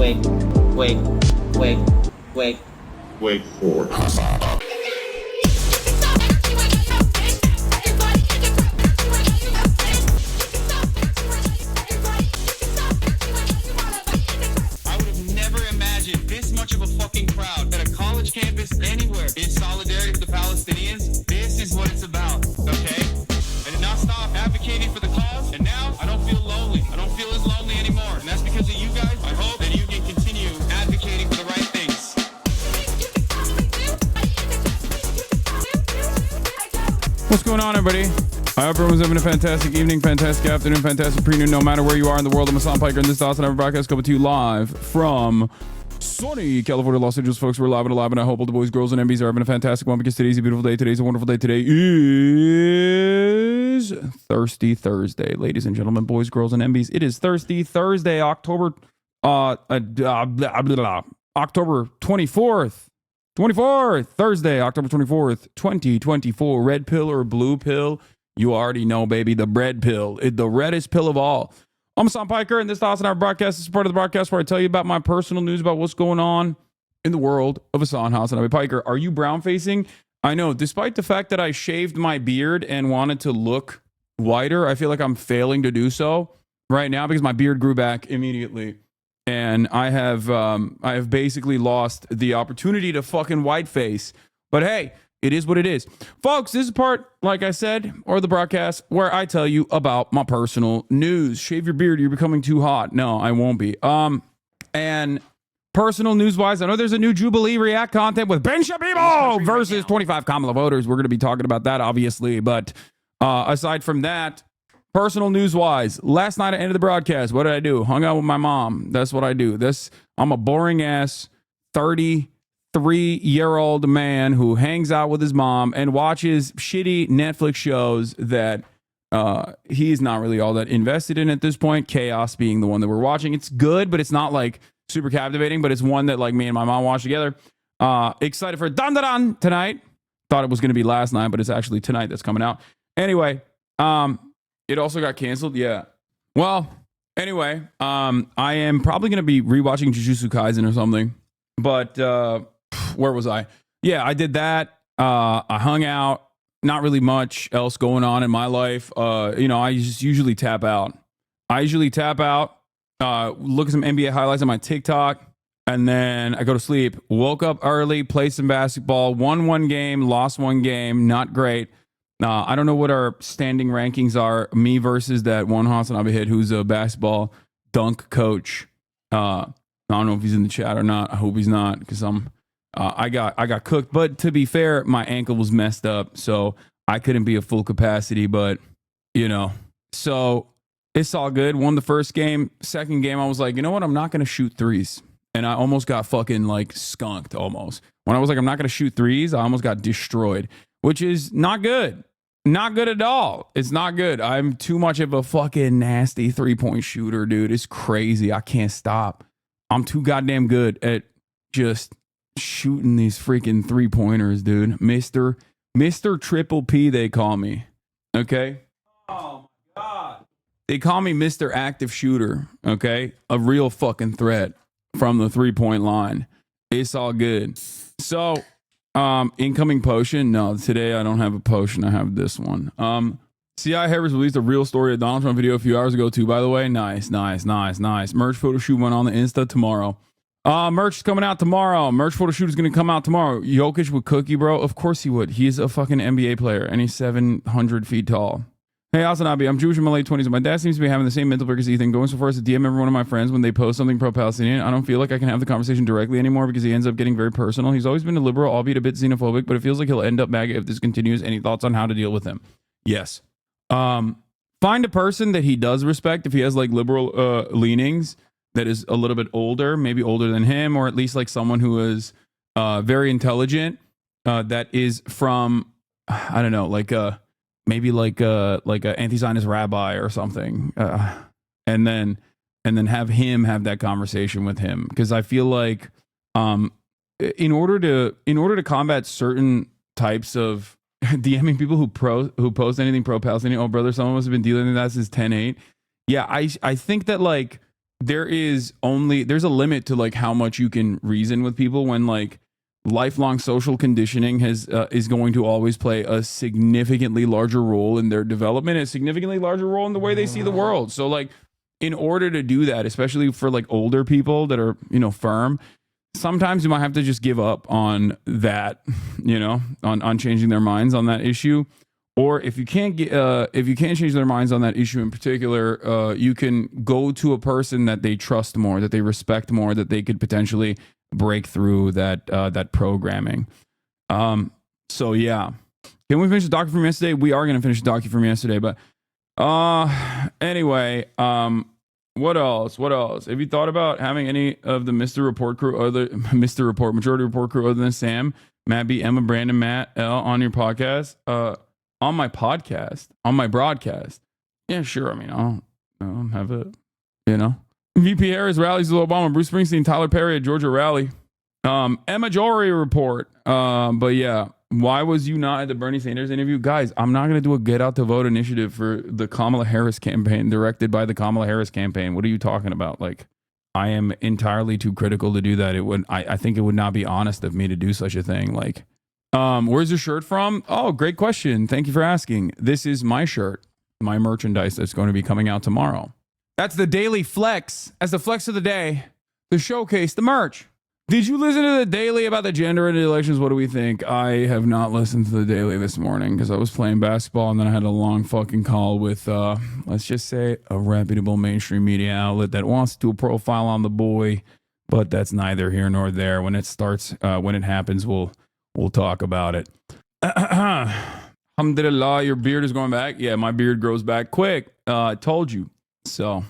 wait, wait, wait, wait. Wait for it. Campus anywhere in solidarity with the Palestinians. This is what it's about, okay? I did not stop advocating for the cause, and now I don't feel lonely. I don't feel as lonely anymore, and that's because of you guys. I hope that you can continue advocating for the right things. What's going on, everybody? I hope everyone's having a fantastic evening, fantastic afternoon, fantastic pre-noon, no matter where you are in the world. I'm Hasan Piker, and this is HasanAbi broadcast coming to you live from sunny California, Los Angeles, folks. We're live and alive, and I hope all the boys, girls, and MBs are having a fantastic one because today's a beautiful day. Today's a wonderful day. Today is Thirsty Thursday, ladies and gentlemen, boys, girls, and MBs. It is Thirsty Thursday, October 24th. Thursday, October 24th, 2024. Red pill or blue pill? You already know, baby. The bread pill. The reddest pill of all. I'm Hasan Piker, and this HasanAbi broadcast is part of the broadcast where I tell you about my personal news about what's going on in the world of HasanAbi Piker. Are you brown facing? I know, despite the fact that I shaved my beard and wanted to look whiter, I feel like I'm failing to do so right now because my beard grew back immediately. And I have basically lost the opportunity to fucking white face. But hey, it is what it is. Folks, this is part, like I said, or the broadcast, where I tell you about my personal news. Shave your beard, you're becoming too hot. No, I won't be. And personal news-wise, I know there's a new Jubilee React content with Ben Shabibo versus 25 Kamala voters. We're going to be talking about that, obviously. But aside from that, personal news-wise, last night I ended the broadcast. What did I do? Hung out with my mom. That's what I do. I'm a boring-ass 33-year-old man who hangs out with his mom and watches shitty Netflix shows that he's not really all that invested in at this point. Chaos being the one that we're watching. It's good, but it's not like super captivating, but it's one that like me and my mom watch together. Excited for Dun Dun Dun tonight. Thought it was going to be last night, but it's actually tonight that's coming out. Anyway, it also got canceled. Yeah. Well, anyway, I am probably going to be rewatching Jujutsu Kaisen or something, but where was I? Yeah, I did that. I hung out. Not really much else going on in my life. I just usually tap out. Look at some NBA highlights on my TikTok, and then I go to sleep. Woke up early, played some basketball, won one game, lost one game. Not great. I don't know what our standing rankings are. Me versus that one HasanAbi hit who's a basketball dunk coach. I don't know if he's in the chat or not. I hope he's not because I got cooked. But to be fair, my ankle was messed up, so I couldn't be at full capacity. But so it's all good. Won the first game. Second game, I was like, you know what? I'm not gonna shoot threes, and I almost got fucking like skunked. Almost when I was like, I'm not gonna shoot threes, I almost got destroyed, which is not good. Not good at all. It's not good. I'm too much of a fucking nasty 3-point shooter, dude. It's crazy. I can't stop. I'm too goddamn good at just shooting these freaking 3-pointers, dude. Mr. Triple P, they call me. Okay? Oh my God. They call me Mr. Active Shooter. Okay? A real fucking threat from the 3-point line. It's all good. So, incoming potion. No, today I don't have a potion. I have this one. C.I. Harris released a real story of Donald Trump video a few hours ago too, by the way. Nice. Merch photo shoot went on the Insta tomorrow. Merch is coming out tomorrow. Merch photo shoot is going to come out tomorrow. Jokic would cook you, bro. Of course he would. He's a fucking NBA player and he's 700 feet tall. Hey, HasanAbi, I'm Jewish in my late 20s and my dad seems to be having the same mental break as Ethan, going so far as to DM every one of my friends when they post something pro-Palestinian. I don't feel like I can have the conversation directly anymore because he ends up getting very personal. He's always been a liberal, albeit a bit xenophobic, but it feels like he'll end up MAGA if this continues. Any thoughts on how to deal with him? Yes. Find a person that he does respect if he has like liberal leanings that is a little bit older, maybe older than him, or at least like someone who is very intelligent that is from, I don't know, like maybe like a anti-Zionist rabbi or something, and then have him have that conversation with him, because I feel like in order to combat certain types of DMing people who post anything pro-Palestinian, oh brother, someone must have been dealing with that since 10/8. Yeah, I think that like there's a limit to like how much you can reason with people when like lifelong social conditioning is going to always play a significantly larger role in their development, a significantly larger role in the way they see the world. So like in order to do that, especially for like older people that are, you know, firm, sometimes you might have to just give up on that, you know, on changing their minds on that issue. Or if you can't change their minds on that issue in particular, you can go to a person that they trust more, that they respect more, that they could potentially break through that programming. So yeah, can we finish the docu from yesterday? We are going to finish the docu from yesterday, but anyway, what else? Have you thought about having any of the Mr. Report crew, majority report crew, other than Sam, Matt B, Emma, Brandon, Matt L, on your podcast? On my podcast, on my broadcast? Yeah, sure. I mean, I'll have a, you know, VP Harris rallies with Obama, Bruce Springsteen, Tyler Perry at Georgia rally. Emma Jory report. But yeah, why was you not at the Bernie Sanders interview? Guys, I'm not going to do a get out to vote initiative for the Kamala Harris campaign, directed by the Kamala Harris campaign. What are you talking about? Like, I am entirely too critical to do that. I think it would not be honest of me to do such a thing. Like, where's your shirt from? Oh, great question. Thank you for asking. This is my shirt, my merchandise that's going to be coming out tomorrow. That's the daily flex. As the flex of the day, the showcase, the merch. Did you listen to the daily about the gender and the elections? What do we think? I have not listened to the daily this morning because I was playing basketball and then I had a long fucking call with, let's just say, a reputable mainstream media outlet that wants to do a profile on the boy, but that's neither here nor there. When it starts, when it happens, we'll talk about it. Alhamdulillah, your beard is going back. Yeah, my beard grows back quick. I told you. So,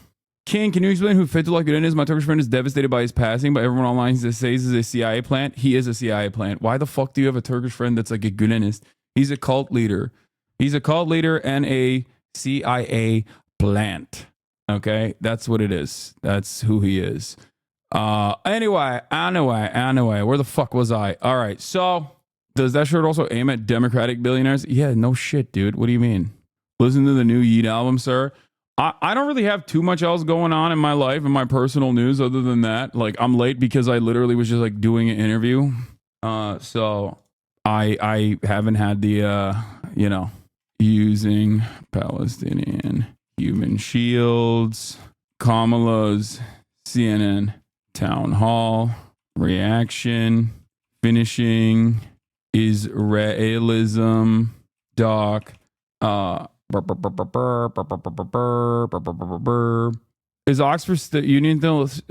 King, can you explain who Fethullah Gulen is? My Turkish friend is devastated by his passing, but everyone online says he's a CIA plant. He is a CIA plant. Why the fuck do you have a Turkish friend that's like a Gulenist? He's a cult leader. He's a cult leader and a CIA plant. Okay? That's what it is. That's who he is. Anyway, where the fuck was I? All right, so does that shirt also aim at Democratic billionaires? Yeah, no shit, dude. What do you mean? Listen to the new Yeet album, sir. I don't really have too much else going on in my life and my personal news other than that. Like, I'm late because I literally was just like doing an interview. So I haven't had the, you know, using Palestinian human shields, Kamala's CNN town hall reaction, finishing Israelism doc, is Oxford Union still is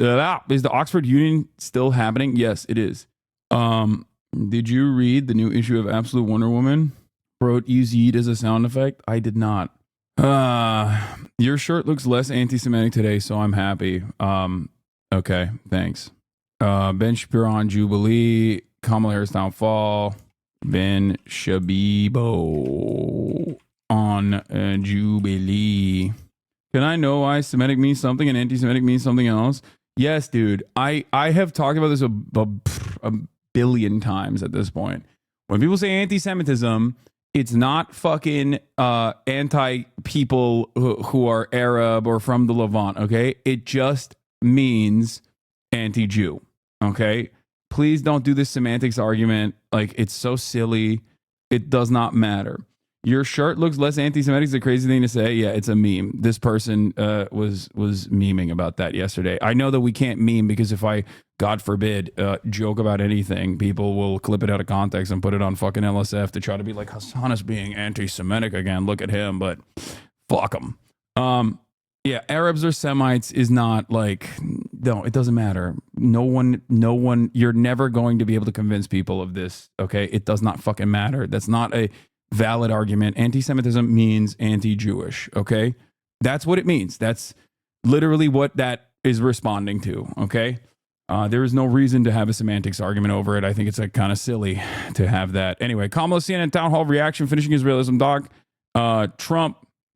the Oxford Union still happening? Yes, it is. Did you read the new issue of Absolute Wonder Woman? Wrote use yeet as a sound effect? I did not. Your shirt looks less anti-Semitic today, so I'm happy. Okay, thanks. Ben Shapiro on Jubilee, Kamala Harris downfall, Ben Shabibo on Jubilee. Can I know why Semitic means something and anti-Semitic means something else? Yes, dude. I have talked about this a billion times at this point. When people say anti-Semitism, it's not fucking anti-people who are Arab or from the Levant, okay? It just means anti-Jew, okay? Please don't do this semantics argument. Like, it's so silly. It does not matter. Your shirt looks less anti-Semitic. It's a crazy thing to say. Yeah, it's a meme. This person was memeing about that yesterday. I know that we can't meme because if I, God forbid, joke about anything, people will clip it out of context and put it on fucking LSF to try to be like, Hassan is being anti-Semitic again. Look at him, but fuck him. Yeah, Arabs or Semites is not like, no, it doesn't matter. No one, you're never going to be able to convince people of this, okay? It does not fucking matter. That's not a valid argument. Anti-Semitism means anti-Jewish, okay? That's what it means. That's literally what that is responding to, okay? There is no reason to have a semantics argument over it. I think it's like kind of silly to have that. Anyway, Kamala CNN town hall reaction, finishing Israelism doc.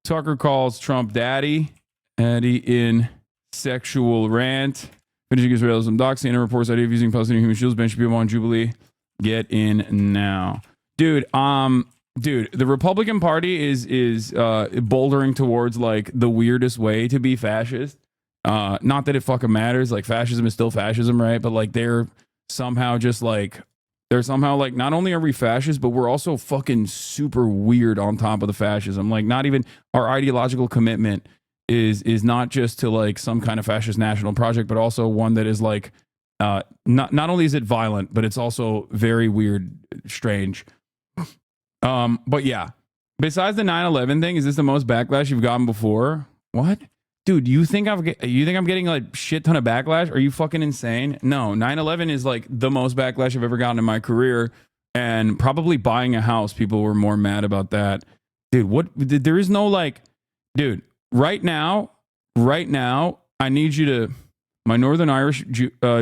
Tucker calls Trump daddy in sexual rant. Finishing Israelism doc. CNN reports idea of using Palestinian human shields. Ben Shapiro on Jubilee. Get in now. Dude, the Republican Party is bouldering towards like the weirdest way to be fascist. Not that it fucking matters. Like fascism is still fascism, right? But like they're somehow just like not only are we fascists, but we're also fucking super weird on top of the fascism. Like not even our ideological commitment is not just to like some kind of fascist national project, but also one that is like not only is it violent, but it's also very weird, strange. But yeah, besides the 9/11 thing, is this the most backlash you've gotten before? What? Dude, you think I'm getting like shit ton of backlash? Are you fucking insane? No, 9/11 is like the most backlash I've ever gotten in my career, and probably buying a house, people were more mad about that. Dude, what? There is no like, dude. Right now, I need you to. My Northern Irish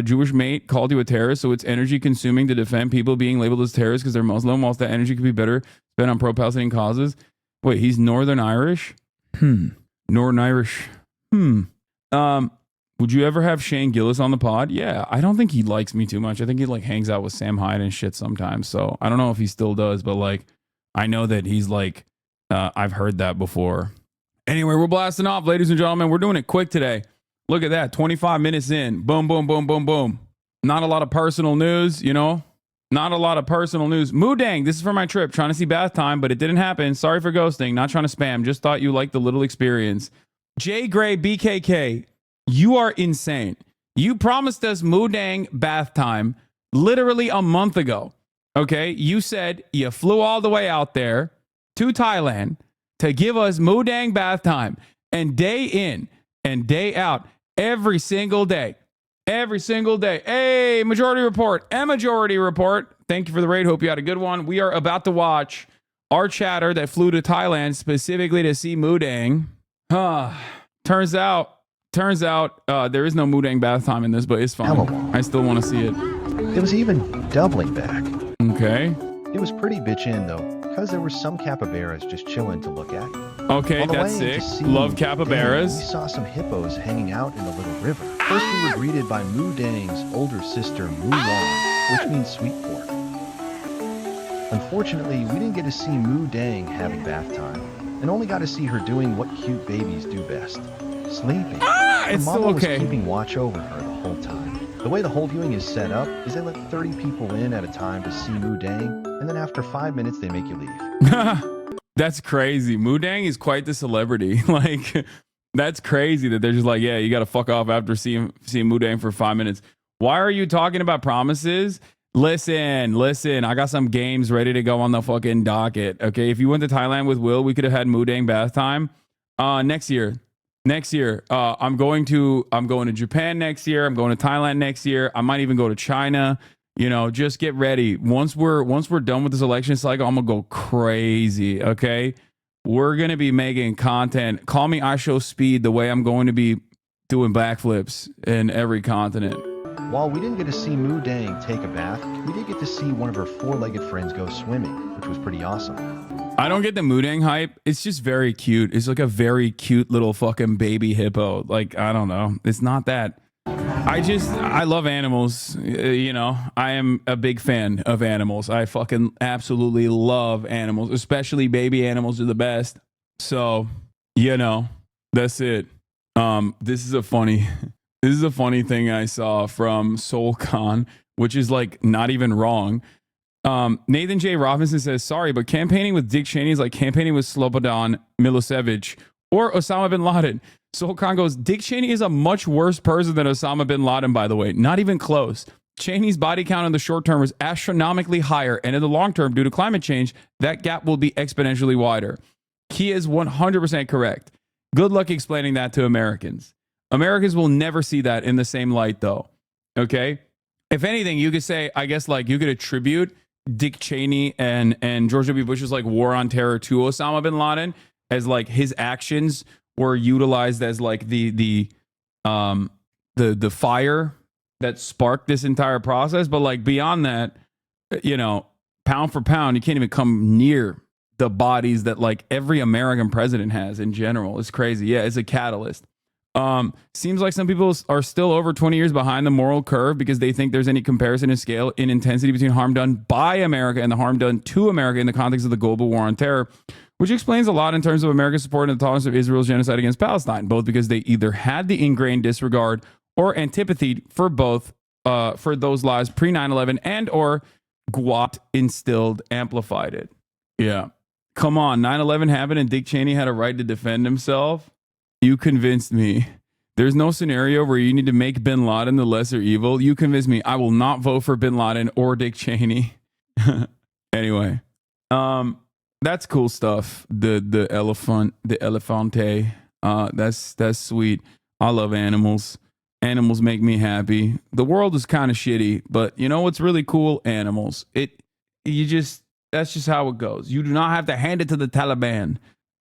Jewish mate called you a terrorist, so it's energy consuming to defend people being labeled as terrorists because they're Muslim, whilst that energy could be better spent on pro-Palestinian causes. Wait, he's Northern Irish? Northern Irish. Would you ever have Shane Gillis on the pod? Yeah, I don't think he likes me too much. I think he like hangs out with Sam Hyde and shit sometimes. So I don't know if he still does, but like I know that he's like I've heard that before. Anyway, we're blasting off, ladies and gentlemen. We're doing it quick today. Look at that, 25 minutes in. Boom, boom, boom, boom, boom. Not a lot of personal news, you know? Not a lot of personal news. Moodang, this is for my trip. Trying to see bath time, but it didn't happen. Sorry for ghosting. Not trying to spam. Just thought you liked the little experience. J Gray BKK, you are insane. You promised us Moodang bath time literally a month ago. Okay? You said you flew all the way out there to Thailand to give us Moodang bath time. And day in and day out, every single day. Every single day. Hey, Majority Report. Majority Report. Thank you for the raid. Hope you had a good one. We are about to watch our chatter that flew to Thailand specifically to see Moodang. Turns out there is no Moodang bath time in this, but it's fine. I still want to see it. It was even doubling back. Okay. It was pretty bitchin' though, because there were some capybaras just chilling to look at. Okay, that's sick. Love capybaras. We saw some hippos hanging out in the little river. First we were greeted by Moodang's older sister, Moo Wong, which means sweet pork. Unfortunately, we didn't get to see Moodang having bath time, and only got to see her doing what cute babies do best, sleeping. It's her still mama okay. was keeping watch over her the whole time. The way the whole viewing is set up is they let 30 people in at a time to see Moodang, and then after 5 minutes they make you leave. That's crazy. Moodang is quite the celebrity. Like, that's crazy that they're just like, yeah, you got to fuck off after seeing Moodang for 5 minutes. Why are you talking about promises? Listen. I got some games ready to go on the fucking docket. Okay, if you went to Thailand with Will, we could have had Moodang bath time. Next year. I'm going to Japan next year. I'm going to Thailand next year. I might even go to China. You know, just get ready. Once we're done with this election cycle, I'm gonna go crazy. Okay, we're gonna be making content. Call me I Show Speed. The way I'm going to be doing backflips in every continent. While we didn't get to see Moodang take a bath, we did get to see one of her four-legged friends go swimming, which was pretty awesome. I don't get the Moodang hype. It's just very cute. It's like a very cute little fucking baby hippo. Like, I don't know. It's not that. I love animals. You know, I am a big fan of animals. I fucking absolutely love animals, especially baby animals are the best. So, you know, that's it. This is a funny thing I saw from SoulCon, which is like not even wrong. Nathan J. Robinson says, sorry, but campaigning with Dick Cheney is like campaigning with Slobodan Milosevic or Osama bin Laden. SoulCon goes, Dick Cheney is a much worse person than Osama bin Laden, by the way. Not even close. Cheney's body count in the short term is astronomically higher, and in the long term, due to climate change, that gap will be exponentially wider. He is 100% correct. Good luck explaining that to Americans. Americans will never see that in the same light, though. Okay? If anything, you could say, I guess, like, you could attribute Dick Cheney and George W. Bush's, like, war on terror to Osama bin Laden as, like, his actions were utilized as like the fire that sparked this entire process. But like beyond that, you know, pound for pound, you can't even come near the bodies that like every American president has in general. It's crazy. Yeah, it's a catalyst. Seems like some people are still over 20 years behind the moral curve because they think there's any comparison in scale in intensity between harm done by America and the harm done to America in the context of the global war on terror, which explains a lot in terms of America's support and the tolerance of Israel's genocide against Palestine, both because they either had the ingrained disregard or antipathy for both for those lives pre 9/11 and or GWAT instilled amplified it. Yeah. Come on, 9/11 happened and Dick Cheney had a right to defend himself. You convinced me. There's no scenario where you need to make bin Laden the lesser evil. You convinced me. I will not vote for bin Laden or Dick Cheney. Anyway, that's cool stuff. The elefante. That's sweet. I love animals. Animals make me happy. The world is kind of shitty, but you know what's really cool? Animals. That's just how it goes. You do not have to hand it to the Taliban.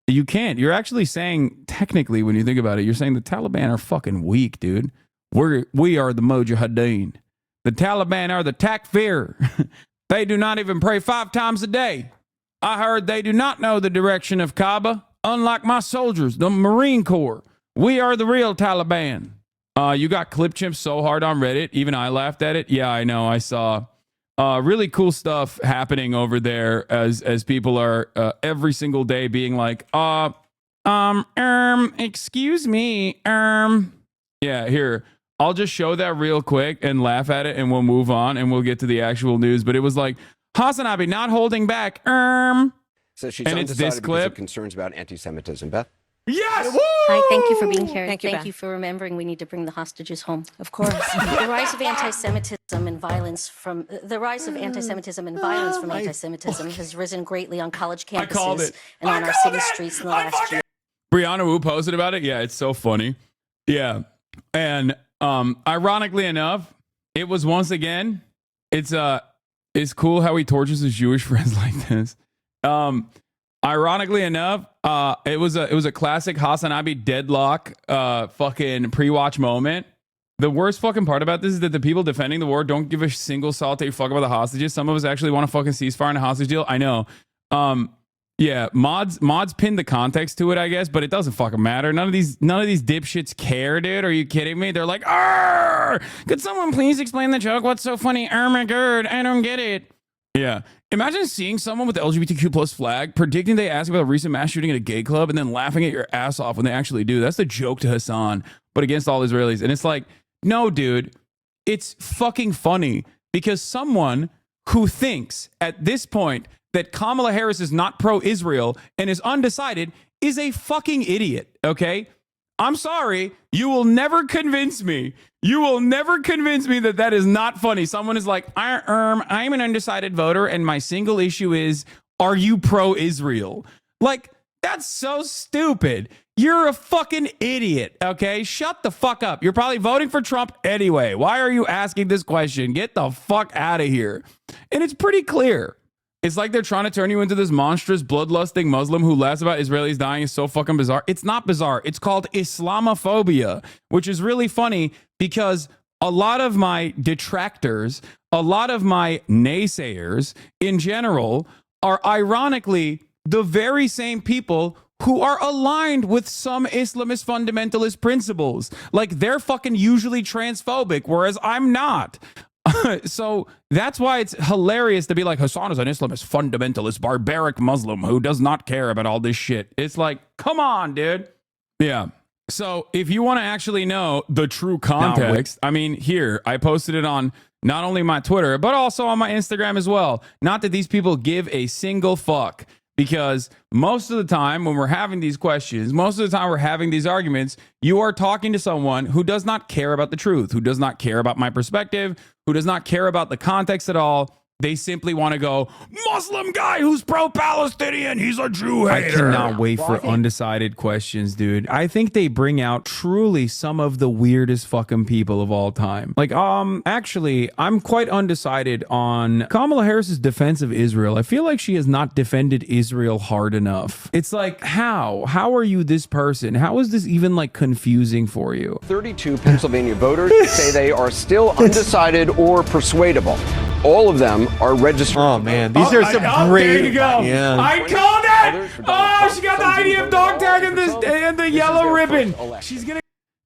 You can't. You're actually saying, technically, when you think about it, you're saying the Taliban are fucking weak, dude. We are the Mujahideen. The Taliban are the Takfir. They do not even pray 5 times a day. I heard they do not know the direction of Kaaba, unlike my soldiers, the Marine Corps. We are the real Taliban. You got clip chimps so hard on Reddit. Even I laughed at it. Yeah, I know. I saw really cool stuff happening over there as people are every single day being like, excuse me, yeah, here, I'll just show that real quick and laugh at it and we'll move on and we'll get to the actual news. But it was like, HasanAbi not holding back, So she's and it's undecided this because clip. of concerns about anti-Semitism. Beth? Yes! Hi, thank you for being here. Thank Thank you you for remembering we need to bring the hostages home. Of course. The rise of anti-Semitism and violence from anti-Semitism has risen greatly on college called campuses it. and on our city streets in the last year. Brianna Wu posted about it. Yeah, it's so funny. Yeah. And ironically enough, it was once again, it's cool how he tortures his Jewish friends like this. Ironically enough, it was a classic HasanAbi deadlock fucking pre-watch moment. The worst fucking part about this is that the people defending the war don't give a single solitary fuck about the hostages. Some of us actually want a fucking ceasefire and a hostage deal. I know. Yeah, mods pinned the context to it, I guess, but it doesn't fucking matter. None of these dipshits care, dude. Are you kidding me? They're like, "Arr! Could someone please explain the joke? What's so funny? Oh my god, I don't get it." Yeah. Imagine seeing someone with the LGBTQ plus flag, predicting they ask about a recent mass shooting at a gay club, and then laughing at your ass off when they actually do. That's the joke to Hassan, but against all Israelis. And it's like, no, dude, it's fucking funny because someone who thinks at this point that Kamala Harris is not pro-Israel and is undecided is a fucking idiot, okay? I'm sorry. You will never convince me. You will never convince me that that is not funny. Someone is like, I'm an undecided voter, and my single issue is, are you pro-Israel? Like, that's so stupid. You're a fucking idiot, okay? Shut the fuck up. You're probably voting for Trump anyway. Why are you asking this question? Get the fuck out of here. And it's pretty clear. It's like they're trying to turn you into this monstrous, bloodlusting Muslim who laughs about Israelis dying is so fucking bizarre. It's not bizarre. It's called Islamophobia, which is really funny because a lot of my detractors, a lot of my naysayers in general are ironically the very same people who are aligned with some Islamist fundamentalist principles. Like, they're fucking usually transphobic, whereas I'm not. So that's why it's hilarious to be like, Hassan is an Islamist fundamentalist barbaric Muslim who does not care about all this shit. It's like, come on, dude. Yeah. So if you want to actually know the true context, I mean, here, I posted it on not only my Twitter, but also on my Instagram as well. Not that these people give a single fuck, because most of the time when we're having these questions, most of the time we're having these arguments, you are talking to someone who does not care about the truth, who does not care about my perspective, who does not care about the context at all. They simply want to go, Muslim guy who's pro-Palestinian, he's a Jew hater. I cannot wait for undecided questions, dude. I think they bring out truly some of the weirdest fucking people of all time. Like, actually, I'm quite undecided on Kamala Harris's defense of Israel. I feel like she has not defended Israel hard enough. It's like, how? How are you this person? How is this even like confusing for you? 32 Pennsylvania voters say they are still undecided or persuadable. All of them are registered. Oh man, these are some great. There you go. Yeah. I called it. Oh, she got the IDF dog tag and the yellow ribbon. She's gonna.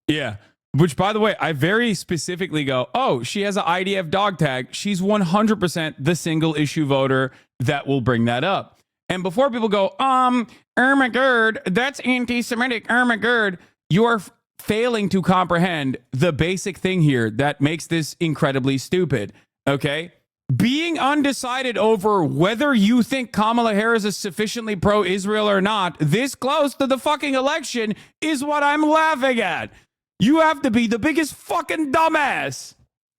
Yeah. Which, by the way, I very specifically go, oh, she has an IDF dog tag. She's 100% the single issue voter that will bring that up. And before people go, my God, that's anti-Semitic, my God, you are failing to comprehend the basic thing here that makes this incredibly stupid, okay? Being undecided over whether you think Kamala Harris is sufficiently pro-Israel or not this close to the fucking election is what I'm laughing at. You have to be the biggest fucking dumbass,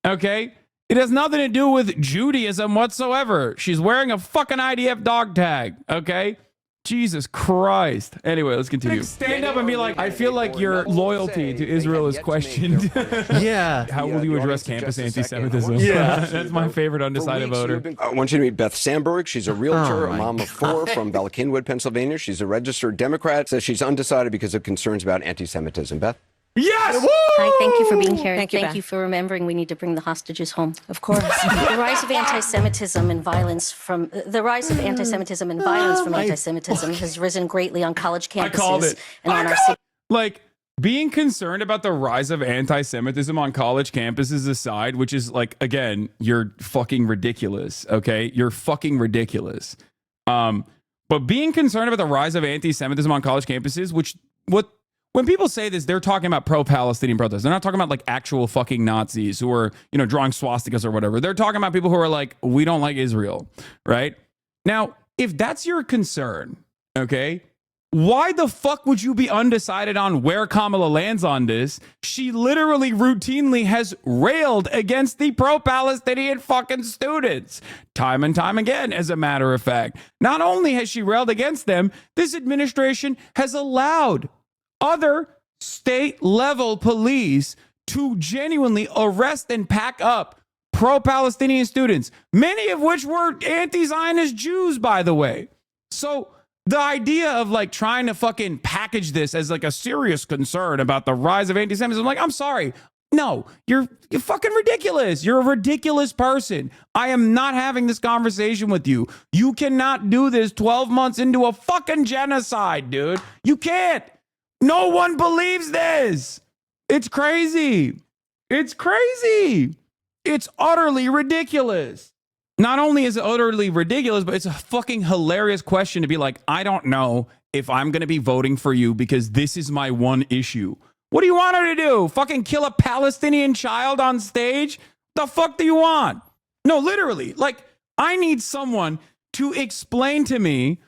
okay? It has nothing to do with Judaism whatsoever. She's wearing a fucking IDF dog tag, okay? Jesus Christ. Anyway, let's continue. Stand up and be like, I feel like your loyalty to Israel is questioned. Yeah. How will you address campus anti-Semitism? Yeah. That's my favorite undecided voter. I want you to meet Beth Sandberg. She's a realtor, a mom of 4 from Bella Cynwyd, Pennsylvania. She's a registered Democrat. Says she's undecided because of concerns about anti-Semitism. Beth? Yes! Hi, thank you for being here. Thank you, Beth. for remembering we need to bring the hostages home. Of course. The rise of anti-Semitism and violence from anti-Semitism has risen greatly on college campuses I called it. and on our city. Like, being concerned about the rise of anti-Semitism on college campuses aside, which is like, again, you're fucking ridiculous, okay? You're fucking ridiculous. But being concerned about the rise of anti-Semitism on college campuses, when people say this, they're talking about pro-Palestinian protests. They're not talking about like actual fucking Nazis who are, drawing swastikas or whatever. They're talking about people who are like, we don't like Israel, right? Now, if that's your concern, okay, why the fuck would you be undecided on where Kamala lands on this? She literally routinely has railed against the pro-Palestinian fucking students. Time and time again, as a matter of fact. Not only has she railed against them, this administration has allowed other state-level police to genuinely arrest and pack up pro-Palestinian students, many of which were anti-Zionist Jews, by the way. So the idea of like trying to fucking package this as like a serious concern about the rise of anti-Semitism, like, I'm sorry. No, you're fucking ridiculous. You're a ridiculous person. I am not having this conversation with you. You cannot do this 12 months into a fucking genocide, dude. You can't. No one believes this. It's crazy. It's crazy. It's utterly ridiculous. Not only is it utterly ridiculous, but it's a fucking hilarious question to be like, I don't know if I'm going to be voting for you because this is my one issue. What do you want her to do? Fucking kill a Palestinian child on stage? The fuck do you want? No, literally. Like, I need someone to explain to me.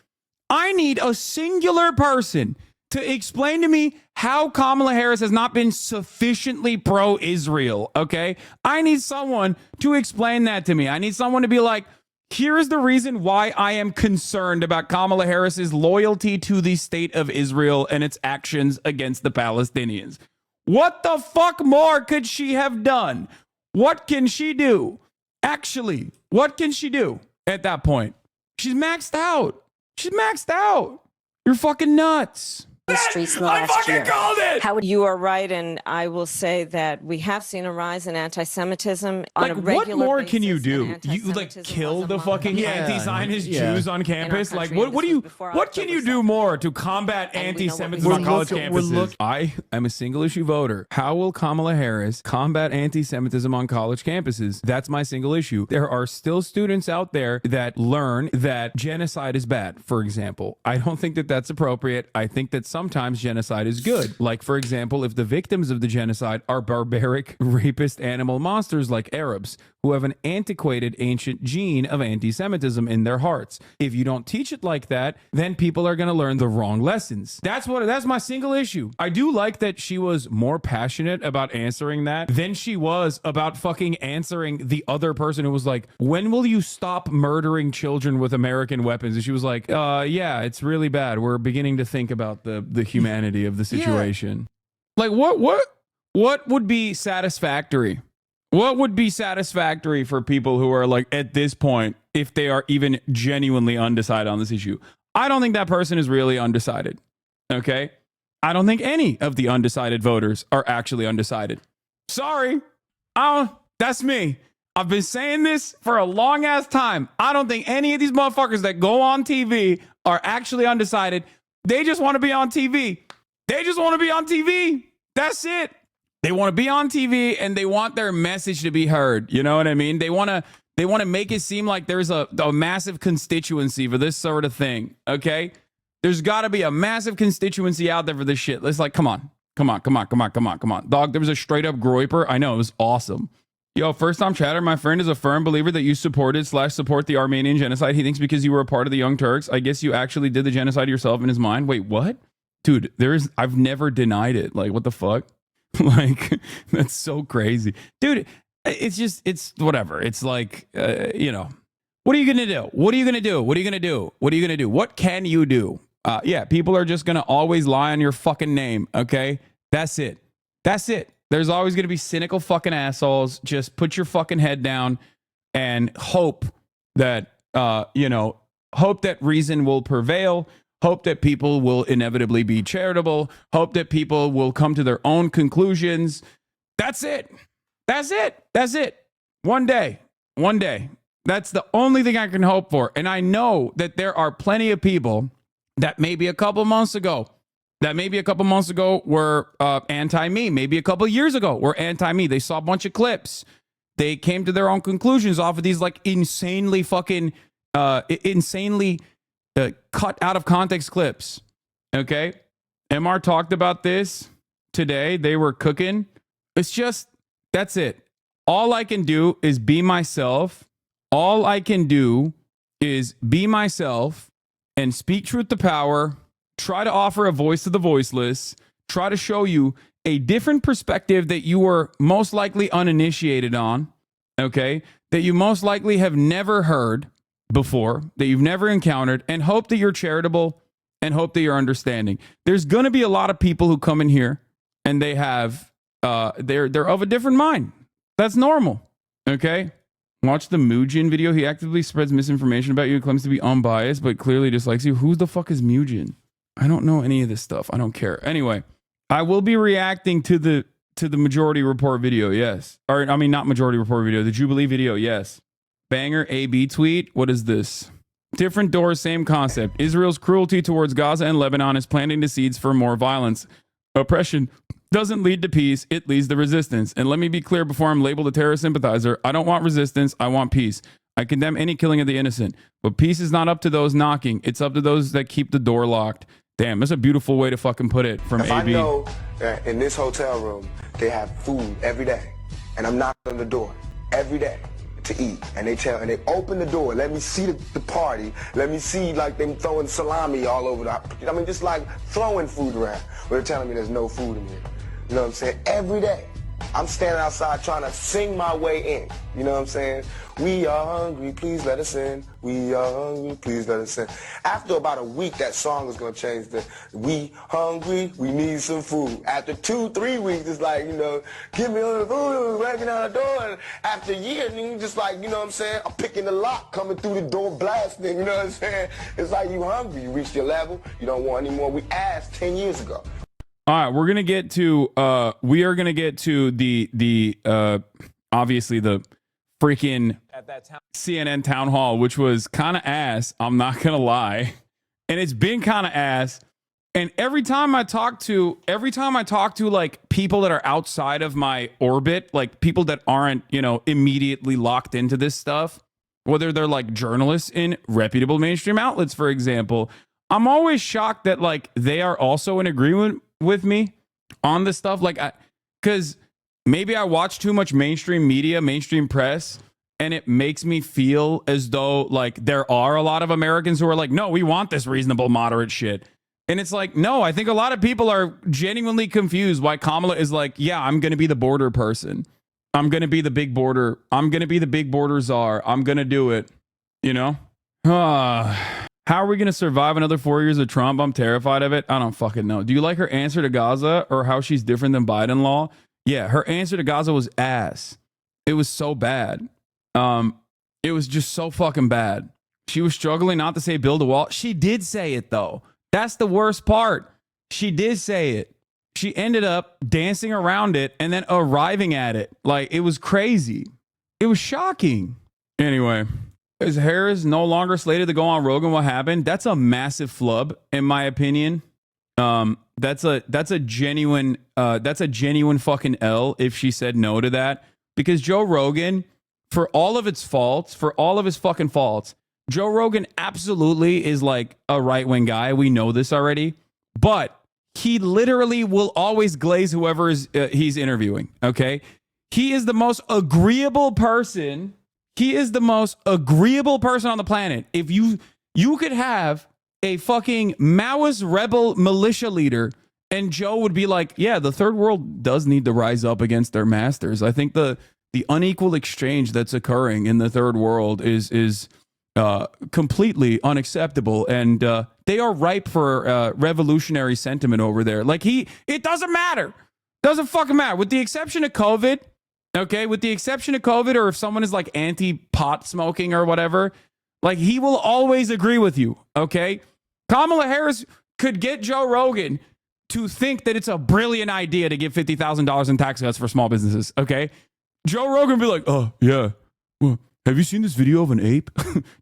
I need a singular person to explain to me how Kamala Harris has not been sufficiently pro-Israel, okay? I need someone to explain that to me. I need someone to be like, here is the reason why I am concerned about Kamala Harris's loyalty to the state of Israel and its actions against the Palestinians. What the fuck more could she have done? What can she do? Actually, what can she do at that point? She's maxed out. She's maxed out. You're fucking nuts. The streets in the last year. Called it. How would You are right, and I will say that we have seen a rise in anti-Semitism on Like, a what regular more basis, can you and do? You like anti-Semitism kill was the among fucking the anti-Zionist Yeah. Jews on campus? country, Like, and what this do you was before what can you October do 7th. more to combat And we know what anti-Semitism we're on college looking- we're campuses? look- I am a single issue voter. How will Kamala Harris combat anti-Semitism on college campuses? That's my single issue. There are still students out there that learn that genocide is bad, for example. I don't think that that's appropriate. I think that sometimes genocide is good. Like, for example, if the victims of the genocide are barbaric, rapist animal monsters like Arabs who have an antiquated ancient gene of anti-Semitism in their hearts. If you don't teach it like that, then people are going to learn the wrong lessons. That's my single issue. I do like that she was more passionate about answering that than she was about fucking answering the other person who was like, when will you stop murdering children with American weapons? And she was like, yeah, it's really bad. We're beginning to think about the humanity of the situation. Like, what would be satisfactory? What would be satisfactory for people who are like at this point, if they are even genuinely undecided on this issue? I don't think that person is really undecided. Okay? I don't think any of the undecided voters are actually undecided. Sorry. That's me. I've been saying this for a long ass time. I don't think any of these motherfuckers that go on TV are actually undecided. They just want to be on TV. They just want to be on TV. That's it. They want to be on TV and they want their message to be heard. You know what I mean? They want to make it seem like there's a massive constituency for this sort of thing. Okay? There's got to be a massive constituency out there for this shit. It's like, come on. Dog, there was a straight up groiper. I know, it was awesome. Yo, first time chatter, my friend is a firm believer that you support the Armenian genocide. He thinks because you were a part of the Young Turks, I guess you actually did the genocide yourself in his mind. Wait, what? Dude, I've never denied it. Like, what the fuck? Like, that's so crazy. Dude, it's whatever. It's like, you know, what are you going to do? What can you do? Yeah, people are just going to always lie on your fucking name. Okay. That's it. There's always going to be cynical fucking assholes. Just put your fucking head down and hope that, hope that reason will prevail. Hope that people will inevitably be charitable. Hope that people will come to their own conclusions. That's it. One day. That's the only thing I can hope for. And I know that there are plenty of people that maybe a couple months ago were anti-me. Maybe a couple years ago were anti-me. They saw a bunch of clips. They came to their own conclusions off of these like insanely fucking, cut out of context clips. Okay? MR talked about this today. They were cooking. It's just, that's it. All I can do is be myself. And speak truth to power. Try to offer a voice to the voiceless. Try to show you a different perspective that you were most likely uninitiated on, okay? That you most likely have never heard before, that you've never encountered, and hope that you're charitable and hope that you're understanding. There's going to be a lot of people who come in here and they have, they're of a different mind. That's normal, okay? Watch the Mugen video. He actively spreads misinformation about you, claims to be unbiased, but clearly dislikes you. Who the fuck is Mugen? I don't know any of this stuff. I don't care. Anyway, I will be reacting to the Majority Report video, yes. Or, I mean, not Majority Report video, the Jubilee video, yes. Banger AB tweet. What is this? Different doors, same concept. Israel's cruelty towards Gaza and Lebanon is planting the seeds for more violence. Oppression doesn't lead to peace, it leads to resistance. And let me be clear before I'm labeled a terrorist sympathizer, I don't want resistance, I want peace. I condemn any killing of the innocent. But peace is not up to those knocking, it's up to those that keep the door locked. Damn, that's a beautiful way to fucking put it from if AB. I know that in this hotel room, they have food every day, and I'm knocking on the door every day to eat, and they open the door, let me see the party, let me see like them throwing salami all over just like throwing food around. But they're telling me there's no food in here. You know what I'm saying? Every day, I'm standing outside trying to sing my way in. You know what I'm saying? We are hungry, please let us in. We are hungry, please let us in. After about a week, that song is going to change to, we hungry, we need some food. After 2-3 weeks, it's like, give me all the food, breaking out the door. And after a year, you just like, you know what I'm saying? I'm picking the lock, coming through the door, blasting, you know what I'm saying? It's like you hungry, you reached your level, you don't want any more. We asked 10 years ago. All right, we are gonna get to the obviously the freaking CNN town hall, which was kind of ass. I'm not gonna lie, and it's been kind of ass. And every time I talk to like people that are outside of my orbit, like people that aren't immediately locked into this stuff, whether they're like journalists in reputable mainstream outlets, for example, I'm always shocked that like they are also in agreement with me on this stuff, like because maybe I watch too much mainstream media, mainstream press, and it makes me feel as though like there are a lot of Americans who are like, no, we want this reasonable, moderate shit. And it's like, no, I think a lot of people are genuinely confused why Kamala is like, yeah, I'm going to be the border person. I'm going to be the big border. I'm going to be the big border czar. I'm going to do it. How are we going to survive another 4 years of Trump? I'm terrified of it. I don't fucking know. Do you like her answer to Gaza or how she's different than Biden law? Yeah, her answer to Gaza was ass. It was so bad. It was just so fucking bad. She was struggling not to say build a wall. She did say it though. That's the worst part. She did say it. She ended up dancing around it and then arriving at it. Like, it was crazy. It was shocking. Anyway. Is Harris no longer slated to go on Rogan? What happened? That's a massive flub, in my opinion. That's a genuine fucking L if she said no to that, because Joe Rogan, for all of its faults, for all of his fucking faults, Joe Rogan absolutely is like a right-wing guy. We know this already, but he literally will always glaze whoever is he's interviewing. Okay, he is the most agreeable person. He is the most agreeable person on the planet. If you could have a fucking Maoist rebel militia leader, and Joe would be like, yeah, the third world does need to rise up against their masters. I think the unequal exchange that's occurring in the third world is completely unacceptable, and they are ripe for revolutionary sentiment over there. Like, it doesn't matter. Doesn't fucking matter. With the exception of COVID, okay? With the exception of COVID, or if someone is like anti-pot smoking or whatever, like, he will always agree with you, okay? Kamala Harris could get Joe Rogan to think that it's a brilliant idea to give $50,000 in tax cuts for small businesses, okay? Joe Rogan would be like, oh, yeah. Well, have you seen this video of an ape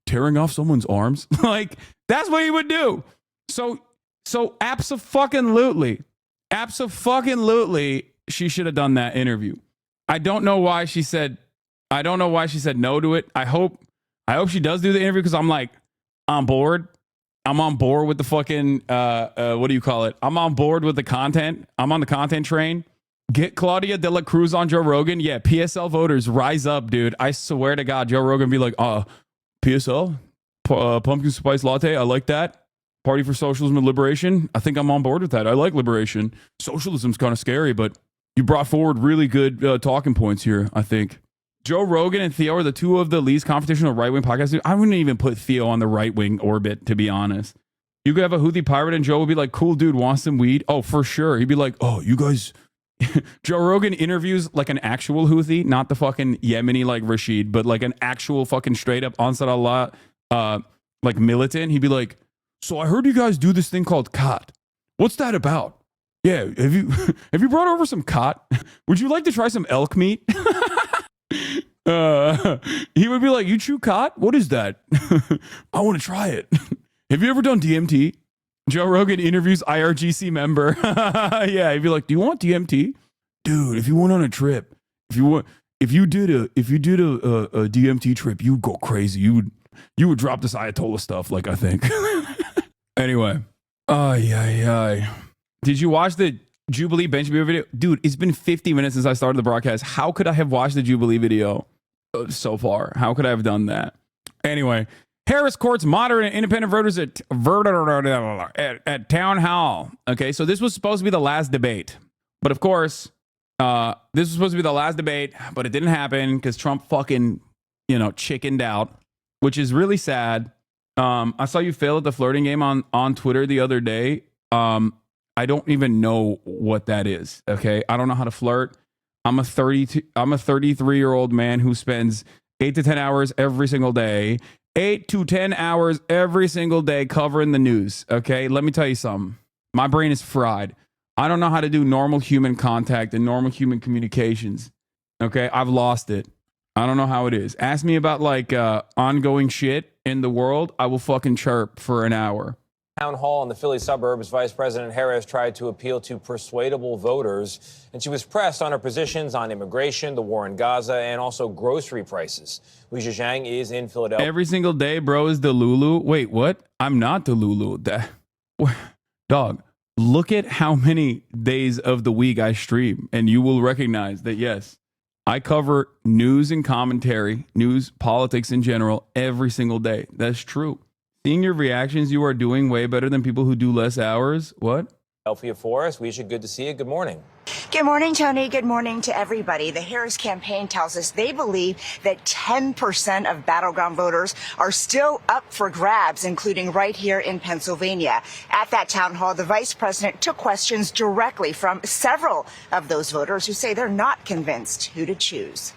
tearing off someone's arms? Like, that's what he would do. So abso-fucking-lutely, she should have done that interview. I don't know why she said no to it. I hope she does do the interview, because I'm like, on board. I'm on board with the fucking, what do you call it? I'm on board with the content. I'm on the content train. Get Claudia de la Cruz on Joe Rogan. Yeah, PSL voters, rise up, dude. I swear to God, Joe Rogan be like, PSL? Pumpkin spice latte? I like that. Party for Socialism and Liberation? I think I'm on board with that. I like liberation. Socialism's kind of scary, but you brought forward really good talking points here, I think. Joe Rogan and Theo are the two of the least confrontational right-wing podcasts. I wouldn't even put Theo on the right-wing orbit, to be honest. You could have a Houthi pirate and Joe would be like, cool dude, wants some weed? Oh, for sure. He'd be like, oh, you guys... Joe Rogan interviews like an actual Houthi, not the fucking Yemeni like Rashid, but like an actual fucking straight up Ansar Allah like militant. He'd be like, so I heard you guys do this thing called khat. What's that about? Yeah, have you brought over some khat? Would you like to try some elk meat? He would be like, you chew khat? What is that? I want to try it. Have you ever done DMT? Joe Rogan interviews IRGC member. Yeah, he'd be like, do you want DMT? Dude, if you went on a trip, if you did a DMT trip, you'd go crazy. You would drop this Ayatollah stuff, like, I think. Anyway. Did you watch the Jubilee Benjamin video? Dude, it's been 50 minutes since I started the broadcast. How could I have watched the Jubilee video so far? How could I have done that? Anyway, Harris courts moderate and independent voters at Town Hall. Okay, so this was supposed to be the last debate. But of course, this was supposed to be the last debate, but it didn't happen because Trump fucking, chickened out, which is really sad. I saw you fail at the flirting game on Twitter the other day. I don't even know what that is. Okay, I don't know how to flirt. I'm a 33-year-old man who spends 8 to 10 hours every single day. 8 to 10 hours every single day covering the news. Okay, let me tell you something. My brain is fried. I don't know how to do normal human contact and normal human communications. Okay, I've lost it. I don't know how it is. Ask me about like ongoing shit in the world. I will fucking chirp for an hour. Town Hall in the Philly suburbs, Vice President Harris tried to appeal to persuadable voters, and she was pressed on her positions on immigration, the war in Gaza, and also grocery prices. Weijia Zhang is in Philadelphia. Every single day, bro, is Delulu. Wait, what? I'm not Delulu. Dog, look at how many days of the week I stream, and you will recognize that, yes, I cover news and commentary, news, politics in general, every single day. That's true. Seeing your reactions, you are doing way better than people who do less hours. What? Philadelphia for us. Weijia, good to see you. Good morning. Good morning, Tony. Good morning to everybody. The Harris campaign tells us they believe that 10% of battleground voters are still up for grabs, including right here in Pennsylvania. At that town hall, the vice president took questions directly from several of those voters who say they're not convinced who to choose.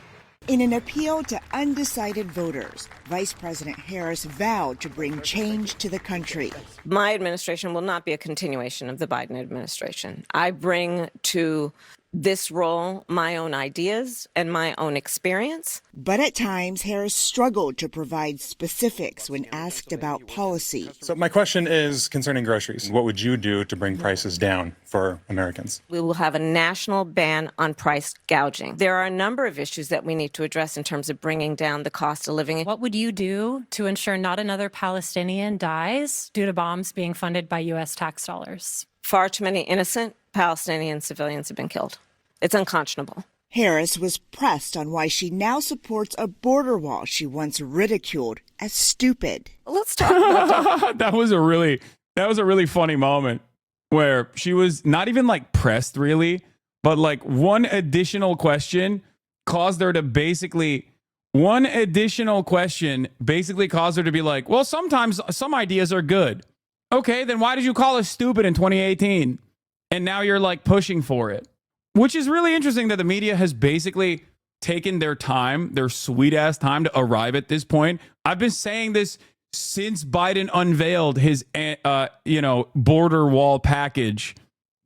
In an appeal to undecided voters, Vice President Harris vowed to bring change to the country. My administration will not be a continuation of the Biden administration. I bring to this role my own ideas and my own experience. But at times, Harris struggled to provide specifics when asked about policy. So my question is concerning groceries. What would you do to bring prices down for Americans? We will have a national ban on price gouging. There are a number of issues that we need to address in terms of bringing down the cost of living. What would you do to ensure not another Palestinian dies due to bombs being funded by U.S. tax dollars? Far too many innocent Palestinian civilians have been killed. It's unconscionable. Harris was pressed on why she now supports a border wall she once ridiculed as stupid. Let's talk about that. That was a really funny moment where she was not even like pressed really, but like one additional question caused her to basically be like, well, sometimes some ideas are good. Okay, then why did you call us stupid in 2018? And now you're like pushing for it. Which is really interesting that the media has basically taken their time, their sweet ass time to arrive at this point. I've been saying this since Biden unveiled his, border wall package.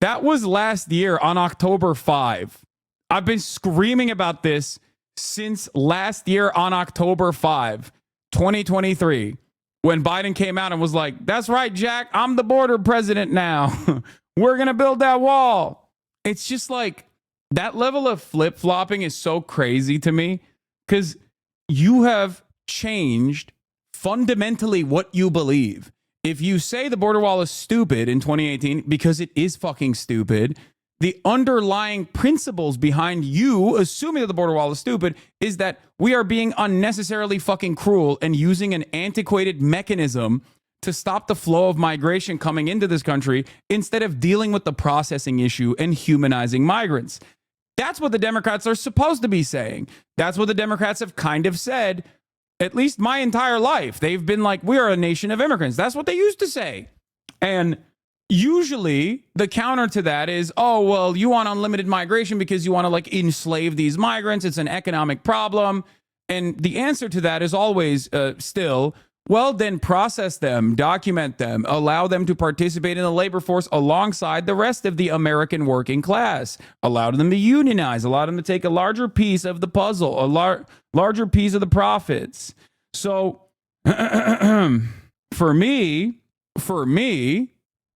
That was last year on October 5. I've been screaming about this since last year on October 5, 2023, when Biden came out and was like, that's right, Jack, I'm the border president now. We're going to build that wall. It's just like that level of flip-flopping is so crazy to me because you have changed fundamentally what you believe. If you say the border wall is stupid in 2018, because it is fucking stupid, the underlying principles behind you assuming that the border wall is stupid is that we are being unnecessarily fucking cruel and using an antiquated mechanism to stop the flow of migration coming into this country instead of dealing with the processing issue and humanizing migrants. That's what the Democrats are supposed to be saying. That's what the Democrats have kind of said, at least my entire life. They've been like, we are a nation of immigrants. That's what they used to say. And usually the counter to that is, oh, well, you want unlimited migration because you want to like enslave these migrants. It's an economic problem. And the answer to that is always still, well, then process them, document them, allow them to participate in the labor force alongside the rest of the American working class, allow them to unionize, allow them to take a larger piece of the puzzle, a larger piece of the profits. So for me,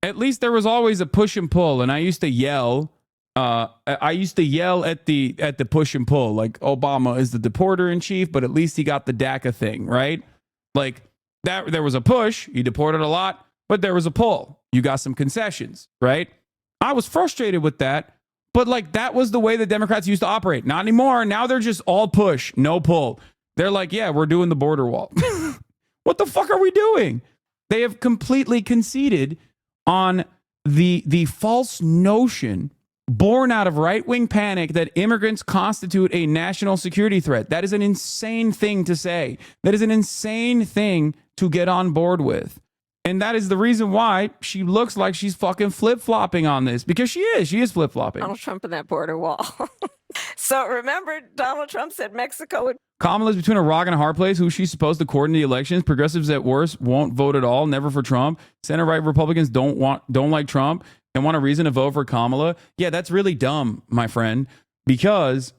at least there was always a push and pull, and I used to yell. I used to yell at the push and pull, like Obama is the deporter in chief, but at least he got the DACA thing, right? Like that, there was a push, he deported a lot, but there was a pull. You got some concessions, right? I was frustrated with that, but like that was the way the Democrats used to operate. Not anymore. Now they're just all push, no pull. They're like, yeah, we're doing the border wall. What the fuck are we doing? They have completely conceded on the false notion born out of right-wing panic that immigrants constitute a national security threat. That is an insane thing to say. That is an insane thing to get on board with. And that is the reason why she looks like she's fucking flip-flopping on this, because she is flip-flopping. Donald Trump and that border wall. So remember, Donald Trump said Mexico would... Kamala's between a rock and a hard place. Who's she supposed to coordinate the elections? Progressives at worst won't vote at all, never for Trump. Center-right Republicans don't like Trump and want a reason to vote for Kamala. Yeah, that's really dumb, my friend, because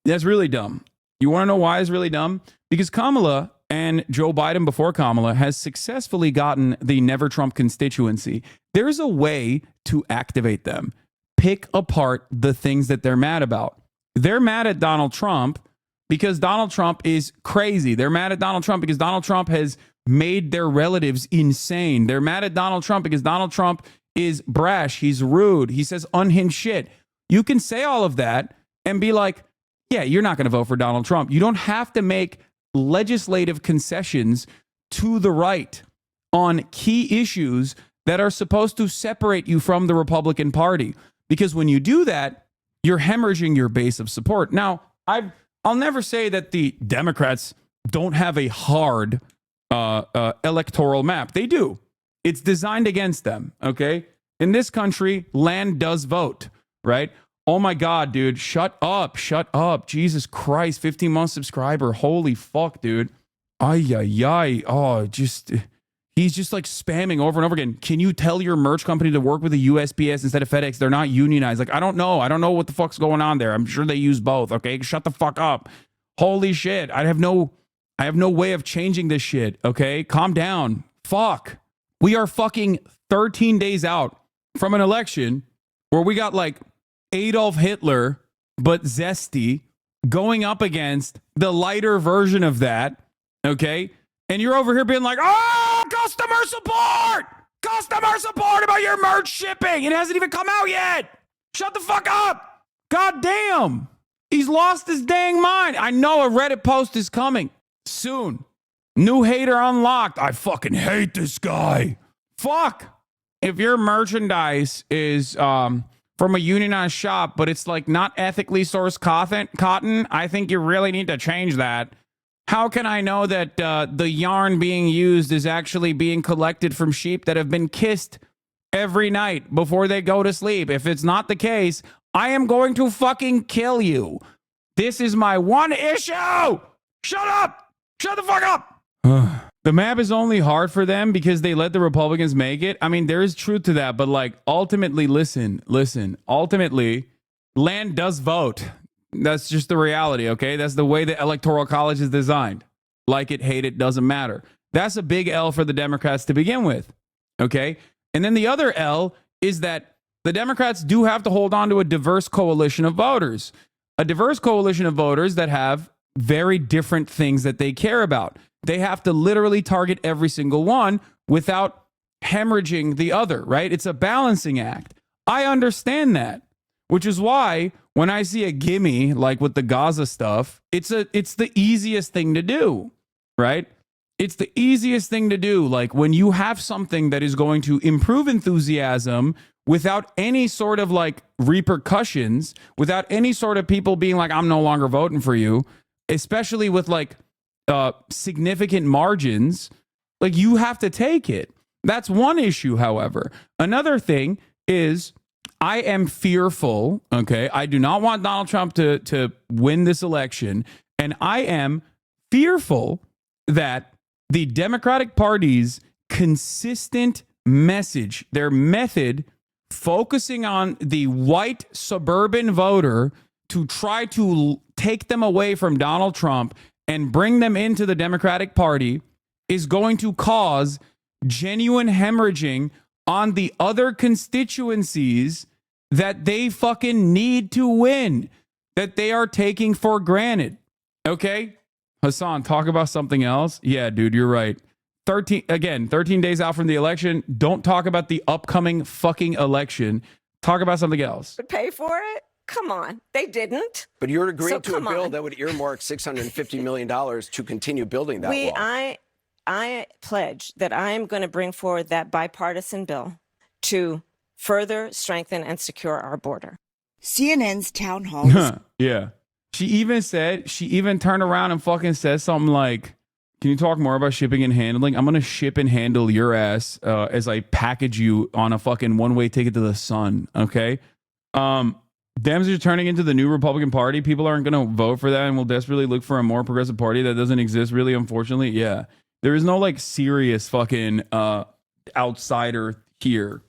that's really dumb. You want to know why it's really dumb? Because Kamala and Joe Biden before Kamala has successfully gotten the Never Trump constituency. There's a way to activate them. Pick apart the things that they're mad about. They're mad at Donald Trump because Donald Trump is crazy. They're mad at Donald Trump because Donald Trump has made their relatives insane. They're mad at Donald Trump because Donald Trump is brash. He's rude. He says unhinged shit. You can say all of that and be like, yeah, you're not going to vote for Donald Trump. You don't have to make legislative concessions to the right on key issues that are supposed to separate you from the Republican Party. Because when you do that, you're hemorrhaging your base of support. Now, I'll never say that the Democrats don't have a hard electoral map. They do. It's designed against them, okay? In this country, land does vote, right? Oh my God, dude, shut up. Jesus Christ, 15-month subscriber. Holy fuck, dude. Ay. Oh, just, He's just like spamming over and over again. Can you tell your merch company to work with the USPS instead of FedEx? They're not unionized. Like, I don't know. I don't know what the fuck's going on there. I'm sure they use both. Okay, shut the fuck up. Holy shit. I have no way of changing this shit. Okay, calm down. Fuck. We are fucking 13 days out from an election where we got like Adolf Hitler, but zesty, going up against the lighter version of that. Okay, and you're over here being like, oh, customer support about your merch shipping. It hasn't even come out yet. Shut the fuck up. God damn. He's lost his dang mind. I know a Reddit post is coming soon. New hater unlocked. I fucking hate this guy. Fuck. If your merchandise is from a unionized shop, but it's like not ethically sourced cotton, I think you really need to change that. How can I know that the yarn being used is actually being collected from sheep that have been kissed every night before they go to sleep? If it's not the case, I am going to fucking kill you. This is my one issue. Shut up. Shut the fuck up. The map is only hard for them because they let the Republicans make it. I mean, there is truth to that, but like ultimately, listen, ultimately, land does vote. That's just the reality, okay? That's the way the Electoral College is designed. Like it, hate it, doesn't matter. That's a big L for the Democrats to begin with, okay? And then the other L is that the Democrats do have to hold on to a diverse coalition of voters. A diverse coalition of voters that have very different things that they care about. They have to literally target every single one without hemorrhaging the other, right? It's a balancing act. I understand that, which is why when I see a gimme, like with the Gaza stuff, it's the easiest thing to do, right? It's the easiest thing to do. Like when you have something that is going to improve enthusiasm without any sort of like repercussions, without any sort of people being like, I'm no longer voting for you, especially with like significant margins, like you have to take it. That's one issue, however. Another thing is I am fearful, okay? I do not want Donald Trump to win this election, and I am fearful that the Democratic Party's consistent message, their method, focusing on the white suburban voter to try to take them away from Donald Trump and bring them into the Democratic Party is going to cause genuine hemorrhaging on the other constituencies that they fucking need to win, that they are taking for granted. Okay? Hasan, talk about something else. Yeah, dude, you're right. 13 days out from the election. Don't talk about the upcoming fucking election. Talk about something else. Would pay for it? Come on. They didn't. But you're agreeing to a bill that would earmark $650 million to continue building that wall. I pledge that I am going to bring forward that bipartisan bill to further strengthen and secure our border. CNN's town hall. Yeah. She even turned around and fucking said something like, can you talk more about shipping and handling? I'm going to ship and handle your ass as I package you on a fucking one-way ticket to the sun. Okay. Dems are turning into the new Republican Party. People aren't going to vote for that and will desperately look for a more progressive party that doesn't exist, really, unfortunately. Yeah. There is no like serious fucking outsider here.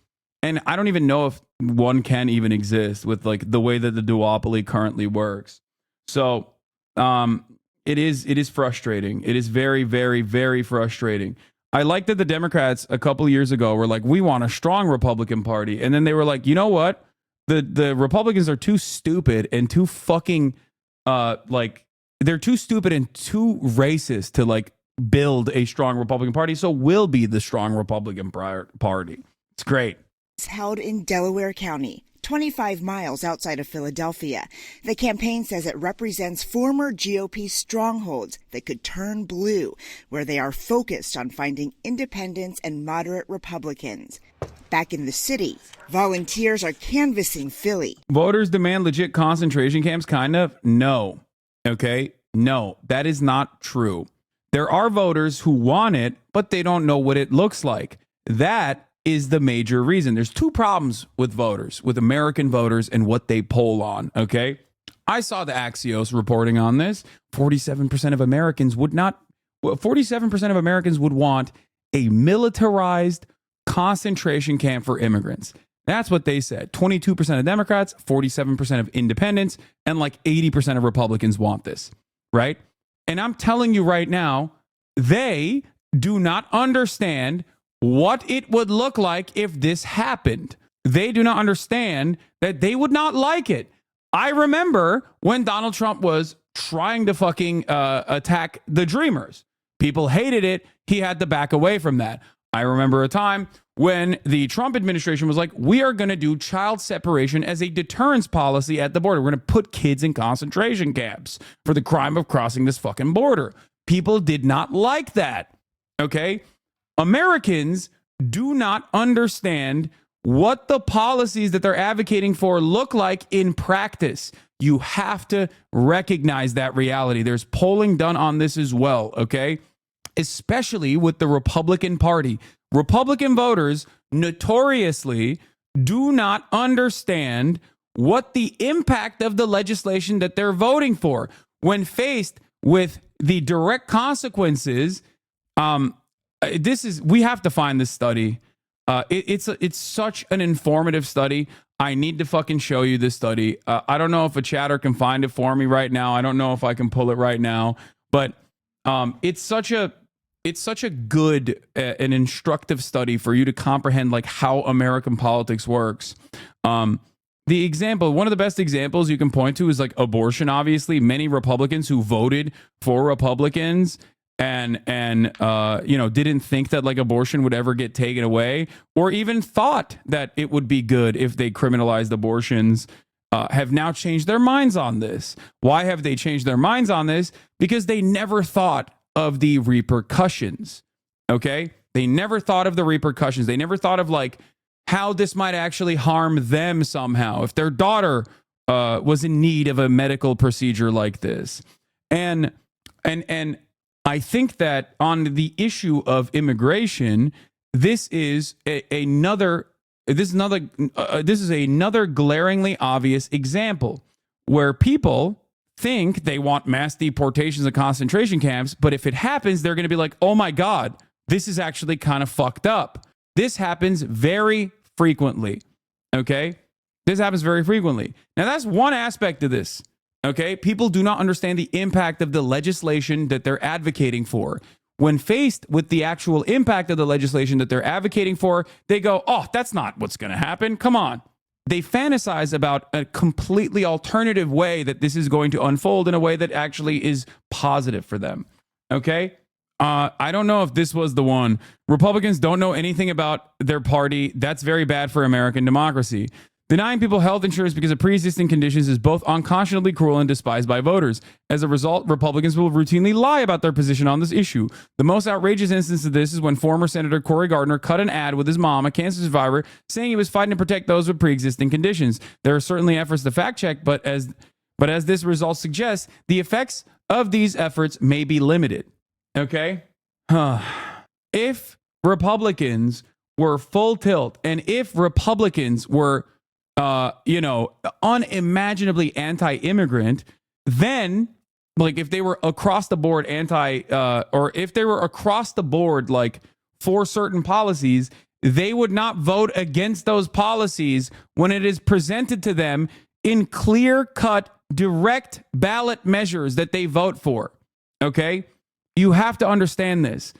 And I don't even know if one can even exist with like the way that the duopoly currently works. So it is frustrating. It is very, very, very frustrating. I like that the Democrats a couple of years ago were like, we want a strong Republican Party. And then they were like, you know what? The Republicans are too stupid and too fucking they're too stupid and too racist to like build a strong Republican Party. So we'll be the strong Republican Party. It's great. It's held in Delaware County, 25 miles outside of Philadelphia. The campaign says it represents former GOP strongholds that could turn blue, where they are focused on finding independents and moderate Republicans. Back in the city, volunteers are canvassing Philly. Voters demand legit concentration camps, kind of? No. Okay? No, that is not true. There are voters who want it, but they don't know what it looks like. That is the major reason. There's two problems with voters, with American voters and what they poll on, okay? I saw the Axios reporting on this. 47% of Americans would want a militarized concentration camp for immigrants. That's what they said. 22% of Democrats, 47% of independents, and like 80% of Republicans want this, right? And I'm telling you right now, they do not understand what it would look like if this happened. They do not understand that they would not like it. I remember when Donald Trump was trying to fucking attack the Dreamers. People hated it. He had to back away from that. I remember a time when the Trump administration was like, we are going to do child separation as a deterrence policy at the border. We're going to put kids in concentration camps for the crime of crossing this fucking border. People did not like that. Okay? Americans do not understand what the policies that they're advocating for look like in practice. You have to recognize that reality. There's polling done on this as well, okay? Especially with the Republican Party. Republican voters notoriously do not understand what the impact of the legislation that they're voting for. When faced with the direct consequences, we have to find this study. It's such an informative study. I need to fucking show you this study. I don't know if a chatter can find it for me right now. I don't know if I can pull it right now, but it's such a good and instructive study for you to comprehend like how American politics works. The example, one of the best examples you can point to is like abortion. Obviously, many Republicans who voted for Republicans and didn't think that like abortion would ever get taken away, or even thought that it would be good if they criminalized abortions, have now changed their minds on this. Why have they changed their minds on this? Because they never thought of the repercussions. Okay? They never thought of the repercussions. They never thought of like how this might actually harm them somehow if their daughter was in need of a medical procedure like this. And I think that on the issue of immigration, this is another glaringly obvious example where people think they want mass deportations and concentration camps, but if it happens, they're going to be like, oh my God, this is actually kind of fucked up. This happens very frequently. Okay? This happens very frequently. Now, that's one aspect of this. Okay? People do not understand the impact of the legislation that they're advocating for. When faced with the actual impact of the legislation that they're advocating for, they go, oh, that's not what's going to happen. Come on. They fantasize about a completely alternative way that this is going to unfold in a way that actually is positive for them. Okay? I don't know if this was the one. Republicans don't know anything about their party. That's very bad for American democracy. Denying people health insurance because of pre-existing conditions is both unconscionably cruel and despised by voters. As a result, Republicans will routinely lie about their position on this issue. The most outrageous instance of this is when former Senator Cory Gardner cut an ad with his mom, a cancer survivor, saying he was fighting to protect those with pre-existing conditions. There are certainly efforts to fact check, but as this result suggests, the effects of these efforts may be limited. Okay? If Republicans were full tilt, and if Republicans were unimaginably anti-immigrant, then like if they were across the board or if they were across the board like for certain policies, they would not vote against those policies when it is presented to them in clear-cut, direct ballot measures that they vote for. Okay? You have to understand this.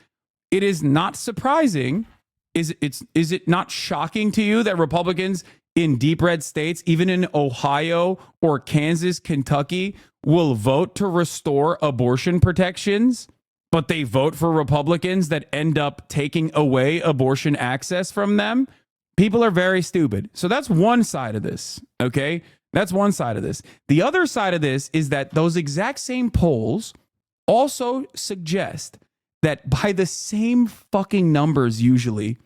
It is not surprising. Is it not shocking to you that Republicans in deep red states, even in Ohio or Kansas, Kentucky, will vote to restore abortion protections, but they vote for Republicans that end up taking away abortion access from them? People are very stupid. So that's one side of this, okay? That's one side of this. The other side of this is that those exact same polls also suggest that by the same fucking numbers usually,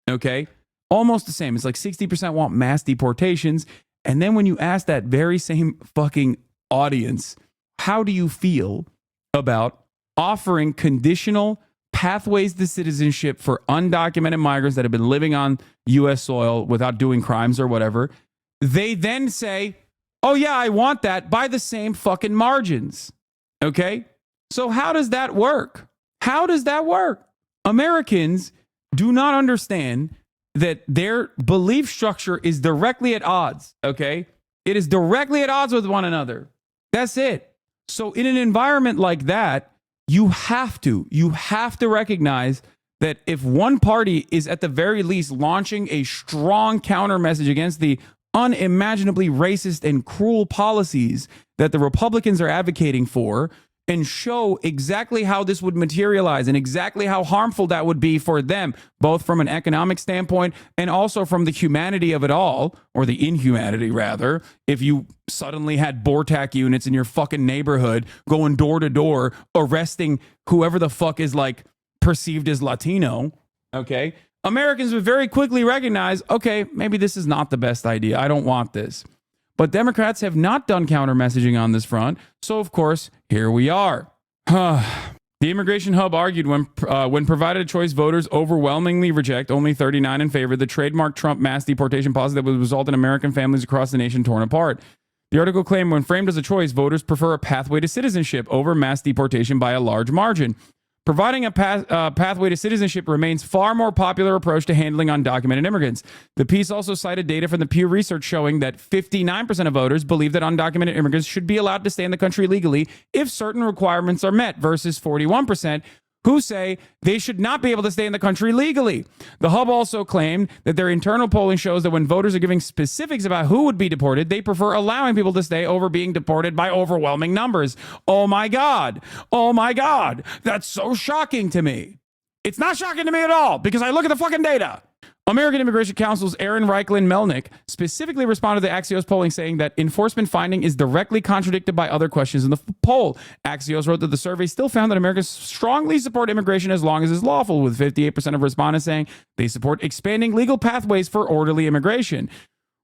okay, almost the same. It's like 60% want mass deportations. And then when you ask that very same fucking audience, how do you feel about offering conditional pathways to citizenship for undocumented migrants that have been living on U.S. soil without doing crimes or whatever? They then say, oh yeah, I want that by the same fucking margins. Okay? So how does that work? How does that work? Americans do not understand that their belief structure is directly at odds, okay? It is directly at odds with one another. That's it. So in an environment like that, you have to recognize that if one party is at the very least launching a strong counter message against the unimaginably racist and cruel policies that the Republicans are advocating for, and show exactly how this would materialize and exactly how harmful that would be for them, both from an economic standpoint and also from the humanity of it all, or the inhumanity rather, if you suddenly had BORTAC units in your fucking neighborhood going door to door, arresting whoever the fuck is like perceived as Latino, okay? Americans would very quickly recognize, okay, maybe this is not the best idea. I don't want this. But Democrats have not done counter messaging on this front. So, of course, here we are. The Immigration Hub argued when provided a choice, voters overwhelmingly reject, only 39 in favor, the trademark Trump mass deportation policy that would result in American families across the nation torn apart. The article claimed when framed as a choice, voters prefer a pathway to citizenship over mass deportation by a large margin. Providing a pathway to citizenship remains far more popular approach to handling undocumented immigrants. The piece also cited data from the Pew Research showing that 59% of voters believe that undocumented immigrants should be allowed to stay in the country legally if certain requirements are met, versus 41% who say they should not be able to stay in the country legally. The Hub also claimed that their internal polling shows that when voters are giving specifics about who would be deported, they prefer allowing people to stay over being deported by overwhelming numbers. Oh my God. Oh my God. That's so shocking to me. It's not shocking to me at all because I look at the fucking data. American Immigration Council's Aaron Reichlin-Melnick specifically responded to Axios polling saying that enforcement finding is directly contradicted by other questions in the poll. Axios wrote that the survey still found that Americans strongly support immigration as long as it's lawful, with 58% of respondents saying they support expanding legal pathways for orderly immigration.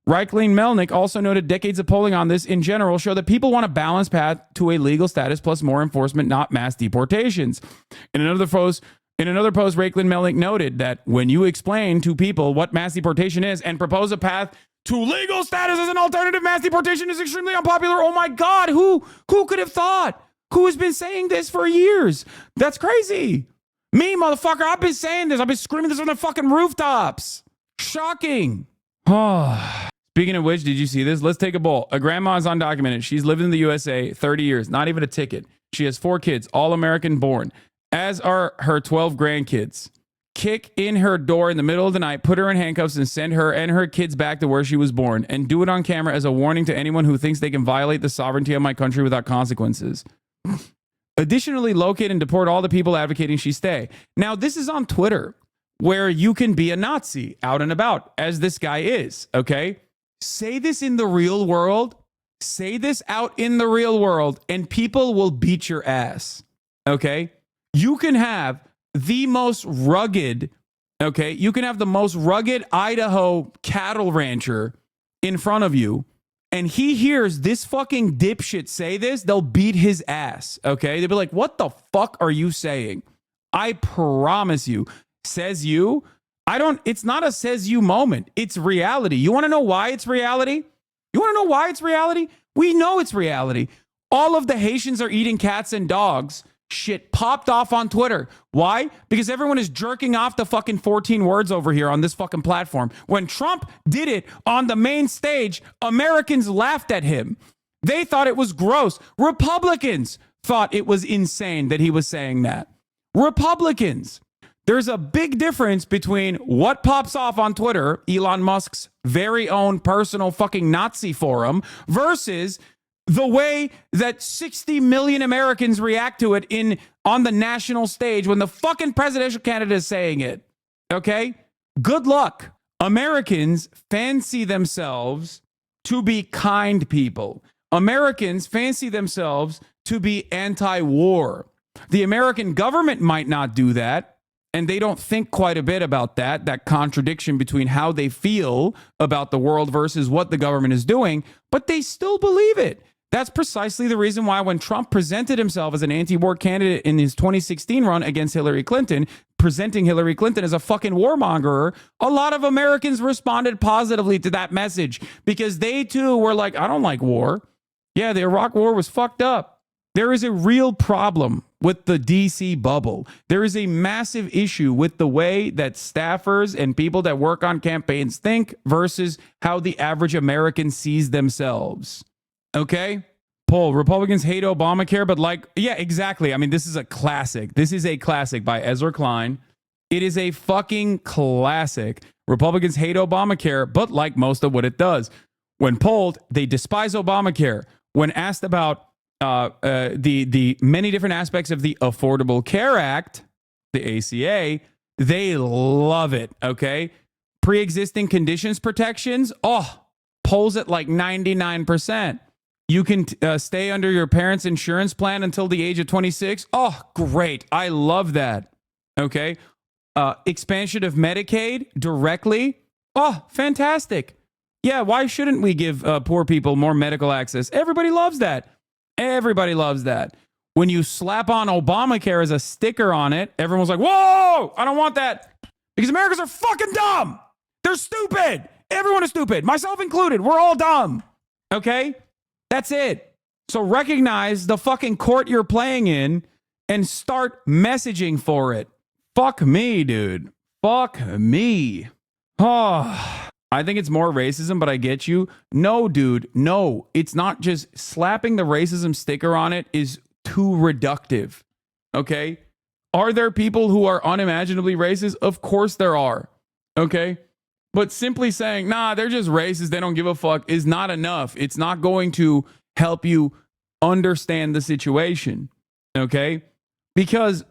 Reichlin-Melnick also noted decades of polling on this in general show that people want a balanced path to a legal status plus more enforcement, not mass deportations. In another post, Reichlin-Melnick noted that when you explain to people what mass deportation is and propose a path to legal status as an alternative, mass deportation is extremely unpopular. Oh my God, who could have thought? Who has been saying this for years? That's crazy. Me, motherfucker, I've been saying this. I've been screaming this on the fucking rooftops. Shocking. Speaking of which, did you see this? Let's take a poll. A grandma is undocumented. She's lived in the USA 30 years, not even a ticket. She has 4 kids, all American born, as are her 12 grandkids. Kick in her door in the middle of the night, put her in handcuffs, and send her and her kids back to where she was born, and do it on camera as a warning to anyone who thinks they can violate the sovereignty of my country without consequences. Additionally, locate and deport all the people advocating she stay. Now, this is on Twitter, where you can be a Nazi out and about, as this guy is, okay? Say this in the real world. Say this out in the real world, and people will beat your ass, okay? You can have the most rugged, okay? You can have the most rugged Idaho cattle rancher in front of you, and he hears this fucking dipshit say this, they'll beat his ass, okay? They'll be like, what the fuck are you saying? I promise you. Says you? It's not a says you moment. It's reality. You want to know why it's reality? You want to know why it's reality? We know it's reality. All of the Haitians are eating cats and dogs. Shit popped off on Twitter. Why? Because everyone is jerking off the fucking 14 words over here on this fucking platform. When Trump did it on the main stage, Americans laughed at him. They thought it was gross. Republicans thought it was insane that he was saying that. Republicans. There's a big difference between what pops off on Twitter, Elon Musk's very own personal fucking Nazi forum, versus the way that 60 million Americans react to it on the national stage when the fucking presidential candidate is saying it. Okay? Good luck. Americans fancy themselves to be kind people. Americans fancy themselves to be anti-war. The American government might not do that, and they don't think quite a bit about that contradiction between how they feel about the world versus what the government is doing, but they still believe it. That's precisely the reason why when Trump presented himself as an anti-war candidate in his 2016 run against Hillary Clinton, presenting Hillary Clinton as a fucking warmonger, a lot of Americans responded positively to that message because they too were like, I don't like war. Yeah, the Iraq war was fucked up. There is a real problem with the DC bubble. There is a massive issue with the way that staffers and people that work on campaigns think versus how the average American sees themselves. Okay? Poll, Republicans hate Obamacare, but like, yeah, exactly. I mean, this is a classic. This is a classic by Ezra Klein. It is a fucking classic. Republicans hate Obamacare, but like most of what it does. When polled, they despise Obamacare. When asked about the many different aspects of the Affordable Care Act, the ACA, they love it, okay? Pre-existing conditions protections, polls at like 99%. You can stay under your parents' insurance plan until the age of 26. Oh, great. I love that, okay? Expansion of Medicaid directly. Oh, fantastic. Yeah, why shouldn't we give poor people more medical access? Everybody loves that. Everybody loves that. When you slap on Obamacare as a sticker on it, everyone's like, whoa, I don't want that. Because Americans are fucking dumb. They're stupid. Everyone is stupid, myself included. We're all dumb. Okay? That's it. So recognize the fucking court you're playing in and start messaging for it. Fuck me, dude. Fuck me. Oh, I think it's more racism, but I get you. No, dude. No, it's not. Just slapping the racism sticker on it is too reductive. Okay? Are there people who are unimaginably racist? Of course there are. Okay? But simply saying, nah, they're just racist, they don't give a fuck, is not enough. It's not going to help you understand the situation. Okay? Because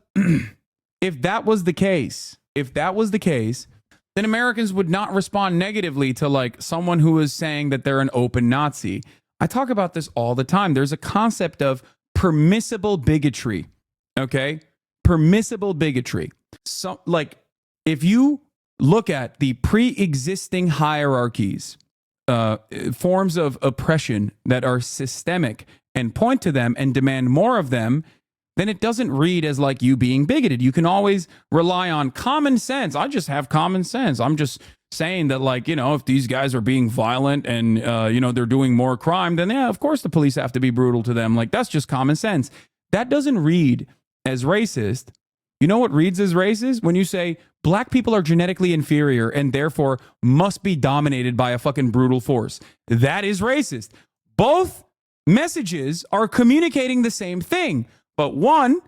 if that was the case, then Americans would not respond negatively to like someone who is saying that they're an open Nazi. I talk about this all the time. There's a concept of permissible bigotry. Okay? Permissible bigotry. So like if you look at the pre-existing hierarchies, forms of oppression that are systemic and point to them and demand more of them, then it doesn't read as like you being bigoted. You can always rely on common sense. I just have common sense. I'm just saying that, like, you know, if these guys are being violent and, you know, they're doing more crime, then yeah, of course the police have to be brutal to them. Like, that's just common sense. That doesn't read as racist. You know what reads as racist? When you say black people are genetically inferior and therefore must be dominated by a fucking brutal force. That is racist. Both messages are communicating the same thing. But one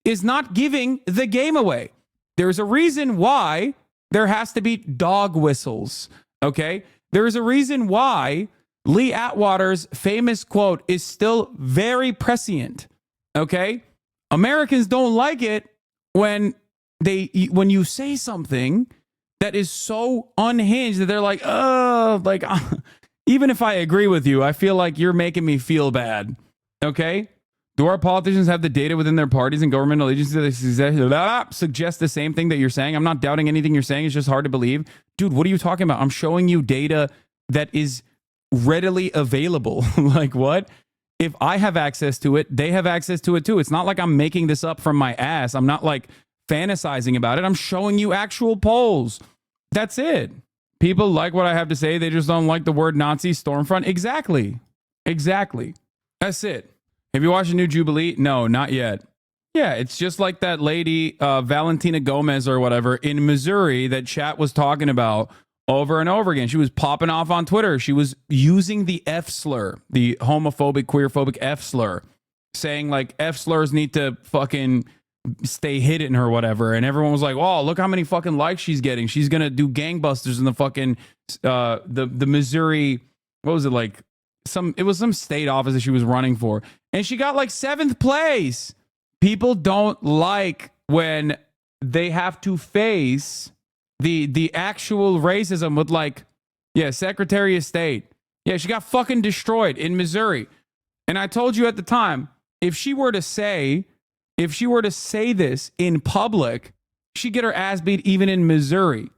is not giving the game away. There's a reason why there has to be dog whistles, okay? There is a reason why Lee Atwater's famous quote is still very prescient, okay? Americans don't like it when you say something that is so unhinged that they're like, oh, like, even if I agree with you, I feel like you're making me feel bad, okay? Do our politicians have the data within their parties and governmental agencies that suggest the same thing that you're saying? I'm not doubting anything you're saying. It's just hard to believe. Dude, what are you talking about? I'm showing you data that is readily available. Like what? If I have access to it, they have access to it too. It's not like I'm making this up from my ass. I'm not like fantasizing about it. I'm showing you actual polls. That's it. People like what I have to say. They just don't like the word Nazi Stormfront. Exactly. Exactly. That's it. Have you watched the new Jubilee? No, not yet. Yeah, it's just like that lady, Valentina Gomez or whatever, in Missouri that chat was talking about over and over again. She was popping off on Twitter. She was using the F slur, the homophobic, queerphobic F slur, saying like F slurs need to fucking stay hidden or whatever. And everyone was like, oh, look how many fucking likes she's getting. She's going to do gangbusters in the fucking, the Missouri, what was it like? It was some state office that she was running for. And she got like 7th place. People don't like when they have to face the actual racism with like, yeah, Secretary of State. Yeah, she got fucking destroyed in Missouri. And I told you at the time, if she were to say this in public, she'd get her ass beat even in Missouri.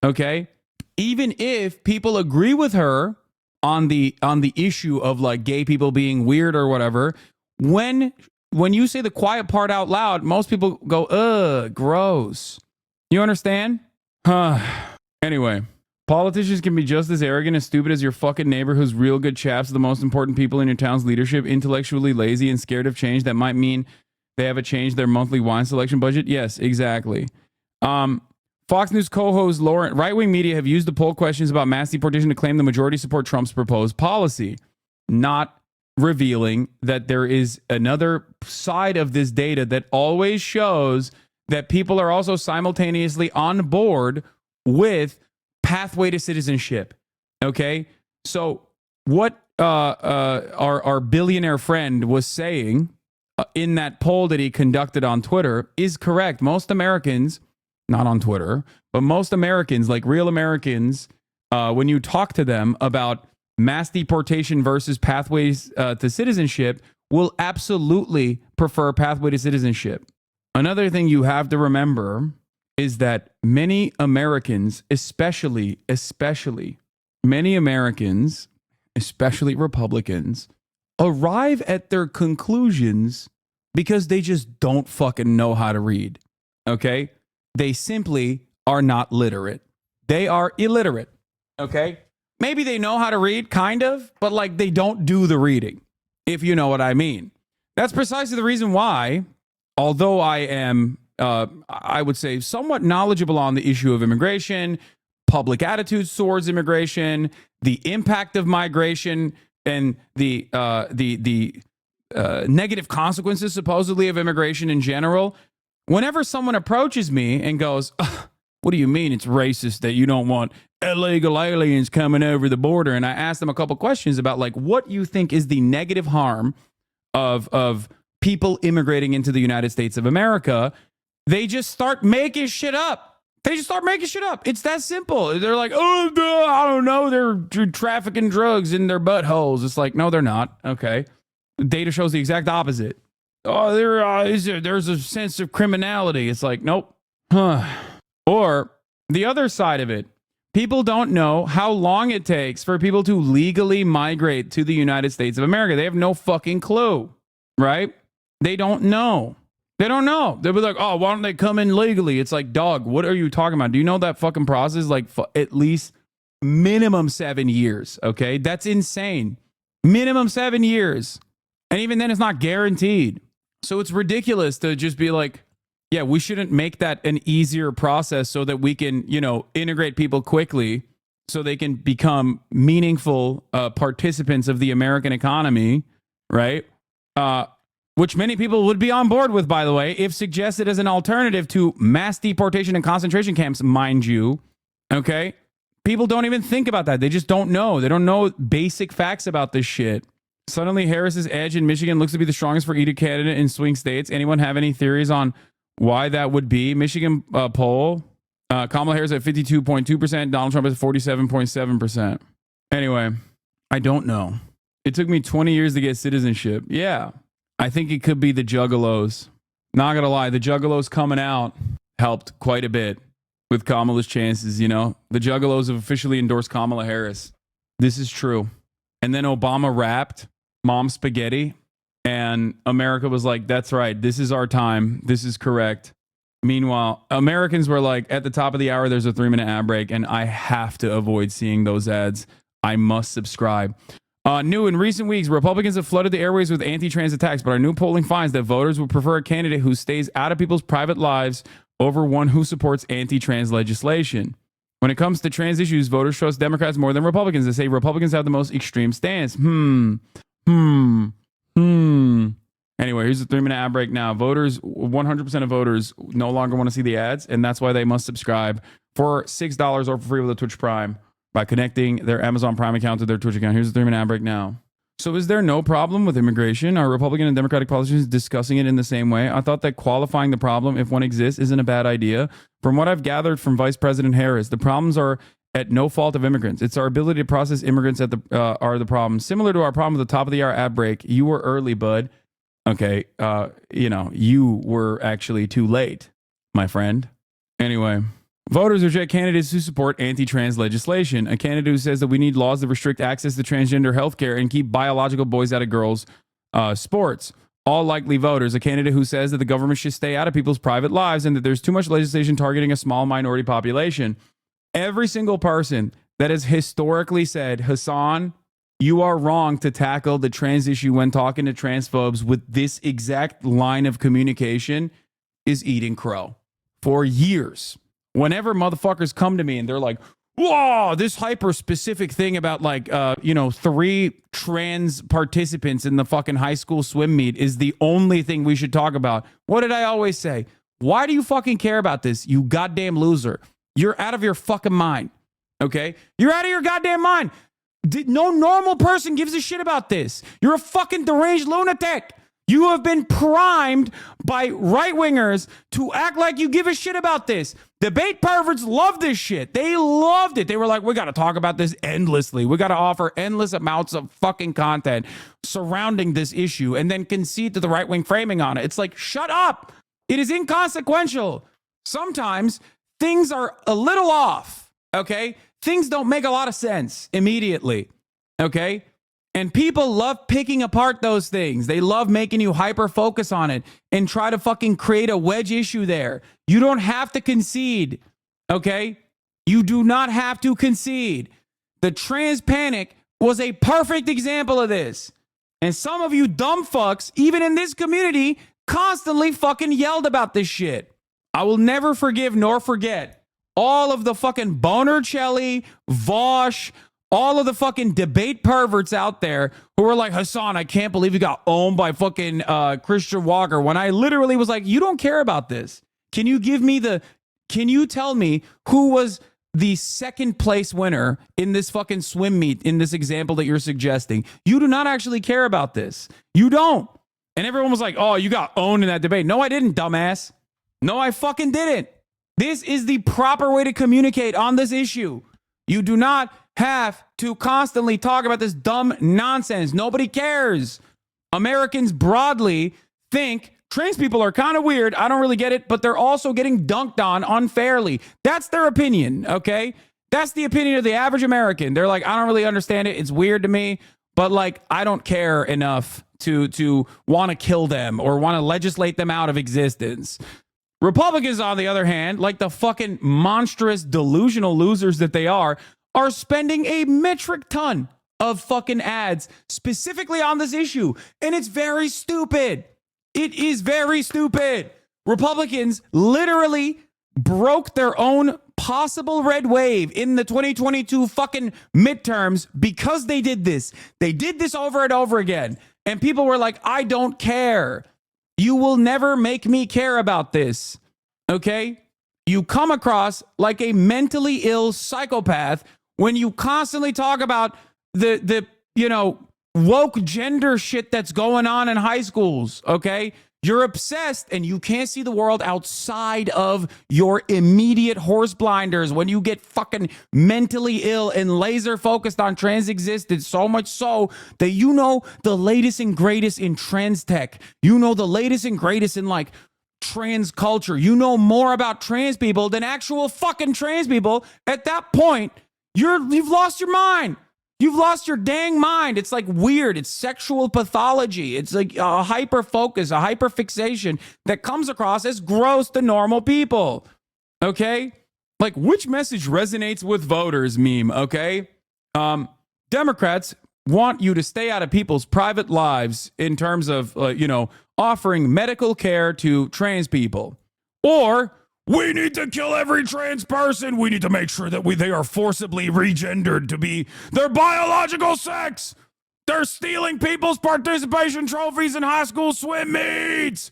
Okay? Even if people agree with her on the issue of like gay people being weird or whatever, when you say the quiet part out loud, most people go, ugh, gross. You understand? Anyway, Politicians can be just as arrogant and stupid as your fucking neighbor who's real good chaps, the most important people in your town's leadership, intellectually lazy and scared of change. That might mean they haven't changed their monthly wine selection budget. Yes, exactly. Fox News co-host Lauren, right-wing media have used the poll questions about mass deportation to claim the majority support Trump's proposed policy, not revealing that there is another side of this data that always shows that people are also simultaneously on board with pathway to citizenship. Okay, so what our billionaire friend was saying in that poll that he conducted on Twitter is correct. Most Americans, not on Twitter, but most Americans, like real Americans, when you talk to them about mass deportation versus pathways to citizenship, will absolutely prefer pathway to citizenship. Another thing you have to remember is that many Americans, especially many Americans, especially Republicans, arrive at their conclusions because they just don't fucking know how to read. Okay? They simply are not literate. They are illiterate. Okay? Maybe they know how to read, kind of, but like they don't do the reading, if you know what I mean. That's precisely the reason why, although I am I would say somewhat knowledgeable on the issue of immigration, public attitudes towards immigration, the impact of migration, and the negative consequences supposedly of immigration in general. Whenever someone approaches me and goes, "What do you mean it's racist that you don't want illegal aliens coming over the border?" and I ask them a couple questions about like what you think is the negative harm of people immigrating into the United States of America, they just start making shit up. It's that simple. They're like, "Oh, I don't know. They're trafficking drugs in their buttholes." It's like, no, they're not. Okay. Data shows the exact opposite. "Oh, there's a sense of criminality." It's like, nope. Or the other side of it, people don't know how long it takes for people to legally migrate to the United States of America. They have no fucking clue, right? They don't know. They'll be like, "Oh, why don't they come in legally?" It's like, dog, what are you talking about? Do you know that fucking process? Like at least minimum 7 years. Okay. That's insane. Minimum 7 years. And even then it's not guaranteed. So it's ridiculous to just be like, yeah, we shouldn't make that an easier process so that we can, integrate people quickly so they can become meaningful participants of the American economy, right? Which many people would be on board with, by the way, if suggested as an alternative to mass deportation and concentration camps, mind you. Okay? People don't even think about that. They just don't know. They don't know basic facts about this shit. Suddenly, Harris's edge in Michigan looks to be the strongest for either candidate in swing states. Anyone have any theories on why that would be? Michigan poll, Kamala Harris at 52.2%, Donald Trump at 47.7%. Anyway, I don't know. It took me 20 years to get citizenship. Yeah. I think it could be the Juggalos. Not gonna lie, the Juggalos coming out helped quite a bit with Kamala's chances, The Juggalos have officially endorsed Kamala Harris. This is true. And then Obama rapped Mom Spaghetti, and America was like, "That's right, this is our time. This is correct." Meanwhile, Americans were like, at the top of the hour, there's a 3-minute ad break, and I have to avoid seeing those ads. I must subscribe. New in recent weeks, Republicans have flooded the airways with anti-trans attacks, but our new polling finds that voters would prefer a candidate who stays out of people's private lives over one who supports anti-trans legislation. When it comes to trans issues, voters trust Democrats more than Republicans. They say Republicans have the most extreme stance. Anyway, here's a 3-minute ad break now. 100% of voters no longer want to see the ads, and that's why they must subscribe for $6 or for free with a Twitch Prime by connecting their Amazon Prime account to their Twitch account. Here's a 3-minute ad break now. So is there no problem with immigration? Are Republican and Democratic politicians discussing it in the same way? I thought that qualifying the problem, if one exists, isn't a bad idea. From what I've gathered from Vice President Harris, the problems are at no fault of immigrants. It's our ability to process immigrants are the problem. Similar to our problem at the top of the hour ad break. You were early, bud. Okay, you were actually too late, my friend. Anyway, voters reject candidates who support anti-trans legislation. A candidate who says that we need laws that restrict access to transgender healthcare and keep biological boys out of girls' sports. All likely voters. A candidate who says that the government should stay out of people's private lives and that there's too much legislation targeting a small minority population. every single person that has historically said, Hasan, you are wrong to tackle the trans issue when talking to transphobes with this exact line of communication is eating crow for years. Whenever motherfuckers come to me and they're like, whoa, this hyper specific thing about like, 3 trans participants in the fucking high school swim meet is the only thing we should talk about. What did I always say? Why do you fucking care about this, you goddamn loser? You're out of your fucking mind. Okay? You're out of your goddamn mind. No normal person gives a shit about this. You're a fucking deranged lunatic. You have been primed by right-wingers to act like you give a shit about this. Debate perverts love this shit. They loved it. They were like, we got to talk about this endlessly. We got to offer endless amounts of fucking content surrounding this issue and then concede to the right-wing framing on it. It's like, shut up. It is inconsequential. Sometimes things are a little off, okay? Things don't make a lot of sense immediately, okay? And people love picking apart those things. They love making you hyper-focus on it and try to fucking create a wedge issue there. You don't have to concede, okay? You do not have to concede. The trans panic was a perfect example of this. And some of you dumb fucks, even in this community, constantly fucking yelled about this shit. I will never forgive nor forget all of the fucking Bonercelli, Vosh, all of the fucking debate perverts out there who were like, Hasan, I can't believe you got owned by fucking Christian Walker. When I literally was like, you don't care about this. Can you tell me who was the second place winner in this fucking swim meet in this example that you're suggesting? You do not actually care about this. You don't. And everyone was like, oh, you got owned in that debate. No, I didn't, dumbass. No, I fucking didn't. This is the proper way to communicate on this issue. You do not have to constantly talk about this dumb nonsense. Nobody cares. Americans broadly think trans people are kind of weird. I don't really get it, but they're also getting dunked on unfairly. That's their opinion, okay? That's the opinion of the average American. They're like, I don't really understand it. It's weird to me, but like, I don't care enough to want to kill them or want to legislate them out of existence. Republicans, on the other hand, like the fucking monstrous delusional losers that they are spending a metric ton of fucking ads specifically on this issue. And it's very stupid. It is very stupid. Republicans literally broke their own possible red wave in the 2022 fucking midterms because they did this. They did this over and over again. And people were like, I don't care. You will never make me care about this. Okay? You come across like a mentally ill psychopath when you constantly talk about the woke gender shit that's going on in high schools, okay? You're obsessed and you can't see the world outside of your immediate horse blinders when you get fucking mentally ill and laser focused on trans existence, so much so that you know the latest and greatest in trans tech. You know the latest and greatest in like trans culture. You know more about trans people than actual fucking trans people. At that point, you've lost your mind. You've lost your dang mind. It's like weird. It's sexual pathology. It's like a hyper focus, a hyper fixation that comes across as gross to normal people. Okay? Like, which message resonates with voters meme, okay? Democrats want you to stay out of people's private lives in terms of, offering medical care to trans people. Or, we need to kill every trans person. We need to make sure that they are forcibly regendered to be their biological sex. They're stealing people's participation trophies in high school swim meets.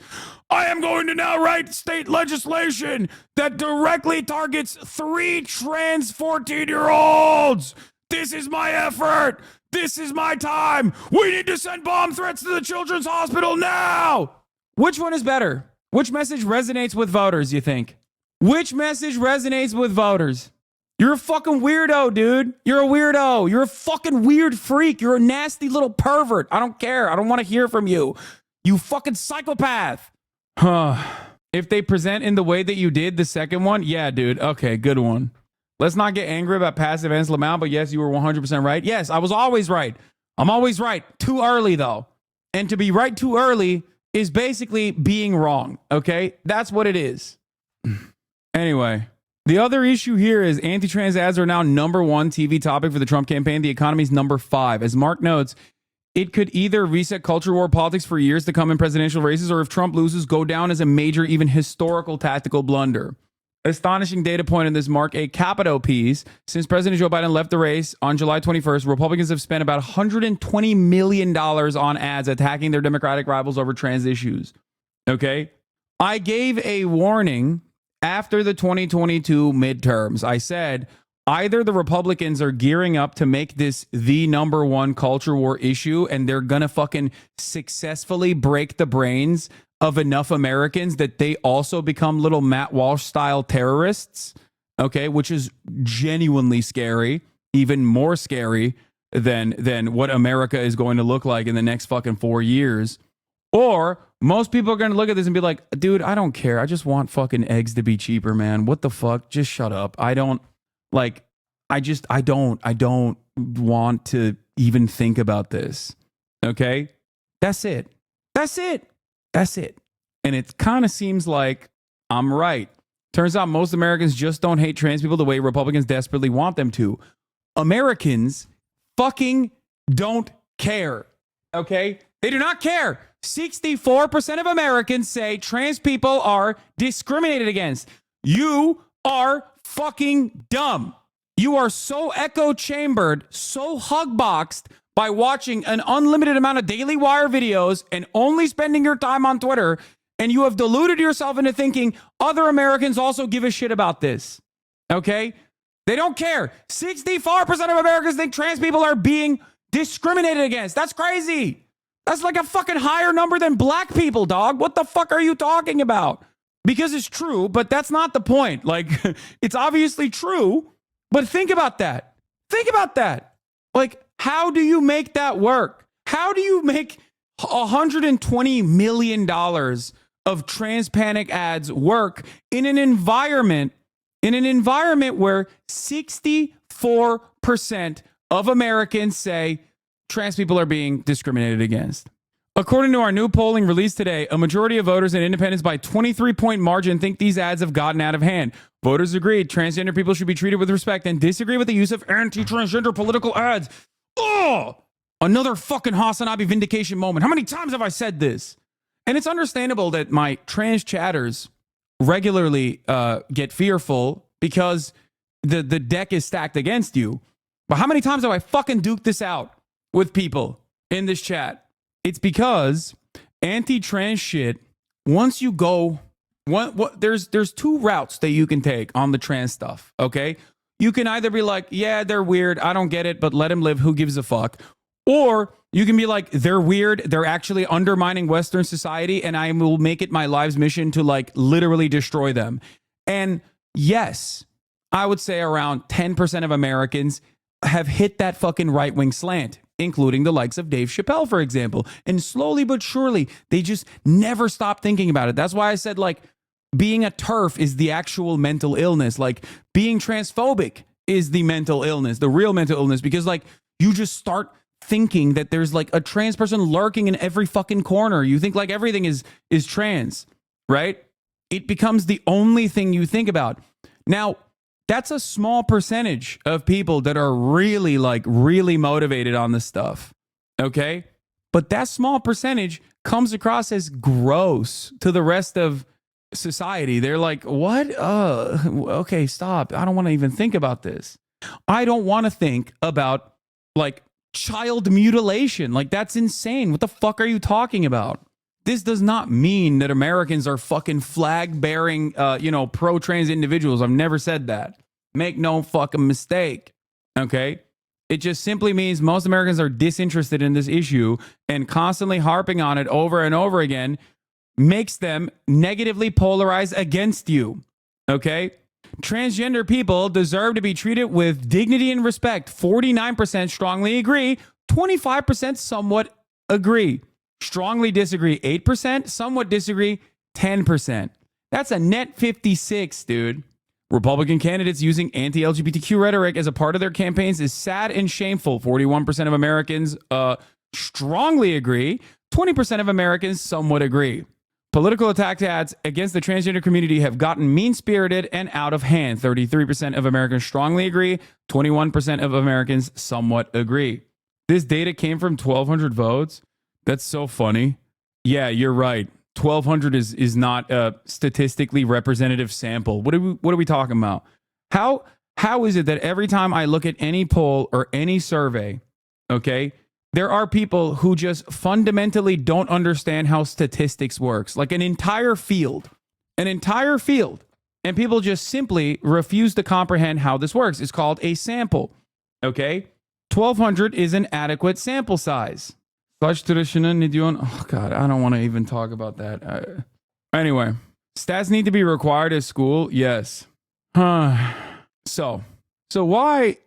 I am going to now write state legislation that directly targets 3 trans 14-year-olds. This is my effort. This is my time. We need to send bomb threats to the children's hospital now. Which one is better? Which message resonates with voters, you think? Which message resonates with voters? You're a fucking weirdo, dude. You're a weirdo. You're a fucking weird freak. You're a nasty little pervert. I don't care. I don't want to hear from you. You fucking psychopath. If they present in the way that you did the second one, yeah, dude. Okay, good one. Let's not get angry about passive Ans Lamau, but yes, you were 100% right. Yes, I was always right. I'm always right. Too early, though. And to be right too early is basically being wrong, okay? That's what it is. Anyway, The other issue here is anti-trans ads are now #1 TV topic for the Trump campaign. The economy's #5. As Mark notes, it could either reset culture war politics for years to come in presidential races, or if Trump loses, go down as a major, even historical tactical blunder. Astonishing data point in this, Mark, a Capito piece. Since President Joe Biden left the race on July 21st, Republicans have spent about $120 million on ads attacking their Democratic rivals over trans issues. Okay? I gave a warning after the 2022 midterms. I said, either the Republicans are gearing up to make this the #1 culture war issue, and they're going to fucking successfully break the brains of enough Americans that they also become little Matt Walsh style terrorists, okay, which is genuinely scary, even more scary than what America is going to look like in the next fucking 4 years. Or most people are going to look at this and be like, dude, I don't care. I just want fucking eggs to be cheaper, man. What the fuck? Just shut up. I don't want to even think about this. Okay? That's it. And it kind of seems like I'm right. Turns out most Americans just don't hate trans people the way Republicans desperately want them to. Americans fucking don't care. Okay? They do not care. 64% of Americans say trans people are discriminated against. You are fucking dumb. You are so echo chambered, so hugboxed by watching an unlimited amount of Daily Wire videos and only spending your time on Twitter, and you have deluded yourself into thinking other Americans also give a shit about this. Okay? They don't care. 64% of Americans think trans people are being discriminated against. That's crazy. That's like a fucking higher number than black people, dog. What the fuck are you talking about? Because it's true, but that's not the point. Like, it's obviously true, but think about that. Think about that. Like, how do you make that work? How do you make $120 million of trans panic ads work in an environment where 64% of Americans say trans people are being discriminated against? According to our new polling released today, a majority of voters and independents by 23-point margin think these ads have gotten out of hand. Voters agreed transgender people should be treated with respect and disagree with the use of anti-transgender political ads. Oh, another fucking HasanAbi vindication moment. How many times have I said this? And it's understandable that my trans chatters regularly get fearful because the deck is stacked against you. But how many times have I fucking duked this out with people in this chat? It's because anti-trans shit, once you go, there's two routes that you can take on the trans stuff, okay? You can either be like, yeah, they're weird, I don't get it, but let them live, who gives a fuck? Or you can be like, they're weird, they're actually undermining Western society, and I will make it my life's mission to like literally destroy them. And yes, I would say around 10% of Americans have hit that fucking right-wing slant, including the likes of Dave Chappelle, for example. And slowly but surely, they just never stop thinking about it. That's why I said, like, being a TERF is the actual mental illness. Like, being transphobic is the mental illness, the real mental illness, because, like, you just start thinking that there's, like, a trans person lurking in every fucking corner. You think, like, everything is trans, right? It becomes the only thing you think about. Now, that's a small percentage of people that are really, like, really motivated on this stuff, okay? But that small percentage comes across as gross to the rest of society. They're like, what? Okay, stop. I don't want to even think about this. I don't want to think about, like, child mutilation. Like, that's insane. What the fuck are you talking about? This does not mean that Americans are fucking flag-bearing, pro-trans individuals. I've never said that. Make no fucking mistake, okay? It just simply means most Americans are disinterested in this issue, and constantly harping on it over and over again makes them negatively polarized against you, okay? Transgender people deserve to be treated with dignity and respect. 49% strongly agree. 25% somewhat agree. Strongly disagree 8%, somewhat disagree 10%. That's a net 56, dude. Republican candidates using anti-LGBTQ rhetoric as a part of their campaigns is sad and shameful. 41% of Americans strongly agree. 20% of Americans somewhat agree. Political attack against the transgender community have gotten mean-spirited and out of hand. 33% of Americans strongly agree. 21% of Americans somewhat agree. This data came from 1,200 votes. That's so funny. Yeah, you're right. 1,200 is not a statistically representative sample. What are we talking about? How is it that every time I look at any poll or any survey, okay, there are people who just fundamentally don't understand how statistics works, like an entire field, and people just simply refuse to comprehend how this works. It's called a sample, okay? 1,200 is an adequate sample size. Oh God, I don't want to even talk about that. Anyway, stats need to be required at school. Yes. So why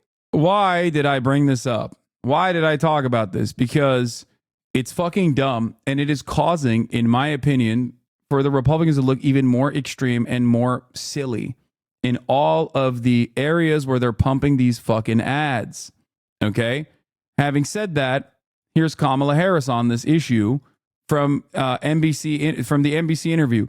did I bring this up? Why did I talk about this? Because it's fucking dumb, and it is causing, in my opinion, for the Republicans to look even more extreme and more silly in all of the areas where they're pumping these fucking ads. Okay? Having said that, here's Kamala Harris on this issue from the NBC interview.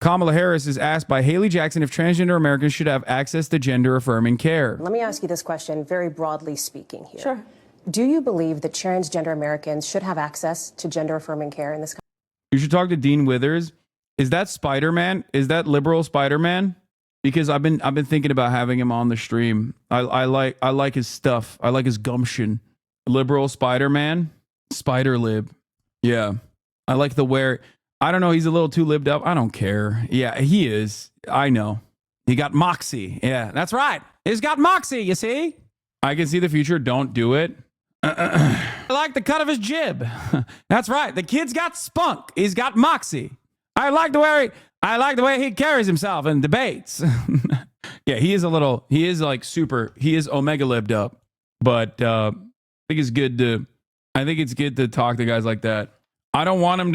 Kamala Harris is asked by Haley Jackson if transgender Americans should have access to gender-affirming care. Let me ask you this question, very broadly speaking here. Sure. Do you believe that transgender Americans should have access to gender-affirming care in this country? You should talk to Dean Withers. Is that Spider-Man? Is that liberal Spider-Man? Because I've been thinking about having him on the stream. I like his stuff. I like his gumption. Liberal Spider-Man? Spider-lib. Yeah. I like the wear. I don't know. He's a little too libbed up. I don't care. Yeah, he is. I know. He got moxie. Yeah, that's right. He's got moxie, you see? I can see the future. Don't do it. I like the cut of his jib. That's right. The kid's got spunk. He's got moxie. I like the way he carries himself in debates. Yeah, he is omega libbed up. But I think it's good to talk to guys like that. I don't want him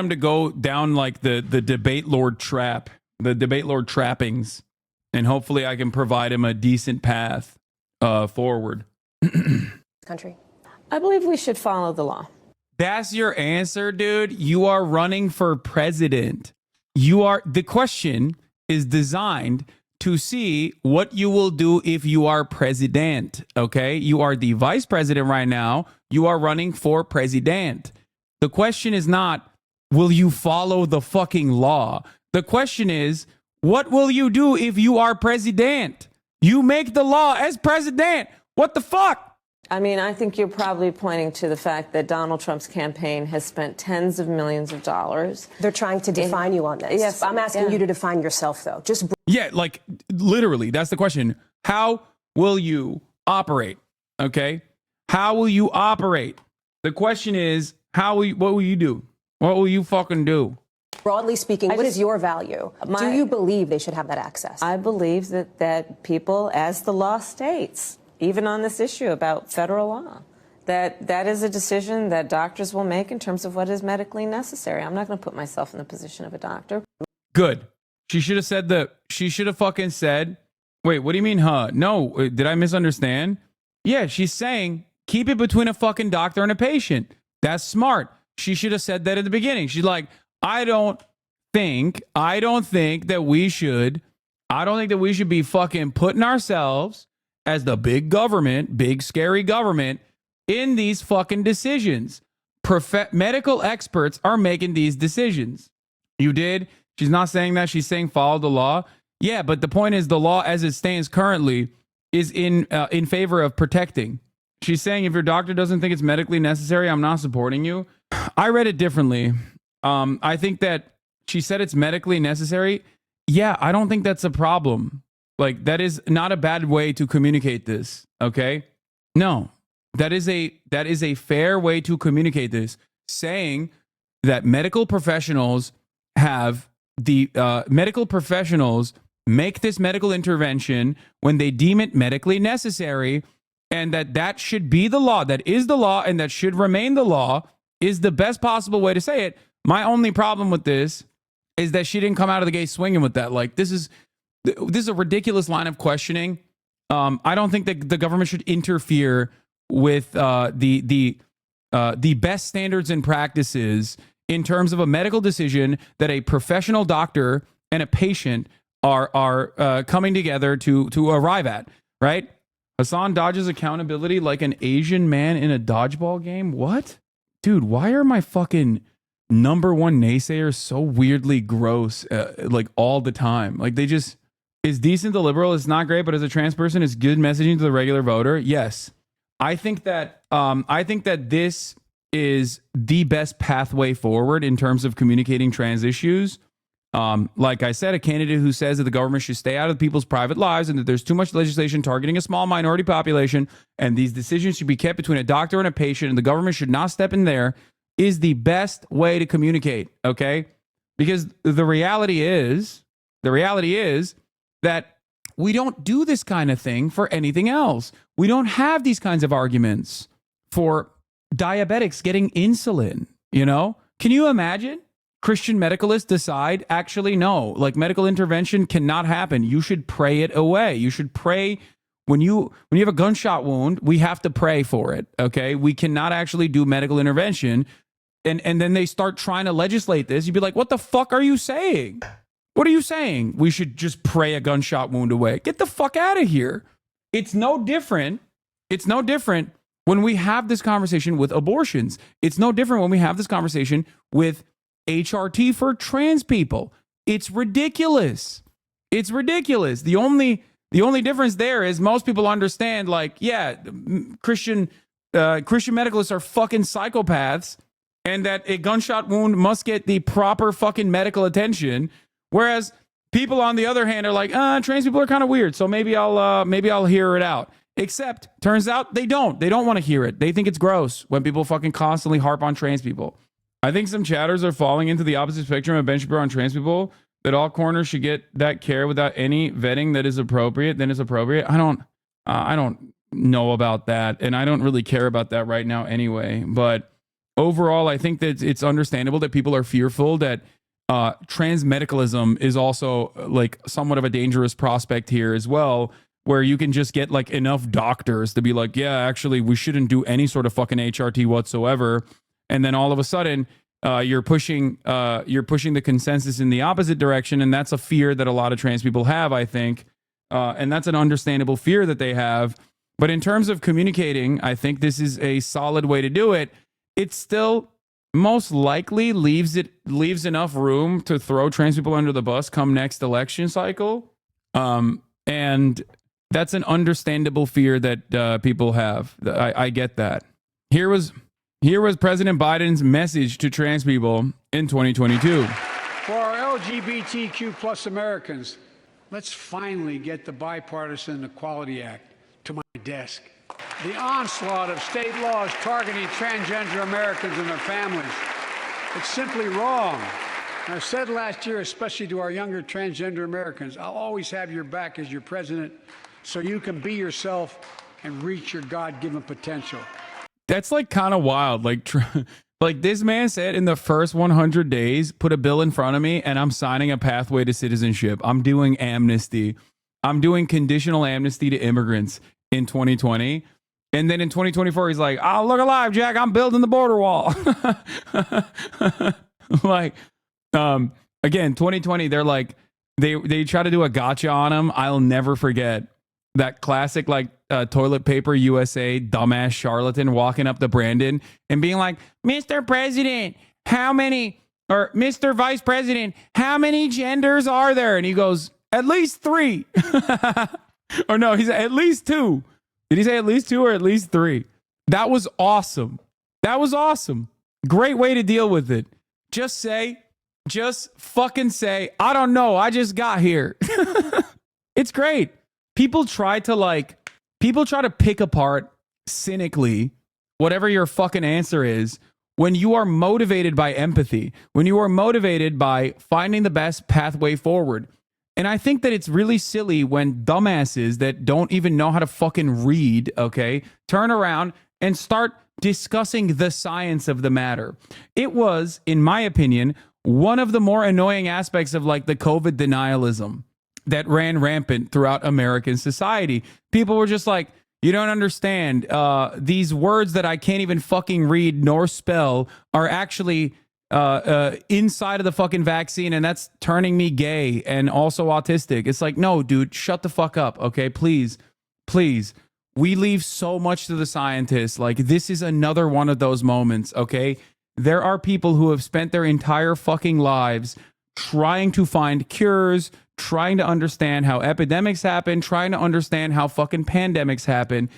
to go down like the debate lord trap, the debate lord trappings, and hopefully I can provide him a decent path forward. Country. I believe we should follow the law. That's your answer, dude. You are running for president. The question is designed to see what you will do if you are president. Okay. You are the vice president right now. You are running for president. The question is not, will you follow the fucking law? The question is, what will you do if you are president? You make the law as president. What the fuck? I mean, I think you're probably pointing to the fact that Donald Trump's campaign has spent tens of millions of dollars. They're trying to define you on this. Yes, I'm asking you to define yourself, though. Yeah, like literally, that's the question. How will you operate? Okay? How will you operate? The question is, what will you do? What will you fucking do? Broadly speaking, what is your value? Do you believe they should have that access? I believe that people, as the law states, even on this issue about federal law, that is a decision that doctors will make in terms of what is medically necessary. I'm not going to put myself in the position of a doctor. Good. She should have fucking said, wait, what do you mean, huh? No, did I misunderstand? Yeah, she's saying, keep it between a fucking doctor and a patient. That's smart. She should have said that at the beginning. She's like, I don't think that we should be fucking putting ourselves as the big government, big scary government in these fucking decisions. Medical experts are making these decisions. You did? She's not saying that. She's saying follow the law. Yeah, but the point is the law as it stands currently is in favor of protecting. She's saying if your doctor doesn't think it's medically necessary, I'm not supporting you. I read it differently. I think that she said it's medically necessary. Yeah, I don't think that's a problem. Like, that is not a bad way to communicate this, okay? No, that is a fair way to communicate this, saying that medical professionals make this medical intervention when they deem it medically necessary, and that should be the law. That is the law, and that should remain the law, is the best possible way to say it. My only problem with this is that she didn't come out of the gate swinging with that. Like, this is a ridiculous line of questioning. I don't think that the government should interfere with the best standards and practices in terms of a medical decision that a professional doctor and a patient are coming together to arrive at, right? Hasan dodges accountability like an Asian man in a dodgeball game. What? Dude, why are my fucking number one naysayers so weirdly gross like all the time? Like they just is decent to liberal. It's not great, but as a trans person, it's good messaging to the regular voter. Yes. I think that this is the best pathway forward in terms of communicating trans issues. Like I said, a candidate who says that the government should stay out of people's private lives and that there's too much legislation targeting a small minority population and these decisions should be kept between a doctor and a patient and the government should not step in there is the best way to communicate, okay? Because the reality is that we don't do this kind of thing for anything else. We don't have these kinds of arguments for diabetics getting insulin, you know? Can you imagine? Christian medicalists decide, actually, no, like medical intervention cannot happen. You should pray it away. You should pray when you have a gunshot wound, we have to pray for it. Okay. We cannot actually do medical intervention. And then they start trying to legislate this. You'd be like, what the fuck are you saying? What are you saying? We should just pray a gunshot wound away. Get the fuck out of here. It's no different. It's no different when we have this conversation with abortions. It's no different when we have this conversation with HRT for trans people. It's ridiculous. It's ridiculous. The only difference there is most people understand, like, yeah, Christian medicalists are fucking psychopaths, and that a gunshot wound must get the proper fucking medical attention. Whereas people on the other hand are like, trans people are kind of weird, so maybe I'll hear it out. Except turns out they don't. They don't want to hear it. They think it's gross when people fucking constantly harp on trans people. I think some chatters are falling into the opposite spectrum of Ben Shapiro on trans people, that all corners should get that care without any vetting that is appropriate, then is appropriate. I don't know about that, and I don't really care about that right now anyway. But overall, I think that it's understandable that people are fearful that trans medicalism is also like somewhat of a dangerous prospect here as well, where you can just get like enough doctors to be like, yeah, actually, we shouldn't do any sort of fucking HRT whatsoever. And then all of a sudden, you're pushing the consensus in the opposite direction, and that's a fear that a lot of trans people have, I think, and that's an understandable fear that they have. But in terms of communicating, I think this is a solid way to do it. It still most likely leaves enough room to throw trans people under the bus come next election cycle, and that's an understandable fear that people have. I get that. Here was President Biden's message to trans people in 2022. For our LGBTQ plus Americans, let's finally get the Bipartisan Equality Act to my desk. The onslaught of state laws targeting transgender Americans and their families, it's simply wrong. And I said last year, especially to our younger transgender Americans, I'll always have your back as your president so you can be yourself and reach your God-given potential. That's like kind of wild. Like this man said, in the first 100 days, put a bill in front of me and I'm signing a pathway to citizenship. I'm doing amnesty. I'm doing conditional amnesty to immigrants in 2020. And then in 2024, he's like, oh, look alive, Jack. I'm building the border wall. Like, again, 2020, they're like, they try to do a gotcha on him. I'll never forget that classic, like, Toilet Paper USA dumbass charlatan walking up to Brandon and being like, Mr. President, or Mr. Vice President, how many genders are there? And he goes, at least 3. Or no, he said at least 2. Did he say at least 2 or at least 3? That was awesome. That was awesome. Great way to deal with it. Just fucking say, I don't know, I just got here. It's great. People try to pick apart cynically whatever your fucking answer is when you are motivated by empathy, when you are motivated by finding the best pathway forward. And I think that it's really silly when dumbasses that don't even know how to fucking read, okay, turn around and start discussing the science of the matter. It was, in my opinion, one of the more annoying aspects of like the COVID denialism that ran rampant throughout American society. People were just like, you don't understand. These words that I can't even fucking read nor spell are actually inside of the fucking vaccine, and that's turning me gay and also autistic. It's like, no, dude, shut the fuck up, okay? Please. We leave so much to the scientists. Like, this is another one of those moments, okay? There are people who have spent their entire fucking lives trying to find cures, trying to understand how epidemics happen, trying to understand how fucking pandemics happen.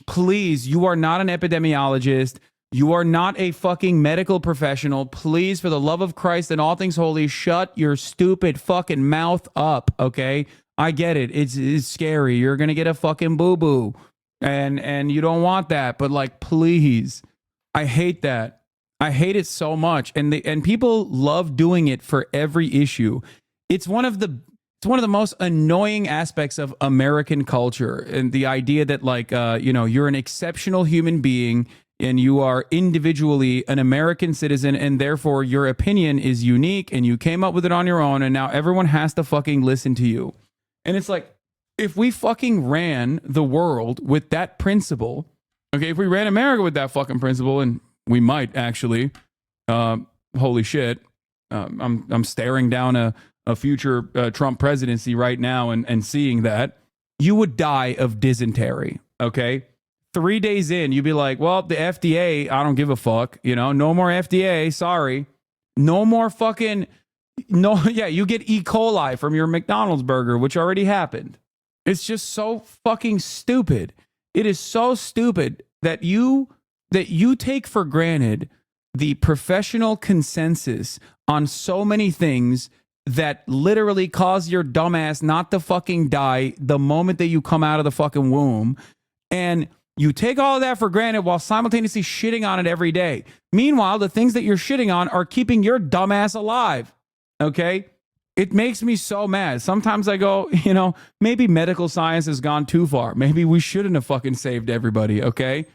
Please, you are not an epidemiologist. You are not a fucking medical professional. Please, for the love of Christ and all things holy, shut your stupid fucking mouth up, okay? I get it. It's scary. You're going to get a fucking boo-boo. And you don't want that. But, like, please. I hate that. I hate it so much. And people love doing it for every issue. It's one of the most annoying aspects of American culture. And the idea that, like, you're an exceptional human being and you are individually an American citizen, and therefore your opinion is unique and you came up with it on your own, and now everyone has to fucking listen to you. And it's like, if we fucking ran the world with that principle, okay, if we ran America with that fucking principle, and we might actually, holy shit, I'm staring down a future Trump presidency right now and seeing that, you would die of dysentery, okay? 3 days in, you'd be like, well, the FDA, I don't give a fuck, no more FDA, sorry. No more fucking, you get E. coli from your McDonald's burger, which already happened. It's just so fucking stupid. It is so stupid that you take for granted the professional consensus on so many things that literally cause your dumbass not to fucking die the moment that you come out of the fucking womb. And you take all of that for granted while simultaneously shitting on it every day. Meanwhile, the things that you're shitting on are keeping your dumbass alive. Okay? It makes me so mad. Sometimes I go, maybe medical science has gone too far. Maybe we shouldn't have fucking saved everybody, okay?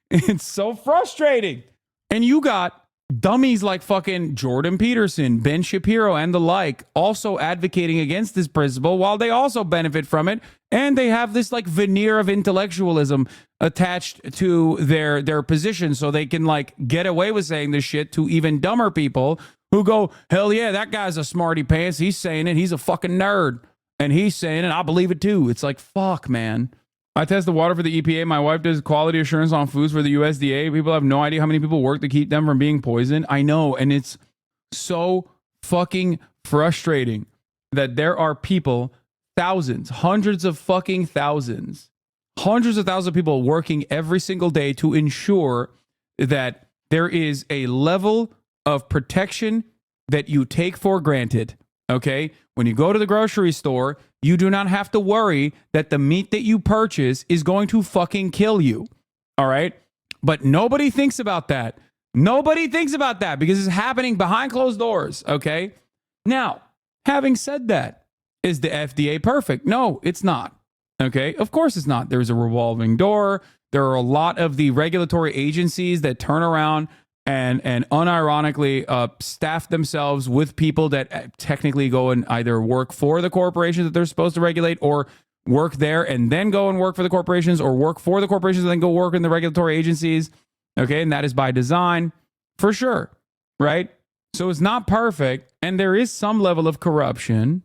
It's so frustrating. And you got dummies like fucking Jordan Peterson, Ben Shapiro, and the like also advocating against this principle while they also benefit from it. And they have this like veneer of intellectualism attached to their position so they can like get away with saying this shit to even dumber people who go, hell yeah, that guy's a smarty pants. He's saying it. He's a fucking nerd. And he's saying it. I believe it too. It's like, fuck, man. I test the water for the EPA. My wife does quality assurance on foods for the USDA. People have no idea how many people work to keep them from being poisoned. I know. And it's so fucking frustrating that there are people, thousands, hundreds of fucking thousands, hundreds of thousands of people working every single day to ensure that there is a level of protection that you take for granted. Okay? When you go to the grocery store, you do not have to worry that the meat that you purchase is going to fucking kill you. All right? But nobody thinks about that. Nobody thinks about that because it's happening behind closed doors. Okay? Now, having said that, is the FDA perfect? No, it's not. Okay? Of course it's not. There's a revolving door. There are a lot of the regulatory agencies that turn around and unironically staff themselves with people that technically go and either work for the corporations that they're supposed to regulate or work there and then go and work for the corporations or work for the corporations and then go work in the regulatory agencies. Okay, and that is by design for sure, right? So it's not perfect and there is some level of corruption,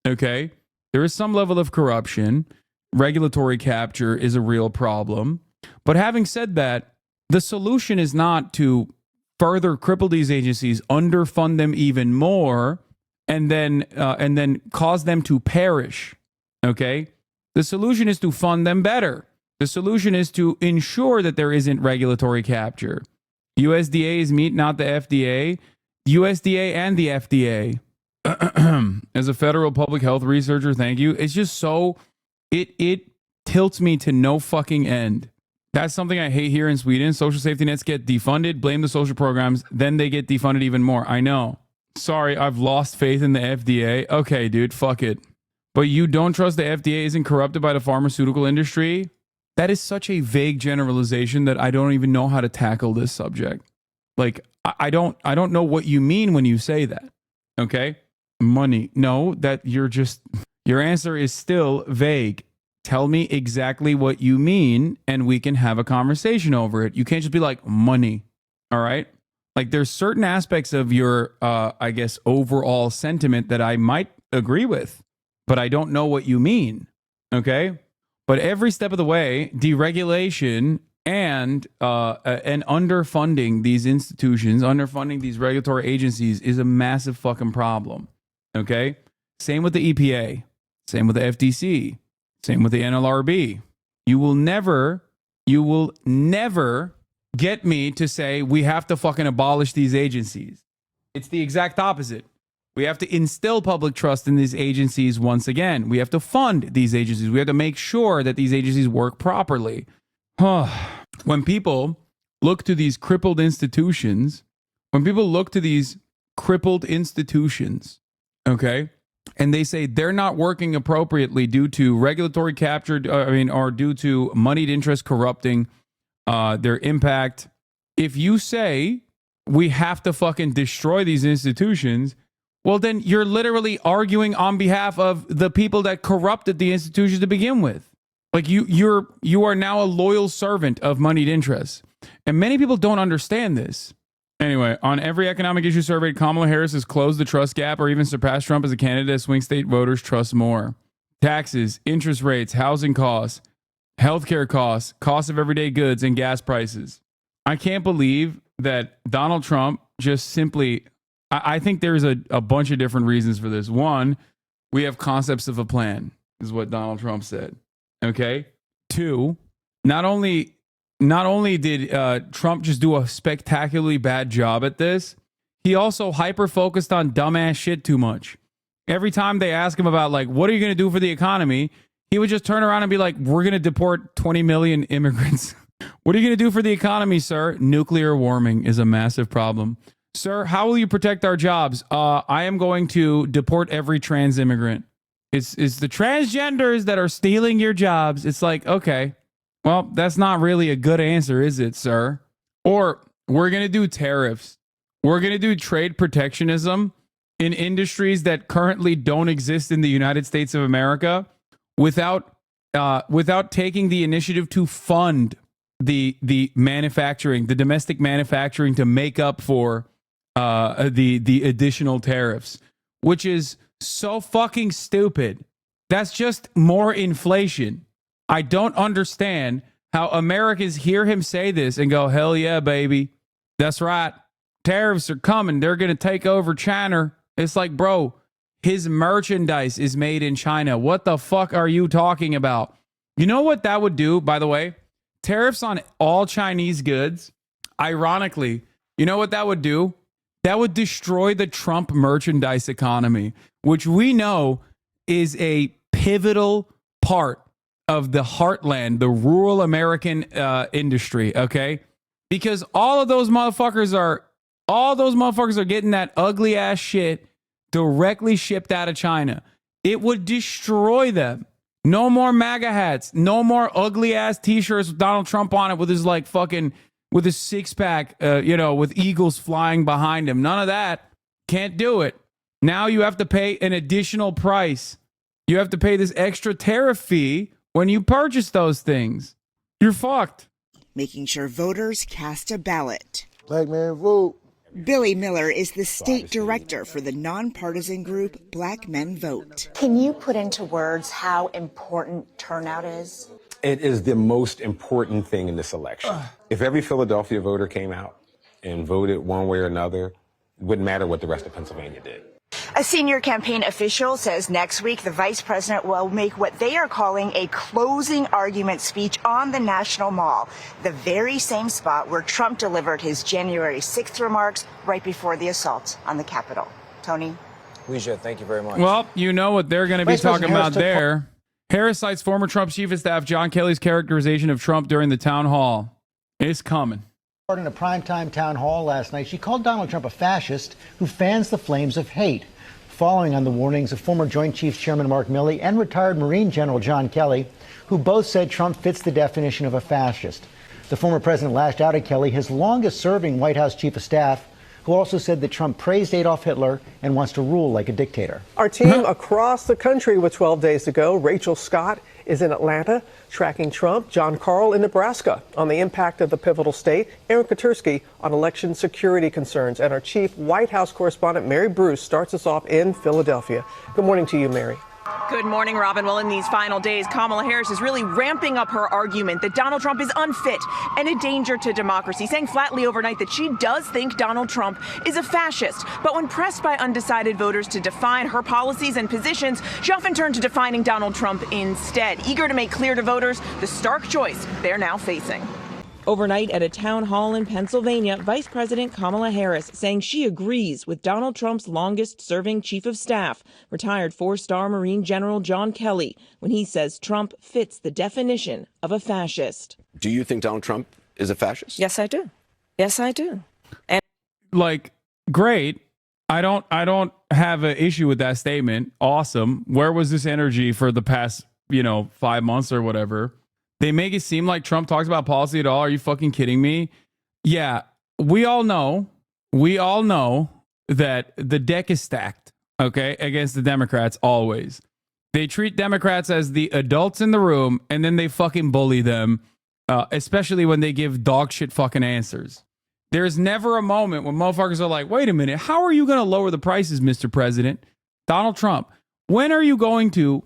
okay? There is some level of corruption. Regulatory capture is a real problem. But having said that, the solution is not to further cripple these agencies, underfund them even more, and then cause them to perish. Okay? The solution is to fund them better. The solution is to ensure that there isn't regulatory capture. USDA's meat, not the FDA. USDA and the FDA. As a federal public health researcher, thank you. It's just so it tilts me to no fucking end. That's something I hate here in Sweden. Social safety nets get defunded, blame the social programs, then they get defunded even more. I know. Sorry, I've lost faith in the FDA. Okay, dude, fuck it. But you don't trust the FDA isn't corrupted by the pharmaceutical industry? That is such a vague generalization that I don't even know how to tackle this subject. Like, I don't know what you mean when you say that. Okay? Money. No, that your answer is still vague. Tell me exactly what you mean and we can have a conversation over it. You can't just be like, money. All right? Like there's certain aspects of your, I guess, overall sentiment that I might agree with, but I don't know what you mean. Okay. But every step of the way, deregulation and underfunding these institutions, underfunding these regulatory agencies is a massive fucking problem. Okay. Same with the EPA, same with the FTC, same with the NLRB. You will never get me to say we have to fucking abolish these agencies. It's the exact opposite. We have to instill public trust in these agencies once again. We have to fund these agencies. We have to make sure that these agencies work properly. When people look to these crippled institutions, okay, and they say they're not working appropriately due to regulatory capture, or due to moneyed interest corrupting their impact. If you say we have to fucking destroy these institutions, well, then you're literally arguing on behalf of the people that corrupted the institutions to begin with. Like you are now a loyal servant of moneyed interests. And many people don't understand this. Anyway, on every economic issue surveyed, Kamala Harris has closed the trust gap or even surpassed Trump as a candidate as swing state voters trust more. Taxes, interest rates, housing costs, healthcare costs, cost of everyday goods, and gas prices. I can't believe that Donald Trump just simply... I think there's a bunch of different reasons for this. One, we have concepts of a plan, is what Donald Trump said. Okay? Two, not only did Trump just do a spectacularly bad job at this, he also hyper-focused on dumbass shit too much. Every time they ask him about, like, what are you going to do for the economy? He would just turn around and be like, we're going to deport 20 million immigrants. What are you going to do for the economy, sir? Nuclear warming is a massive problem. Sir, how will you protect our jobs? I am going to deport every trans immigrant. It's the transgenders that are stealing your jobs. It's like, okay, well, that's not really a good answer, is it, sir? Or we're going to do tariffs. We're going to do trade protectionism in industries that currently don't exist in the United States of America without taking the initiative to fund the manufacturing, the domestic manufacturing to make up for the additional tariffs, which is so fucking stupid. That's just more inflation. I don't understand how Americans hear him say this and go, hell yeah, baby. That's right. Tariffs are coming. They're going to take over China. It's like, bro, his merchandise is made in China. What the fuck are you talking about? You know what that would do, by the way? Tariffs on all Chinese goods. Ironically, you know what that would do? That would destroy the Trump merchandise economy, which we know is a pivotal part of the heartland, the rural American industry, okay? Because all those motherfuckers are getting that ugly ass shit directly shipped out of China. It would destroy them. No more MAGA hats, no more ugly ass t-shirts with Donald Trump on it with his like fucking with his six-pack, with eagles flying behind him. None of that. Can't do it. Now you have to pay an additional price. You have to pay this extra tariff fee when you purchase those things. You're fucked. Making sure voters cast a ballot. Black man vote. Billy Miller is the state director for the nonpartisan group Black Men Vote. Can you put into words how important turnout is? It is the most important thing in this election. If every Philadelphia voter came out and voted one way or another, it wouldn't matter what the rest of Pennsylvania did. A senior campaign official says next week the vice president will make what they are calling a closing argument speech on the National Mall, the very same spot where Trump delivered his January 6th remarks right before the assault on the Capitol. Tony? Leisha, thank you very much. Well, you know what they're going to be Vice talking President about there. Harris cites former Trump chief of staff John Kelly's characterization of Trump during the town hall. It's coming. In a primetime town hall last night, she called Donald Trump a fascist who fans the flames of hate, following on the warnings of former Joint Chiefs Chairman Mark Milley and retired Marine General John Kelly, who both said Trump fits the definition of a fascist. The former president lashed out at Kelly, his longest-serving White House chief of staff, who also said that Trump praised Adolf Hitler and wants to rule like a dictator. Our team across the country with 12 days to go. Rachel Scott is in Atlanta, tracking Trump. John Carl in Nebraska on the impact of the pivotal state. Aaron Katursky on election security concerns. And our chief White House correspondent, Mary Bruce, starts us off in Philadelphia. Good morning to you, Mary. Good morning, Robin. Well, in these final days, Kamala Harris is really ramping up her argument that Donald Trump is unfit and a danger to democracy, saying flatly overnight that she does think Donald Trump is a fascist. But when pressed by undecided voters to define her policies and positions, she often turned to defining Donald Trump instead, eager to make clear to voters the stark choice they're now facing. Overnight at a town hall in Pennsylvania, Vice President Kamala Harris saying she agrees with Donald Trump's longest-serving chief of staff, retired four-star Marine General John Kelly, when he says Trump fits the definition of a fascist. Do you think Donald Trump is a fascist? Yes, I do. Yes, I do. And Like, great. I don't have an issue with that statement. Awesome. Where was this energy for the past, 5 months or whatever? They make it seem like Trump talks about policy at all. Are you fucking kidding me? Yeah, we all know that the deck is stacked, okay, against the Democrats always. They treat Democrats as the adults in the room, and then they fucking bully them, especially when they give dog shit fucking answers. There's never a moment when motherfuckers are like, wait a minute, how are you going to lower the prices, Mr. President? Donald Trump, how are you going to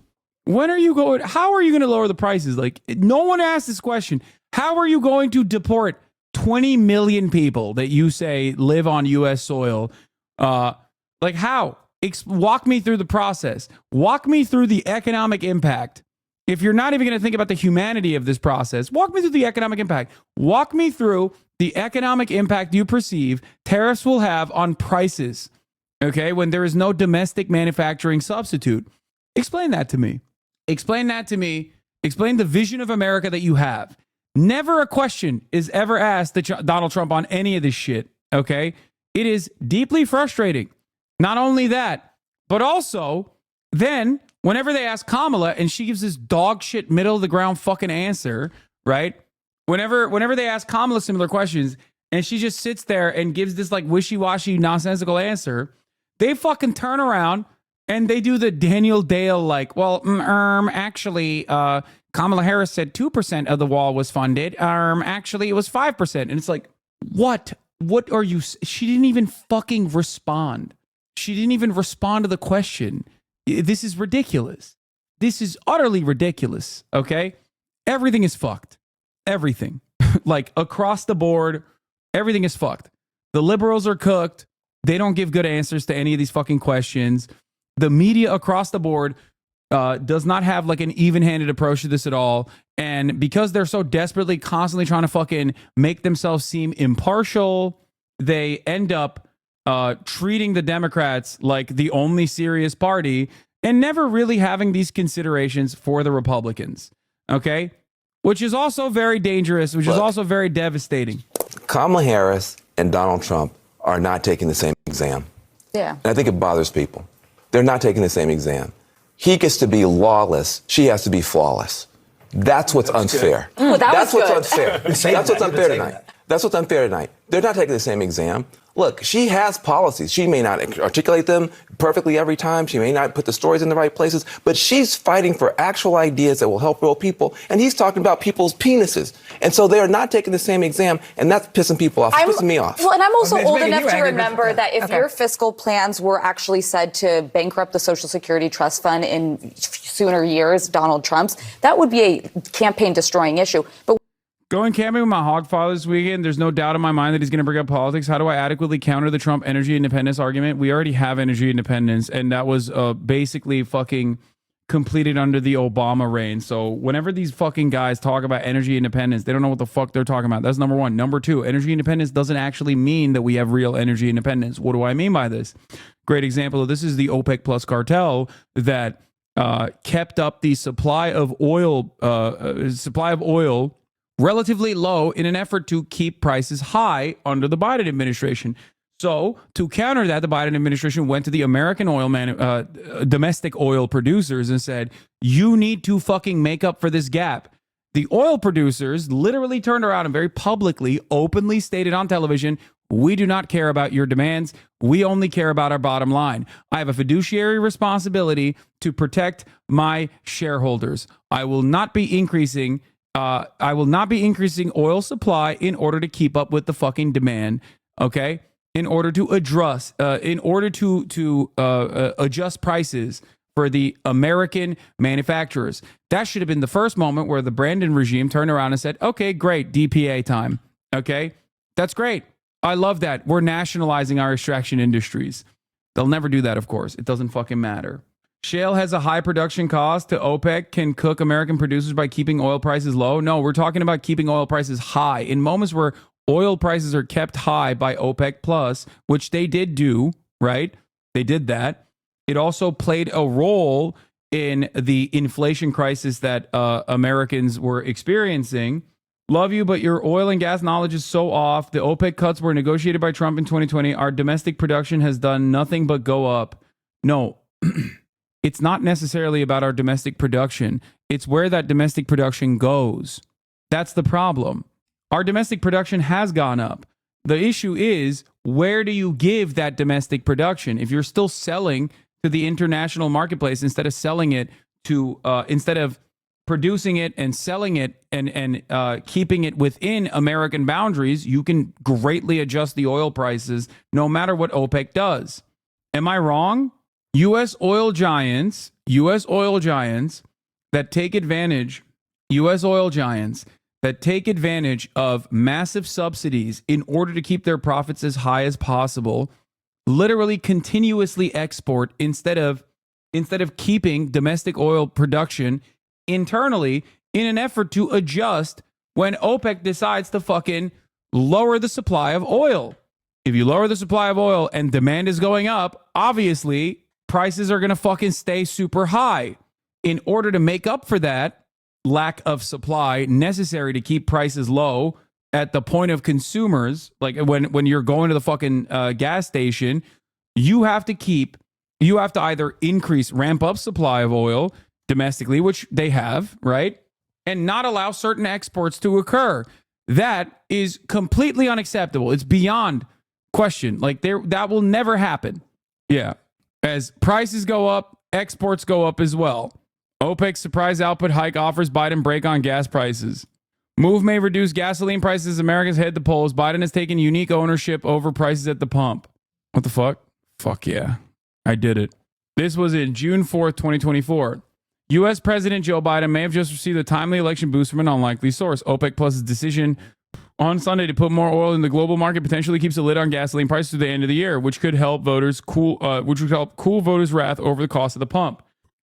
lower the prices? Like, no one asked this question. How are you going to deport 20 million people that you say live on U.S. soil? Like, how? Walk me through the process. Walk me through the economic impact. If you're not even going to think about the humanity of this process, walk me through the economic impact. Walk me through the economic impact you perceive tariffs will have on prices, okay, when there is no domestic manufacturing substitute. Explain that to me. Explain that to me. Explain the vision of America that you have. Never a question is ever asked to Donald Trump on any of this shit, okay? It is deeply frustrating. Not only that, but also then whenever they ask Kamala and she gives this dog shit middle of the ground fucking answer, right? Whenever they ask Kamala similar questions and she just sits there and gives this like wishy-washy nonsensical answer, they fucking turn around and they do the Daniel Dale, like, well, actually, Kamala Harris said 2% of the wall was funded. Actually, it was 5%. And it's like, what? What are you? She didn't even fucking respond. She didn't even respond to the question. This is ridiculous. This is utterly ridiculous. Okay? Everything is fucked. Everything. Like, across the board, everything is fucked. The liberals are cooked. They don't give good answers to any of these fucking questions. The media across the board does not have like an even-handed approach to this at all. And because they're so desperately constantly trying to fucking make themselves seem impartial, they end up treating the Democrats like the only serious party and never really having these considerations for the Republicans. Okay? Which is also very dangerous, which is also very devastating. Kamala Harris and Donald Trump are not taking the same exam. Yeah. And I think it bothers people. They're not taking the same exam. He gets to be lawless. She has to be flawless. That's what's unfair. That's what's unfair. That's what's unfair tonight. That's what's unfair tonight. They're not taking the same exam. Look, she has policies. She may not articulate them perfectly every time. She may not put the stories in the right places, but she's fighting for actual ideas that will help real people. And he's talking about people's penises. And so they are not taking the same exam, and that's pissing people off. It's pissing me off. Well, and I'm also old enough to remember that if your fiscal plans were actually said to bankrupt the Social Security Trust Fund in sooner years, Donald Trump's, that would be a campaign-destroying issue. But Going camping with my hogfather this weekend, there's no doubt in my mind that he's going to bring up politics. How do I adequately counter the Trump energy independence argument? We already have energy independence, and that was basically fucking completed under the Obama reign. So whenever these fucking guys talk about energy independence, they don't know what the fuck they're talking about. That's number one. Number two, energy independence doesn't actually mean that we have real energy independence. What do I mean by this? Great example of this is the OPEC Plus cartel that kept up the supply of oil relatively low in an effort to keep prices high under the Biden administration. So to counter that, the Biden administration went to the American domestic oil producers and said, you need to fucking make up for this gap. The oil producers literally turned around and very publicly, openly stated on television, We do not care about your demands. We only care about our bottom line. I have a fiduciary responsibility to protect my shareholders. I will not be increasing oil supply in order to keep up with the fucking demand. Okay, in order to adjust prices for the American manufacturers. That should have been the first moment where the Brandon regime turned around and said, "Okay, great, DPA time." Okay, that's great. I love that. We're nationalizing our extraction industries. They'll never do that, of course. It doesn't fucking matter. Shale has a high production cost to OPEC can cook American producers by keeping oil prices low. No, we're talking about keeping oil prices high. In moments where oil prices are kept high by OPEC Plus, which they did do, right? They did that. It also played a role in the inflation crisis that Americans were experiencing. Love you, but your oil and gas knowledge is so off. The OPEC cuts were negotiated by Trump in 2020. Our domestic production has done nothing but go up. No, it's not necessarily about our domestic production. It's where that domestic production goes. That's the problem. Our domestic production has gone up. The issue is, where do you give that domestic production? If you're still selling to the international marketplace instead of selling it to, instead of producing it and selling it and keeping it within American boundaries, you can greatly adjust the oil prices no matter what OPEC does. Am I wrong? U.S. oil giants that take advantage of massive subsidies in order to keep their profits as high as possible, literally continuously export instead of keeping domestic oil production internally in an effort to adjust when OPEC decides to fucking lower the supply of oil. If you lower the supply of oil and demand is going up, obviously prices are going to fucking stay super high. In order to make up for that lack of supply necessary to keep prices low at the point of consumers, like when you're going to the fucking gas station, you have to either ramp up supply of oil domestically, which they have, right? And not allow certain exports to occur. That is completely unacceptable. It's beyond question. Like that will never happen. Yeah. As prices go up, exports go up as well. OPEC's surprise output hike offers Biden break on gas prices. Move may reduce gasoline prices as Americans head to polls. Biden has taken unique ownership over prices at the pump. What the fuck? Fuck yeah. I did it. This was in June 4th, 2024. U.S. President Joe Biden may have just received a timely election boost from an unlikely source. OPEC Plus's decision on Sunday to put more oil in the global market potentially keeps a lid on gasoline prices through the end of the year, which could help cool voters' wrath over the cost of the pump.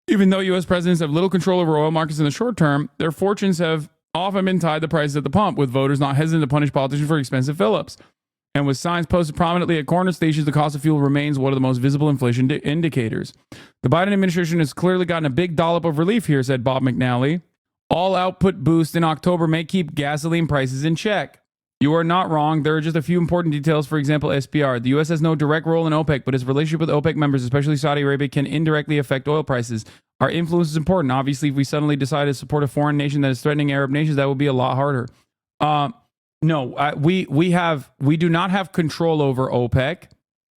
Even though U.S. presidents have little control over oil markets in the short term, their fortunes have often been tied to prices at the pump, with voters not hesitant to punish politicians for expensive fill-ups. And with signs posted prominently at corner stations, the cost of fuel remains one of the most visible inflation indicators. The Biden administration has clearly gotten a big dollop of relief here, said Bob McNally. All output boost in October may keep gasoline prices in check. You are not wrong. There are just a few important details. For example, SPR. The U.S. has no direct role in OPEC, but its relationship with OPEC members, especially Saudi Arabia, can indirectly affect oil prices. Our influence is important. Obviously, if we suddenly decide to support a foreign nation that is threatening Arab nations, that would be a lot harder. No, we do not have control over OPEC,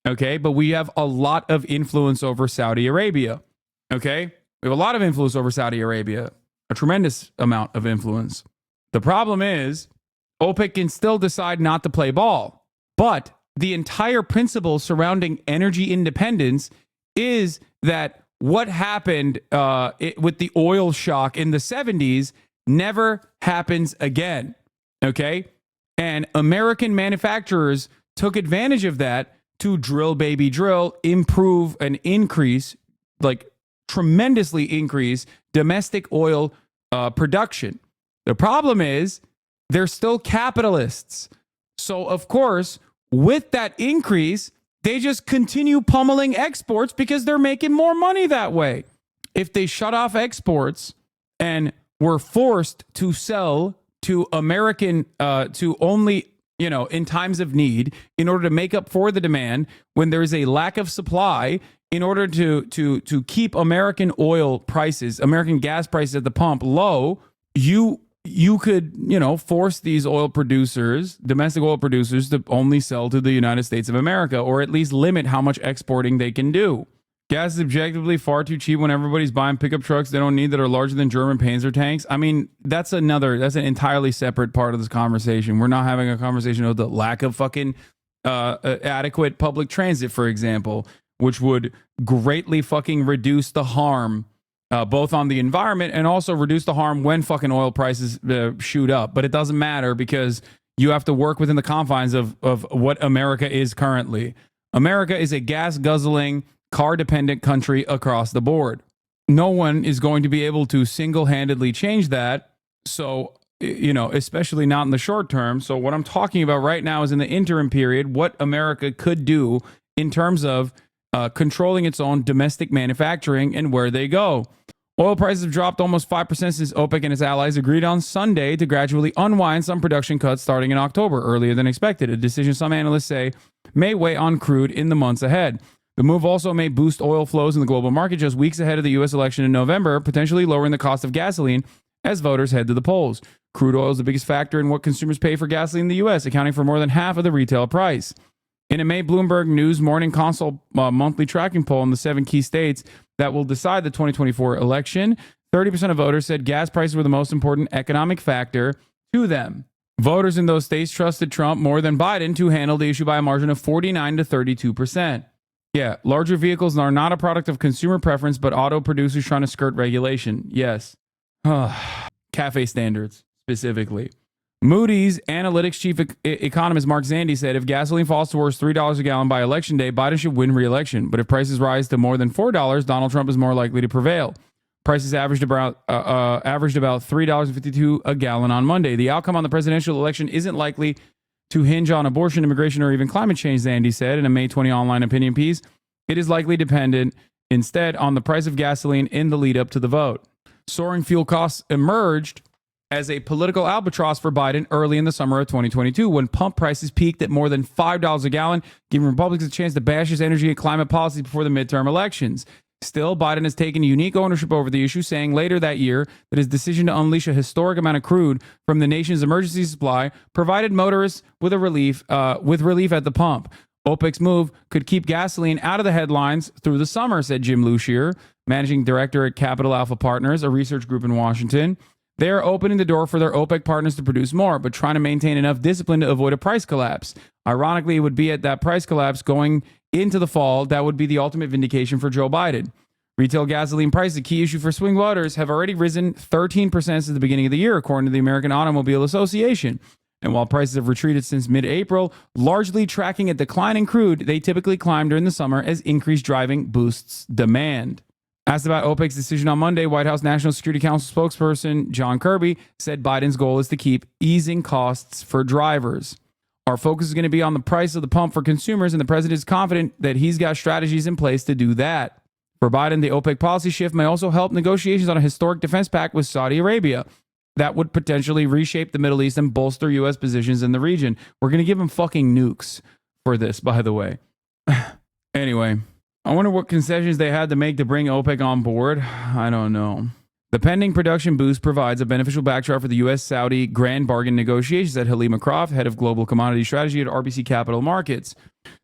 okay? But we have a lot of influence over Saudi Arabia, okay? We have a lot of influence over Saudi Arabia, a tremendous amount of influence. The problem is OPEC can still decide not to play ball, but the entire principle surrounding energy independence is that what happened with the oil shock in the 70s never happens again, okay? And American manufacturers took advantage of that to drill, baby, drill, improve and increase, like tremendously increase domestic oil production. The problem is they're still capitalists. So, of course, with that increase, they just continue pummeling exports because they're making more money that way. If they shut off exports and were forced to sell to American, to only, in times of need, in order to make up for the demand, when there is a lack of supply, in order to keep American oil prices, American gas prices at the pump low, you you could, force these oil producers, domestic oil producers, to only sell to the United States of America, or at least limit how much exporting they can do. Gas is objectively far too cheap when everybody's buying pickup trucks they don't need that are larger than German Panzer tanks. I mean, that's an entirely separate part of this conversation. We're not having a conversation about the lack of fucking adequate public transit, for example, which would greatly fucking reduce the harm both on the environment and also reduce the harm when fucking oil prices shoot up. But it doesn't matter because you have to work within the confines of what America is currently. America is a gas-guzzling, car-dependent country across the board. No one is going to be able to single-handedly change that. So, especially not in the short term. So what I'm talking about right now is in the interim period, what America could do in terms of controlling its own domestic manufacturing and where they go. Oil prices have dropped almost 5% since OPEC and its allies agreed on Sunday to gradually unwind some production cuts starting in October, earlier than expected, a decision some analysts say may weigh on crude in the months ahead. The move also may boost oil flows in the global market just weeks ahead of the U.S. election in November, potentially lowering the cost of gasoline as voters head to the polls. Crude oil is the biggest factor in what consumers pay for gasoline in the U.S., accounting for more than half of the retail price. In a May Bloomberg News Morning Consult monthly tracking poll in the 7 key states that will decide the 2024 election, 30% of voters said gas prices were the most important economic factor to them. Voters in those states trusted Trump more than Biden to handle the issue by a margin of 49 to 32%. Yeah, larger vehicles are not a product of consumer preference, but auto producers trying to skirt regulation. Yes. Cafe standards, specifically. Moody's Analytics chief economist Mark Zandi said if gasoline falls towards $3 a gallon by election day, Biden should win re-election. But if prices rise to more than $4, Donald Trump is more likely to prevail. Prices averaged about $3.52 a gallon on Monday. The outcome on the presidential election isn't likely to hinge on abortion, immigration, or even climate change, Zandi said in a May 20 online opinion piece. It is likely dependent instead on the price of gasoline in the lead up to the vote. Soaring fuel costs emerged as a political albatross for Biden early in the summer of 2022 when pump prices peaked at more than $5 a gallon, giving Republicans a chance to bash his energy and climate policies before the midterm elections. Still, Biden has taken unique ownership over the issue, saying later that year that his decision to unleash a historic amount of crude from the nation's emergency supply provided motorists with relief at the pump. OPEC's move could keep gasoline out of the headlines through the summer, said Jim Lucier, managing director at Capital Alpha Partners, a research group in Washington. They are opening the door for their OPEC partners to produce more, but trying to maintain enough discipline to avoid a price collapse. Ironically, it would be at that price collapse going into the fall that would be the ultimate vindication for Joe Biden. Retail gasoline prices, a key issue for swing voters, have already risen 13% since the beginning of the year, according to the American Automobile Association. And while prices have retreated since mid-April, largely tracking a decline in crude, they typically climb during the summer as increased driving boosts demand. Asked about OPEC's decision on Monday, White House National Security Council spokesperson John Kirby said Biden's goal is to keep easing costs for drivers. Our focus is going to be on the price of the pump for consumers, and the president is confident that he's got strategies in place to do that. For Biden, the OPEC policy shift may also help negotiations on a historic defense pact with Saudi Arabia that would potentially reshape the Middle East and bolster U.S. positions in the region. We're going to give them fucking nukes for this, by the way. Anyway, I wonder what concessions they had to make to bring OPEC on board. I don't know. The pending production boost provides a beneficial backdrop for the U.S.-Saudi grand bargain negotiations, said Halima Croft, head of global commodity strategy at RBC Capital Markets.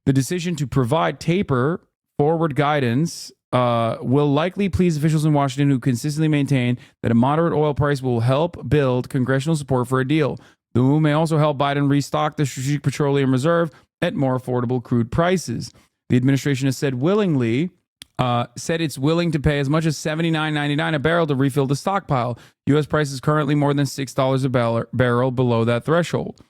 The decision to provide taper forward guidance will likely please officials in Washington who consistently maintain that a moderate oil price will help build congressional support for a deal. The move may also help Biden restock the Strategic Petroleum Reserve at more affordable crude prices. The administration has said it's willing to pay as much as $79.99 a barrel to refill the stockpile. U.S. price is currently more than $6 a barrel below that threshold.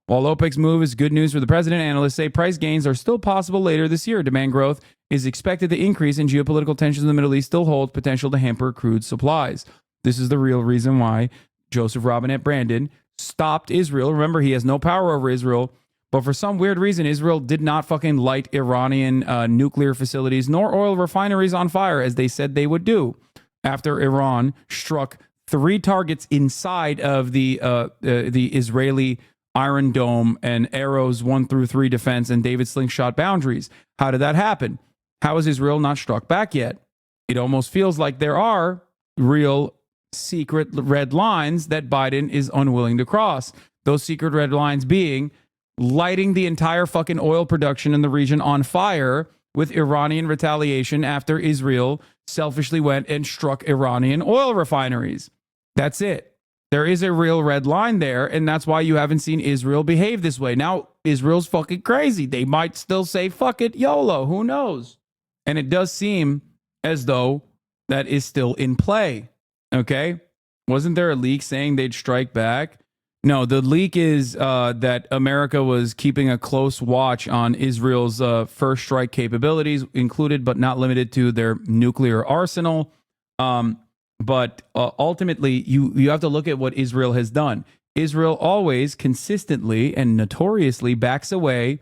While OPEC's move is good news for the president, analysts say price gains are still possible later this year. Demand growth is expected to increase, and geopolitical tensions in the Middle East still hold potential to hamper crude supplies. This is the real reason why Joseph Robinette Brandon stopped Israel. Remember, he has no power over Israel. But for some weird reason, Israel did not fucking light Iranian nuclear facilities nor oil refineries on fire, as they said they would do, after Iran struck 3 targets inside of the Israeli Iron Dome and Arrows 1 through 3 defense and David slingshot boundaries. How did that happen? How is Israel not struck back yet? It almost feels like there are real secret red lines that Biden is unwilling to cross. Those secret red lines being lighting the entire fucking oil production in the region on fire with Iranian retaliation after Israel selfishly went and struck Iranian oil refineries. That's it. There is a real red line there, and that's why you haven't seen Israel behave this way. Now, Israel's fucking crazy. They might still say, fuck it, YOLO. Who knows? And it does seem as though that is still in play. Okay? Wasn't there a leak saying they'd strike back? No, the leak is that America was keeping a close watch on Israel's first strike capabilities, included but not limited to their nuclear arsenal. But ultimately, you have to look at what Israel has done. Israel always consistently and notoriously backs away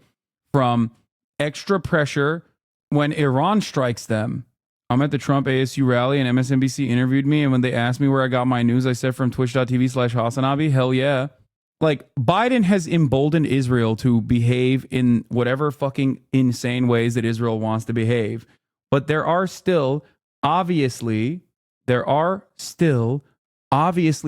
from extra pressure when Iran strikes them. I'm at the Trump ASU rally and MSNBC interviewed me. And when they asked me where I got my news, I said from twitch.tv/HasanAbi. Hell yeah. Like, Biden has emboldened Israel to behave in whatever fucking insane ways that Israel wants to behave. But there are still obviously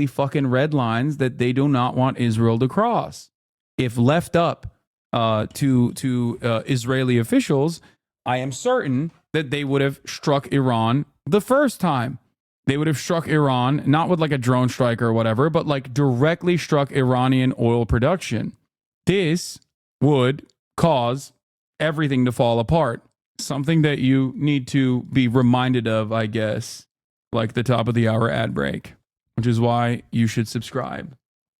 fucking red lines that they do not want Israel to cross. If left up to Israeli officials, I am certain that they would have struck Iran the first time. They would have struck Iran, not with like a drone strike or whatever, but like directly struck Iranian oil production. This would cause everything to fall apart. Something that you need to be reminded of, I guess, like the top of the hour ad break, which is why you should subscribe.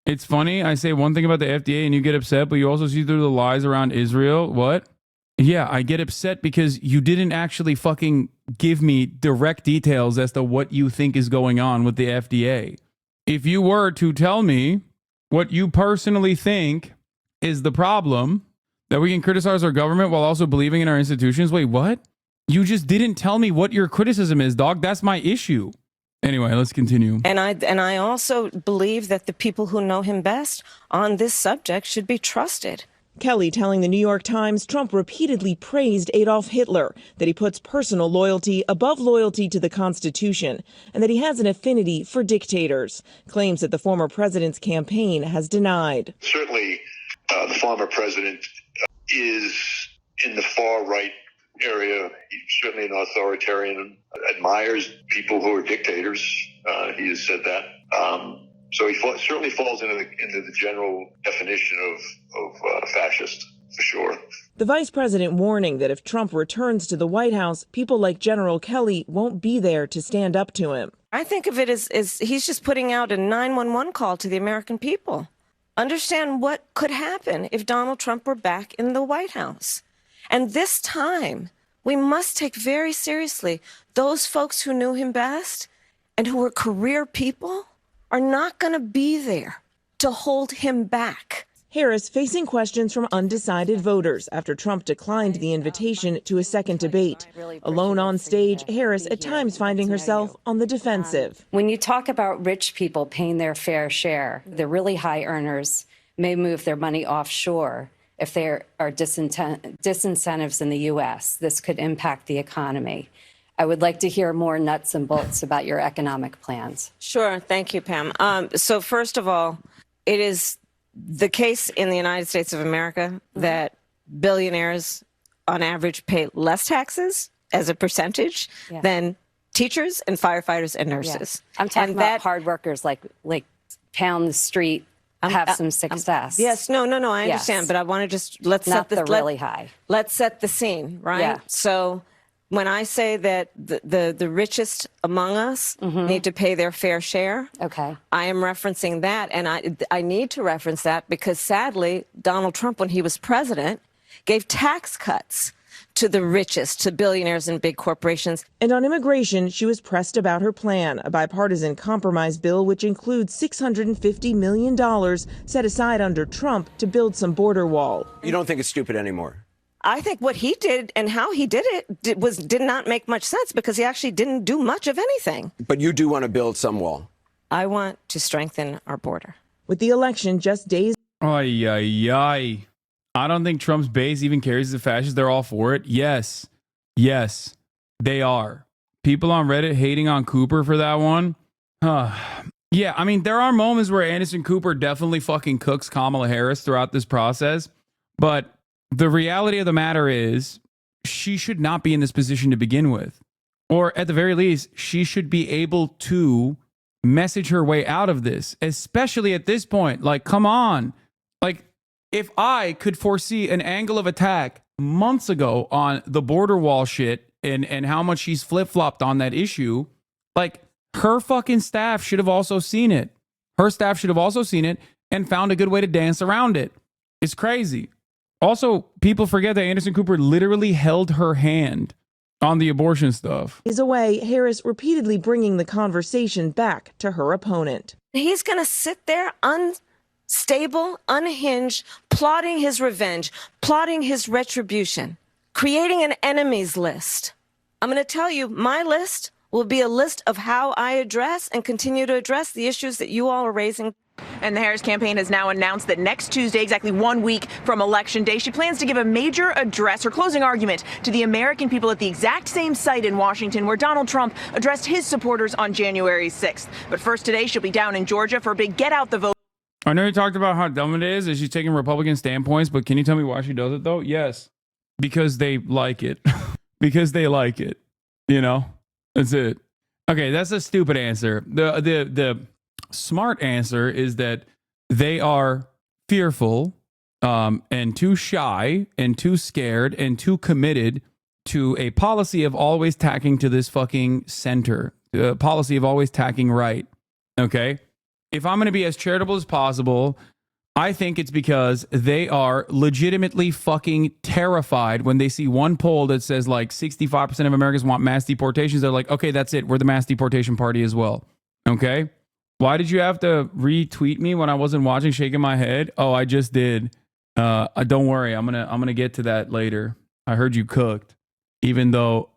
It's funny. I say one thing about the FDA and you get upset, but you also see through the lies around Israel. What? Yeah, I get upset because you didn't actually fucking give me direct details as to what you think is going on with the FDA. If you were to tell me what you personally think is the problem, that we can criticize our government while also believing in our institutions. Wait, what? You just didn't tell me what your criticism is, dog. That's my issue. Anyway, let's continue. And I also believe that the people who know him best on this subject should be trusted. Kelly telling the New York Times Trump repeatedly praised Adolf Hitler, that he puts personal loyalty above loyalty to the Constitution, and that he has an affinity for dictators. Claims that the former president's campaign has denied. Certainly, the former president is in the far right area. He's certainly an authoritarian, admires people who are dictators. He has said that. So he certainly falls into the general definition of fascist, for sure. The vice president warning that if Trump returns to the White House, people like General Kelly won't be there to stand up to him. I think of it as he's just putting out a 911 call to the American people. Understand what could happen if Donald Trump were back in the White House. And this time, we must take very seriously those folks who knew him best and who were career people are not going to be there to hold him back. Harris facing questions from undecided voters after Trump declined the invitation to a second debate. Alone on stage, Harris at times finding herself on the defensive. When you talk about rich people paying their fair share, the really high earners may move their money offshore. If there are disincentives in the U.S., this could impact the economy. I would like to hear more nuts and bolts about your economic plans. Sure. Thank you, Pam. So first of all, it is the case in the United States of America that billionaires on average pay less taxes as a percentage than teachers and firefighters and nurses. Yeah. I'm talking about hard workers like pound the street, have some success. Yes, no, I understand, but I want to just let's set the scene, right? Yeah. So when I say that the richest among us need to pay their fair share, I am referencing that, and I need to reference that because sadly, Donald Trump, when he was president, gave tax cuts to the richest, to billionaires and big corporations. And on immigration, she was pressed about her plan, a bipartisan compromise bill which includes $650 million set aside under Trump to build some border wall. You don't think it's stupid anymore? I think what he did and how he did it did not make much sense because he actually didn't do much of anything. But you do want to build some wall. I want to strengthen our border. With the election just days. Ay, ay, ay. I don't think Trump's base even cares as a fascist. They're all for it. Yes, they are. People on Reddit hating on Cooper for that one. Yeah, I mean, there are moments where Anderson Cooper definitely fucking cooks Kamala Harris throughout this process, but the reality of the matter is she should not be in this position to begin with. Or at the very least, she should be able to message her way out of this, especially at this point. Like, come on. Like, if I could foresee an angle of attack months ago on the border wall shit and how much she's flip-flopped on that issue, like, her fucking staff should have also seen it. Her staff should have also seen it and found a good way to dance around it. It's crazy. Also, people forget that Anderson Cooper literally held her hand on the abortion stuff. Is a way Harris repeatedly bringing the conversation back to her opponent. He's going to sit there unstable, unhinged, plotting his revenge, plotting his retribution, creating an enemies list. I'm going to tell you, my list will be a list of how I address and continue to address the issues that you all are raising. And the Harris campaign has now announced that next Tuesday, exactly 1 week from Election Day, she plans to give a major address, her closing argument, to the American people at the exact same site in Washington where Donald Trump addressed his supporters on January 6th. But first today, she'll be down in Georgia for a big Get Out the Vote. I know you talked about how dumb it is, and she's taking Republican standpoints, but can you tell me why she does it, though? Yes, because they like it. Because they like it. You know? That's it. Okay, that's a stupid answer. The smart answer is that they are fearful and too shy and too scared and too committed to a policy of always tacking to this fucking center, a policy of always tacking right. Okay? If I'm going to be as charitable as possible, I think it's because they are legitimately fucking terrified when they see one poll that says like 65% of Americans want mass deportations. They're like, okay, that's it. We're the mass deportation party as well. Okay? Why did you have to retweet me when I wasn't watching, shaking my head? Oh, I just did. Don't worry. I'm gonna get to that later. I heard you cooked. Even though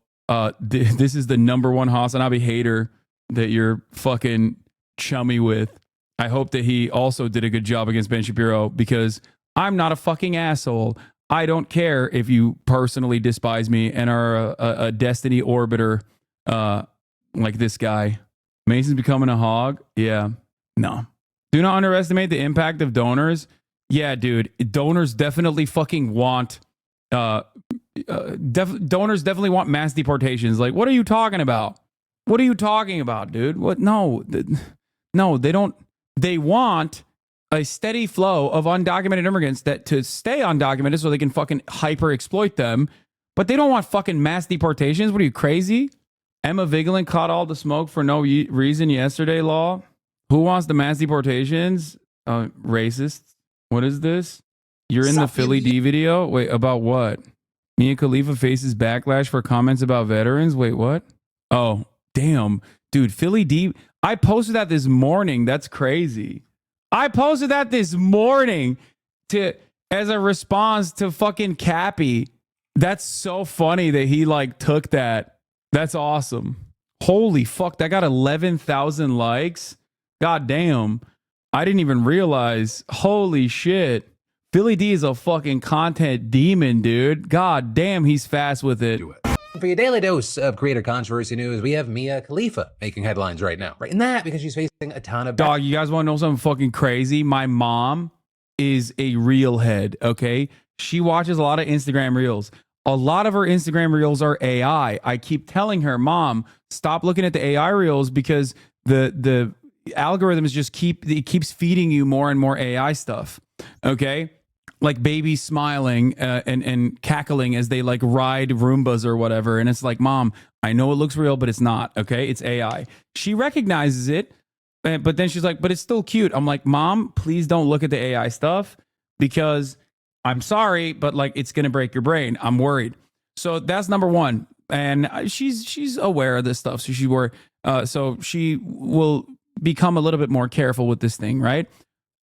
this is the number one HasanAbi hater that you're fucking chummy with. I hope that he also did a good job against Ben Shapiro because I'm not a fucking asshole. I don't care if you personally despise me and are a destiny orbiter like this guy. Mason's becoming a hog? Yeah. No. Do not underestimate the impact of donors. Yeah, dude. Donors definitely fucking want donors definitely want mass deportations. Like, what are you talking about? What are you talking about, dude? What? No, they don't. They want a steady flow of undocumented immigrants that to stay undocumented so they can fucking hyper exploit them. But they don't want fucking mass deportations. What are you, crazy? Emma Vigeland caught all the smoke for no reason yesterday, Law. Who wants the mass deportations? Racists. What is this? You're in the Philly D video? Wait, about what? Mia Khalifa faces backlash for comments about veterans? Wait, what? Oh, damn. Dude, Philly D... I posted that this morning. That's crazy. I posted that this morning as a response to fucking Cappy. That's so funny that he like took that. That's awesome. Holy fuck, that got 11,000 likes. God damn. I didn't even realize. Holy shit. Philly D is a fucking content demon, dude. God damn, he's fast with it. For your daily dose of creator controversy news, we have Mia Khalifa making headlines right now. Right in that, because she's facing a ton of... Dog, you guys want to know something fucking crazy? My mom is a reel head, okay? She watches a lot of Instagram reels. A lot of her Instagram reels are AI. I keep telling her, Mom, stop looking at the AI reels because the algorithms just keeps feeding you more and more AI stuff, okay? Like babies smiling and cackling as they like ride Roombas or whatever. And it's like, Mom, I know it looks real, but it's not. Okay. It's AI. She recognizes it, but then she's like, but it's still cute. I'm like, Mom, please don't look at the AI stuff because I'm sorry, but like it's going to break your brain. I'm worried. So that's number one. And she's aware of this stuff. So she will become a little bit more careful with this thing. Right.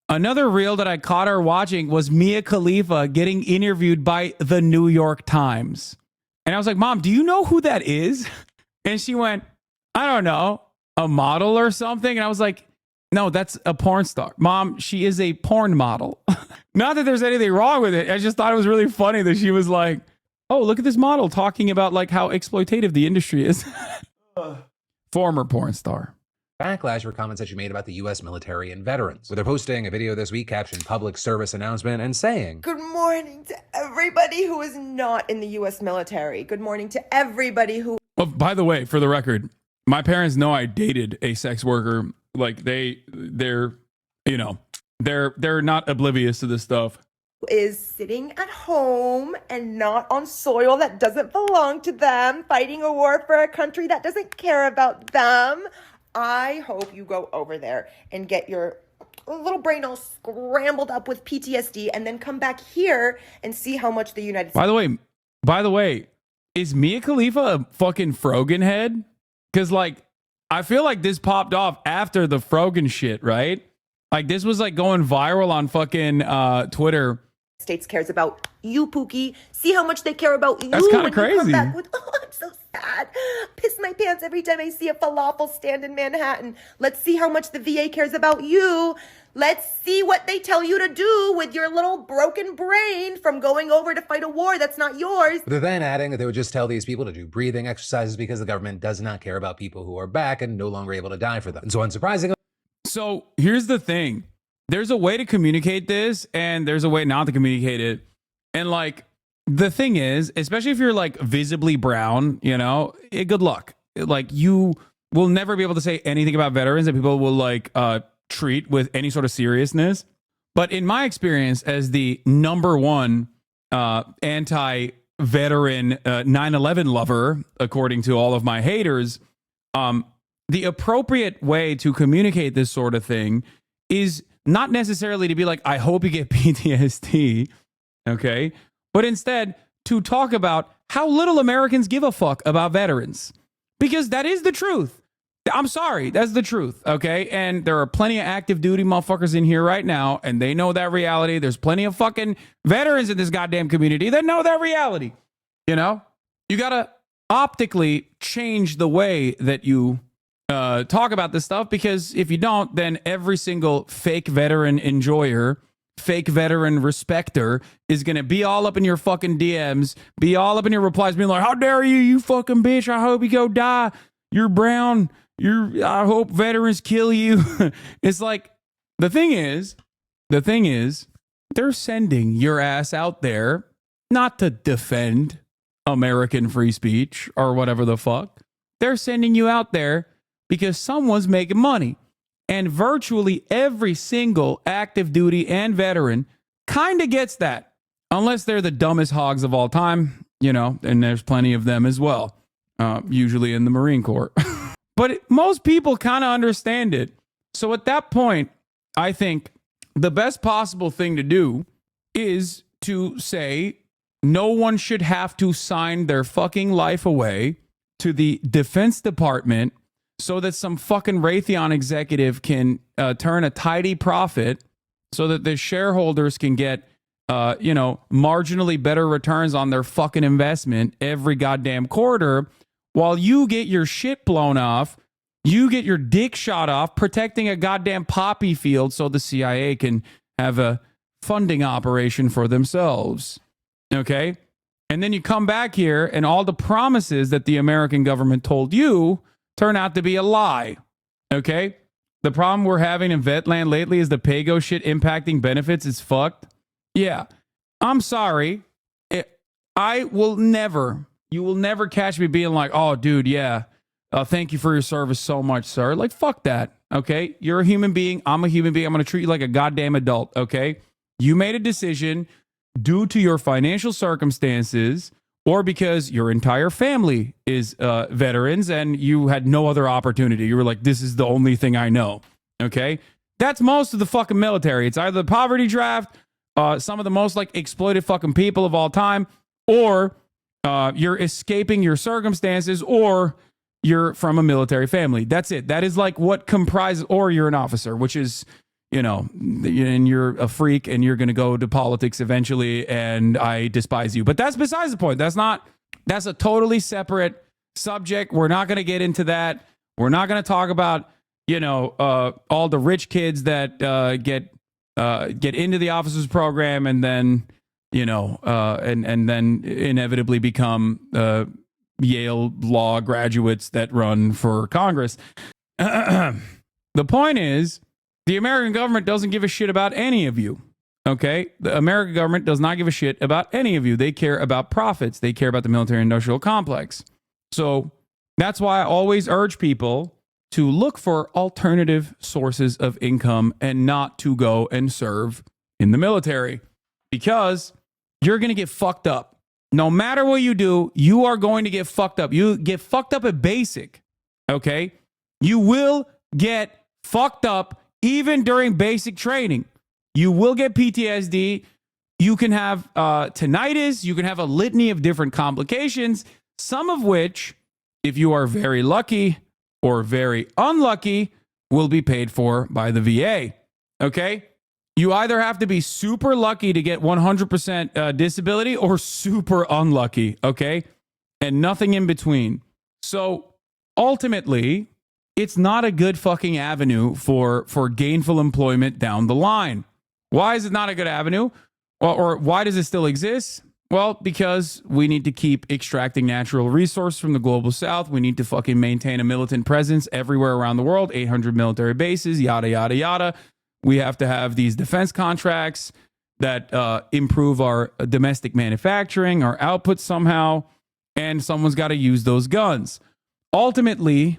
Another reel that I caught her watching was Mia Khalifa getting interviewed by the New York Times. And I was like, Mom, do you know who that is? And she went, I don't know, a model or something. And I was like, no, that's a porn star. Mom, she is a porn model. Not that there's anything wrong with it. I just thought it was really funny that she was like, oh, look at this model talking about like how exploitative the industry is. Former porn star. backlash for comments that she made about the U.S. military and veterans, with her posting a video this week captioned public service announcement and saying, "Good morning to everybody who is not in the U.S. military. Good morning to everybody who..." Well, by the way, for the record, my parents know I dated a sex worker. Like they're not oblivious to this stuff. Is sitting at home and not on soil that doesn't belong to them, fighting a war for a country that doesn't care about them. I hope you go over there and get your little brain all scrambled up with PTSD and then come back here and see how much the United States... By the way, is Mia Khalifa a fucking Frogan head? Because, like, I feel like this popped off after the Frogan shit, right? Like, this was, like, going viral on fucking Twitter. States cares about you, Pookie. See how much they care about you. That's kind of when you come crazy. back with, oh, I'm so sad. Piss my pants every time I see a falafel stand in Manhattan. Let's see how much the VA cares about you. Let's see what they tell you to do with your little broken brain from going over to fight a war that's not yours. They're then adding that they would just tell these people to do breathing exercises because the government does not care about people who are back and no longer able to die for them. And so unsurprisingly... So here's the thing. There's a way to communicate this and there's a way not to communicate it. And like, the thing is, especially if you're like visibly brown, you know, good luck. Like, you will never be able to say anything about veterans that people will like treat with any sort of seriousness. But in my experience as the number one anti-veteran 9/11 lover, according to all of my haters, the appropriate way to communicate this sort of thing is not necessarily to be like, I hope you get PTSD, okay? But instead, to talk about how little Americans give a fuck about veterans. Because that is the truth. I'm sorry, that's the truth, okay? And there are plenty of active duty motherfuckers in here right now, and they know that reality. There's plenty of fucking veterans in this goddamn community that know that reality, you know? You gotta optically change the way that you talk about this stuff, because if you don't, then every single fake veteran enjoyer, fake veteran respecter is going to be all up in your fucking DMs, be all up in your replies, being like, how dare you, you fucking bitch, I hope you go die, you're brown, I hope veterans kill you. It's like, the thing is, they're sending your ass out there not to defend American free speech or whatever the fuck. They're sending you out there because someone's making money. And virtually every single active duty and veteran kind of gets that. Unless they're the dumbest hogs of all time, you know, and there's plenty of them as well, usually in the Marine Corps. But most people kind of understand it. So at that point, I think the best possible thing to do is to say no one should have to sign their fucking life away to the Defense Department so that some fucking Raytheon executive can turn a tidy profit so that the shareholders can get, marginally better returns on their fucking investment every goddamn quarter, while you get your shit blown off, you get your dick shot off protecting a goddamn poppy field so the CIA can have a funding operation for themselves. Okay? And then you come back here and all the promises that the American government told you turn out to be a lie. Okay? The problem we're having in Vetland lately is the Pago shit impacting benefits is fucked. Yeah. I'm sorry. You will never catch me being like, oh, dude, yeah. Thank you for your service so much, sir. Like, fuck that. Okay? You're a human being. I'm a human being. I'm going to treat you like a goddamn adult. Okay? You made a decision due to your financial circumstances or because your entire family is veterans and you had no other opportunity. You were like, this is the only thing I know. Okay? That's most of the fucking military. It's either the poverty draft, some of the most like exploited fucking people of all time, or you're escaping your circumstances, or you're from a military family. That's it. That is like what comprises, or you're an officer, which is, and you're a freak and you're going to go to politics eventually, and I despise you. But that's besides the point. That's a totally separate subject. We're not going to get into that. We're not going to talk about, all the rich kids that get into the officers program and then, and then inevitably become Yale law graduates that run for Congress. The point is, the American government doesn't give a shit about any of you. Okay? The American government does not give a shit about any of you. They care about profits. They care about the military-industrial complex. So that's why I always urge people to look for alternative sources of income and not to go and serve in the military, because you're going to get fucked up. No matter what you do, you are going to get fucked up. You get fucked up at basic. Okay? You will get fucked up even during basic training. You will get PTSD. You can have tinnitus. You can have a litany of different complications, some of which, if you are very lucky or very unlucky, will be paid for by the VA. Okay? You either have to be super lucky to get 100% disability or super unlucky. Okay? And nothing in between. So ultimately, it's not a good fucking avenue for gainful employment down the line. Why is it not a good avenue? Or why does it still exist? Well, because we need to keep extracting natural resources from the global south. We need to fucking maintain a militant presence everywhere around the world, 800 military bases, yada, yada, yada. We have to have these defense contracts that improve our domestic manufacturing, our output somehow, and someone's got to use those guns. Ultimately,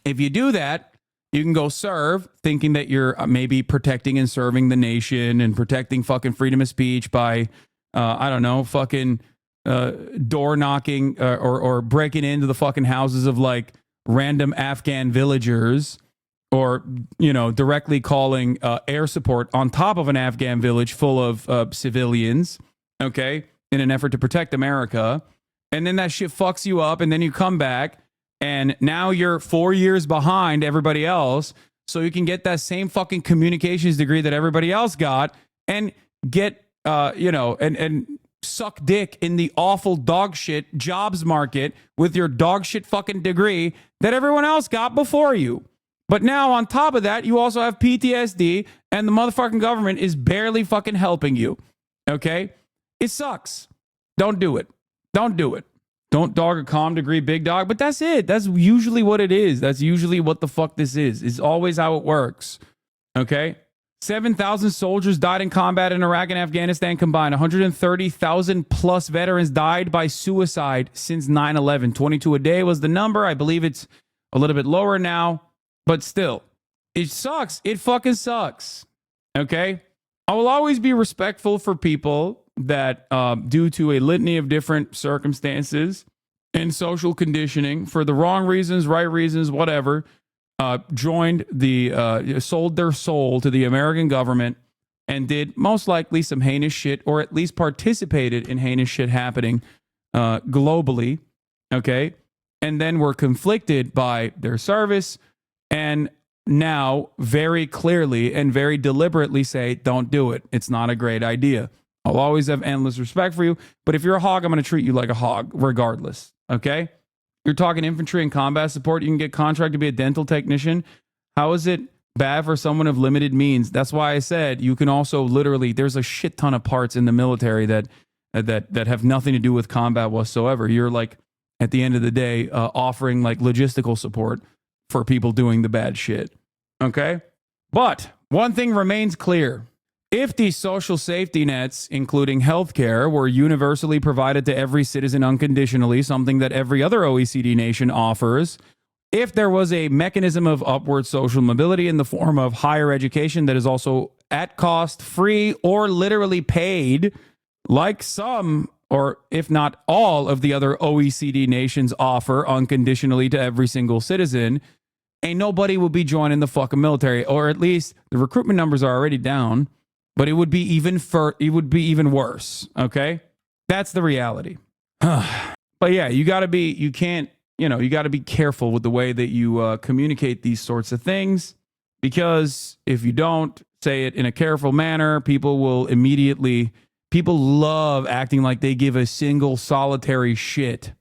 if you do that, you can go serve thinking that you're maybe protecting and serving the nation and protecting fucking freedom of speech by, I don't know, fucking door knocking or breaking into the fucking houses of like random Afghan villagers, or, you know, directly calling air support on top of an Afghan village full of civilians, okay, in an effort to protect America. And then that shit fucks you up, and then you come back, and now you're 4 years behind everybody else, so you can get that same fucking communications degree that everybody else got, and get, and suck dick in the awful dog shit jobs market with your dog shit fucking degree that everyone else got before you. But now, on top of that, you also have PTSD, and the motherfucking government is barely fucking helping you. Okay? It sucks. Don't do it. Don't do it. Don't dog a comm degree, big dog. But that's it. That's usually what it is. That's usually what the fuck this is. It's always how it works. Okay? 7,000 soldiers died in combat in Iraq and Afghanistan combined. 130,000 plus veterans died by suicide since 9/11. 22 a day was the number. I believe it's a little bit lower now. But still, it sucks. It fucking sucks. Okay? I will always be respectful for people that, due to a litany of different circumstances and social conditioning, for the wrong reasons, right reasons, whatever, sold their soul to the American government and did most likely some heinous shit, or at least participated in heinous shit happening globally. Okay? And then were conflicted by their service, and now very clearly and very deliberately say, don't do it. It's not a great idea. I'll always have endless respect for you. But if you're a hog, I'm going to treat you like a hog regardless. Okay? You're talking infantry and combat support. You can get contract to be a dental technician. How is it bad for someone of limited means? That's why I said you can also literally, there's a shit ton of parts in the military that have nothing to do with combat whatsoever. You're like, at the end of the day, offering like logistical support for people doing the bad shit. Okay? But one thing remains clear. If these social safety nets, including healthcare, were universally provided to every citizen unconditionally, something that every other OECD nation offers, if there was a mechanism of upward social mobility in the form of higher education that is also at cost, free, or literally paid, like some, or if not all, of the other OECD nations offer unconditionally to every single citizen, ain't nobody will be joining the fucking military, or at least the recruitment numbers are already down, but it would be even worse. Okay, that's the reality. But yeah, you got to be careful with the way that you communicate these sorts of things, because if you don't say it in a careful manner, people love acting like they give a single solitary shit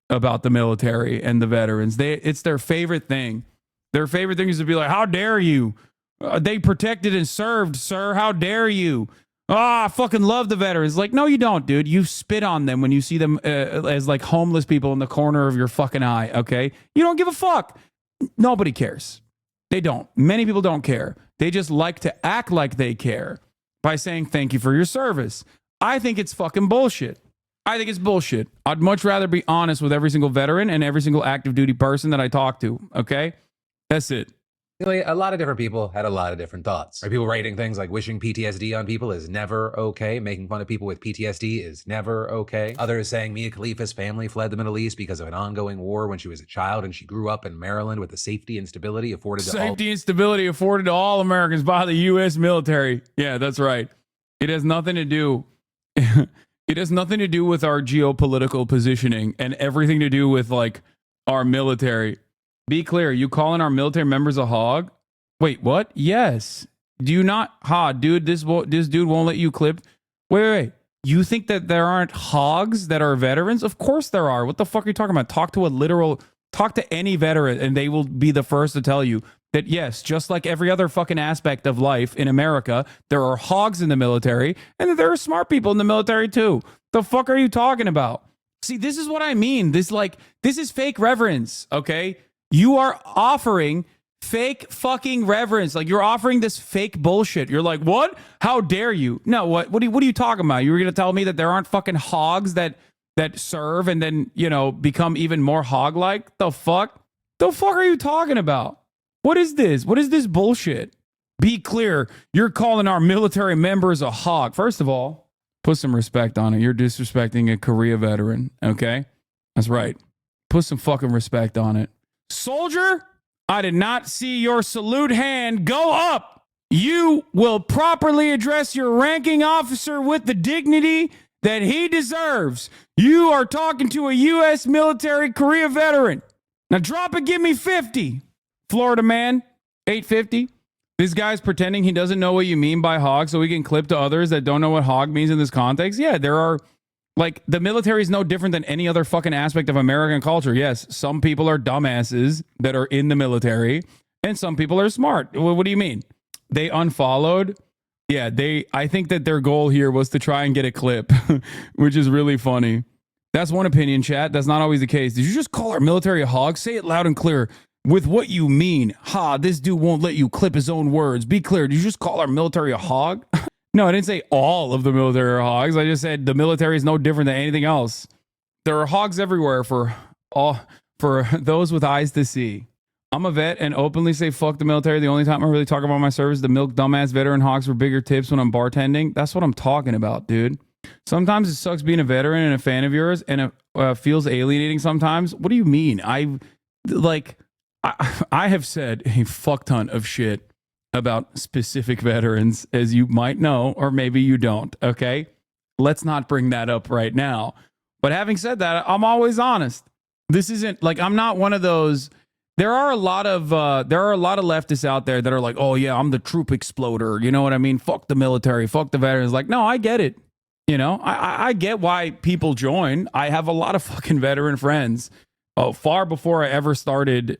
about the military and the veterans. It's their favorite thing. Their favorite thing is to be like, how dare you? They protected and served, sir. How dare you? I fucking love the veterans. Like, no, you don't, dude. You spit on them when you see them as like homeless people in the corner of your fucking eye, okay? You don't give a fuck. Nobody cares. They don't. Many people don't care. They just like to act like they care by saying thank you for your service. I think it's fucking bullshit. I think it's bullshit. I'd much rather be honest with every single veteran and every single active duty person that I talk to. Okay? That's it. A lot of different people had a lot of different thoughts. People writing things like wishing PTSD on people is never okay. Making fun of people with PTSD is never okay. Others saying Mia Khalifa's family fled the Middle East because of an ongoing war when she was a child and she grew up in Maryland with the safety and stability afforded to all. Safety and stability afforded to all Americans by the U.S. military. Yeah, that's right. It has nothing to do. It has nothing to do with our geopolitical positioning and everything to do with like our military. Be clear, you calling our military members a hog? Wait, what? Yes. Do you not? Dude, this dude won't let you clip. Wait. You think that there aren't hogs that are veterans? Of course there are. What the fuck are you talking about? Talk to any veteran and they will be the first to tell you that yes, just like every other fucking aspect of life in America, there are hogs in the military and that there are smart people in the military too. The fuck are you talking about? See, this is what I mean. This is fake reverence, okay? You are offering fake fucking reverence. Like you're offering this fake bullshit. You're like, what? How dare you? No, what are you talking about? You were going to tell me that there aren't fucking hogs that serve and then, become even more hog-like? The fuck? The fuck are you talking about? What is this? What is this bullshit? Be clear. You're calling our military members a hog. First of all, put some respect on it. You're disrespecting a Korea veteran. Okay? That's right. Put some fucking respect on it. Soldier, I did not see your salute hand go up. You will properly address your ranking officer with the dignity that he deserves. You are talking to a U.S. military Korea veteran. Now drop it, give me 50. Florida man, 850. This guy's pretending he doesn't know what you mean by hog so he can clip to others that don't know what hog means in this context. Yeah, there are... Like, the military is no different than any other fucking aspect of American culture. Yes, some people are dumbasses that are in the military, and some people are smart. What do you mean? They unfollowed? Yeah, I think that their goal here was to try and get a clip, which is really funny. That's one opinion, chat. That's not always the case. Did you just call our military a hog? Say it loud and clear with what you mean. This dude won't let you clip his own words. Be clear. Did you just call our military a hog? No, I didn't say all of the military are hogs. I just said the military is no different than anything else. There are hogs everywhere for those with eyes to see. I'm a vet and openly say fuck the military. The only time I really talk about my service is the milk dumbass veteran hogs for bigger tips when I'm bartending. That's what I'm talking about, dude. Sometimes it sucks being a veteran and a fan of yours and it feels alienating sometimes. What do you mean? I have said a fuck ton of shit about specific veterans, as you might know, or maybe you don't, okay? Let's not bring that up right now. But having said that, I'm always honest. This isn't, like, I'm not one of those... There are a lot of leftists out there that are like, oh yeah, I'm the troop exploder. You know what I mean? Fuck the military, fuck the veterans. Like, no, I get it. I get why people join. I have a lot of fucking veteran friends. Far before I ever started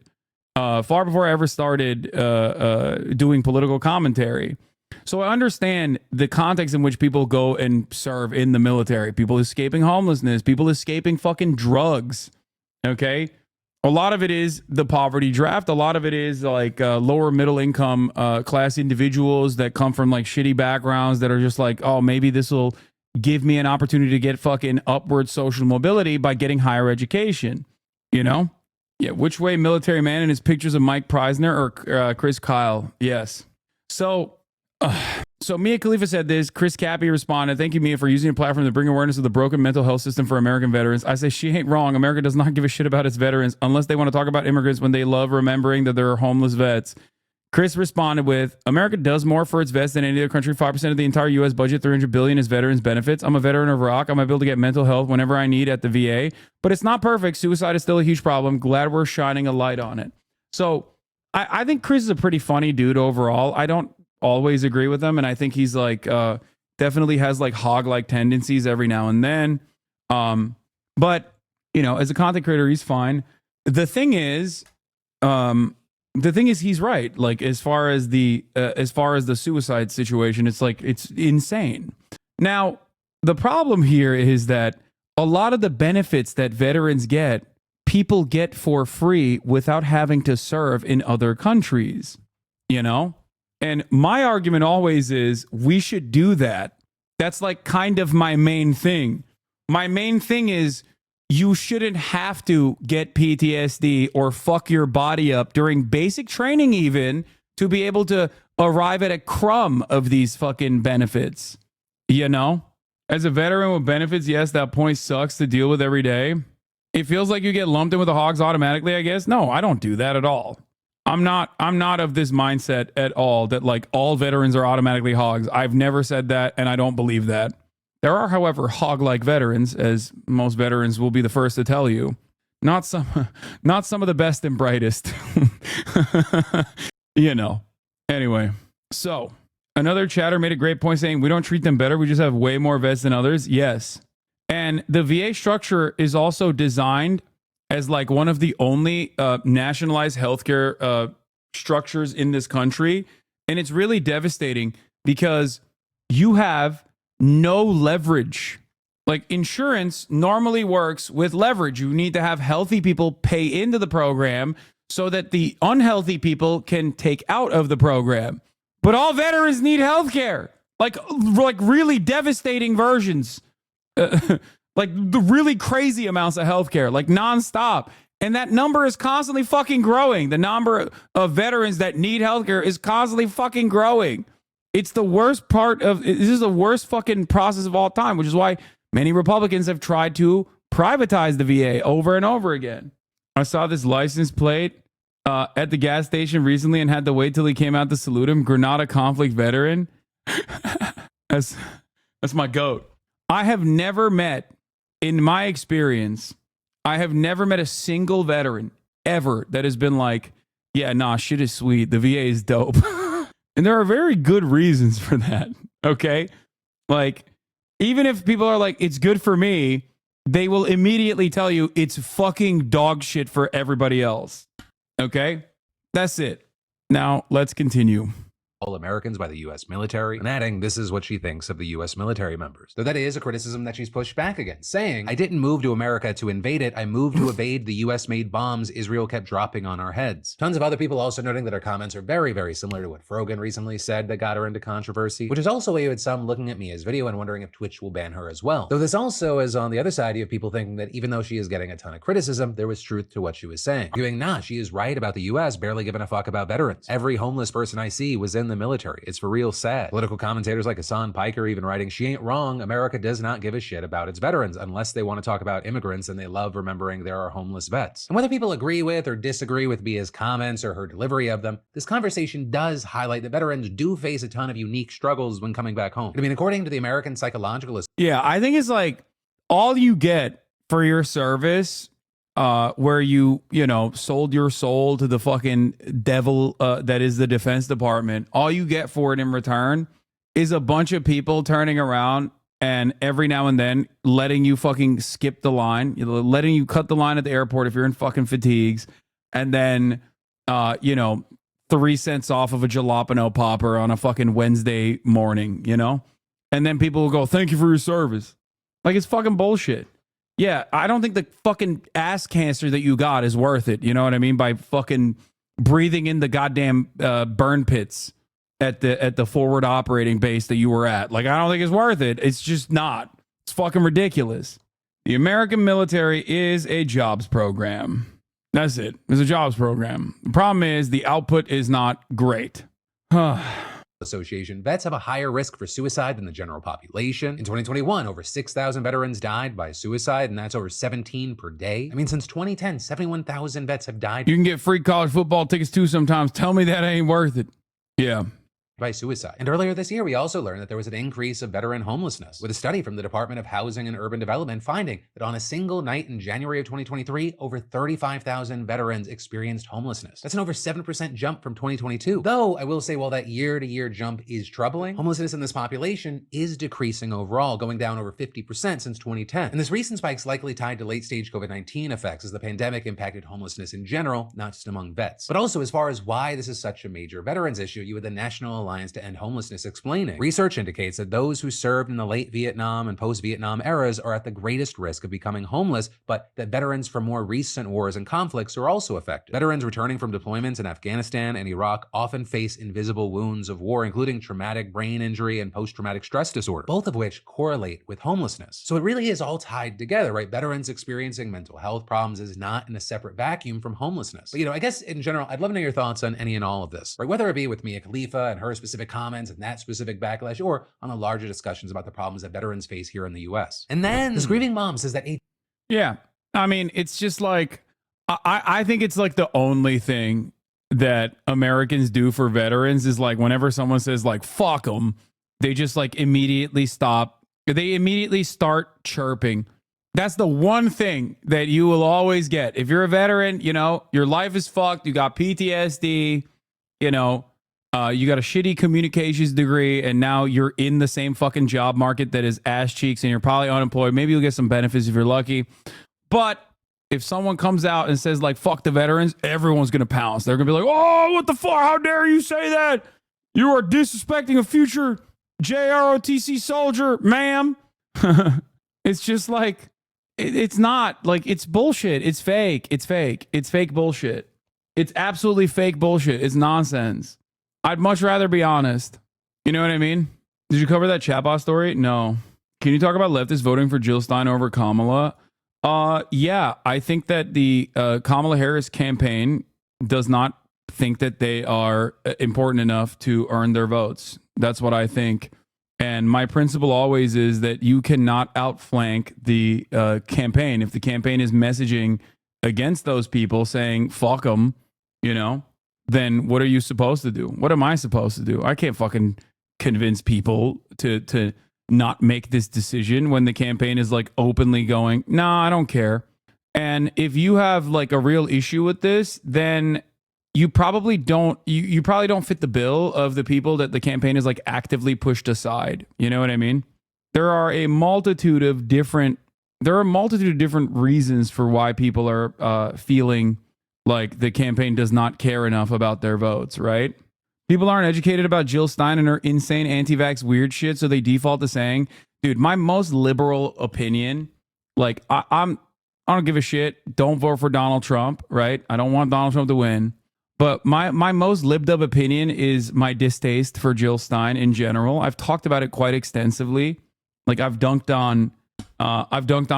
doing political commentary. So I understand the context in which people go and serve in the military. People escaping homelessness, people escaping fucking drugs. Okay? A lot of it is the poverty draft. A lot of it is like lower middle income class individuals that come from like shitty backgrounds that are just like, oh, maybe this will give me an opportunity to get fucking upward social mobility by getting higher education. Yeah, which way military man and his pictures of Mike Preisner or Chris Kyle? Yes. So Mia Khalifa said this. Chris Cappy responded, thank you, Mia, for using your platform to bring awareness of the broken mental health system for American veterans. I say she ain't wrong. America does not give a shit about its veterans unless they want to talk about immigrants when they love remembering that there are homeless vets. Chris responded with, America does more for its vets than any other country. 5% of the entire U.S. budget, $300 billion, is veterans benefits. I'm a veteran of Iraq. I'm able to get mental health whenever I need at the VA. But it's not perfect. Suicide is still a huge problem. Glad we're shining a light on it. So I think Chris is a pretty funny dude overall. I don't always agree with him. And I think he's like definitely has like hog-like tendencies every now and then. But, as a content creator, he's fine. The thing is... he's right. Like as far as the suicide situation, it's like it's insane. Now, the problem here is that a lot of the benefits that veterans get, people get for free without having to serve in other countries, you know? And my argument always is we should do that. That's like kind of my main thing. My main thing is you shouldn't have to get PTSD or fuck your body up during basic training even to be able to arrive at a crumb of these fucking benefits, you know? As a veteran with benefits, yes, that point sucks to deal with every day. It feels like you get lumped in with the hogs automatically, I guess. No, I don't do that at all. I'm not of this mindset at all that like all veterans are automatically hogs. I've never said that, and I don't believe that. There are, however, hog-like veterans, as most veterans will be the first to tell you. Not some of the best and brightest. You know. Anyway, so another chatter made a great point saying we don't treat them better. We just have way more vets than others. Yes. And the VA structure is also designed as like one of the only nationalized healthcare structures in this country. And it's really devastating because you have no leverage. Like insurance normally works with leverage. You need to have healthy people pay into the program so that the unhealthy people can take out of the program. But all veterans need healthcare. Like really devastating versions. Like the really crazy amounts of healthcare, like nonstop. And that number is constantly fucking growing. The number of veterans that need healthcare is constantly fucking growing. It's the worst part of, this is the worst fucking process of all time, which is why many Republicans have tried to privatize the VA over and over again. I saw this license plate at the gas station recently and had to wait till he came out to salute him. Grenada conflict veteran. That's my goat. I have never met, in my experience, I have never met a single veteran ever that has been like, yeah, nah, shit is sweet. The VA is dope. And there are very good reasons for that. Okay. Like, even if people are like, it's good for me, they will immediately tell you it's fucking dog shit for everybody else. Okay. That's it. Now let's continue. All Americans by the U.S. military, and adding this is what she thinks of the U.S. military members. Though that is a criticism that she's pushed back against, saying, I didn't move to America to invade it, I moved to evade the U.S.-made bombs Israel kept dropping on our heads. Tons of other people also noting that her comments are very, very similar to what Frogan recently said that got her into controversy, which is also why you had some looking at Mia's video and wondering if Twitch will ban her as well. Though this also is on the other side, you have people thinking that even though she is getting a ton of criticism, there was truth to what she was saying. Arguing, nah, she is right about the U.S. barely giving a fuck about veterans. Every homeless person I see was in the military. It's for real sad. Political commentators like Hassan Piker even writing, she ain't wrong. America does not give a shit about its veterans unless they want to talk about immigrants and they love remembering there are homeless vets. And whether people agree with or disagree with Mia's comments or her delivery of them, this conversation does highlight that veterans do face a ton of unique struggles when coming back home. I mean, according to the American Psychological Association. Yeah, I think it's like all you get for your service, where you sold your soul to the fucking devil that is the Defense Department. All you get for it in return is a bunch of people turning around and every now and then letting you fucking skip the line, letting you cut the line at the airport if you're in fucking fatigues, and then 3 cents off of a jalapeno popper on a fucking Wednesday morning, and then people will go, thank you for your service. Like, it's fucking bullshit. Yeah, I don't think the fucking ass cancer that you got is worth it. You know what I mean? By fucking breathing in the goddamn burn pits at the forward operating base that you were at. Like, I don't think it's worth it. It's just not. It's fucking ridiculous. The American military is a jobs program. That's it. It's a jobs program. The problem is the output is not great. Association, vets have a higher risk for suicide than the general population. In 2021, over 6,000 veterans died by suicide, and that's over 17 per day. I mean, since 2010, 71,000 vets have died. You can get free college football tickets too sometimes. Tell me that ain't worth it. Yeah. By suicide. And earlier this year, we also learned that there was an increase of veteran homelessness, with a study from the Department of Housing and Urban Development finding that on a single night in January of 2023, over 35,000 veterans experienced homelessness. That's an over 7% jump from 2022. Though, I will say, while that year-to-year jump is troubling, homelessness in this population is decreasing overall, going down over 50% since 2010. And this recent spike is likely tied to late-stage COVID-19 effects as the pandemic impacted homelessness in general, not just among vets. But also, as far as why this is such a major veterans issue, you had the National Alliance to End Homelessness, explaining, research indicates that those who served in the late Vietnam and post-Vietnam eras are at the greatest risk of becoming homeless, but that veterans from more recent wars and conflicts are also affected. Veterans returning from deployments in Afghanistan and Iraq often face invisible wounds of war, including traumatic brain injury and post-traumatic stress disorder, both of which correlate with homelessness. So it really is all tied together, right? Veterans experiencing mental health problems is not in a separate vacuum from homelessness. But, I guess in general, I'd love to know your thoughts on any and all of this, right? Whether it be with Mia Khalifa and her specific comments and that specific backlash, or on the larger discussions about the problems that veterans face here in the US. And then this grieving mom says that Yeah. I mean, it's just like, I think it's like the only thing that Americans do for veterans is like whenever someone says like, fuck them, they just like immediately stop. They immediately start chirping. That's the one thing that you will always get. If you're a veteran, your life is fucked. You got PTSD, you got a shitty communications degree, and now you're in the same fucking job market that is ass cheeks, and you're probably unemployed. Maybe you'll get some benefits if you're lucky. But if someone comes out and says like, fuck the veterans, everyone's going to pounce. They're going to be like, oh, what the fuck? How dare you say that? You are disrespecting a future JROTC soldier, ma'am. It's just like, it's not like, it's bullshit. It's fake. It's fake. It's fake bullshit. It's absolutely fake bullshit. It's nonsense. I'd much rather be honest. You know what I mean? Did you cover that chatbot story? No. Can you talk about leftists voting for Jill Stein over Kamala? Yeah, I think that the Kamala Harris campaign does not think that they are important enough to earn their votes. That's what I think. And my principle always is that you cannot outflank the campaign. If the campaign is messaging against those people saying, fuck them, then what are you supposed to do? What am I supposed to do? I can't fucking convince people to not make this decision when the campaign is like openly going, nah, I don't care. And if you have like a real issue with this, then you probably don't you probably don't fit the bill of the people that the campaign is like actively pushed aside. You know what I mean? There are a multitude of different reasons for why people are feeling like the campaign does not care enough about their votes, right? People aren't educated about Jill Stein and her insane anti-vax weird shit, so they default to saying, dude, my most liberal opinion, like I don't give a shit. Don't vote for Donald Trump, right? I don't want Donald Trump to win. But my most libbed up opinion is my distaste for Jill Stein in general. I've talked about it quite extensively. Like I've dunked on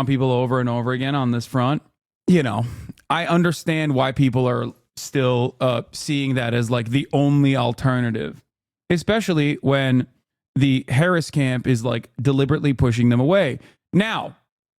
people over and over again on this front. I understand why people are still seeing that as like the only alternative, especially when the Harris camp is like deliberately pushing them away. Now,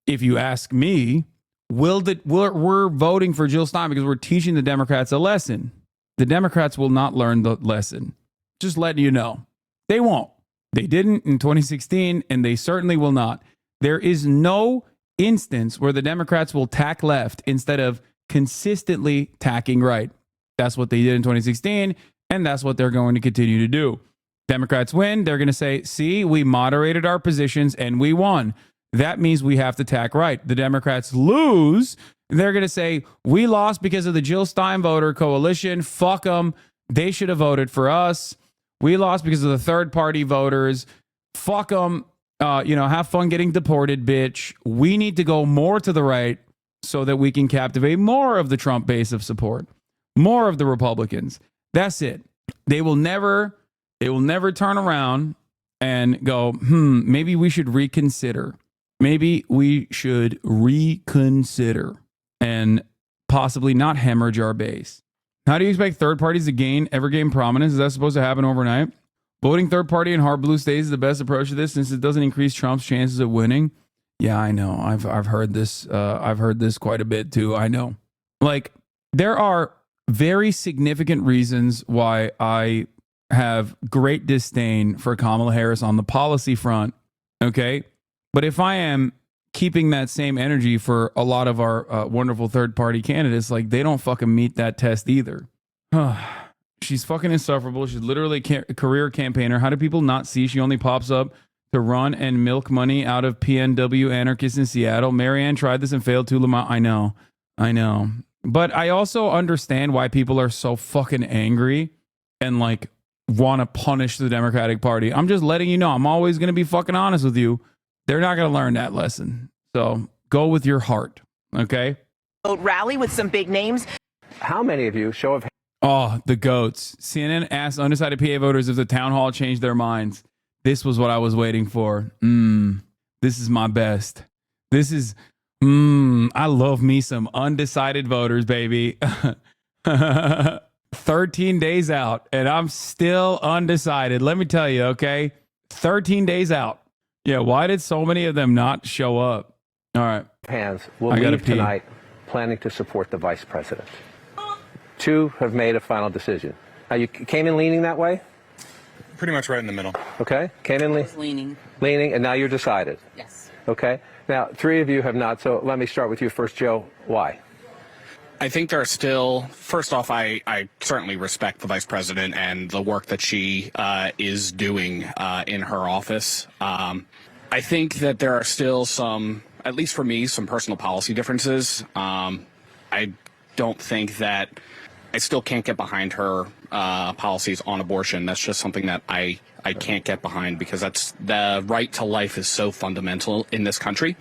if you ask me, we're voting for Jill Stein because we're teaching the Democrats a lesson. The Democrats will not learn the lesson. Just letting you know. They won't. They didn't in 2016, and they certainly will not. There is no instance where the Democrats will tack left instead of consistently tacking right. That's what they did in 2016, and that's what they're going to continue to do. Democrats win, they're going to say, see, we moderated our positions and we won. That means we have to tack right. The Democrats lose, they're going to say, we lost because of the Jill Stein voter coalition. Fuck them. They should have voted for us. We lost because of the third party voters. Fuck them. Have fun getting deported, bitch. We need to go more to the right so that we can captivate more of the Trump base of support, more of the Republicans. That's it. They will never turn around and go, maybe we should reconsider. Maybe we should reconsider and possibly not hemorrhage our base. How do you expect third parties to ever gain prominence? Is that supposed to happen overnight? Voting third party in hard blue states is the best approach to this since it doesn't increase Trump's chances of winning. Yeah, I know. I've heard this. I've heard this quite a bit too. I know. Like, there are very significant reasons why I have great disdain for Kamala Harris on the policy front. Okay. But if I am keeping that same energy for a lot of our wonderful third party candidates, like they don't fucking meet that test either. She's fucking insufferable. She's literally a career campaigner. How do people not see she only pops up to run and milk money out of PNW anarchists in Seattle? Marianne tried this and failed too. I know. But I also understand why people are so fucking angry and like want to punish the Democratic Party. I'm just letting you know. I'm always going to be fucking honest with you. They're not going to learn that lesson. So go with your heart. Okay. Vote rally with some big names. How many of you, show of hands? Oh, the goats. CNN asked undecided PA voters if the town hall changed their minds. This was what I was waiting for. This is my best. This is, I love me some undecided voters, baby. 13 days out, and I'm still undecided. Let me tell you, okay? 13 days out. Yeah, why did so many of them not show up? All right. Hands will leave tonight planning to support the vice president. 2 have made a final decision. Now, you came in leaning that way? Pretty much right in the middle. Okay. Came in leaning. Leaning, and now you're decided. Yes. Okay. Now, 3 of you have not. So let me start with you first, Joe. Why? I think there are still, first off, I certainly respect the vice president and the work that she is doing in her office. I think that there are still some, at least for me, some personal policy differences. I don't think that, I still can't get behind her policies on abortion. That's just something that I can't get behind, because that's, the right to life is so fundamental in this country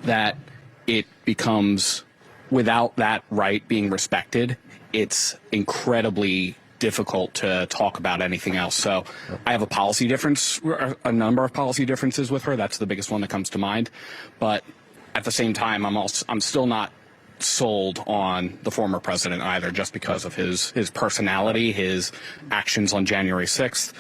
that it becomes, without that right being respected, it's incredibly difficult to talk about anything else. So I have a policy difference, a number of policy differences with her. That's the biggest one that comes to mind. But at the same time, I'm still not sold on the former president either, just because of his personality, his actions on January 6th,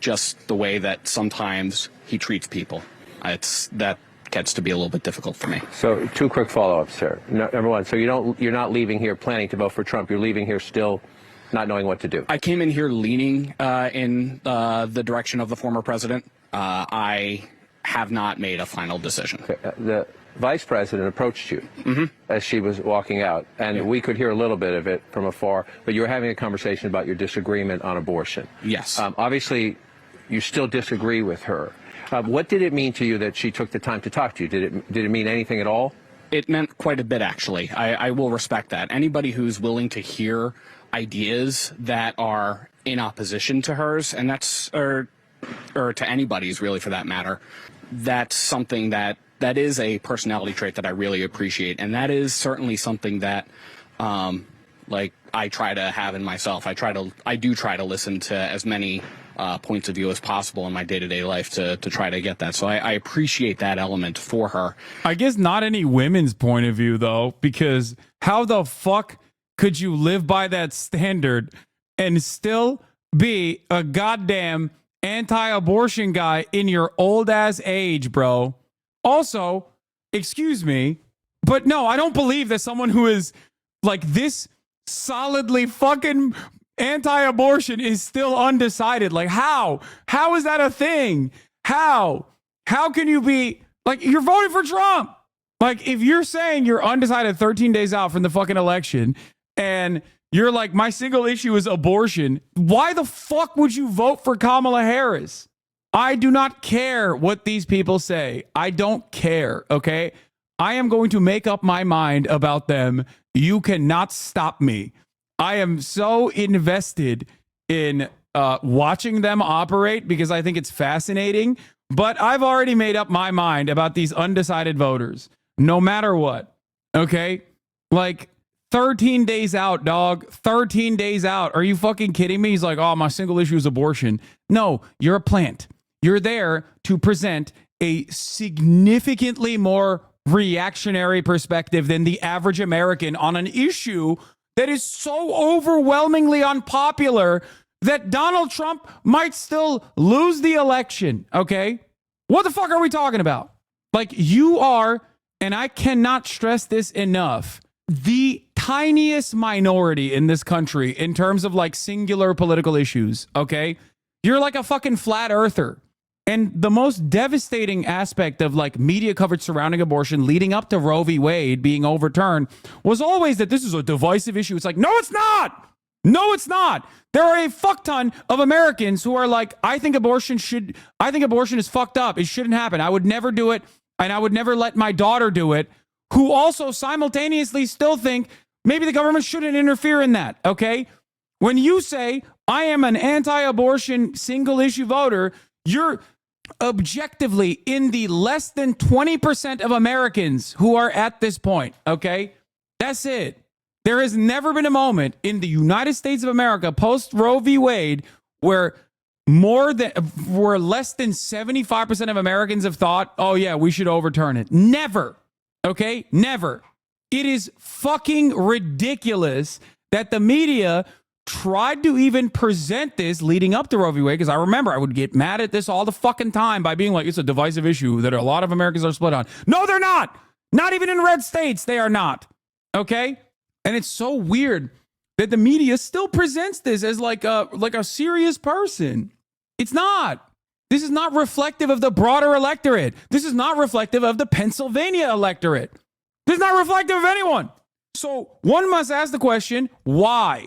just the way that sometimes he treats people. That gets to be a little bit difficult for me. So 2 quick follow-ups here. Number 1, so you're not leaving here planning to vote for Trump. You're leaving here still not knowing what to do. I came in here leaning in the direction of the former president. I have not made a final decision. Okay. The vice president approached you as she was walking out, and we could hear a little bit of it from afar, but you were having a conversation about your disagreement on abortion. Yes. Obviously, you still disagree with her. What did it mean to you that she took the time to talk to you? Did it mean anything at all? It meant quite a bit, actually. I will respect that. Anybody who's willing to hear ideas that are in opposition to hers, and that's, or to anybody's really for that matter, that's something that is a personality trait that I really appreciate. And that is certainly something that, like, I try to have in myself. I do try to listen to as many points of view as possible in my day-to-day life to try to get that. So I appreciate that element for her. I guess not any women's point of view, though, because how the fuck could you live by that standard and still be a goddamn anti-abortion guy in your old-ass age, bro? Also, excuse me, but no, I don't believe that someone who is like this solidly fucking anti-abortion is still undecided. Like, how is that a thing? How can you be like, you're voting for Trump? Like, if you're saying you're undecided 13 days out from the fucking election and you're like, my single issue is abortion, why the fuck would you vote for Kamala Harris? I do not care what these people say. I don't care, okay? I am going to make up my mind about them. You cannot stop me. I am so invested in watching them operate because I think it's fascinating. But I've already made up my mind about these undecided voters, no matter what, okay? Like, 13 days out, dog. 13 days out. Are you fucking kidding me? He's like, oh, my single issue is abortion. No, you're a plant. You're there to present a significantly more reactionary perspective than the average American on an issue that is so overwhelmingly unpopular that Donald Trump might still lose the election, okay? What the fuck are we talking about? Like, you are, and I cannot stress this enough, the tiniest minority in this country in terms of like singular political issues, okay? You're like a fucking flat earther. And the most devastating aspect of like media coverage surrounding abortion leading up to Roe v. Wade being overturned was always that this is a divisive issue. It's like, no, it's not. No, it's not. There are a fuck ton of Americans who are like, I think abortion is fucked up. It shouldn't happen. I would never do it. And I would never let my daughter do it, who also simultaneously still think maybe the government shouldn't interfere in that. Okay. When you say, I am an anti-abortion single issue voter, you're objectively in the less than 20% of Americans who are at this point, okay? That's it. There has never been a moment in the United States of America post Roe v. Wade where less than 75% of Americans have thought, oh yeah, we should overturn it. Never. Okay? Never. It is fucking ridiculous that the media tried to even present this leading up to Roe v. Wade, because I remember I would get mad at this all the fucking time by being like, it's a divisive issue that a lot of Americans are split on. No, they're not. Not even in red states, they are not. Okay? And it's so weird that the media still presents this as like a serious person. It's not. This is not reflective of the broader electorate. This is not reflective of the Pennsylvania electorate. This is not reflective of anyone. So one must ask the question, why?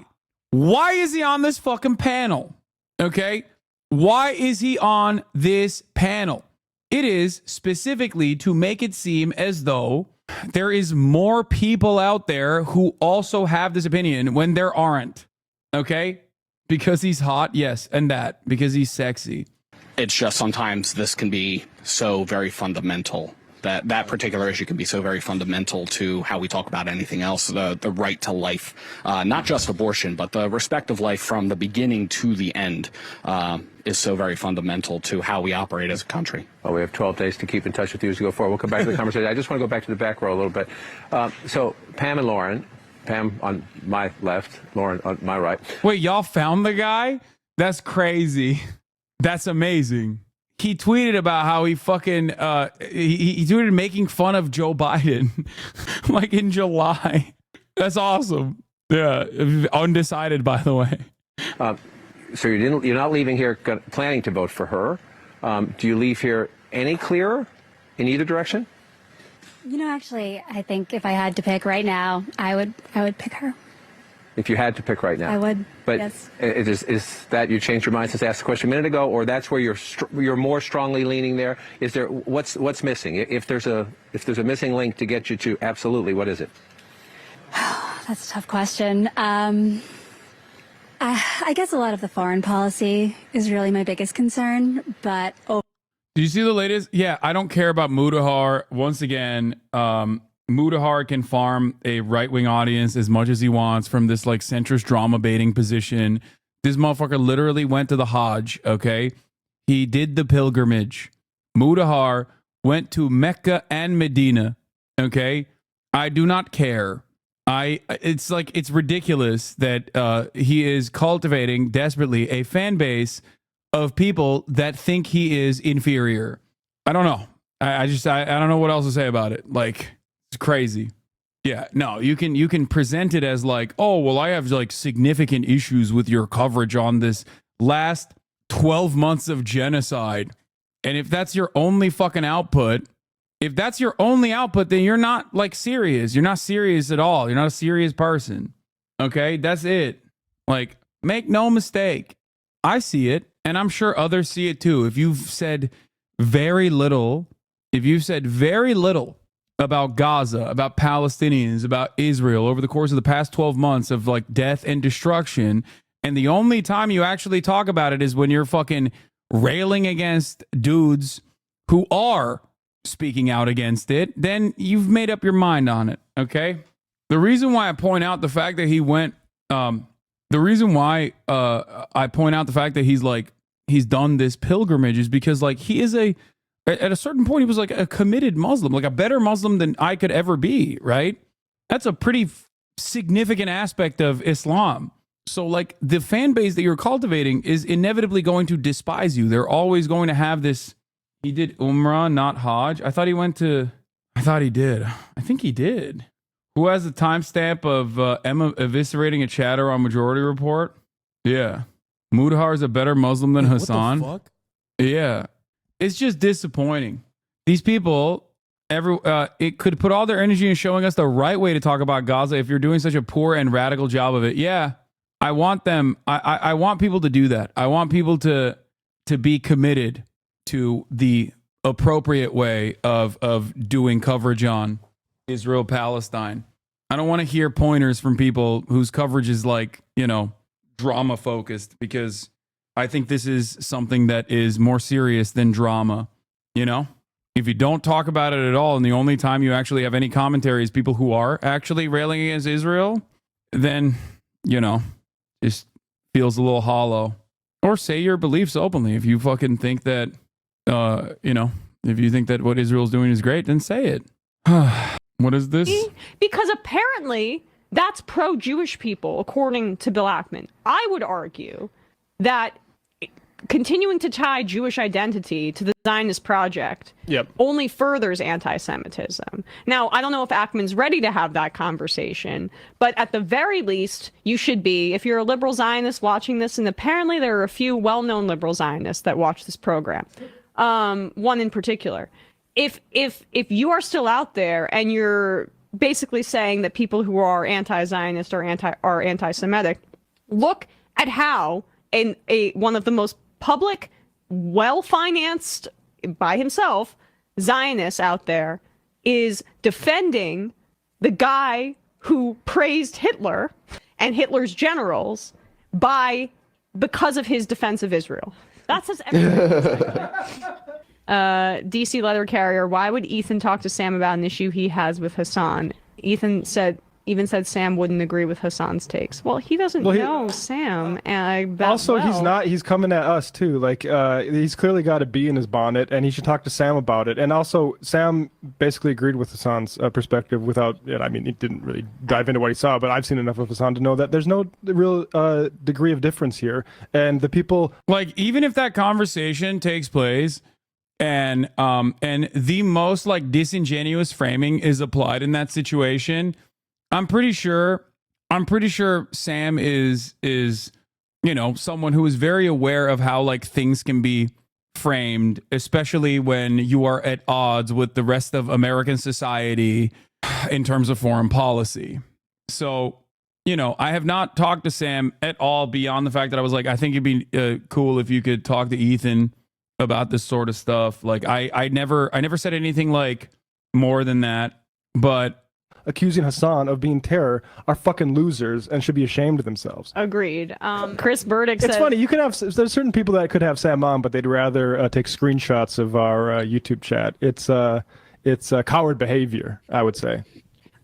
Why is he on this fucking panel? Okay? Why is he on this panel? It is specifically to make it seem as though there is more people out there who also have this opinion when there aren't. Okay? Because he's hot, yes, and that. Because he's sexy. It's just sometimes this can be so very fundamental. That particular issue can be so very fundamental to how we talk about anything else, the right to life, not just abortion, but the respect of life from the beginning to the end is so very fundamental to how we operate as a country. Well, we have 12 days to keep in touch with you as we go forward. We'll come back to the conversation. I just want to go back to the back row a little bit. So Pam and Lauren, Pam on my left, Lauren on my right. Wait, y'all found the guy? That's crazy. That's amazing. He tweeted about how he fucking he tweeted making fun of Joe Biden like in July. That's awesome. Yeah, undecided, by the way. So you're not leaving here planning to vote for her. Do you leave here any clearer in either direction? You know, actually, I think if I had to pick right now, I would pick her. If you had to pick right now, I would. But yes. Is that you changed your mind since I asked the question a minute ago, or that's where you're more strongly leaning there? Is there what's missing? If there's a missing link to get you to absolutely, what is it? That's a tough question. I guess a lot of the foreign policy is really my biggest concern, but. Did you see the latest? Yeah, I don't care about Mudahar. Once again, Mudahar can farm a right-wing audience as much as he wants from this like centrist drama baiting position. This motherfucker literally went to the Hajj, okay? He did the pilgrimage. Mudahar went to Mecca and Medina, okay? I do not care. It's ridiculous that he is cultivating desperately a fan base of people that think he is inferior. I don't know. I don't know what else to say about it. Like, it's crazy. Yeah, no, you can present it as like, oh, well, I have like significant issues with your coverage on this last 12 months of genocide. And if that's your only fucking output, then you're not like serious. You're not serious at all. You're not a serious person. Okay, that's it. Like, make no mistake. I see it, and I'm sure others see it too. If you've said very little about Gaza, about Palestinians, about Israel over the course of the past 12 months of like death and destruction, and the only time you actually talk about it is when you're fucking railing against dudes who are speaking out against it, then you've made up your mind on it, okay? The reason why I point out the fact that he went, I point out the fact that he's done this pilgrimage is because like he is at a certain point he was like a committed Muslim, like a better Muslim than I could ever be, right? That's a pretty significant aspect of Islam. So like the fan base that you're cultivating is inevitably going to despise you. They're always going to have this. He did Umrah, not Hajj. I thought he did. I think he did. Who has the timestamp of Emma eviscerating a chatter on Majority Report? Yeah. Mudahar is a better Muslim than Hasan. What the fuck? Yeah. It's just disappointing. These people, it could put all their energy in showing us the right way to talk about Gaza if you're doing such a poor and radical job of it. Yeah. I want them. I want people to do that. I want people to be committed to the appropriate way of doing coverage on Israel, Palestine. I don't want to hear pointers from people whose coverage is like, drama focused, because I think this is something that is more serious than drama. You know, if you don't talk about it at all, and the only time you actually have any commentary is people who are actually railing against Israel, then, you know, just feels a little hollow. Or say your beliefs openly. If you fucking think that, you know, if you think that what Israel's doing is great, then say it. What is this? Because apparently that's pro-Jewish people, according to Bill Ackman. I would argue that continuing to tie Jewish identity to the Zionist project only furthers anti-Semitism. Now, I don't know if Ackman's ready to have that conversation, but at the very least, you should be, if you're a liberal Zionist watching this, and apparently there are a few well-known liberal Zionists that watch this program, one in particular. If you are still out there and you're basically saying that people who are anti-Zionist are anti-Semitic, look at how one of the most public, well-financed by himself Zionists out there is defending the guy who praised Hitler and Hitler's generals because of his defense of Israel. That says everything. DC letter carrier, why would Ethan talk to Sam about an issue he has with Hasan? Ethan even said Sam wouldn't agree with Hasan's takes. Well, he doesn't know Sam. He's coming at us too. Like, he's clearly got a bee in his bonnet, and he should talk to Sam about it. And also, Sam basically agreed with Hasan's perspective without, I mean, he didn't really dive into what he saw, but I've seen enough of Hasan to know that there's no real degree of difference here. And the people... Like, even if that conversation takes place, and the most, like, disingenuous framing is applied in that situation... I'm pretty sure Sam is, you know, someone who is very aware of how, like, things can be framed, especially when you are at odds with the rest of American society in terms of foreign policy. So, you know, I have not talked to Sam at all beyond the fact that I was like, I think it'd be cool if you could talk to Ethan about this sort of stuff. Like, I never said anything like more than that, but accusing Hasan of being terror are fucking losers and should be ashamed of themselves. Agreed. Chris Burdick said... It's funny, you can have... There's certain people that could have Sam on, but they'd rather take screenshots of our YouTube chat. It's coward behavior, I would say.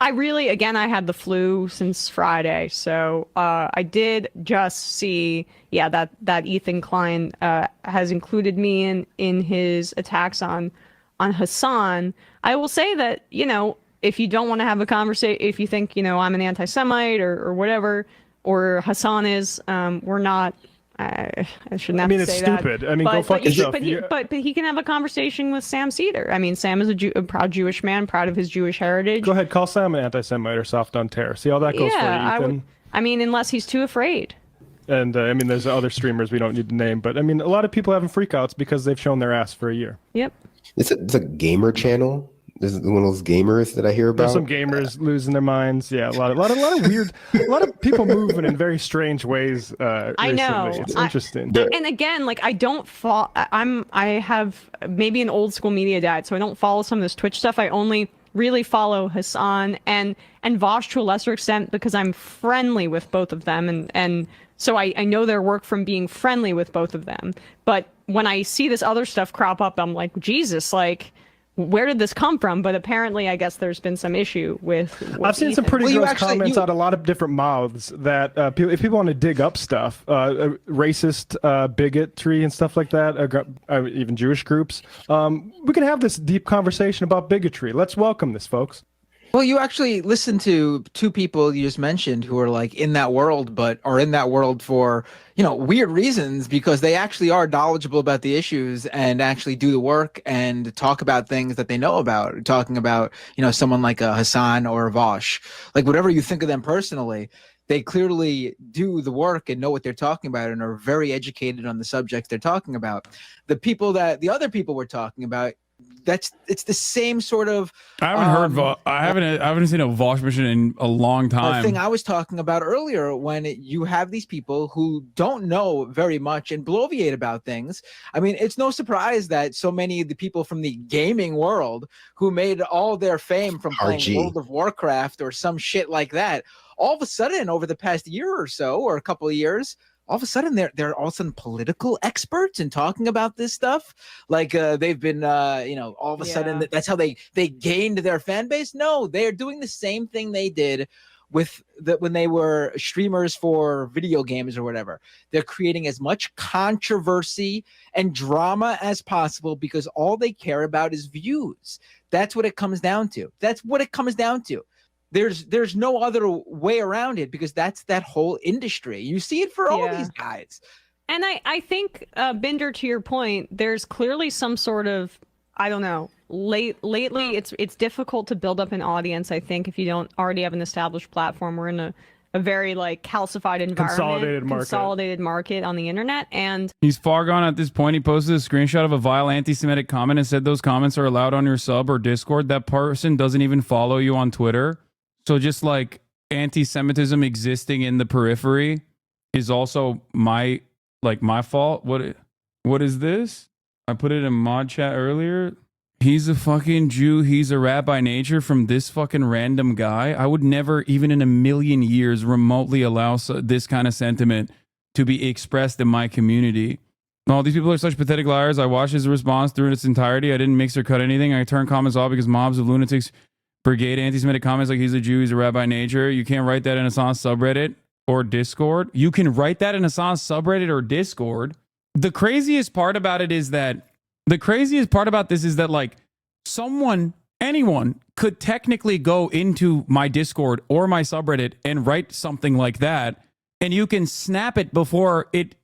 I had the flu since Friday, so I did just see, that Ethan Klein has included me in his attacks on Hasan. I will say that, you know, if you don't want to have a conversation, if you think, you know, I'm an anti-Semite or whatever, or Hasan is, we're not. I shouldn't have to say that. I mean, it's stupid. I mean, go fuck yourself. But he can have a conversation with Sam Cedar. I mean, Sam is a proud Jewish man, proud of his Jewish heritage. Go ahead, call Sam an anti-Semite or soft on terror. See how that goes for you, Ethan. I mean, unless he's too afraid. And I mean, there's other streamers we don't need to name, but I mean, a lot of people having freakouts because they've shown their ass for a year. Yep. It's a gamer channel. This is one of those gamers that I hear about. There's some gamers losing their minds. Yeah, a lot of weird, a lot of people moving in very strange ways. I know. It's interesting. And again, like, I have maybe an old school media diet, so I don't follow some of this Twitch stuff. I only really follow Hasan and Vosh to a lesser extent because I'm friendly with both of them, and so I know their work from being friendly with both of them. But when I see this other stuff crop up, I'm like, Jesus, like, where did this come from? But apparently, I guess there's been some issue with I've seen some pretty gross comments out of a lot of different mouths that if people want to dig up stuff, racist bigotry and stuff like that, even Jewish groups, we can have this deep conversation about bigotry. Let's welcome this, folks. Well, you actually listen to two people you just mentioned who are like in that world, but are in that world for, you know, weird reasons, because they actually are knowledgeable about the issues and actually do the work and talk about things that they know about. Talking about, you know, someone like a Hasan or a Vosh, like whatever you think of them personally, they clearly do the work and know what they're talking about and are very educated on the subjects they're talking about. The other people we're talking about, it's the same sort of. I haven't seen a wash machine in a long time. Thing I was talking about earlier, when you have these people who don't know very much and bloviate about things. I mean, it's no surprise that so many of the people from the gaming world who made all their fame from playing World of Warcraft or some shit like that, all of a sudden over the past year or so, or a couple of years, all of a sudden they're all of a sudden political experts and talking about this stuff. Like they've been, all of a sudden that's how they gained their fan base. No, they're doing the same thing they did with when they were streamers for video games or whatever. They're creating as much controversy and drama as possible because all they care about is views. That's what it comes down to. There's no other way around it, because that's that whole industry. You see it for all these guys. And I think, Binder, to your point, there's clearly some sort of, I don't know, lately it's difficult to build up an audience, I think, if you don't already have an established platform. We're in a very like calcified environment, consolidated market on the internet. And he's far gone at this point. He posted a screenshot of a vile anti-Semitic comment and said those comments are allowed on your sub or Discord. That person doesn't even follow you on Twitter. So just like anti-Semitism existing in the periphery is also my fault. What is this? I put it in mod chat earlier. He's a fucking Jew. He's a rat by nature from this fucking random guy. I would never, even in a million years, remotely allow this kind of sentiment to be expressed in my community. No, these people are such pathetic liars. I watched his response through its entirety. I didn't mix or cut anything. I turned comments off because mobs of lunatics brigade anti-Semitic comments like he's a Jew, he's a rat by nature. You can't write that in Hasan's subreddit or Discord. You can write that in Hasan's subreddit or Discord. The craziest part about this is that like anyone could technically go into my Discord or my subreddit and write something like that, and you can snap it before it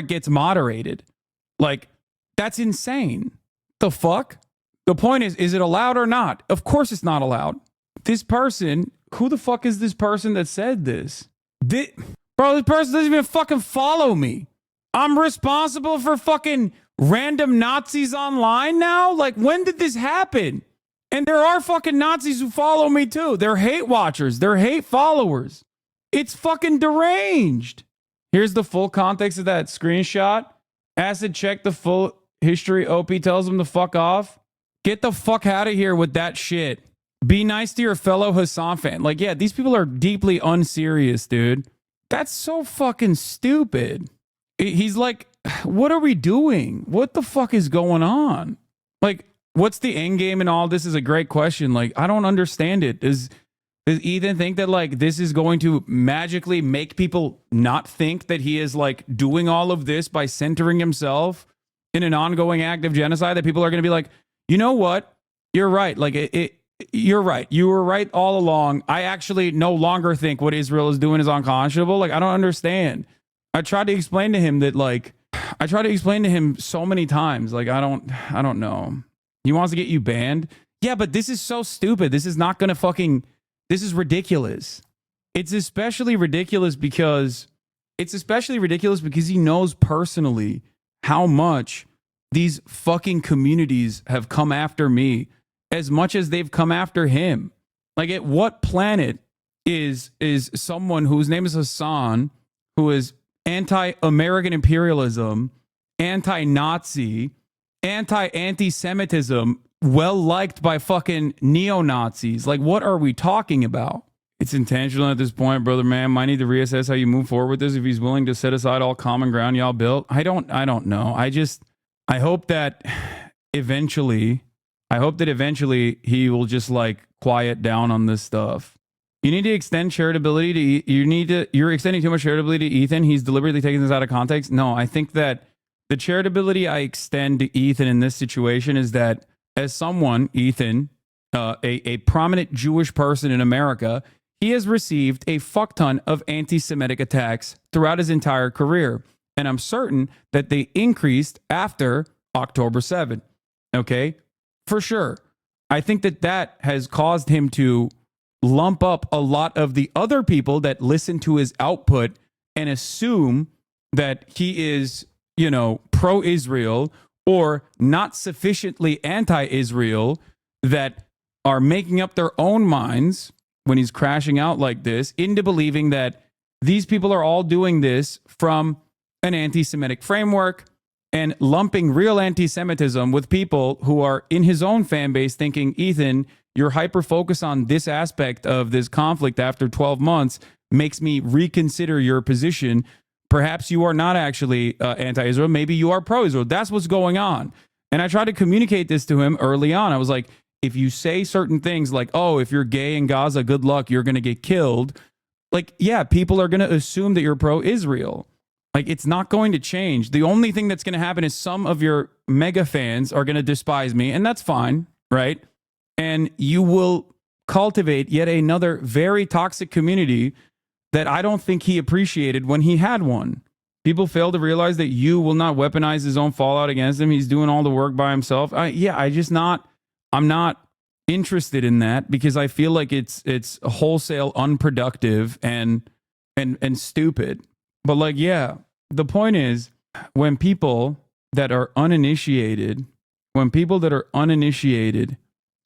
gets moderated. Like, that's insane. The fuck? The point is it allowed or not? Of course it's not allowed. This person, who the fuck is this person that said this? Bro, this person doesn't even fucking follow me. I'm responsible for fucking random Nazis online now? Like, when did this happen? And there are fucking Nazis who follow me too. They're hate watchers. They're hate followers. It's fucking deranged. Here's the full context of that screenshot. Acid check the full history. OP tells him to fuck off. Get the fuck out of here with that shit. Be nice to your fellow Hasan fan. Like, yeah, these people are deeply unserious, dude. That's so fucking stupid. He's like, what are we doing? What the fuck is going on? Like, what's the end game in all this is a great question. Like, I don't understand it. Does Ethan think that, like, this is going to magically make people not think that he is, like, doing all of this by centering himself in an ongoing act of genocide, that people are going to be like, you know what? You're right. Like, you're right. You were right all along. I actually no longer think what Israel is doing is unconscionable. Like, I don't understand. I tried to explain to him so many times. Like, I don't know. He wants to get you banned. Yeah, but this is so stupid. This is not going to this is ridiculous. It's especially ridiculous because he knows personally how much these fucking communities have come after me as much as they've come after him. Like, at what planet is someone whose name is Hasan, who is anti-American imperialism, anti-Nazi, anti-Semitism, well-liked by fucking neo-Nazis? Like, what are we talking about? It's intentional at this point, brother man. Might need to reassess how you move forward with this if he's willing to set aside all common ground y'all built. I don't know. I hope that eventually he will just, like, quiet down on this stuff. You need to extend charitability to you're extending too much charitability to Ethan. He's deliberately taking this out of context. No, I think that the charitability I extend to Ethan in this situation is that, as someone, Ethan, a prominent Jewish person in America, he has received a fuck ton of anti-Semitic attacks throughout his entire career. And I'm certain that they increased after October 7th. Okay? For sure. I think that has caused him to lump up a lot of the other people that listen to his output and assume that he is, pro-Israel or not sufficiently anti-Israel that are making up their own minds when he's crashing out like this into believing that these people are all doing this from an anti-Semitic framework and lumping real anti-Semitism with people who are in his own fan base thinking, Ethan, your hyper-focus on this aspect of this conflict after 12 months makes me reconsider your position. Perhaps you are not actually anti-Israel. Maybe you are pro-Israel. That's what's going on. And I tried to communicate this to him early on. I was like, if you say certain things like, oh, if you're gay in Gaza, good luck, you're going to get killed. Like, yeah, people are going to assume that you're pro-Israel. Like, it's not going to change. The only thing that's going to happen is some of your mega fans are going to despise me, and that's fine, right? And you will cultivate yet another very toxic community that I don't think he appreciated when he had one. People fail to realize that you will not weaponize his own fallout against him. He's doing all the work by himself. I'm not interested in that because I feel like it's wholesale unproductive and stupid. But like, yeah, the point is when people that are uninitiated,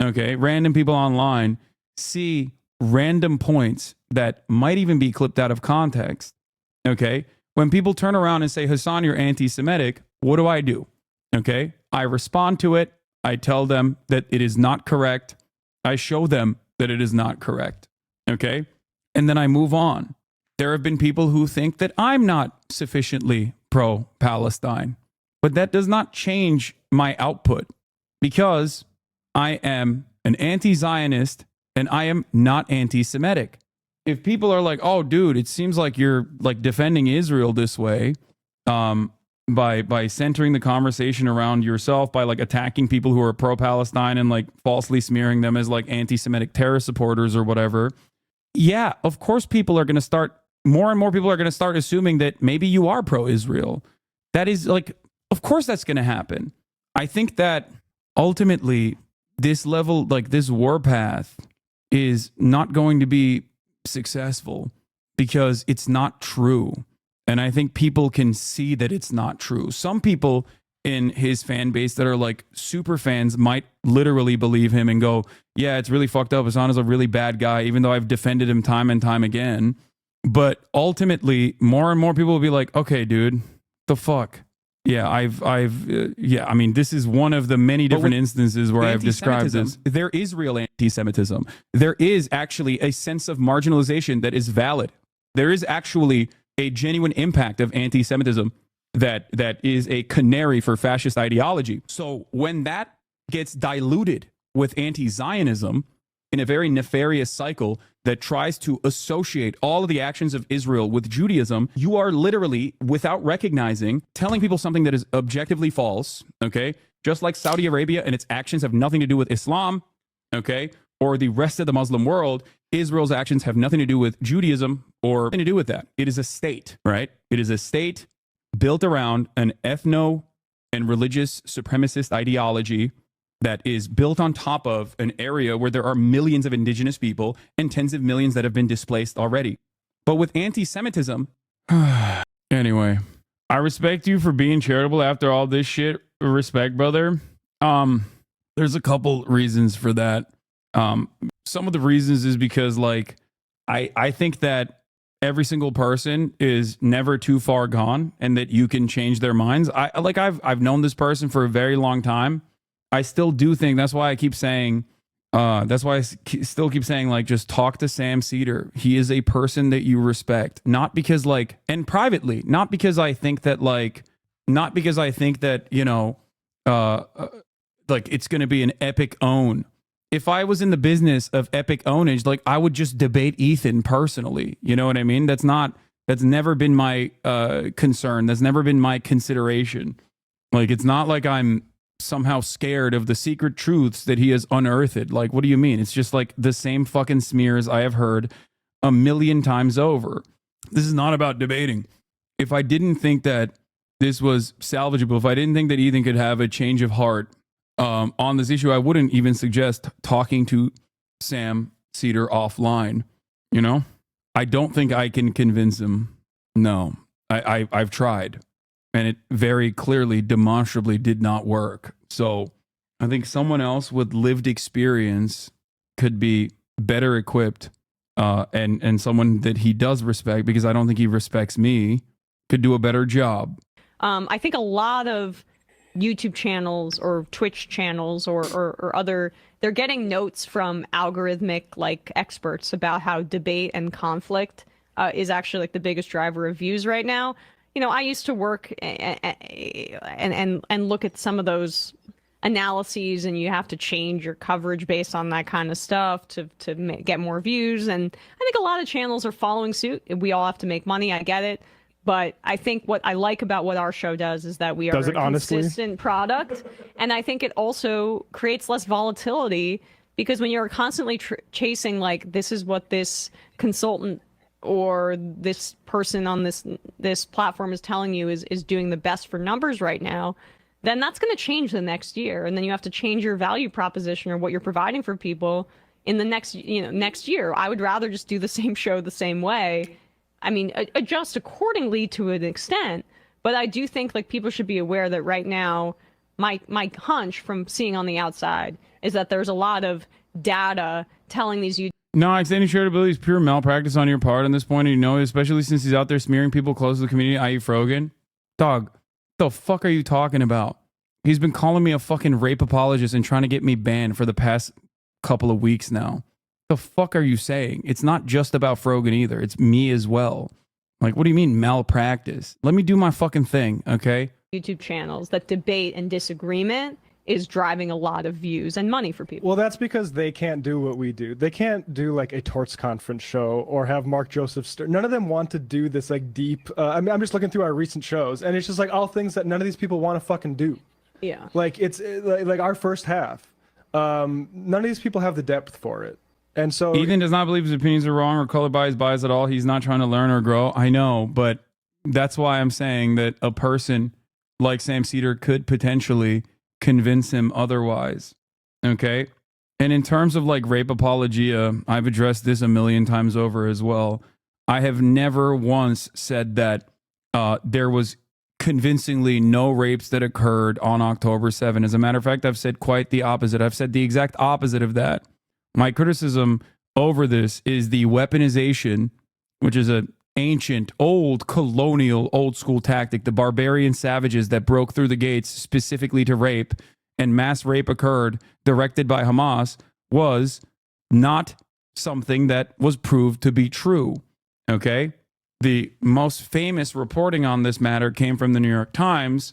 okay, random people online see random points that might even be clipped out of context, okay? When people turn around and say, Hasan, you're anti-Semitic, what do? Okay? I respond to it. I tell them that it is not correct. I show them that it is not correct, okay? And then I move on. There have been people who think that I'm not sufficiently pro-Palestine, but that does not change my output because I am an anti-Zionist and I am not anti-Semitic. If people are like, oh, dude, it seems like you're like defending Israel this way by centering the conversation around yourself, by like attacking people who are pro-Palestine and like falsely smearing them as like anti-Semitic terror supporters or whatever. Yeah, of course people are going to start, more and more people are going to start assuming that maybe you are pro-Israel. That is like, of course that's going to happen. I think that ultimately this level, like this warpath is not going to be successful because it's not true. And I think people can see that it's not true. Some people in his fan base that are like super fans might literally believe him and go, yeah, it's really fucked up. Hasan is a really bad guy, even though I've defended him time and time again. But ultimately, more and more people will be like, okay, dude, the fuck? Yeah, I mean, this is one of the many different instances where I've described this. There is real anti-Semitism. There is actually a sense of marginalization that is valid. There is actually a genuine impact of anti-Semitism that is a canary for fascist ideology. So when that gets diluted with anti-Zionism in a very nefarious cycle that tries to associate all of the actions of Israel with Judaism, you are literally, without recognizing, telling people something that is objectively false, okay? Just like Saudi Arabia and its actions have nothing to do with Islam, okay? Or the rest of the Muslim world, Israel's actions have nothing to do with Judaism or anything to do with that. It is a state, right? It is a state built around an ethno and religious supremacist ideology that is built on top of an area where there are millions of indigenous people and tens of millions that have been displaced already. But with anti-Semitism, anyway, I respect you for being charitable after all this shit. Respect, brother. There's a couple reasons for that. Some of the reasons is because like, I think that every single person is never too far gone and that you can change their minds. I've known this person for a very long time. I still do think that's why I keep saying, still keep saying, like, just talk to Sam Cedar. He is a person that you respect, not because like, and privately, not because I think that like, you know, like it's going to be an epic own. If I was in the business of epic ownage, like I would just debate Ethan personally. You know what I mean? That's never been my concern. That's never been my consideration. Like, it's not like I'm somehow scared of the secret truths that he has unearthed. Like, what do you mean? It's just like the same fucking smears I have heard a million times over. This is not about debating. If I didn't think that this was salvageable, if I didn't think that Ethan could have a change of heart on this issue, I wouldn't even suggest talking to Sam Cedar offline. You know, I don't think I can convince him. No, I've tried. and it very clearly, demonstrably did not work. So I think someone else with lived experience could be better equipped, and someone that he does respect, because I don't think he respects me, could do a better job. I think a lot of YouTube channels or Twitch channels or other, they're getting notes from algorithmic like experts about how debate and conflict is actually like the biggest driver of views right now. You know, I used to work and look at some of those analyses, and you have to change your coverage based on that kind of stuff to get more views. And I think a lot of channels are following suit. We all have to make money. I get it. But I think what I like about what our show does is that we are a consistent product. And I think it also creates less volatility, because when you're constantly chasing, like, this is what this consultant or this person on this platform is telling you is doing the best for numbers right now, then that's going to change the next year. And then you have to change your value proposition or what you're providing for people in the next year. I would rather just do the same show the same way. I mean, adjust accordingly to an extent, but I do think like people should be aware that right now, my hunch from seeing on the outside is that there's a lot of data telling these No, extending shareability is pure malpractice on your part at this point, and you know, especially since he's out there smearing people close to the community, i.e. Frogan. Dog, the fuck are you talking about? He's been calling me a fucking rape apologist and trying to get me banned for the past couple of weeks now. The fuck are you saying? It's not just about Frogan either. It's me as well. Like, what do you mean malpractice? Let me do my fucking thing, okay? YouTube channels that debate and disagreement is driving a lot of views and money for people. Well, that's because they can't do what we do. They can't do like a torts conference show or have Mark Joseph Stern. None of them want to do this like deep. I mean, I'm just looking through our recent shows, and it's just like all things that none of these people want to fucking do. Yeah. Like it's like our first half. None of these people have the depth for it. And so Ethan does not believe his opinions are wrong or colored by his bias at all. He's not trying to learn or grow. I know, but that's why I'm saying that a person like Sam Cedar could potentially convince him otherwise. Okay? And in terms of like rape apologia, I've addressed this a million times over as well. I have never once said that there was convincingly no rapes that occurred on October 7. As a matter of fact, I've said quite the opposite. I've said the exact opposite of that. My criticism over this is the weaponization, which is an ancient, old, colonial, old school tactic. The barbarian savages that broke through the gates specifically to rape, and mass rape occurred, directed by Hamas, was not something that was proved to be true. Okay? The most famous reporting on this matter came from the New York Times,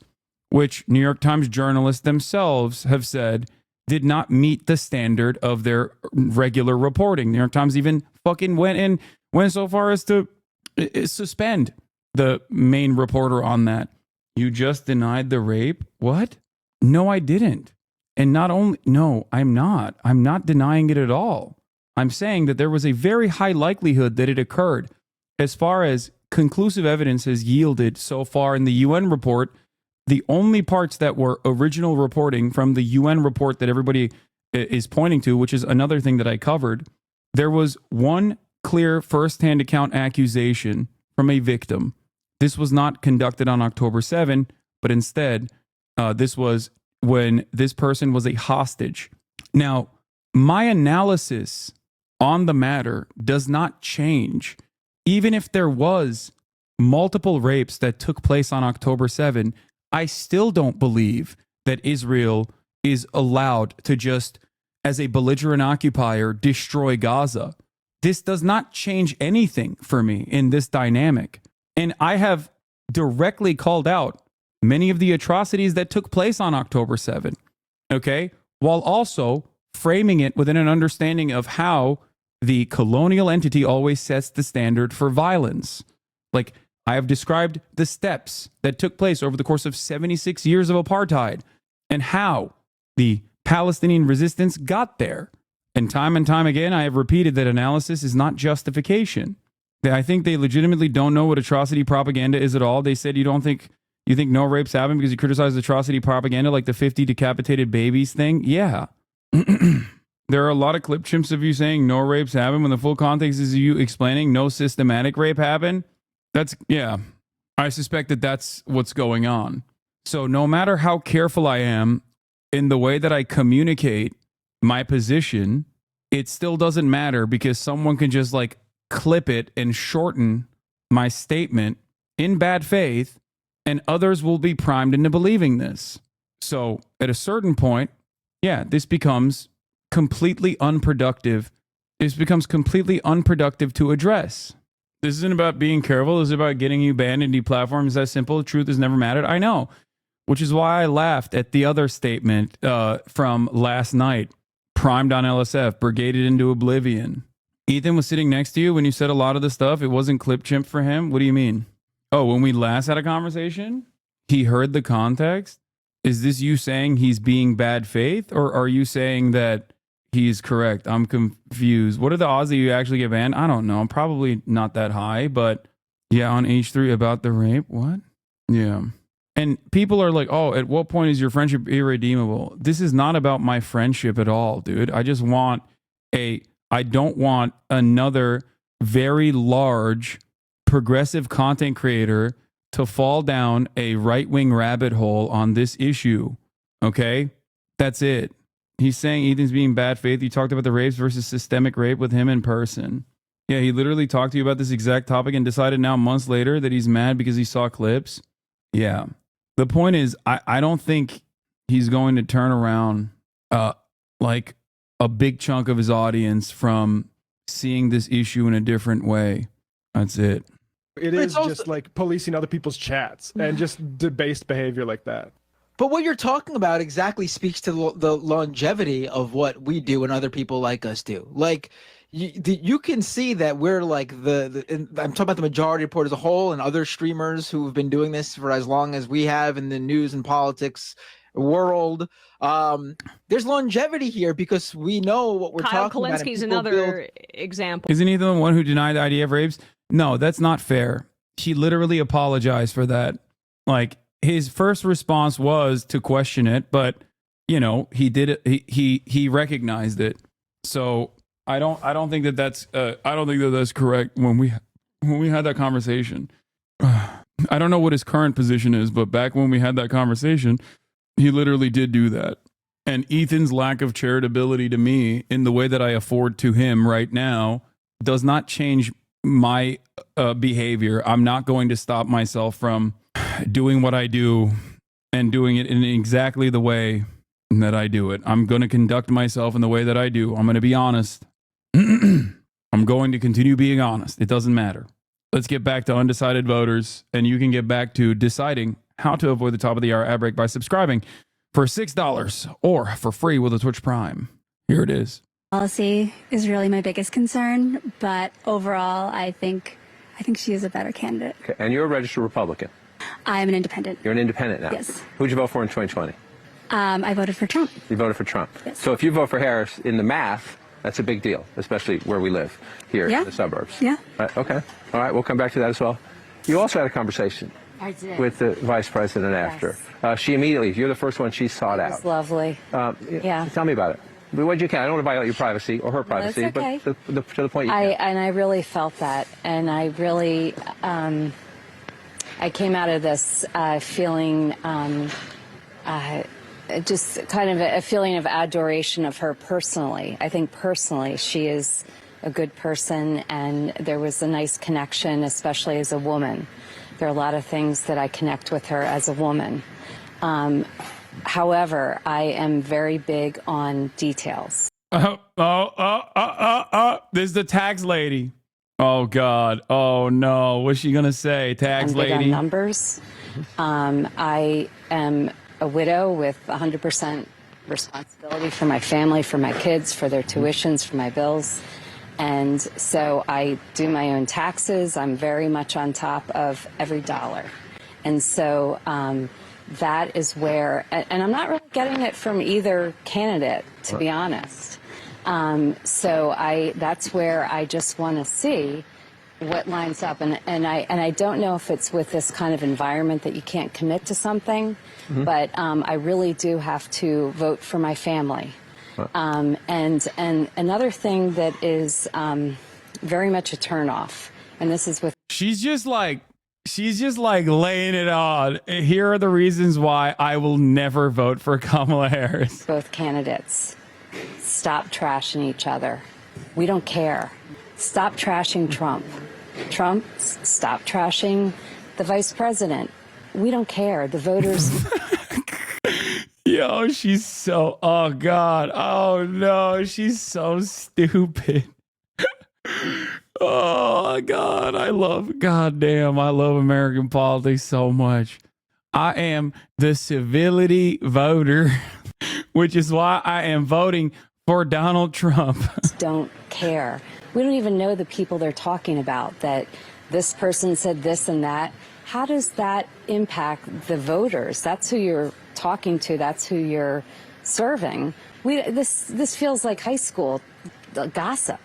which New York Times journalists themselves have said did not meet the standard of their regular reporting. New York Times even fucking went so far as to suspend the main reporter on that. You just denied the rape? What? No, I didn't. And not only, no, I'm not denying it at all. I'm saying that there was a very high likelihood that it occurred. As far as conclusive evidence has yielded so far in the UN report, the only parts that were original reporting from the UN report that everybody is pointing to, which is another thing that I covered, there was one clear first-hand account accusation from a victim. This was not conducted on October 7, but instead, this was when this person was a hostage. Now, my analysis on the matter does not change. Even if there was multiple rapes that took place on October 7, I still don't believe that Israel is allowed to just, as a belligerent occupier, destroy Gaza. This does not change anything for me in this dynamic. And I have directly called out many of the atrocities that took place on October 7, okay? While also framing it within an understanding of how the colonial entity always sets the standard for violence. Like, I have described the steps that took place over the course of 76 years of apartheid and how the Palestinian resistance got there. And time again, I have repeated that analysis is not justification. I think they legitimately don't know what atrocity propaganda is at all. They said you think no rapes happen because you criticize atrocity propaganda like the 50 decapitated babies thing? Yeah. There are a lot of clip chimps of you saying no rapes happen when the full context is you explaining no systematic rape happened. Yeah. I suspect that that's what's going on. So no matter how careful I am in the way that I communicate my position, it still doesn't matter because someone can just like clip it and shorten my statement in bad faith, and others will be primed into believing this. So at a certain point, yeah, this becomes completely unproductive. This becomes completely unproductive to address. This isn't about being careful. This is about getting you banned and deplatformed. It's that simple. The truth has never mattered. I know, which is why I laughed at the other statement from last night. Primed on LSF, brigaded into oblivion. Ethan was sitting next to you when you said a lot of the stuff. It wasn't clip chimp for him. What do you mean? Oh, when we last had a conversation, he heard the context. Is this you saying he's being bad faith, or are you saying that he's correct? I'm confused. What are the odds that you actually get banned? I don't know. Probably not that high, but yeah, on H3 about the rape. What? Yeah. And people are like, oh, at what point is your friendship irredeemable? This is not about my friendship at all, dude. I just want I don't want another very large progressive content creator to fall down a right-wing rabbit hole on this issue. Okay? That's it. He's saying Ethan's being bad faith. You talked about the rapes versus systemic rape with him in person. Yeah, he literally talked to you about this exact topic and decided now months later that he's mad because he saw clips. Yeah. The point is, I don't think he's going to turn around like a big chunk of his audience from seeing this issue in a different way. That's it. It is just like policing other people's chats and just debased behavior like that. But what you're talking about exactly speaks to the longevity of what we do and other people like us do. Like, you can see that we're like I'm talking about the majority report as a whole and other streamers who have been doing this for as long as we have in the news and politics world. There's longevity here because we know what we're Kyle talking about. Kalinski's another example. Isn't he the one who denied the idea of rapes? No, that's not fair. He literally apologized for that. Like, his first response was to question it, but you know, he did it. He recognized it. So I don't think that that's correct. When we had that conversation, I don't know what his current position is, but back when we had that conversation, he literally did do that. And Ethan's lack of charitability to me in the way that I afford to him right now does not change my behavior. I'm not going to stop myself from doing what I do and doing it in exactly the way that I do it. I'm going to conduct myself in the way that I do. I'm going to be honest. I'm going to continue being honest. It doesn't matter. Let's get back to undecided voters, and you can get back to deciding how to avoid the top of the hour ad break by subscribing for $6 or for free with a Twitch Prime. Here it is. Policy is really my biggest concern, but overall, I think she is a better candidate. Okay. And you're a registered Republican. I'm an independent. You're an independent now. Yes. Who'd you vote for in 2020? I voted for Trump. You voted for Trump. Yes. So if you vote for Harris, in the math, that's a big deal, especially where we live here in the suburbs. Yeah. Okay. All right. We'll come back to that as well. You also had a conversation with the vice president after. She immediately, you're the first one she sought out. It's lovely. Yeah. Tell me about it. What you can. I don't want to violate your privacy or her privacy, That's okay. but to the point you can. And I really felt that, and I really, I came out of this feeling just kind of a feeling of adoration of her personally. I think personally she is a good person, and there was a nice connection, especially as a woman. There are a lot of things that I connect with her as a woman. However, I am very big on details. This is the tax lady. Oh, God. Oh, no. What's she going to say? Tax I'm big lady. on numbers. I am a widow with 100% responsibility for my family, for my kids, for their tuitions, for my bills. And so I do my own taxes. I'm very much on top of every dollar. And so that is where, and I'm not really getting it from either candidate, to be honest. So that's where I just want to see what lines up. And I don't know if it's with this kind of environment that you can't commit to something, but I really do have to vote for my family. And another thing that is very much a turnoff, and this is with... She's just like, She's just like laying it on. Here are the reasons why I will never vote for Kamala Harris. Both candidates, stop trashing each other. We don't care. Stop trashing Trump. Trump, stop trashing the vice president. We don't care. The voters. Yo, she's so, oh God. Oh no, she's so stupid. Oh God, I love American politics so much. I am the civility voter, which is why I am voting for Donald Trump. Don't care. We don't even know the people they're talking about, that this person said this and that. How does that impact the voters? That's who you're talking to. That's who you're serving. This feels like high school gossip.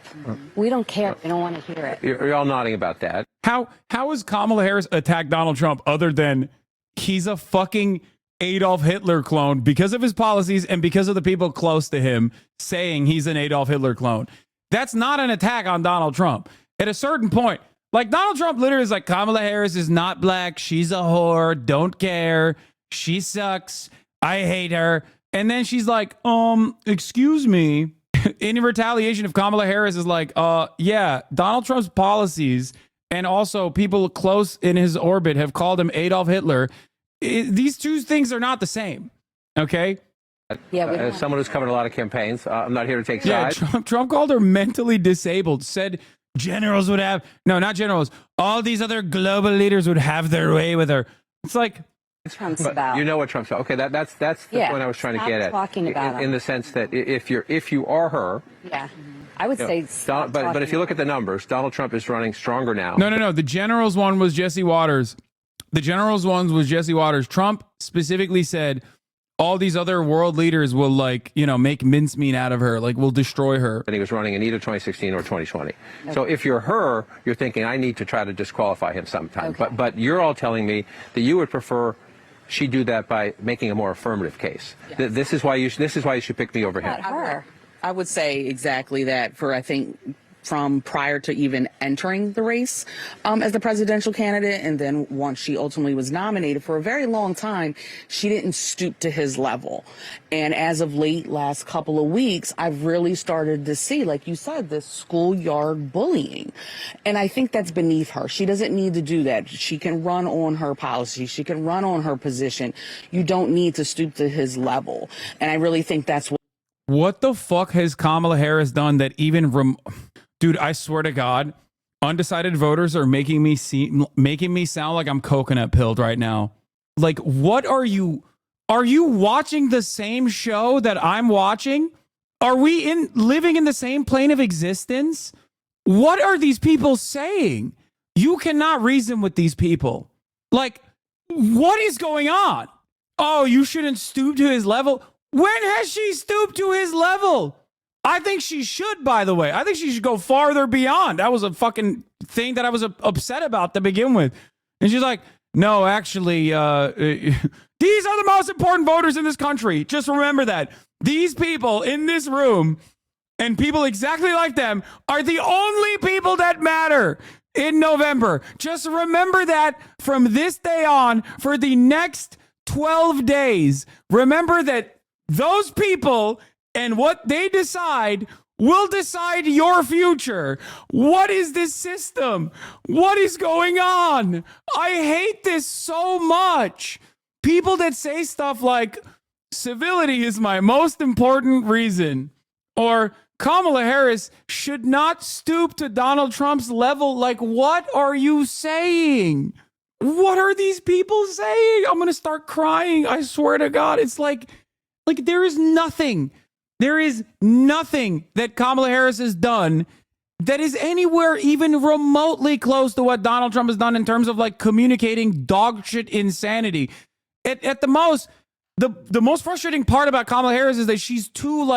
We don't care. We don't want to hear it. You're all nodding about that. How has Kamala Harris attacked Donald Trump other than he's a fucking Adolf Hitler clone because of his policies and because of the people close to him saying he's an Adolf Hitler clone? That's not an attack on Donald Trump. At a certain point, like Donald Trump literally is like, Kamala Harris is not black. She's a whore. Don't care. She sucks. I hate her. And then she's like, excuse me. In retaliation, if Kamala Harris is like, yeah, Donald Trump's policies and also people close in his orbit have called him Adolf Hitler. These two things are not the same. Okay. Yeah, as someone who's covered a lot of campaigns, I'm not here to take sides. Yeah, Trump called her mentally disabled, said generals would have, no, not generals, all these other global leaders would have their way with her. It's like, Trump's but about. You know what Trump's about. Okay, that's the point I was trying to get at. Talking about in the sense that if you are her, yeah, I would say. But if you look at the numbers, Donald Trump is running stronger now. No. The generals one was Jesse Waters. Trump specifically said all these other world leaders will make mincemeat out of her, will destroy her. And he was running in either 2016 or 2020. Okay. So if you're her, you're thinking I need to try to disqualify him sometime. Okay. But you're all telling me that you would prefer she do that by making a more affirmative case. Yes. This is why you should pick me over him. I would say exactly that for, I think, from prior to even entering the race as the presidential candidate. And then once she ultimately was nominated, for a very long time, she didn't stoop to his level. And as of late, last couple of weeks, I've really started to see, like you said, this schoolyard bullying. And I think that's beneath her. She doesn't need to do that. She can run on her policy. She can run on her position. You don't need to stoop to his level. And I really think that's what the fuck has Kamala Harris done that even dude, I swear to God, undecided voters are making me sound like I'm coconut pilled right now. Like, what are you watching the same show that I'm watching? Are we living in the same plane of existence? What are these people saying? You cannot reason with these people. Like, what is going on? Oh, you shouldn't stoop to his level. When has she stooped to his level? I think she should, by the way. I think she should go farther beyond. That was a fucking thing that I was upset about to begin with. And she's like, no, actually, these are the most important voters in this country. Just remember that. These people in this room and people exactly like them are the only people that matter in November. Just remember that from this day on for the next 12 days. Remember that those people and what they decide will decide your future. What is this system? What is going on? I hate this so much. People that say stuff like, civility is my most important reason, or Kamala Harris should not stoop to Donald Trump's level. Like, what are you saying? What are these people saying? I'm going to start crying. I swear to God. It's like there is nothing that Kamala Harris has done that is anywhere even remotely close to what Donald Trump has done in terms of communicating dog shit insanity. At the most, the most frustrating part about Kamala Harris is that she's too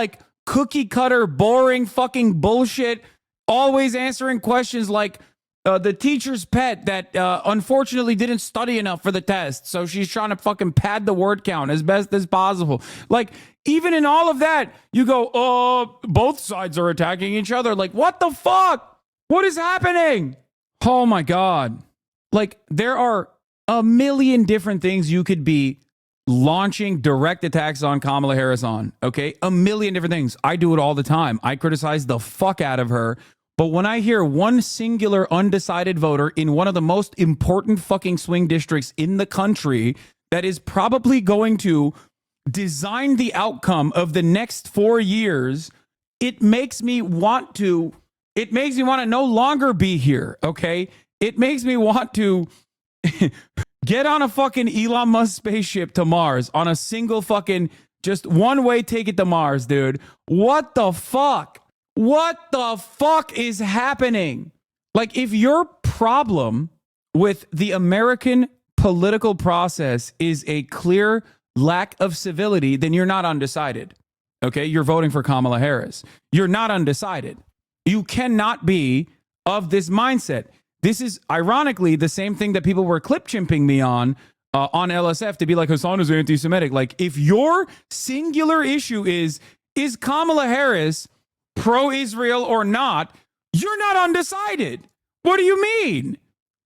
cookie cutter, boring fucking bullshit, always answering questions like the teacher's pet that unfortunately didn't study enough for the test. So she's trying to fucking pad the word count as best as possible. Even in all of that, you go, both sides are attacking each other. What the fuck? What is happening? Oh my God. Like, there are a million different things you could be launching direct attacks on Kamala Harris on, okay? A million different things. I do it all the time. I criticize the fuck out of her. But when I hear one singular undecided voter in one of the most important fucking swing districts in the country that is probably going to design the outcome of the next 4 years, it makes me want to no longer be here, okay? It makes me want to get on a fucking Elon Musk spaceship to Mars on a single fucking, just one-way ticket to Mars, dude. What the fuck? What the fuck is happening? Like, if your problem with the American political process is a clear lack of civility, then you're not undecided. Okay? You're voting for Kamala Harris. You're not undecided. You cannot be of this mindset. This is ironically the same thing that people were clip chimping me on LSF to be like, Hasan is anti-Semitic. Like, if your singular issue is Kamala Harris pro-Israel or not, you're not undecided. What do you mean?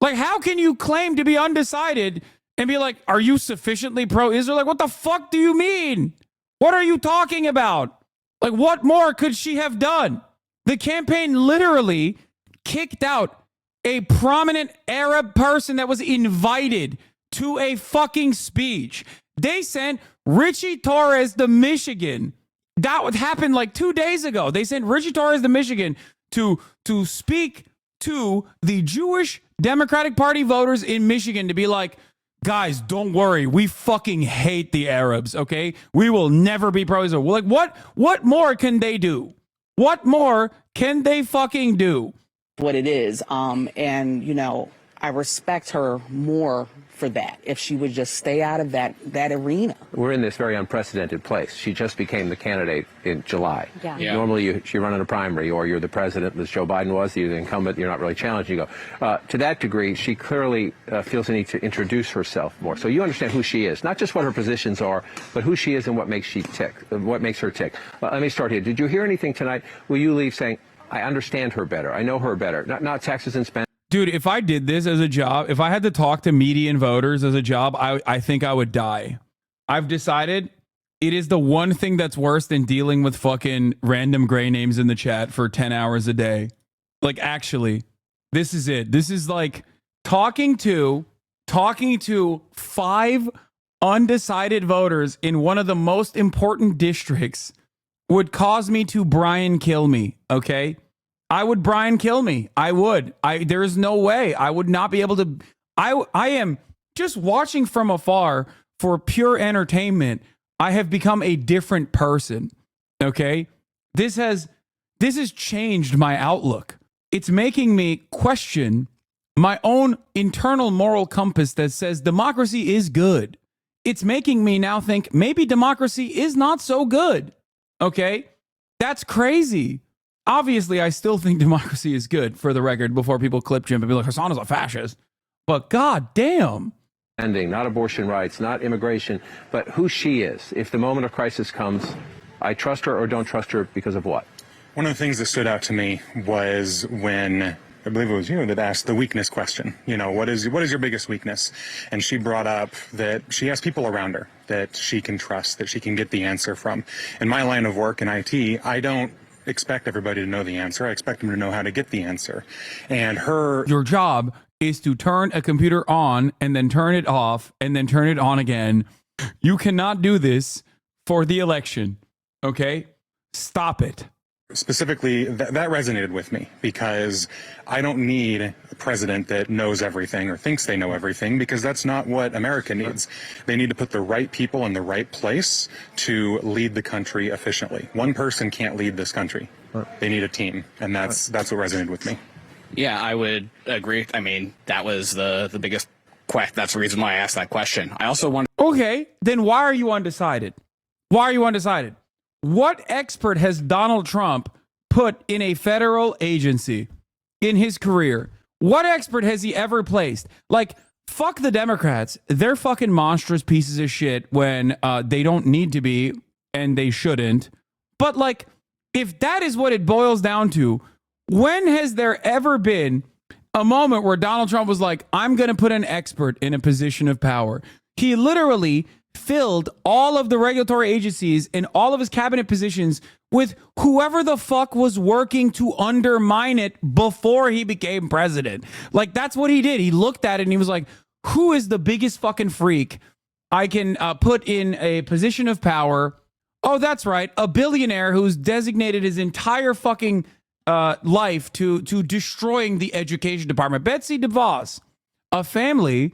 Like, how can you claim to be undecided and be like, are you sufficiently pro-Israel? Like, what the fuck do you mean? What are you talking about? Like, what more could she have done? The campaign literally kicked out a prominent Arab person that was invited to a fucking speech. They sent Richie Torres to Michigan. That happened like 2 days ago. They sent Richie Torres to Michigan to speak to the Jewish Democratic Party voters in Michigan to be like, guys, don't worry. We fucking hate the Arabs, okay? We will never be pro-Israel. Well, like, what more can they do? What more can they fucking do? What it is. And, you know, I respect her more for that if she would just stay out of that arena. We're in this very unprecedented place. She just became the candidate in July. Yeah. Normally you run in a primary, or you're the president, as Joe Biden was, you're the incumbent, you're not really challenged. You go. To that degree, she clearly feels the need to introduce herself more. So you understand who she is, not just what her positions are, but who she is and what makes her tick. Let me start here. Did you hear anything tonight? Will you leave saying, I understand her better, I know her better, not taxes and spending? Dude, if I did this as a job, if I had to talk to median voters as a job, I think I would die. I've decided it is the one thing that's worse than dealing with fucking random gray names in the chat for 10 hours a day. Like, actually, this is it. This is like talking to 5 undecided voters in one of the most important districts would cause me to Brian kill me, okay? I would Brian kill me. I would. There is no way. I would not be able to. I am just watching from afar for pure entertainment. I have become a different person. Okay? This has changed my outlook. It's making me question my own internal moral compass that says democracy is good. It's making me now think maybe democracy is not so good. Okay? That's crazy. Obviously, I still think democracy is good, for the record, before people clip Jim and be like, Hasan is a fascist. But god damn. Not abortion rights, not immigration, but who she is. If the moment of crisis comes, I trust her or don't trust her because of what? One of the things that stood out to me was when, I believe it was you that asked the weakness question. You know, what is your biggest weakness? And she brought up that she has people around her that she can trust, that she can get the answer from. In my line of work in IT, I don't expect everybody to know the answer. I expect them to know how to get the answer. And your job is to turn a computer on and then turn it off and then turn it on again. You cannot do this for the election. Okay? Stop it. Specifically, that resonated with me, because I don't need a president that knows everything or thinks they know everything, because that's not what America needs. They need to put the right people in the right place to lead the country efficiently. One person can't lead this country. They need a team, and that's what resonated with me. Yeah, I would agree. I mean, that was the biggest that's the reason why I asked that question. I also wonder. Okay, then why are you undecided? Why are you undecided? What expert has Donald Trump put in a federal agency in his career? What expert has he ever placed? Like, fuck the Democrats. They're fucking monstrous pieces of shit when they don't need to be, and they shouldn't. But, like, if that is what it boils down to, when has there ever been a moment where Donald Trump was like, I'm going to put an expert in a position of power. He literally filled all of the regulatory agencies and all of his cabinet positions with whoever the fuck was working to undermine it before he became president. Like, that's what he did. He looked at it and he was like, who is the biggest fucking freak I can put in a position of power? Oh, that's right. A billionaire who's designated his entire fucking life to destroying the education department. Betsy DeVos, a family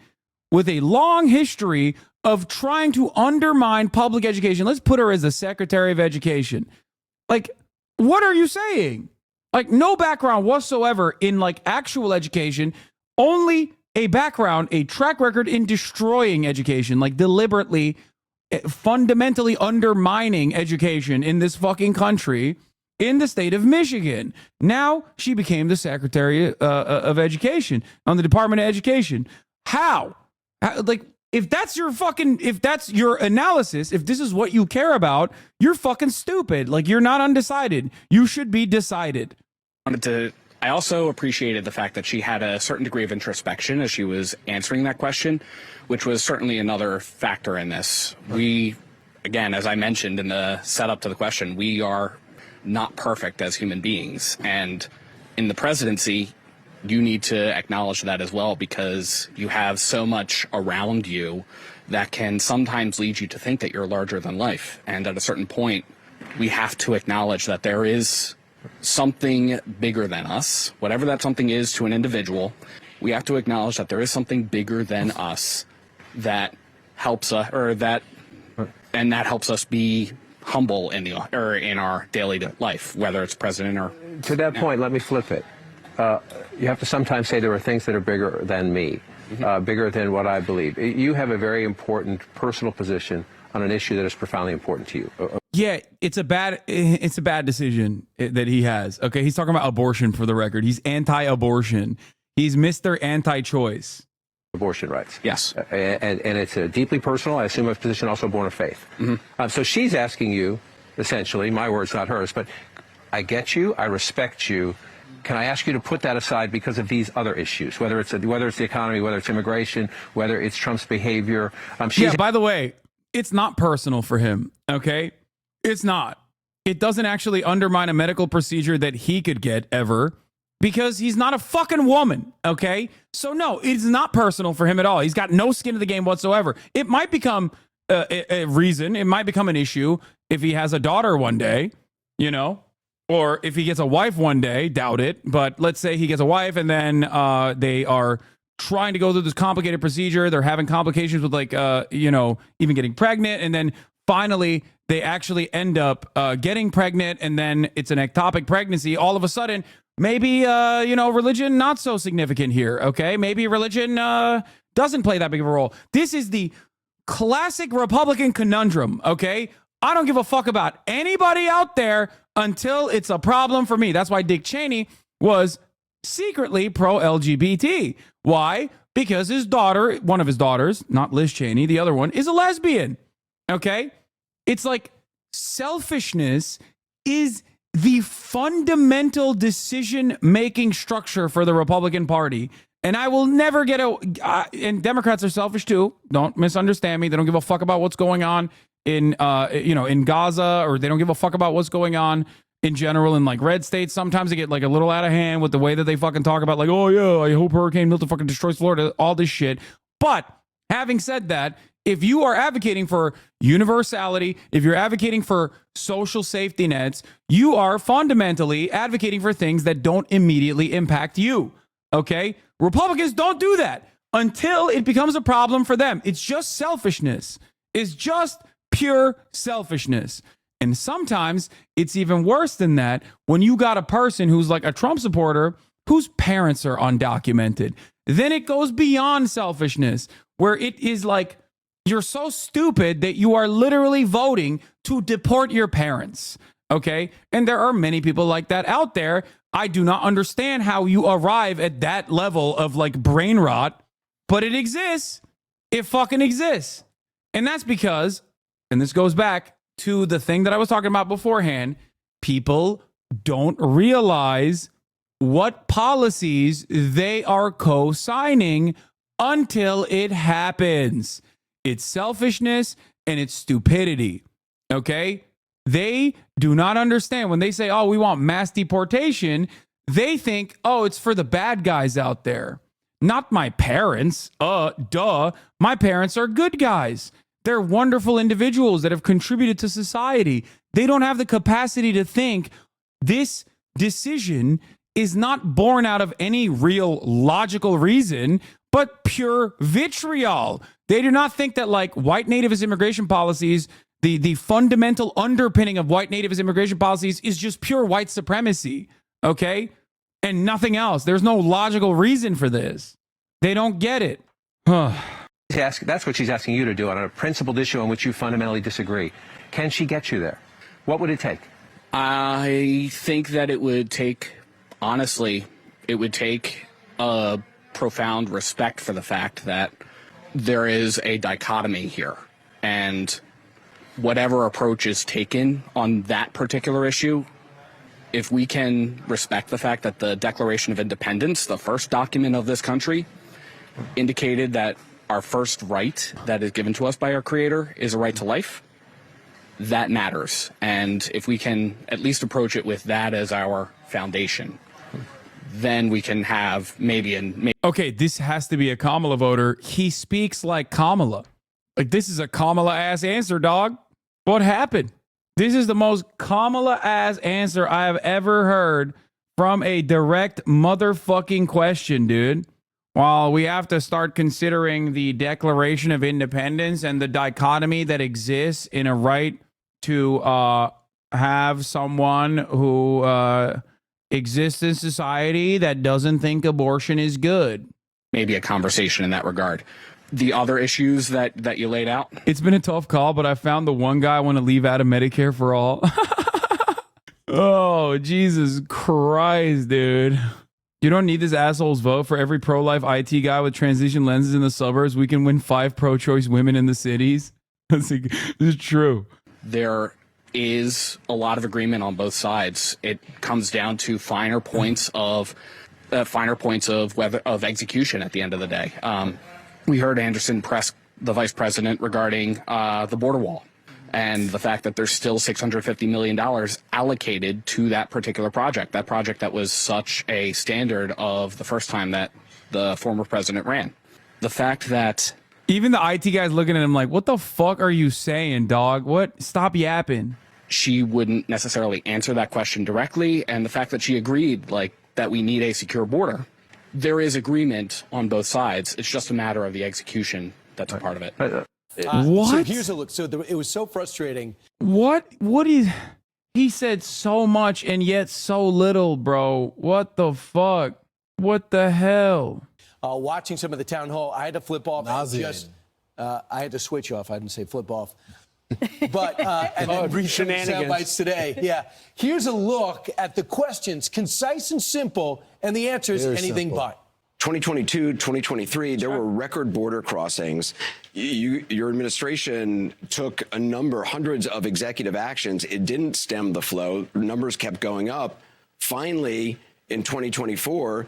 with a long history of trying to undermine public education. Let's put her as the Secretary of Education. Like, what are you saying? Like, no background whatsoever in like actual education, only a background, a track record in destroying education, like deliberately, fundamentally undermining education in this fucking country, in the state of Michigan. Now she became the Secretary of Education on the Department of Education. How? Like, if that's your analysis, if this is what you care about, you're fucking stupid. Like, you're not undecided. You should be decided. I also appreciated the fact that she had a certain degree of introspection as she was answering that question, which was certainly another factor in this. We, again, as I mentioned in the setup to the question, we are not perfect as human beings. And in the presidency, you need to acknowledge that as well, because you have so much around you that can sometimes lead you to think that you're larger than life. And at a certain point, we have to acknowledge that there is something bigger than us, whatever that something is to an individual. We have to acknowledge that there is something bigger than us that helps us, that helps us be humble in our daily life, whether it's president or. To that point, let me flip it. You have to sometimes say there are things that are bigger than me, bigger than what I believe. You have a very important personal position on an issue that is profoundly important to you. Yeah, it's a bad decision that he has. Okay, he's talking about abortion, for the record. He's anti-abortion. He's Mr. Anti-choice. Abortion rights. Yes. And it's deeply personal. I assume a position also born of faith. So she's asking you, essentially, my words, not hers, but I get you, I respect you. Can I ask you to put that aside because of these other issues, whether it's the economy, whether it's immigration, whether it's Trump's behavior? Yeah, by the way, it's not personal for him, okay? It's not. It doesn't actually undermine a medical procedure that he could get ever, because he's not a fucking woman, okay? So no, it's not personal for him at all. He's got no skin in the game whatsoever. It might become a reason. It might become an issue if he has a daughter one day, you know? Or if he gets a wife one day, doubt it. But let's say he gets a wife and then they are trying to go through this complicated procedure. They're having complications with even getting pregnant. And then finally they actually end up getting pregnant, and then it's an ectopic pregnancy. All of a sudden, maybe, religion not so significant here. Okay. Maybe religion doesn't play that big of a role. This is the classic Republican conundrum. Okay. I don't give a fuck about anybody out there until it's a problem for me. That's why Dick Cheney was secretly pro-LGBT. Why? Because his daughter, one of his daughters, not Liz Cheney, the other one, is a lesbian. Okay? It's like selfishness is the fundamental decision-making structure for the Republican Party. And I will never get and Democrats are selfish too. Don't misunderstand me. They don't give a fuck about what's going on in Gaza, or they don't give a fuck about what's going on in general in like red states. Sometimes they get like a little out of hand with the way that they fucking talk about, like, oh yeah, I hope Hurricane Milton fucking destroys Florida, all this shit. But having said that, if you are advocating for universality, if you're advocating for social safety nets, you are fundamentally advocating for things that don't immediately impact you. Okay? Republicans don't do that until it becomes a problem for them. It's just selfishness. It's just pure selfishness. And sometimes it's even worse than that when you got a person who's like a Trump supporter whose parents are undocumented. Then it goes beyond selfishness, where it is like you're so stupid that you are literally voting to deport your parents. Okay? And there are many people like that out there. I do not understand how you arrive at that level of like brain rot, but it exists. It fucking exists. And that's because, and this goes back to the thing that I was talking about beforehand, people don't realize what policies they are co-signing until it happens. It's selfishness and it's stupidity. Okay? They do not understand when they say, oh, we want mass deportation. They think, oh, it's for the bad guys out there. Not my parents. Duh. My parents are good guys. They're wonderful individuals that have contributed to society. They don't have the capacity to think this decision is not born out of any real logical reason, but pure vitriol. They do not think that like white nativist immigration policies, the fundamental underpinning of white nativist immigration policies is just pure white supremacy, okay? And nothing else. There's no logical reason for this. They don't get it. That's what she's asking you to do on a principled issue on which you fundamentally disagree. Can she get you there? What would it take? I think that it would take, honestly, it would take a profound respect for the fact that there is a dichotomy here. And whatever approach is taken on that particular issue, if we can respect the fact that the Declaration of Independence, the first document of this country, indicated that our first right that is given to us by our Creator is a right to life, that matters. And if we can at least approach it with that as our foundation, then we can have Okay, this has to be a Kamala voter. He speaks like Kamala. Like, this is a Kamala-ass answer, dog. What happened? This is the most Kamala-ass answer I have ever heard from a direct motherfucking question, dude. While we have to start considering the Declaration of Independence and the dichotomy that exists in a right to have someone who exists in society that doesn't think abortion is good. Maybe a conversation in that regard. The other issues that you laid out? It's been a tough call, but I found the one guy I want to leave out of Medicare for all. Oh, Jesus Christ, dude. You don't need this asshole's vote. For every pro-life IT guy with transition lenses in the suburbs, we can win 5 pro-choice women in the cities. This is true. There is a lot of agreement on both sides. It comes down to finer points of execution at the end of the day. We heard Anderson press the vice president regarding the border wall and the fact that there's still $650 million allocated to that particular project, that project that was such a standard of the first time that the former president ran. The fact that even the IT guy's looking at him like, what the fuck are you saying, dog? What? Stop yapping. She wouldn't necessarily answer that question directly, and the fact that she agreed like that we need a secure border. There is agreement on both sides. It's just a matter of the execution that's a part of it. What? So here's a look. So it was so frustrating. What is... He said so much and yet so little, bro. What the fuck? What the hell? Watching some of the town hall, I had to flip off. I had to switch off. I didn't say flip off. But and then read some sound bites today. Yeah. Here's a look at the questions, concise and simple, and the answers anything but. 2022, 2023, there were record border crossings. Your administration took hundreds of executive actions. It didn't stem the flow. Numbers kept going up. Finally, in 2024,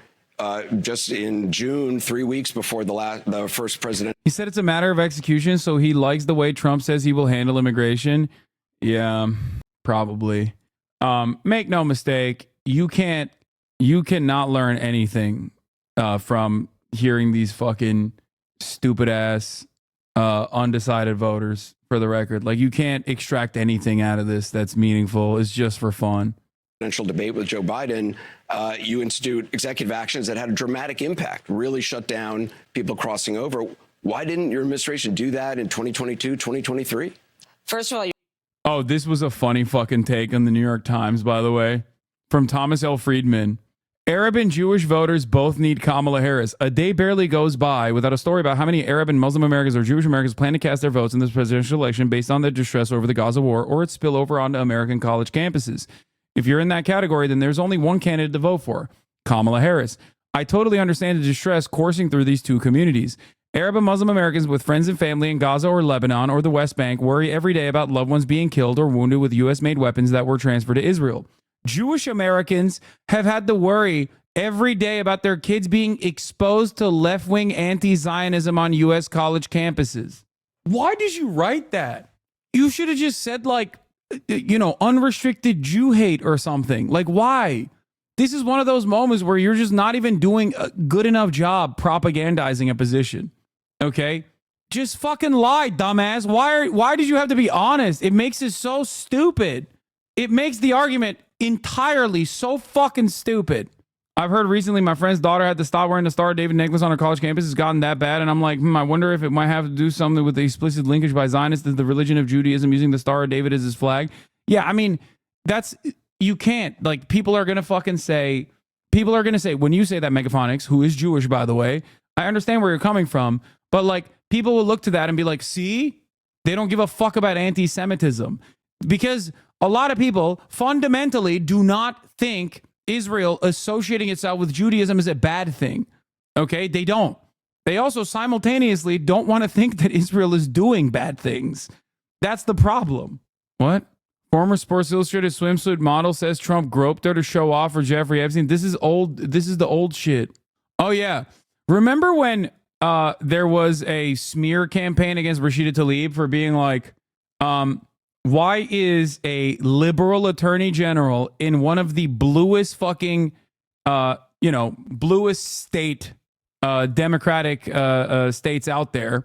just in June, 3 weeks before the first president. He said it's a matter of execution, so he likes the way Trump says he will handle immigration. Yeah, probably. Make no mistake, you cannot learn anything from hearing these fucking stupid ass undecided voters, for the record. Like, you can't extract anything out of this that's meaningful. It's just for fun. Presidential debate with Joe Biden, you institute executive actions that had a dramatic impact, really shut down people crossing over. Why didn't your administration do that in 2022, 2023? First of all, oh, this was a funny fucking take on the New York Times, by the way, from Thomas L. Friedman. Arab and Jewish voters both need Kamala Harris. A day barely goes by without a story about how many Arab and Muslim Americans or Jewish Americans plan to cast their votes in this presidential election based on their distress over the Gaza war or its spillover onto American college campuses. If you're in that category, then there's only one candidate to vote for, Kamala Harris. I totally understand the distress coursing through these two communities. Arab and Muslim Americans with friends and family in Gaza or Lebanon or the West Bank worry every day about loved ones being killed or wounded with U.S.-made weapons that were transferred to Israel. Jewish Americans have had to worry every day about their kids being exposed to left-wing anti-Zionism on U.S. college campuses. Why did you write that? You should have just said, like, you know, unrestricted Jew hate or something. Like, why? This is one of those moments where you're just not even doing a good enough job propagandizing a position. Okay? Just fucking lie, dumbass. Why did you have to be honest? It makes it so stupid. It makes the argument entirely so fucking stupid. I've heard recently my friend's daughter had to stop wearing the Star of David necklace on her college campus. It's gotten that bad. And I'm like, I wonder if it might have to do something with the explicit linkage by Zionists to the religion of Judaism using the Star of David as his flag. Yeah, I mean, you can't. Like, people are going to say, when you say that, Megaphonics, who is Jewish, by the way, I understand where you're coming from. But, like, people will look to that and be like, see, they don't give a fuck about anti-Semitism. Because a lot of people fundamentally do not think Israel associating itself with Judaism is a bad thing. Okay? They don't. They also simultaneously don't want to think that Israel is doing bad things. That's the problem. What? Former Sports Illustrated swimsuit model says Trump groped her to show off for Jeffrey Epstein. This is old. This is the old shit. Oh, yeah. Remember when there was a smear campaign against Rashida Tlaib for being like, why is a liberal attorney general in one of the bluest fucking, bluest state, democratic states out there,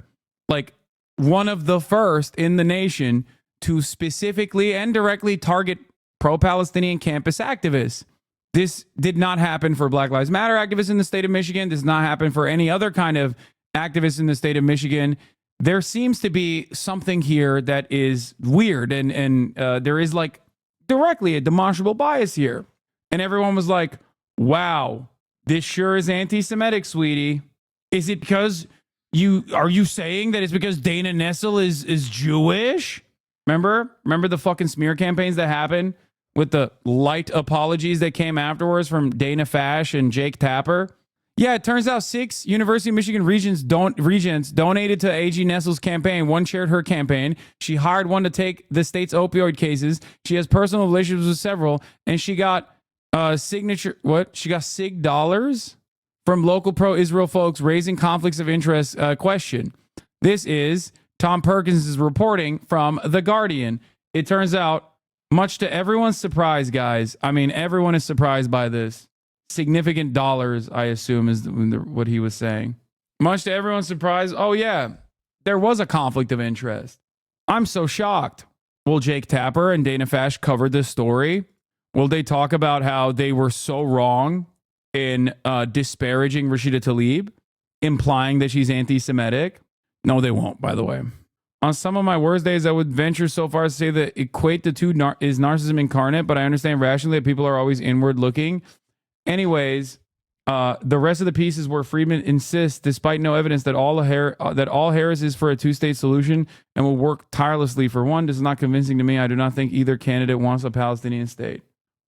like one of the first in the nation to specifically and directly target pro-Palestinian campus activists? This did not happen for Black Lives Matter activists in the state of Michigan. This did not happen for any other kind of activists in the state of Michigan. There seems to be something here that is weird, and there is like directly a demonstrable bias here. And everyone was like, wow, this sure is anti-Semitic, sweetie. Is it because are you saying that it's because Dana Nessel is Jewish? Remember the fucking smear campaigns that happened with the light apologies that came afterwards from Dana Fash and Jake Tapper? Yeah, it turns out 6 University of Michigan regents donated to AG Nessel's campaign. One chaired her campaign. She hired one to take the state's opioid cases. She has personal relationships with several, and she got She got SIG dollars from local pro-Israel folks raising conflicts of interest question. This is Tom Perkins' reporting from The Guardian. It turns out, much to everyone's surprise, guys, I mean, everyone is surprised by this. Significant dollars, I assume, is what he was saying. Much to everyone's surprise, oh yeah, there was a conflict of interest. I'm so shocked. Will Jake Tapper and Dana Fash cover this story? Will they talk about how they were so wrong in disparaging Rashida Tlaib, implying that she's anti-Semitic? No, they won't, by the way. On some of my worst days, I would venture so far as to say that equate the two is narcissism incarnate, but I understand rationally that people are always inward looking. Anyways, the rest of the piece is where Friedman insists, despite no evidence, that all Harris is for a two-state solution and will work tirelessly for one. This is not convincing to me. I do not think either candidate wants a Palestinian state.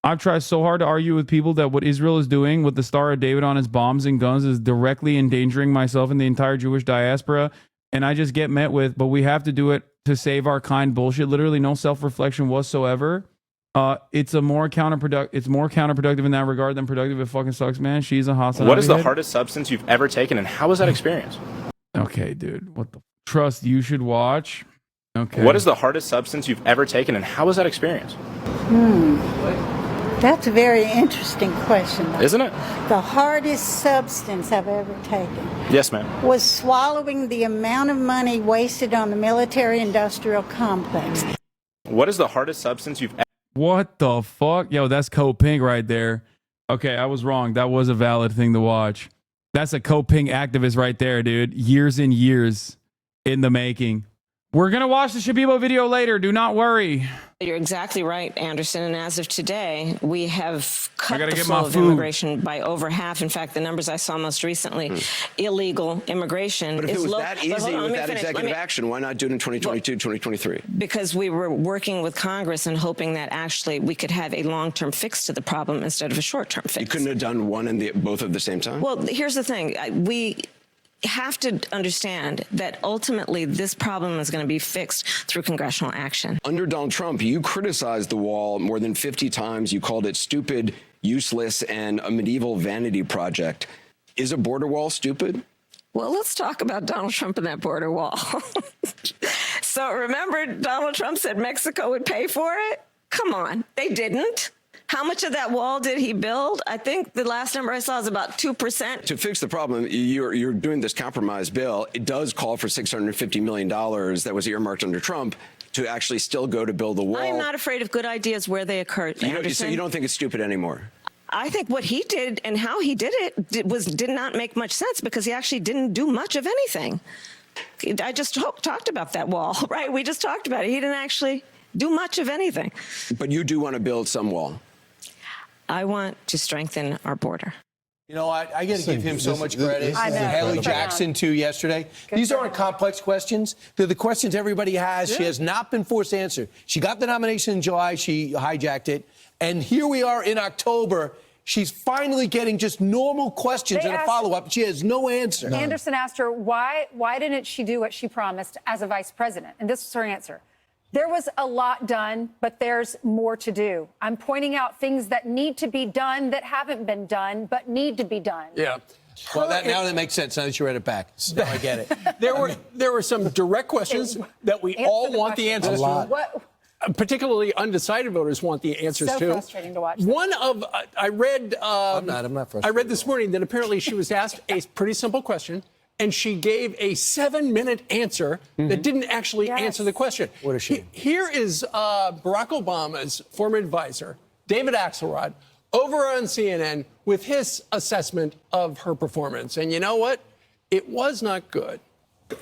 I've tried so hard to argue with people that what Israel is doing with the Star of David on its bombs and guns is directly endangering myself and the entire Jewish diaspora, and I just get met with, but we have to do it to save our kind bullshit. Literally no self-reflection whatsoever. It's more counterproductive in that regard than productive. It fucking sucks, man. She's a HasanAbi. What is the hardest substance you've ever taken, and how was that experience? Okay, dude. What the trust you should watch? Okay. What is the hardest substance you've ever taken, and how was that experience? That's a very interesting question. Isn't it? The hardest substance I've ever taken. Yes, ma'am. Was swallowing the amount of money wasted on the military-industrial complex. What is the hardest substance you've ever... What the fuck? Yo, that's Code Pink right there. Okay, I was wrong. That was a valid thing to watch. That's a Code Pink activist right there, dude. Years and years in the making. We're going to watch the Shabibo video later. Do not worry. You're exactly right, Anderson. And as of today, we have cut the get flow my of food. immigration by over half. In fact, the numbers I saw most recently, illegal immigration But if is it was low. that But easy hold on, with let me that finish. executive action, why not do it in 2022, 2023? Because we were working with Congress and hoping that actually we could have a long-term fix to the problem instead of a short-term fix. You couldn't have done one and both at the same time? Well, here's the thing. We have to understand that ultimately this problem is going to be fixed through congressional action. Under Donald Trump, you criticized the wall more than 50 times. You called it stupid, useless and a medieval vanity project. Is a border wall stupid? Well, let's talk about Donald Trump and that border wall. So remember, Donald Trump said Mexico would pay for it? Come on, they didn't. How much of that wall did he build? I think the last number I saw is about 2%. To fix the problem, you're doing this compromise bill. It does call for $650 million that was earmarked under Trump to actually still go to build the wall. I'm not afraid of good ideas where they occur. So you don't think it's stupid anymore? I think what he did and how he did it did not make much sense because he actually didn't do much of anything. I just talked about that wall, right? We just talked about it. He didn't actually do much of anything. But you do want to build some wall. I want to strengthen our border. You know, I got to give him so much credit. I know. Haley Jackson, too, yesterday. These aren't complex questions. They're the questions everybody has. She has not been forced to answer. She got the nomination in July. She hijacked it. And here we are in October. She's finally getting just normal questions and a follow-up. She has no answer. Anderson asked her, why didn't she do what she promised as a vice president? And this was her answer. There was a lot done, but there's more to do. I'm pointing out things that need to be done that haven't been done, but need to be done. Yeah. Well, now that makes sense. Now that you read it back. Now I get it. There were some direct questions that we all want the answers to. Particularly undecided voters want the answers to. So frustrating to watch. I read. I'm not frustrated. I read this morning that apparently she was asked a pretty simple question, and she gave a 7-minute answer that didn't actually answer the question. What a shame. Here is Barack Obama's former advisor, David Axelrod, over on CNN with his assessment of her performance. And you know what? It was not good.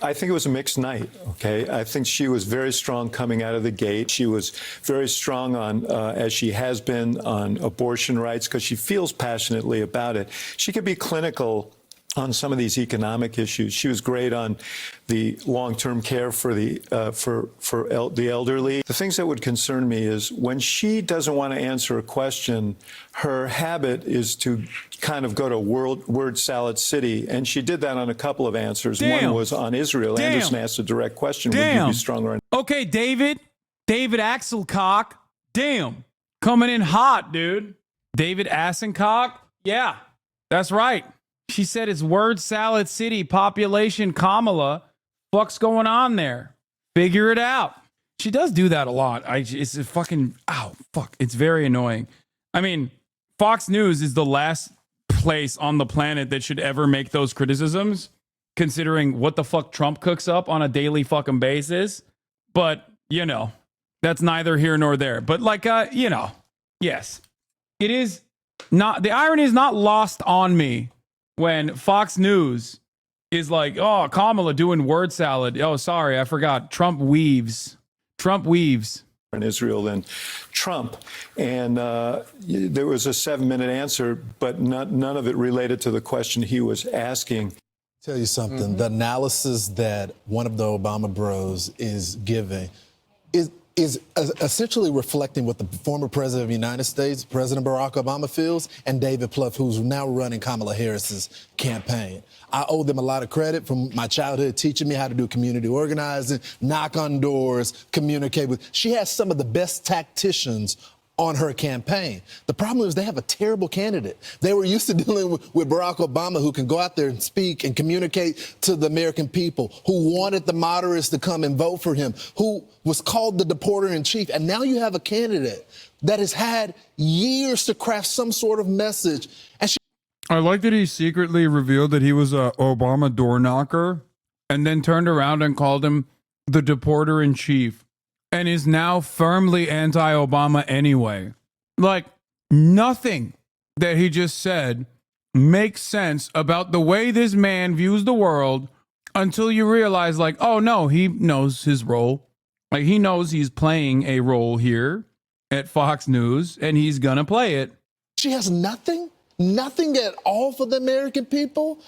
I think it was a mixed night, okay? I think she was very strong coming out of the gate. She was very strong on, as she has been, on abortion rights because she feels passionately about it. She could be clinical on some of these economic issues. She was great on the long-term care for the elderly. The things that would concern me is when she doesn't want to answer a question, her habit is to kind of go to word salad city, and she did that on a couple of answers. Damn. One was on Israel. Damn. Anderson asked a direct question. Damn. Would you be stronger on? Okay, David Axelcock. Damn. Coming in hot, dude. David Assencock. Yeah, that's right. She said it's word salad city, population Kamala. Fuck's going on there? Figure it out. She does do that a lot. It's a fucking, it's very annoying. I mean, Fox News is the last place on the planet that should ever make those criticisms, considering what the fuck Trump cooks up on a daily fucking basis. But, you know, that's neither here nor there. But like, yes, it is not, the irony is not lost on me when Fox News is like, oh, Kamala doing word salad. Oh, sorry, I forgot. Trump weaves. In Israel than Trump. And there was a 7-minute answer, but none of it related to the question he was asking. Tell you something, the analysis that one of the Obama bros is giving is essentially reflecting what the former president of the United States, President Barack Obama, feels, and David Plouffe, who's now running Kamala Harris's campaign. I owe them a lot of credit from my childhood teaching me how to do community organizing, knock on doors, communicate with. She has some of the best tacticians on her campaign. The problem is they have a terrible candidate. They were used to dealing with Barack Obama, who can go out there and speak and communicate to the American people, who wanted the moderates to come and vote for him, who was called the deporter-in-chief. And now you have a candidate that has had years to craft some sort of message. And I like that he secretly revealed that he was a Obama door knocker and then turned around and called him the deporter-in-chief. And is now firmly anti-Obama anyway. Like, nothing that he just said makes sense about the way this man views the world until you realize, like, oh, no, he knows his role. Like, he knows he's playing a role here at Fox News, and he's gonna play it. She has nothing at all for the American people.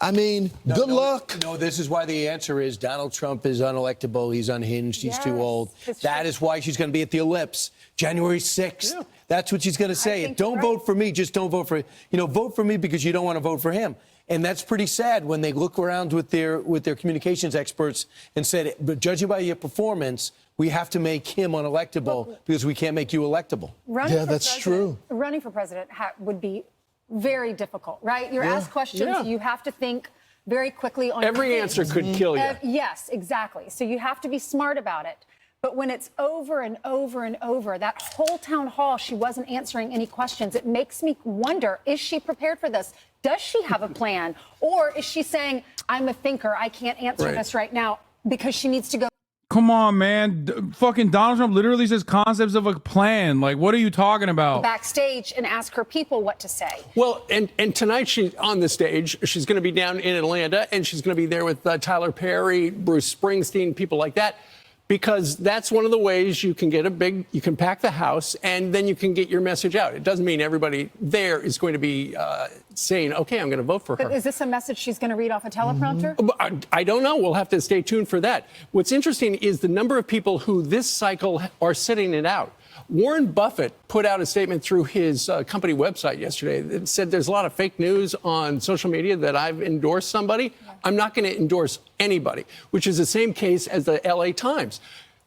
I mean, good luck. No, this is why the answer is Donald Trump is unelectable. He's unhinged. He's too old. That is why she's going to be at the Ellipse January 6th. Yeah. That's what she's going to say. Don't vote for me. Just don't vote for, vote for me because you don't want to vote for him. And that's pretty sad when they look around with their communications experts and said, but judging by your performance, we have to make him unelectable because we can't make you electable. Running for president would be very difficult, right? You're asked questions, you have to think very quickly on every your answer could kill you. Yes, exactly. So you have to be smart about it. But when it's over and over and over, that whole town hall, she wasn't answering any questions. It makes me wonder, is she prepared for this? Does she have a plan? Or is she saying, I'm a thinker, I can't answer this right now, because she needs to go? Come on, man. Fucking Donald Trump literally says concepts of a plan. Like, what are you talking about? Backstage and ask her people what to say. Well, and tonight she's on the stage. She's going to be down in Atlanta, and she's going to be there with Tyler Perry, Bruce Springsteen, people like that. Because that's one of the ways you can get you can pack the house, and then you can get your message out. It doesn't mean everybody there is going to be saying, okay, I'm going to vote for her. But is this a message she's going to read off a teleprompter? I don't know. We'll have to stay tuned for that. What's interesting is the number of people who this cycle are sitting it out. Warren Buffett put out a statement through his company website yesterday that said there's a lot of fake news on social media that I've endorsed somebody. I'm not going to endorse anybody, which is the same case as the LA Times.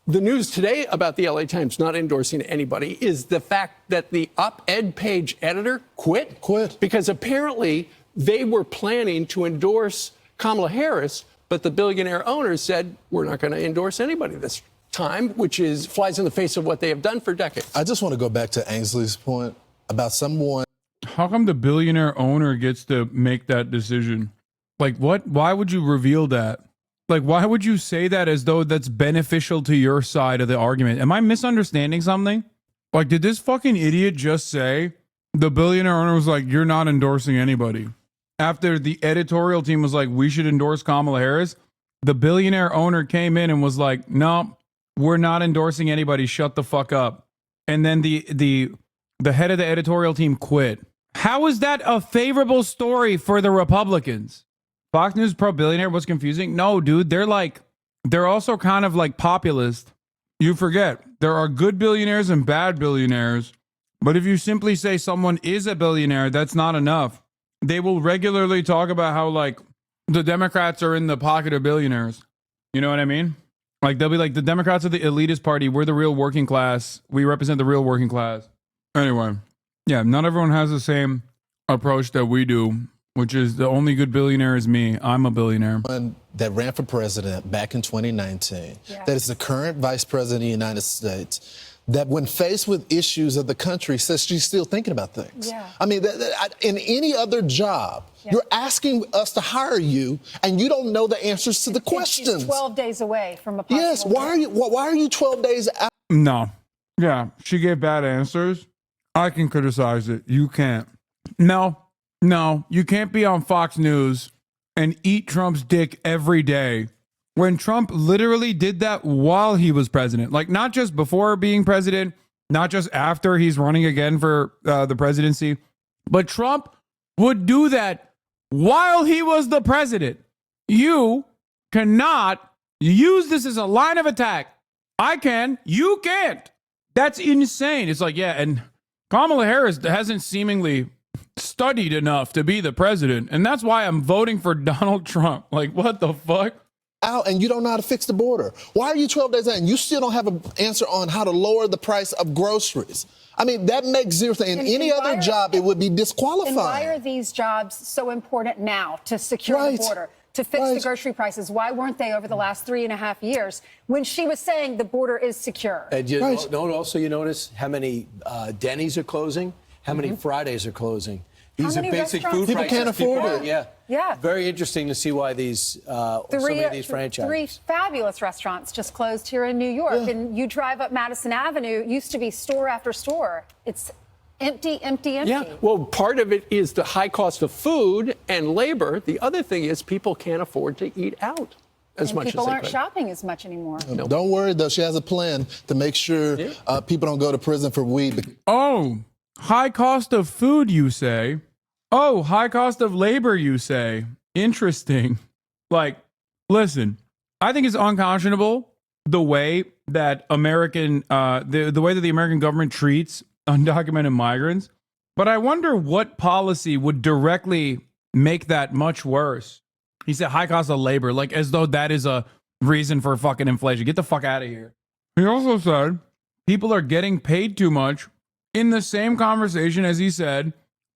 The news today about the LA Times not endorsing anybody is the fact that the op-ed page editor quit. Because apparently they were planning to endorse Kamala Harris, but the billionaire owner said, we're not going to endorse anybody this time, which flies in the face of what they have done for decades. I just want to go back to Ainsley's point about someone. How come the billionaire owner gets to make that decision? Like, what? Why would you reveal that? Like, why would you say that as though that's beneficial to your side of the argument? Am I misunderstanding something? Like, did this fucking idiot just say the billionaire owner was like, you're not endorsing anybody? After the editorial team was like, we should endorse Kamala Harris, the billionaire owner came in and was like, no, we're not endorsing anybody. Shut the fuck up. And then the head of the editorial team quit. How is that a favorable story for the Republicans? Fox News pro billionaire was confusing. No, dude, they're also kind of like populist. You forget there are good billionaires and bad billionaires. But if you simply say someone is a billionaire, that's not enough. They will regularly talk about how like the Democrats are in the pocket of billionaires. You know what I mean? Like, they'll be like, the Democrats are the elitist party. We're the real working class. We represent the real working class. Anyway, yeah, not everyone has the same approach that we do, which is the only good billionaire is me. I'm a billionaire. One that ran for president back in 2019, that is the current vice president of the United States, that when faced with issues of the country says she's still thinking about things. I mean, in any other job, you're asking us to hire you, and you don't know the answers to the questions. She's 12 days away from a possible why are you 12 days out? No. Yeah, she gave bad answers. I can criticize it. You can't. No, you can't be on Fox News and eat Trump's dick every day when Trump literally did that while he was president. Like, not just before being president, not just after he's running again for the presidency, but Trump would do that while he was the president. You cannot use this as a line of attack. I can. You can't. That's insane. It's like, yeah, and Kamala Harris hasn't seemingly studied enough to be the president, and that's why I'm voting for Donald Trump. Like, what the fuck? Out and you don't know how to fix the border. Why are you 12 days out and you still don't have an answer on how to lower the price of groceries? I mean, that makes zero sense. In any other job, it would be disqualifying. And why are these jobs so important now to secure the border, to fix the grocery prices? Why weren't they over the last 3.5 years when she was saying the border is secure? And also you notice how many Denny's are closing, how many Fridays are closing. These are basic food people can't afford it. Yeah. Very interesting to see why these so many of these franchises. 3 fabulous restaurants just closed here in New York, and you drive up Madison Avenue. Used to be store after store. It's empty. Yeah. Well, part of it is the high cost of food and labor. The other thing is people can't afford to eat out as much as they people aren't could. shopping as much anymore. Don't worry, though. She has a plan to make sure people don't go to prison for weed. Oh, high cost of food, you say? Oh, high cost of labor, you say? Interesting. Like, listen, I think it's unconscionable the way that the way that the American government treats undocumented migrants. But I wonder what policy would directly make that much worse. He said high cost of labor, like as though that is a reason for fucking inflation. Get the fuck out of here. He also said people are getting paid too much. In the same conversation as he said,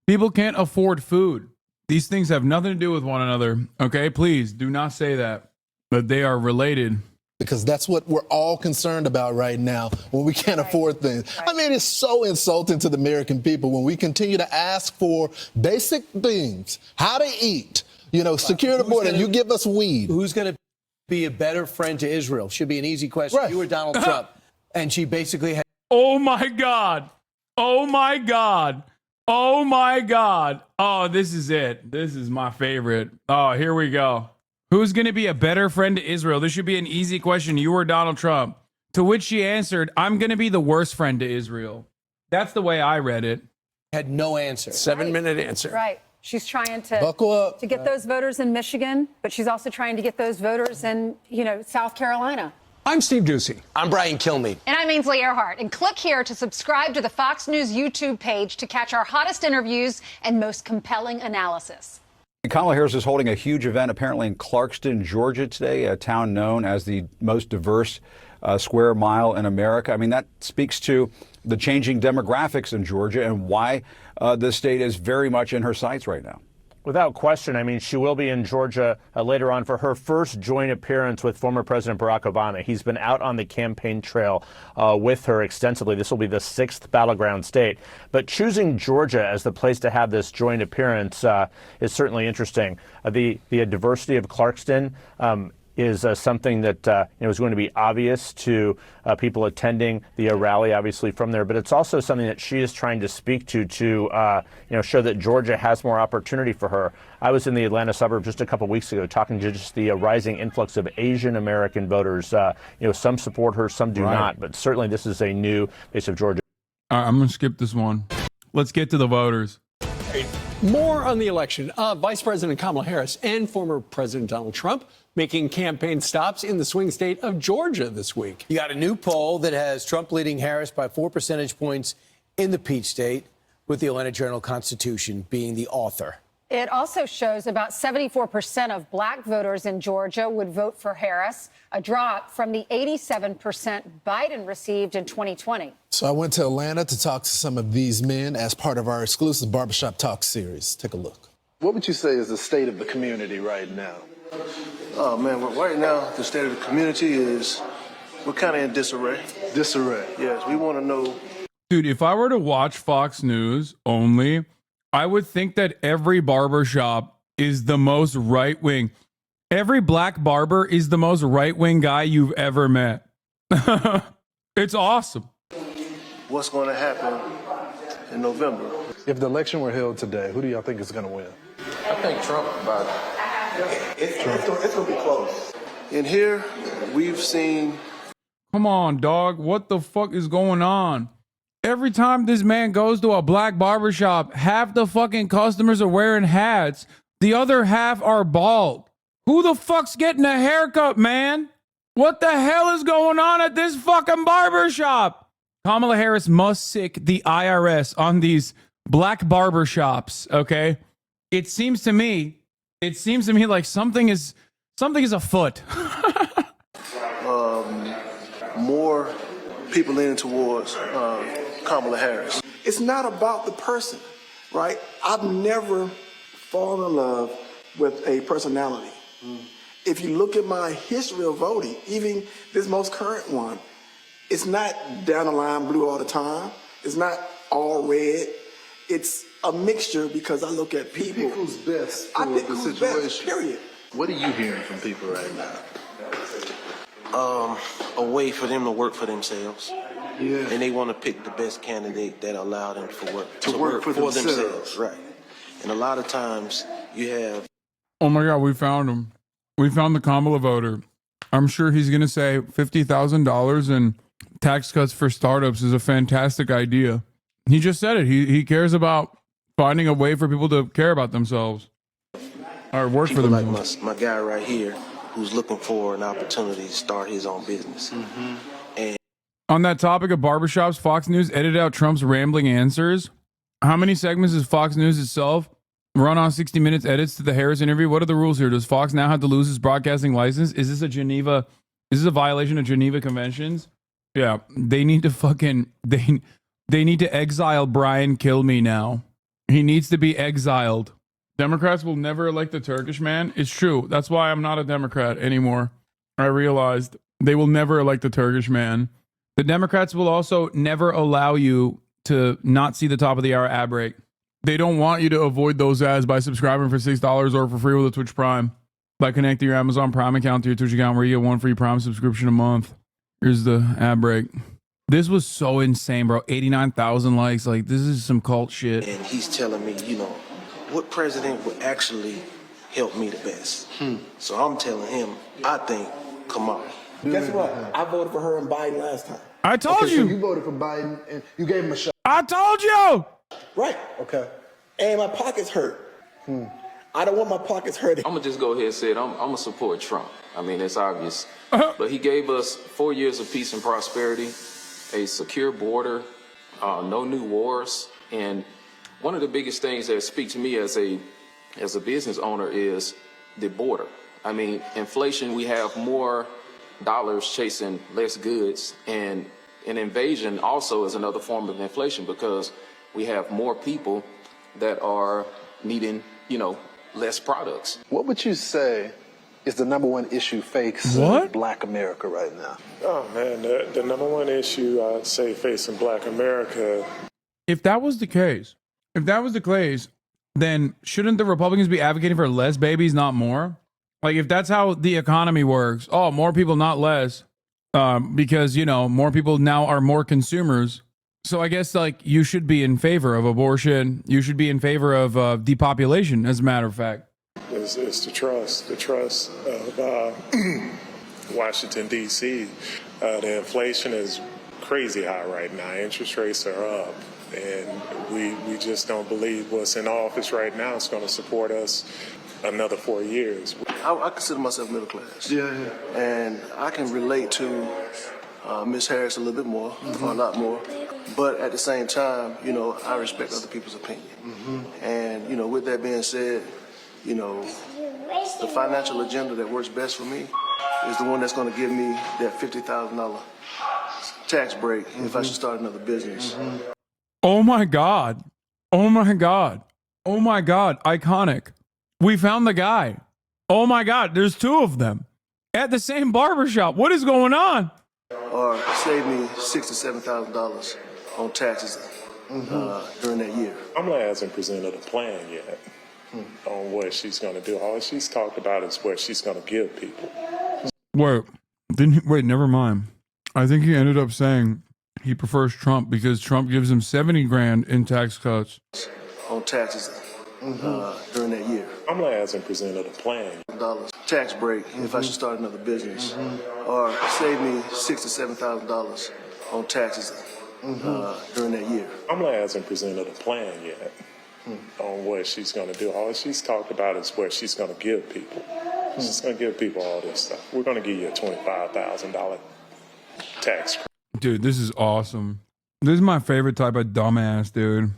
people can't afford food. These things have nothing to do with one another. Okay, please do not say that. But they are related. Because that's what we're all concerned about right now when we can't afford things. I mean, it's so insulting to the American people when we continue to ask for basic things, how to eat, secure the border, and you give us weed. Who's going to be a better friend to Israel? Should be an easy question. Right. You were Donald Trump, and she basically had. Oh, my God. Oh, my God. Oh, my God. Oh, this is it. This is my favorite. Oh, here we go. Who's going to be a better friend to Israel? This should be an easy question. You or Donald Trump? To which she answered, I'm going to be the worst friend to Israel. That's the way I read it. Had no answer. 7-minute answer. Right. She's trying to buckle up to get those voters in Michigan, but she's also trying to get those voters in, South Carolina. I'm Steve Doocy. I'm Brian Kilmeade. And I'm Ainsley Earhart. And click here to subscribe to the Fox News YouTube page to catch our hottest interviews and most compelling analysis. Kamala Harris is holding a huge event apparently in Clarkston, Georgia today, a town known as the most diverse square mile in America. I mean, that speaks to the changing demographics in Georgia and why the state is very much in her sights right now. Without question. I mean, she will be in Georgia later on for her first joint appearance with former President Barack Obama. He's been out on the campaign trail with her extensively. This will be the 6th battleground state. But choosing Georgia as the place to have this joint appearance is certainly interesting. The diversity of Clarkston is something that is going to be obvious to people attending the rally, obviously, from there. But it's also something that she is trying to speak to show that Georgia has more opportunity for her. I was in the Atlanta suburb just a couple weeks ago talking to just the rising influx of Asian American voters. Some support her, some do not. But certainly this is a new base of Georgia. All right, I'm going to skip this one. Let's get to the voters. More on the election. Vice President Kamala Harris and former President Donald Trump making campaign stops in the swing state of Georgia this week. You got a new poll that has Trump leading Harris by 4 percentage points in the Peach State, with the Atlanta Journal-Constitution being the author. It also shows about 74% of black voters in Georgia would vote for Harris, a drop from the 87% Biden received in 2020. So I went to Atlanta to talk to some of these men as part of our exclusive Barbershop Talk series. Take a look. What would you say is the state of the community right now? Oh, man, well, right now, the state of the community is, we're kind of in disarray. Disarray. Yes, we want to know. Dude, if I were to watch Fox News only, I would think that every barbershop is the most right-wing. Every black barber is the most right-wing guy you've ever met. It's awesome. What's going to happen in November? If the election were held today, who do y'all think is going to win? I think Trump, but it's going to be close. In here, we've seen... Come on, dog. What the fuck is going on? Every time this man goes to a black barbershop, half the fucking customers are wearing hats. The other half are bald. Who the fuck's getting a haircut, man? What the hell is going on at this fucking barbershop? Kamala Harris must sick the IRS on these black barbershops, okay? It seems to me like something is afoot. More people leaning towards Kamala Harris. It's not about the person, right? I've never fallen in love with a personality. If you look at my history of voting, even this most current one, it's not down the line blue all the time. It's not all red. It's a mixture because I look at people. You pick who's best for the situation. Period. What are you hearing from people right now? A way for them to work for themselves. Yeah. And they want to pick the best candidate that allow them to work for themselves. Right. And a lot of times you have... Oh my God, we found him. We found the Kamala voter. I'm sure he's going to say $50,000 in tax cuts for startups is a fantastic idea. He just said it. He cares about finding a way for people to care about themselves or work people for like themselves. my guy right here who's looking for an opportunity to start his own business. And On that topic of barbershops, Fox News edited out Trump's rambling answers. How many segments does Fox News itself run on 60 Minutes edits to the Harris interview? What are the rules here? Does Fox now have to lose his broadcasting license? Is this a violation of Geneva Conventions? Yeah, they need to fucking they need to exile Brian Kilme now. He needs to be exiled. Democrats will never elect the Turkish man. It's true. That's why I'm not a Democrat anymore. I realized they will never elect the Turkish man. The Democrats will also never allow you to not see the top of the hour ad break. They don't want you to avoid those ads by subscribing for $6 or for free with a Twitch Prime. By connecting your Amazon Prime account to your Twitch account where you get one free Prime subscription a month. Here's the ad break. This was so insane, bro. 89,000 likes. Like, this is some cult shit. And he's telling me, you know, what president would actually help me the best. So I'm telling him, I think Kamala. Guess what? I voted for her and Biden last time. I told you. So you voted for Biden and you gave him a shot. I told you. Right. Okay. And my pockets hurt. I don't want my pockets hurting. I'm gonna just go ahead and say it. I'm gonna support Trump. I mean, it's obvious. But he gave us 4 years of peace and prosperity, a secure border, no new wars, and one of the biggest things that speak to me as a business owner is the border. I mean, inflation. We have more dollars chasing less goods, and an invasion also is another form of inflation because we have more people that are needing, you know, less products. What would you say is the number one issue facing Black America right now? Oh man, the number one issue I'd say facing Black America. If that was the case, then shouldn't the Republicans be advocating for less babies, not more? Like, if that's how the economy works, more people, not less, because, you know, more people now are more consumers. So I guess, like, you should be in favor of abortion. You should be in favor of depopulation, as a matter of fact. It's the trust of Washington, D.C. The inflation is crazy high right now. Interest rates are up. And we just don't believe what's in office right now is going to support us another 4 years. I consider myself middle class. Yeah. And I can relate to Ms. Harris a little bit more, or a lot more. But at the same time, you know, I respect other people's opinion. And, you know, with that being said, you know, the financial agenda that works best for me is the one that's going to give me that $50,000 tax break if I should start another business. Oh my God. Oh my God. Oh my God. Iconic. We found the guy. Oh my God. There's two of them at the same barbershop. What is going on? Or save me $6,000 to $7,000 on taxes during that year. Kamala hasn't presented a plan yet on what she's going to do. All she's talked about is what she's going to give people. Wait, never mind. I think he ended up saying he prefers Trump because Trump gives him 70 grand in tax cuts. On taxes during that year. Kamala hasn't presented a plan. Tax break if I should start another business. Or save me $6,000 to $7,000 on taxes during that year. Kamala hasn't presented a plan yet on what she's going to do. All she's talked about is what she's going to give people. She's going to give people all this stuff. We're going to give you a $25,000 tax credit. Dude, this is awesome. This is my favorite type of dumbass, dude.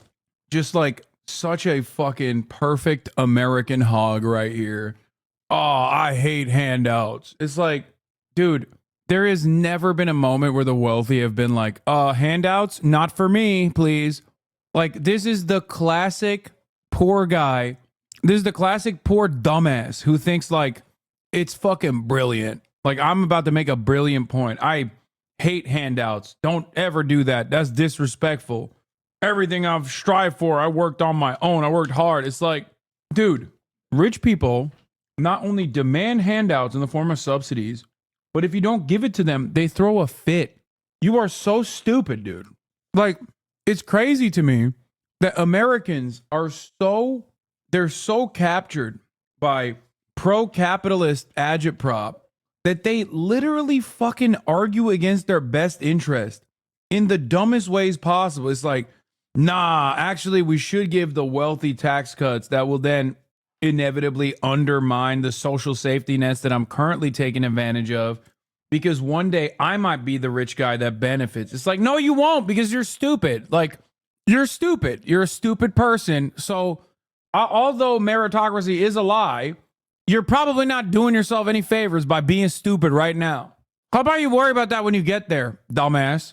Just like such a fucking perfect American hog right here. Oh, I hate handouts. It's like, dude, there has never been a moment where the wealthy have been like, handouts, not for me, please. Like, this is the classic poor guy. This is the classic poor dumbass who thinks like it's fucking brilliant. Like, I'm about to make a brilliant point. I hate handouts. Don't ever do that. That's disrespectful. Everything I've strived for, I worked on my own. I worked hard. It's like, dude, rich people not only demand handouts in the form of subsidies, but if you don't give it to them, they throw a fit. You are so stupid, dude. Like, it's crazy to me that Americans are they're so captured by pro-capitalist agitprop that they literally fucking argue against their best interest in the dumbest ways possible. It's like, nah, actually, we should give the wealthy tax cuts that will then inevitably undermine the social safety nets that I'm currently taking advantage of, because one day I might be the rich guy that benefits. It's like, no, you won't, because you're stupid. Like, you're stupid. You're a stupid person. So although meritocracy is a lie, you're probably not doing yourself any favors by being stupid right now. How about you worry about that when you get there, dumbass?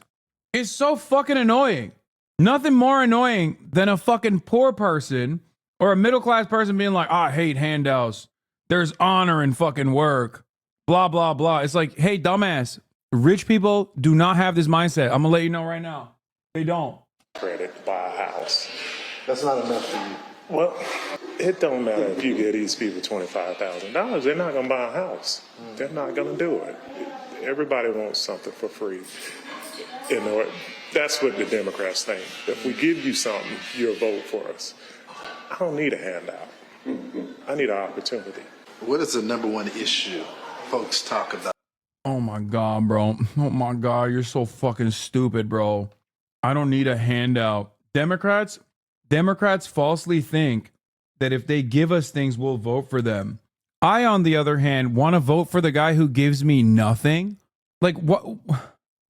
It's so fucking annoying. Nothing more annoying than a fucking poor person or a middle-class person being like, I hate handouts. There's honor in fucking work. Blah, blah, blah. It's like, hey, dumbass, rich people do not have this mindset. I'm going to let you know right now. They don't. Credit to buy a house. That's not enough for you. Well, it don't matter if you give these people $25,000. They're not going to buy a house. They're not going to do it. Everybody wants something for free. You know, that's what the Democrats think. If we give you something, you'll vote for us. I don't need a handout. I need an opportunity. What is the number one issue folks talk about? Oh my God, bro. Oh my God, you're so fucking stupid, bro. I don't need a handout. Democrats falsely think that if they give us things, we'll vote for them. I, on the other hand, want to vote for the guy who gives me nothing. Like, what?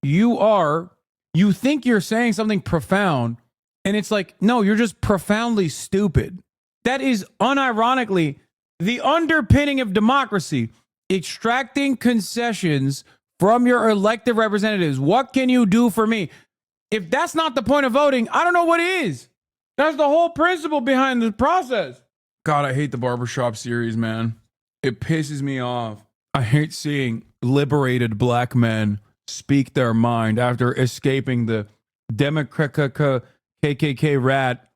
You think you're saying something profound, and it's like, no, you're just profoundly stupid. That is unironically the underpinning of democracy, extracting concessions from your elected representatives. What can you do for me? If that's not the point of voting, I don't know what is. That's the whole principle behind the process. God, I hate the barbershop series, man. It pisses me off. I hate seeing liberated black men speak their mind after escaping the Democrat KKK rat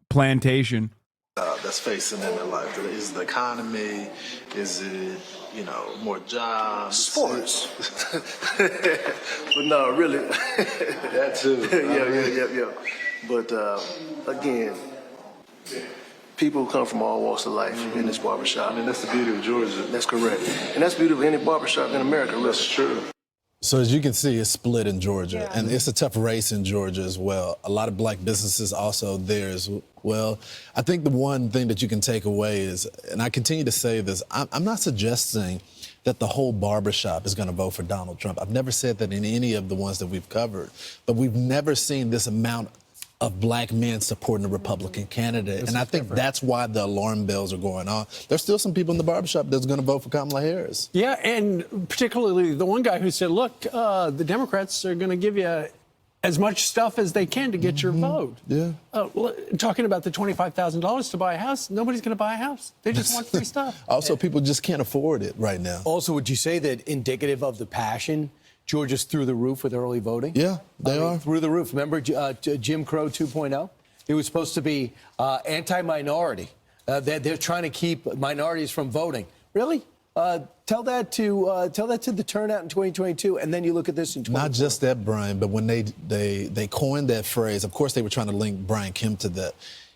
plantation. That's facing in their life. Is it the economy? Is it, more jobs? Sports. But no, really. That too. Yeah. But again, people come from all walks of life in this barbershop. And that's the beauty of Georgia. That's correct. And that's the beauty of any barbershop in America. Really. That's true. So as you can see, it's split in Georgia, and it's a tough race in Georgia as well. A lot of black businesses also there as well. I think the one thing that you can take away is, and I continue to say this, I'm not suggesting that the whole barbershop is going to vote for Donald Trump. I've never said that in any of the ones that we've covered, but we've never seen this amount of black men supporting a Republican candidate. And I think that's why the alarm bells are going off. There's still some people in the barbershop that's going to vote for Kamala Harris. Yeah, and particularly the one guy who said, look, the Democrats are going to give you as much stuff as they can to get your vote. Yeah. Talking about the $25,000 to buy a house, nobody's going to buy a house. They just want free stuff. Also, people just can't afford it right now. Also, would you say that indicative of the passion, Georgia's through the roof with early voting? Yeah, they are. Through the roof. Remember Jim Crow 2.0? It was supposed to be anti-minority. They're trying to keep minorities from voting. Really? Tell that to the turnout in 2022, and then you look at this in 2024. Not just that, Brian, but when they coined that phrase, of course they were trying to link Brian Kemp to that.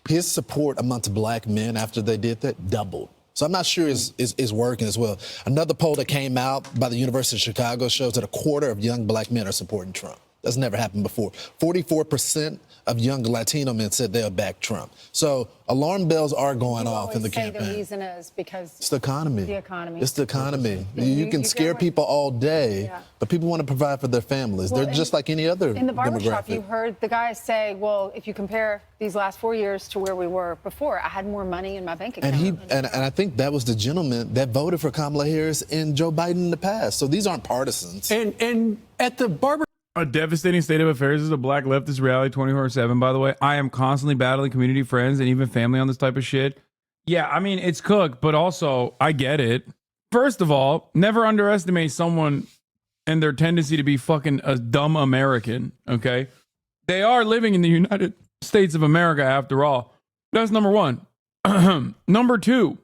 His support amongst black men after they did that doubled. So I'm not sure is working as well. Another poll that came out by the University of Chicago shows that a quarter of young black men are supporting Trump. That's never happened before. 44% of young Latino men said they'll back Trump. So alarm bells are going off in the campaign. The reason is because it's the economy. The economy. It's the economy. You can scare people all day, but people want to provide for their families. They're just like any other in the barbershop, demographic. you heard the guy say, well, if you compare these last 4 years to where we were before, I had more money in my bank account. And I think that was the gentleman that voted for Kamala Harris and Joe Biden in the past. So these aren't partisans. And at the barber. A devastating state of affairs is a black leftist reality 24/7, by the way. I am constantly battling community friends and even family on this type of shit. Yeah, I mean, it's cooked, but also, I get it. First of all, never underestimate someone and their tendency to be fucking a dumb American, okay? They are living in the United States of America, after all. That's number one. Number two,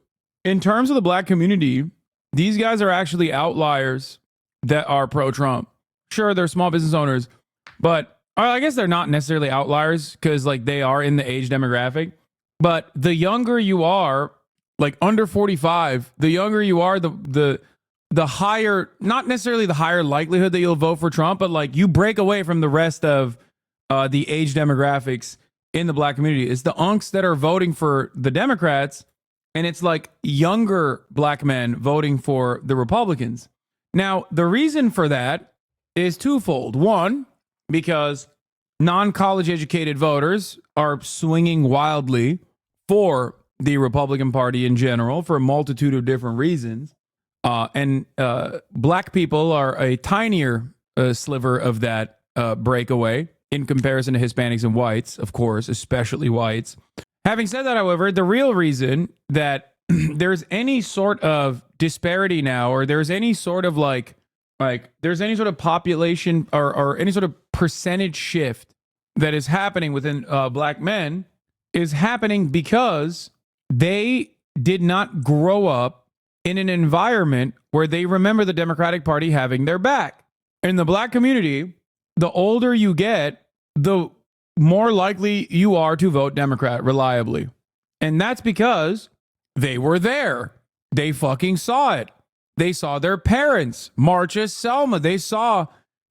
in terms of the black community, these guys are actually outliers that are pro-Trump. Sure, they're small business owners, but I guess they're not necessarily outliers because like they are in the age demographic. But the younger you are, like under 45, the younger you are, the higher, not necessarily the higher likelihood that you'll vote for Trump, but like you break away from the rest of the age demographics in the black community. It's the unks that are voting for the Democrats, and it's like younger black men voting for the Republicans. Now, the reason for that is twofold. One, because non-college educated voters are swinging wildly for the Republican Party in general for a multitude of different reasons. And black people are a tinier sliver of that breakaway in comparison to Hispanics and whites, of course, especially whites. Having said that, however, the real reason that there's any sort of disparity now, or there's any sort of like there's any sort of population or any sort of percentage shift that is happening within black men is happening because they did not grow up in an environment where they remember the Democratic Party having their back. In the black community, the older you get, the more likely you are to vote Democrat reliably. And that's because they were there. They fucking saw it. They saw their parents march as Selma. They saw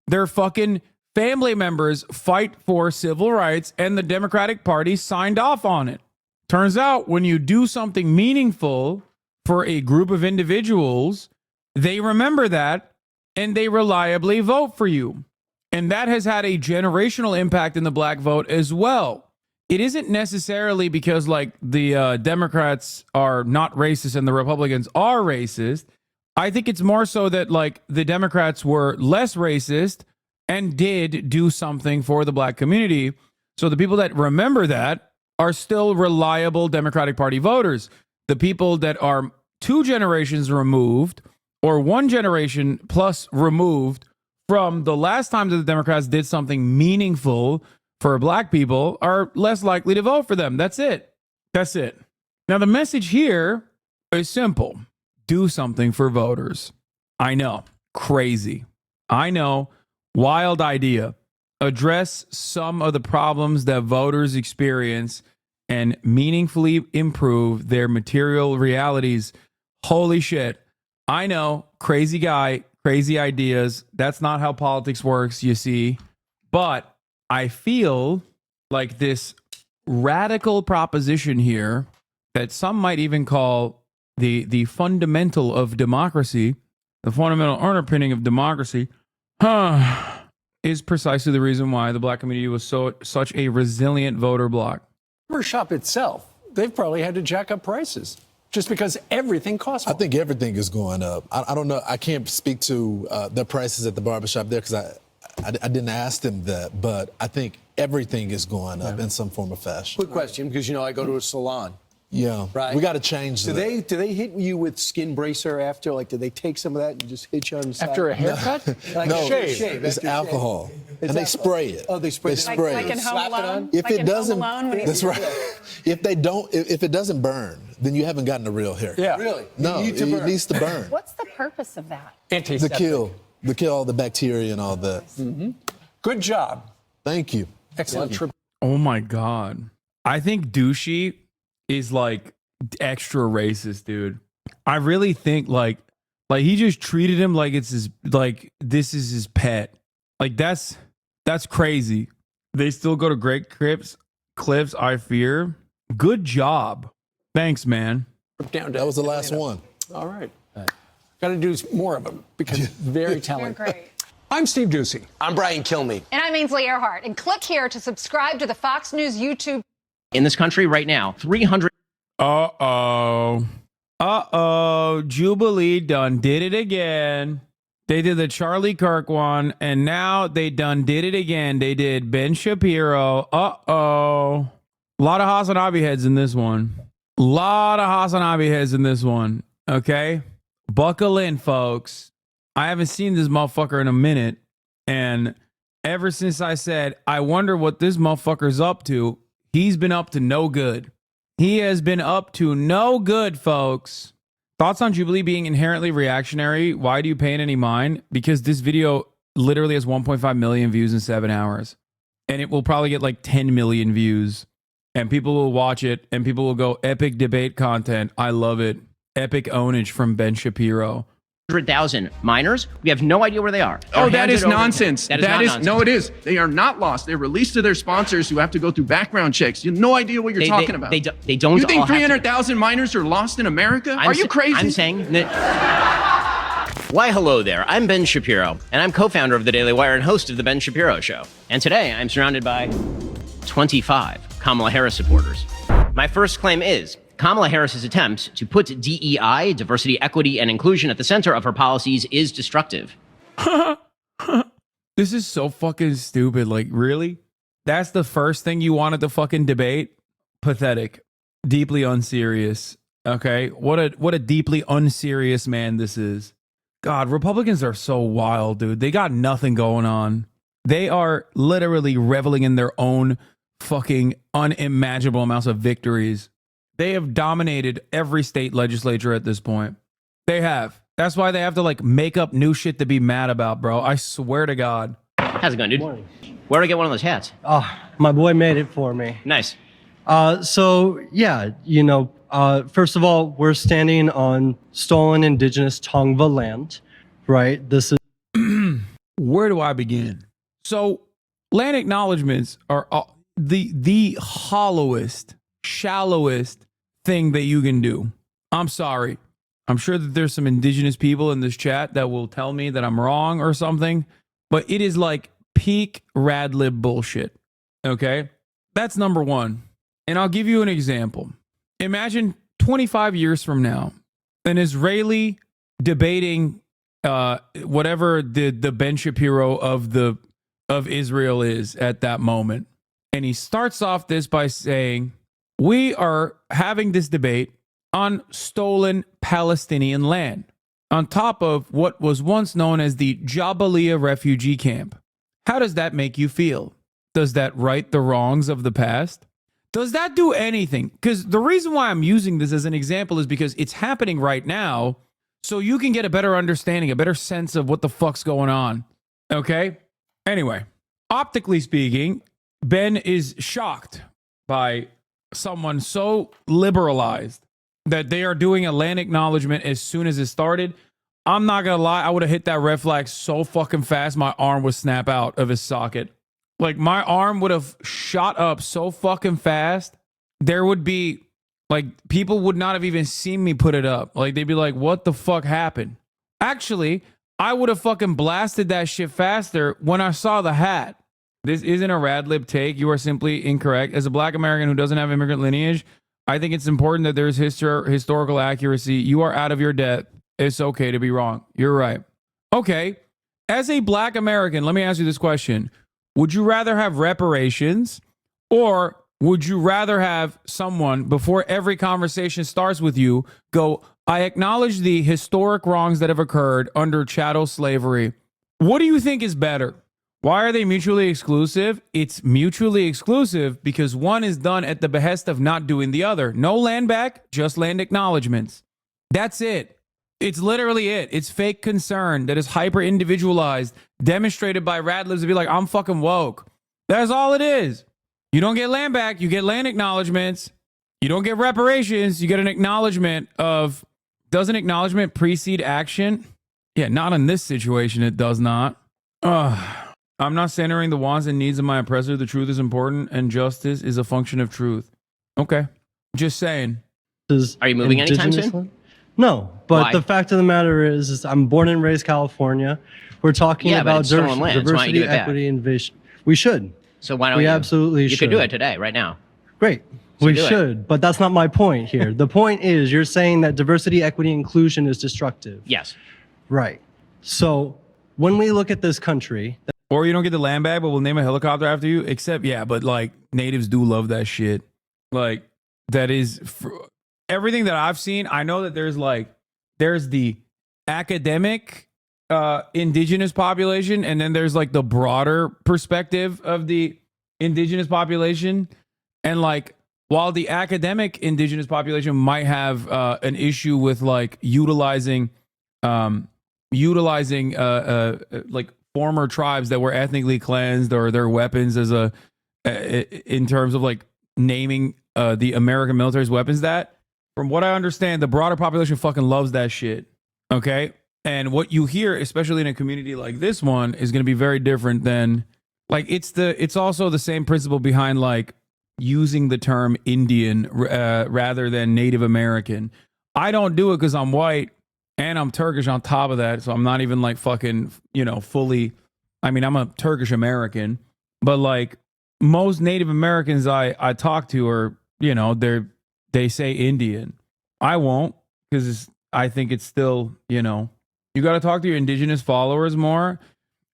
their fucking family members fight for civil rights, and the Democratic Party signed off on it. Turns out when you do something meaningful for a group of individuals, they remember that and they reliably vote for you. And that has had a generational impact in the black vote as well. It isn't necessarily because like the Democrats are not racist and the Republicans are racist. I think it's more so that like the Democrats were less racist and did do something for the black community. So the people that remember that are still reliable Democratic Party voters. The people that are 2 generations removed or 1 generation plus removed from the last time that the Democrats did something meaningful for black people are less likely to vote for them. That's it. That's it. Now, the message here is simple. Do something for voters. I know. Crazy. I know. Wild idea. Address some of the problems that voters experience and meaningfully improve their material realities. Holy shit. I know. Crazy guy. Crazy ideas. That's not how politics works, you see. But I feel like this radical proposition here that some might even call the fundamental of democracy, the fundamental underpinning of democracy, is precisely the reason why the black community was such a resilient voter bloc. Barbershop itself, they've probably had to jack up prices just because everything costs more. I think everything is going up. I don't know. I can't speak to the prices at the barbershop there because I didn't ask them that, but I think everything is going up in some form or fashion. Quick question, because, I go to a salon. Yeah, right. We got to change that. Do they hit you with skin bracer after? Like, do they take some of that and just hit you on the side? After a haircut? Like no, shave. It's alcohol. And they spray it. Oh, they spray it. Like in Home Alone? If like it doesn't, that's right. If it doesn't burn, then you haven't gotten a real haircut. Yeah. Really? No, it needs to burn. What's the purpose of that? To kill all the bacteria and all that. Mm-hmm. Good job. Thank you. Excellent. Oh my God. I think douchey is like extra racist, dude. I really think like he just treated him like it's his, like this is his pet. Like that's crazy. They still go to great clips, I fear. Good job. Thanks, man. That was the last one. All right. Got to do more of them because very talented. You're great. I'm Steve Ducey. I'm Brian Kilmeade. And I'm Ainsley Earhart. And click here to subscribe to the Fox News YouTube. In this country right now, 300. Jubilee done did it again. They did the Charlie Kirk one, and now they done did it again. They did Ben Shapiro. A lot of HasanAbi heads in this one. Okay? Buckle in, folks. I haven't seen this motherfucker in a minute, and ever since I said, I wonder what this motherfucker's up to, he's been up to no good. He has been up to no good, folks. Thoughts on Jubilee being inherently reactionary? Why do you pay it any mind? Because this video literally has 1.5 million views in 7 hours. And it will probably get like 10 million views. And people will watch it and people will go, epic debate content. I love it. Epic ownage from Ben Shapiro. 100,000 minors. We have no idea where they are. Oh, that is nonsense. That is nonsense. No, it is. They are not lost. They're released to their sponsors who have to go through background checks. You have no idea what you're talking about. They don't. You think 300,000 minors are lost in America? Are you crazy? I'm saying that. Why, hello there. I'm Ben Shapiro, and I'm co-founder of The Daily Wire and host of The Ben Shapiro Show. And today, I'm surrounded by 25 Kamala Harris supporters. My first claim is, Kamala Harris's attempts to put DEI, diversity, equity, and inclusion at the center of her policies is destructive. This is so fucking stupid. Like, really? That's the first thing you wanted to fucking debate? Pathetic. Deeply unserious. Okay? What a deeply unserious man this is. God, Republicans are so wild, dude. They got nothing going on. They are literally reveling in their own fucking unimaginable amounts of victories. They have dominated every state legislature at this point. They have. That's why they have to like make up new shit to be mad about, bro. I swear to God. How's it going, dude? Where'd I get one of those hats? Oh, my boy made it for me. Nice. So yeah, first of all, we're standing on stolen indigenous Tongva land, right? This is where do I begin? So land acknowledgements are the hollowest, shallowest thing that you can do. I'm sorry. I'm sure that there's some indigenous people in this chat that will tell me that I'm wrong or something, but it is like peak radlib bullshit. Okay? That's number one. And I'll give you an example. Imagine 25 years from now, an Israeli debating whatever the Ben Shapiro of Israel is at that moment. And he starts off this by saying, we are having this debate on stolen Palestinian land, on top of what was once known as the Jabalia refugee camp. How does that make you feel? Does that right the wrongs of the past? Does that do anything? Because the reason why I'm using this as an example is because it's happening right now, so you can get a better understanding, a better sense of what the fuck's going on. Okay? Anyway, optically speaking, Ben is shocked by someone so liberalized that they are doing a land acknowledgement as soon as it started. I'm not gonna lie, I would have hit that red flag so fucking fast my arm would snap out of his socket. Like, my arm would have shot up so fucking fast, there would be, like, people would not have even seen me put it up. Like, they'd be like, what the fuck happened? Actually, I would have fucking blasted that shit faster when I saw the hat. This isn't a radlib take. You are simply incorrect. As a black American who doesn't have immigrant lineage, I think it's important that there's historical accuracy. You are out of your depth. It's okay to be wrong. You're right. Okay. As a black American, let me ask you this question. Would you rather have reparations, or would you rather have someone, before every conversation starts with you, go, I acknowledge the historic wrongs that have occurred under chattel slavery. What do you think is better? Why are they mutually exclusive? It's mutually exclusive because one is done at the behest of not doing the other. No land back, just land acknowledgements. That's it. It's literally it. It's fake concern that is hyper individualized, demonstrated by radlibs to be like, I'm fucking woke. That's all it is. You don't get land back, you get land acknowledgements. You don't get reparations, you get an acknowledgement of, does an acknowledgement precede action? Yeah, not in this situation, it does not. I'm not centering the wants and needs of my oppressor. The truth is important, and justice is a function of truth. Okay. Just saying. Are you moving anytime soon? No, but Why? the fact of the matter is I'm born and raised California. We're talking about diversity, equity, and vision. We should. So why don't we absolutely you should. could do it today, right now. Great. So we do it. should, but that's not my point here. The point is you're saying that diversity, equity, inclusion is destructive. Yes. Right. So when we look at this country... Or you don't get the land back, but we'll name a helicopter after you. Except, yeah, but like natives do love that shit. Like, that is everything that I've seen. I know that there's the academic indigenous population, and then there's like the broader perspective of the indigenous population. And like, while the academic indigenous population might have an issue with like utilizing like former tribes that were ethnically cleansed or their weapons as in terms of like naming the American military's weapons, that from what I understand, the broader population fucking loves that shit. Okay. And what you hear, especially in a community like this one, is going to be very different than like, it's also the same principle behind like using the term Indian rather than Native American. I don't do it because I'm white. And I'm Turkish on top of that, so I'm not even like fucking, fully. I mean, I'm a Turkish American, but like most Native Americans I talk to are, they they say Indian. I won't, because I think it's still, you know, you got to talk to your indigenous followers more.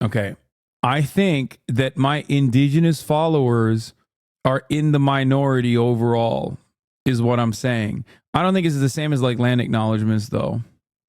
Okay. I think that my indigenous followers are in the minority overall, is what I'm saying. I don't think it's the same as like land acknowledgements, though.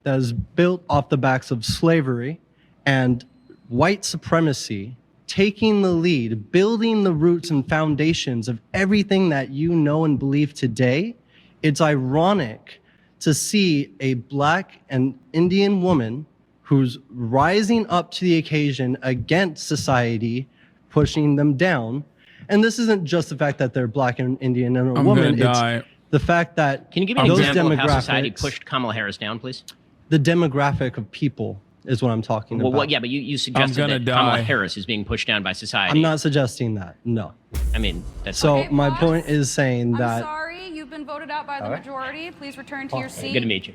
That is built off the backs of slavery and white supremacy, taking the lead, building the roots and foundations of everything that you know and believe today. It's ironic to see a Black and Indian woman who's rising up to the occasion against society, pushing them down. And this isn't just the fact that they're Black and Indian and a woman. It's the fact that Can you give me an example of how society pushed Kamala Harris down, please? The demographic of people is what I'm talking about. Well, yeah, but you suggested that Kamala Harris is being pushed down by society. I'm not suggesting that, no. I mean, that's... So my point is saying that... Sorry, you've been voted out by the majority. Please return to your seat. Good to meet you.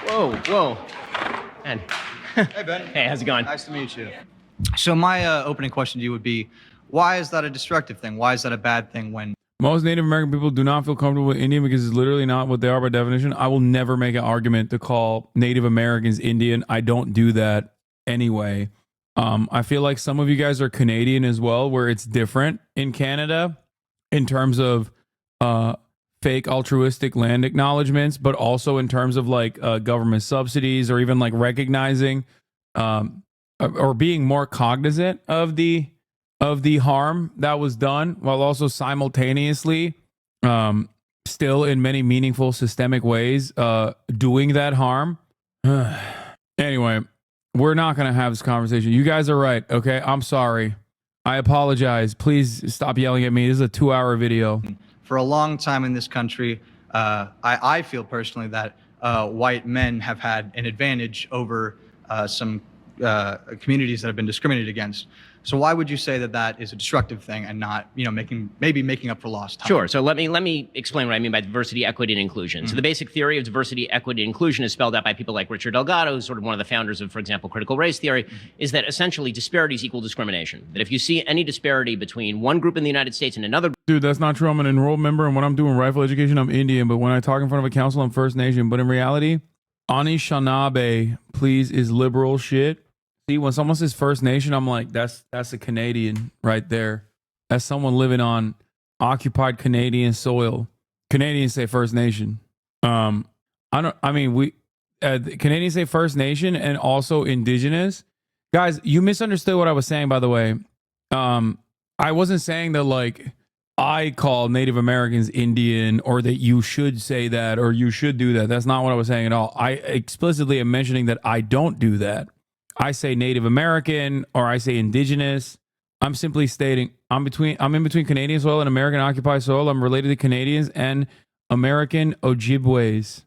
Whoa. Ben. Hey, Ben. Hey, how's it going? Nice to meet you. So my opening question to you would be, why is that a destructive thing? Why is that a bad thing when... Most Native American people do not feel comfortable with Indian because it's literally not what they are by definition. I will never make an argument to call Native Americans Indian. I don't do that anyway. I feel like some of you guys are Canadian as well, where it's different in Canada in terms of fake altruistic land acknowledgements, but also in terms of like government subsidies or even like recognizing or being more cognizant of the harm that was done, while also simultaneously still in many meaningful systemic ways doing that harm. Anyway, we're not going to have this conversation. You guys are right, okay? I'm sorry. I apologize. Please stop yelling at me. This is a 2-hour video. For a long time in this country, I feel personally that white men have had an advantage over some communities that have been discriminated against. So why would you say that that is a destructive thing and not, you know, making up for lost time? Sure. So let me explain what I mean by diversity, equity, and inclusion. So the basic theory of diversity, equity, and inclusion is spelled out by people like Richard Delgado, who's sort of one of the founders of, for example, critical race theory, is that essentially disparities equal discrimination. That if you see any disparity between one group in the United States and another... Dude, that's not true. I'm an enrolled member, and when I'm doing rifle education, I'm Indian. But when I talk in front of a council, I'm First Nation. But in reality, HasanAbi, please, is liberal shit. See, when someone says First Nation, I'm like, that's a Canadian right there. That's someone living on occupied Canadian soil. Canadians say First Nation. Canadians say First Nation and also Indigenous. Guys, you misunderstood what I was saying, by the way. I wasn't saying that like I call Native Americans Indian or that you should say that or you should do that. That's not what I was saying at all. I explicitly am mentioning that I don't do that. I say Native American or I say Indigenous. I'm simply stating I'm in between Canadian soil and American occupied soil. I'm related to Canadians and American Ojibways.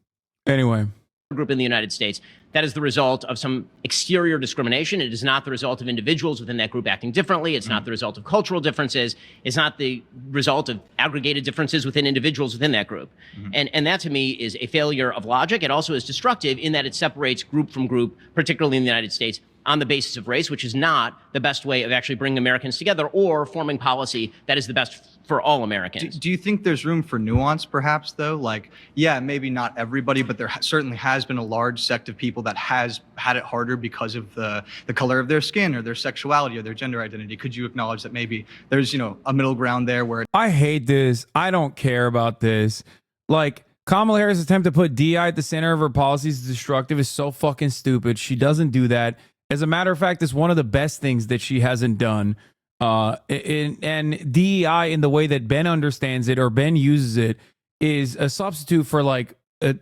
Anyway. Group in the United States. That is the result of some exterior discrimination. It is not the result of individuals within that group acting differently. It's not the result of cultural differences. It's not the result of aggregated differences within individuals within that group. And that to me is a failure of logic. It also is destructive in that it separates group from group, particularly in the United States, on the basis of race, which is not the best way of actually bringing Americans together or forming policy that is the best for all Americans. Do you think there's room for nuance, perhaps, though? Like, yeah, maybe not everybody, but there certainly has been a large sect of people that has had it harder because of the color of their skin or their sexuality or their gender identity. Could you acknowledge that maybe there's, you know, a middle ground there where... I hate this. I don't care about this. Like, Kamala Harris' attempt to put DI at the center of her policies is destructive is so fucking stupid. She doesn't do that. As a matter of fact, it's one of the best things that she hasn't done. And DEI, in the way that Ben understands it or Ben uses it, is a substitute for like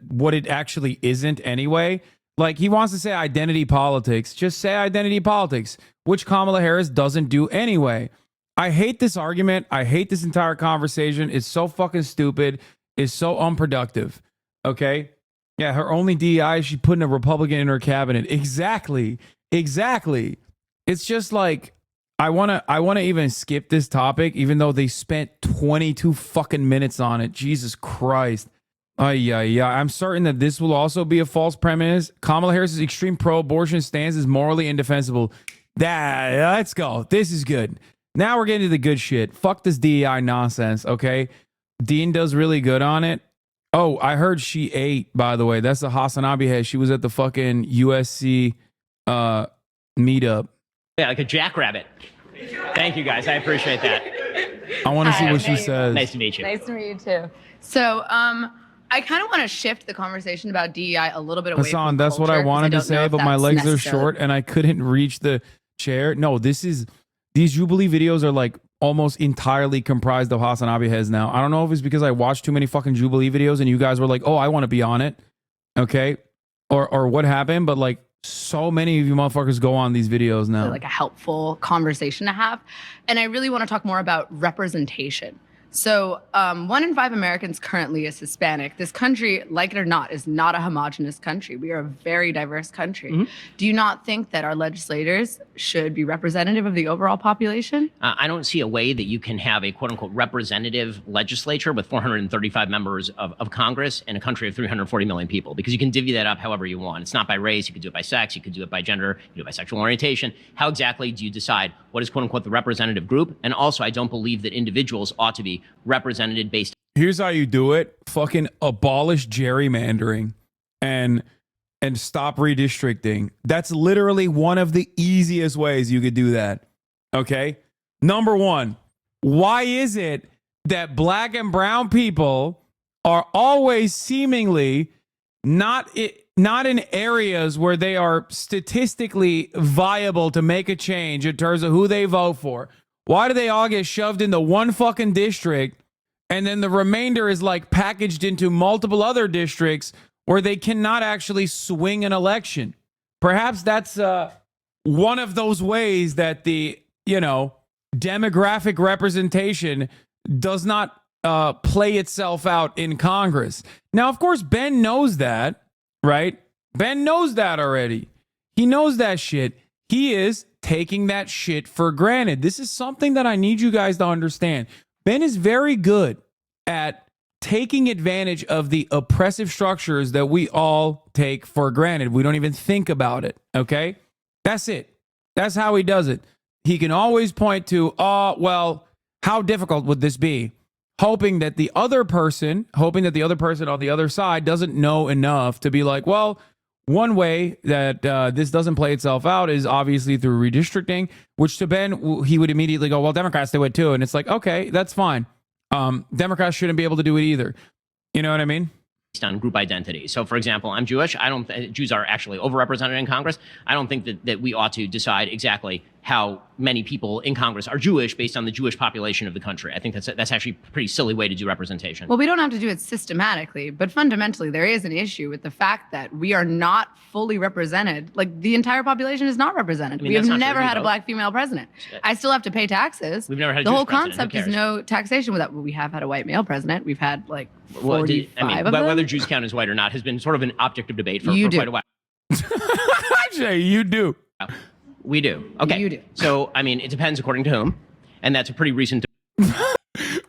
what it actually isn't anyway. Like, he wants to say identity politics. Just say identity politics, which Kamala Harris doesn't do anyway. I hate this argument. I hate this entire conversation. It's so fucking stupid. It's so unproductive. Okay? Yeah, her only DEI is she putting a Republican in her cabinet. Exactly. It's just like I want to even skip this topic, even though they spent 22 fucking minutes on it. Jesus Christ. Yeah. I'm certain that this will also be a false premise. Kamala Harris's extreme pro-abortion stance is morally indefensible. Let's go. This is good. Now we're getting to the good shit. Fuck this DEI nonsense, okay? Dean does really good on it. Oh, I heard she ate, by the way. That's the HasanAbi head. She was at the fucking USC meetup. Yeah, like a jackrabbit. Thank you, guys. I appreciate that. I want to see what she says. Nice to meet you. Nice to meet you too. So, I kind of want to shift the conversation about DEI a little bit away Hassan, from that's what I culture, 'cause wanted to don't know say, if but my that's legs are necessary. short and I couldn't reach the chair. No, these Jubilee videos are like almost entirely comprised of HasanAbi heads now. I don't know if it's because I watched too many fucking Jubilee videos and you guys were like, oh, I want to be on it. Okay. Or what happened, but like so many of you motherfuckers go on these videos now. Like a helpful conversation to have. And I really want to talk more about representation. So 1 in 5 Americans currently is Hispanic. This country, like it or not, is not a homogenous country. We are a very diverse country. Do you not think that our legislators should be representative of the overall population? I don't see a way that you can have a quote unquote representative legislature with 435 members of Congress in a country of 340 million people, because you can divvy that up however you want. It's not by race. You could do it by sex. You could do it by gender. You could do it by sexual orientation. How exactly do you decide what is quote unquote the representative group? And also, I don't believe that individuals ought to be represented based. Here's how you do it. Fucking abolish gerrymandering and stop redistricting. That's literally one of the easiest ways you could do that. Okay? Number one, why is it that black and brown people are always seemingly not in areas where they are statistically viable to make a change in terms of who they vote for? Why do they all get shoved into one fucking district and then the remainder is like packaged into multiple other districts where they cannot actually swing an election? Perhaps that's one of those ways that the, demographic representation does not play itself out in Congress. Now, of course, Ben knows that, right? Ben knows that already. He knows that shit. He is taking that shit for granted. This is something that I need you guys to understand. Ben is very good at taking advantage of the oppressive structures that we all take for granted. We don't even think about it, okay? That's it. That's how he does it. He can always point to, oh, well, how difficult would this be? Hoping that the other person on the other side doesn't know enough to be like, well, one way that this doesn't play itself out is obviously through redistricting, which to Ben, he would immediately go, well, Democrats do it too. And it's like, okay, that's fine. Democrats shouldn't be able to do it either. You know what I mean? Based on group identity. So, for example, I'm Jewish. Jews are actually overrepresented in Congress. I don't think that we ought to decide exactly how many people in Congress are Jewish based on the Jewish population of the country. I think that's actually a pretty silly way to do representation. Well, we don't have to do it systematically, but fundamentally, there is an issue with the fact that we are not fully represented. Like, the entire population is not represented. We have never had a black female president. I still have to pay taxes. We've never had a the Jewish whole president. concept is no taxation without. Well, we have had a white male president. We've had like 45 of them. Whether Jews count as white or not has been sort of an object of debate for quite a while. Jay, you do. We do. Okay. You do. So, I mean, it depends according to whom. And that's a pretty recent.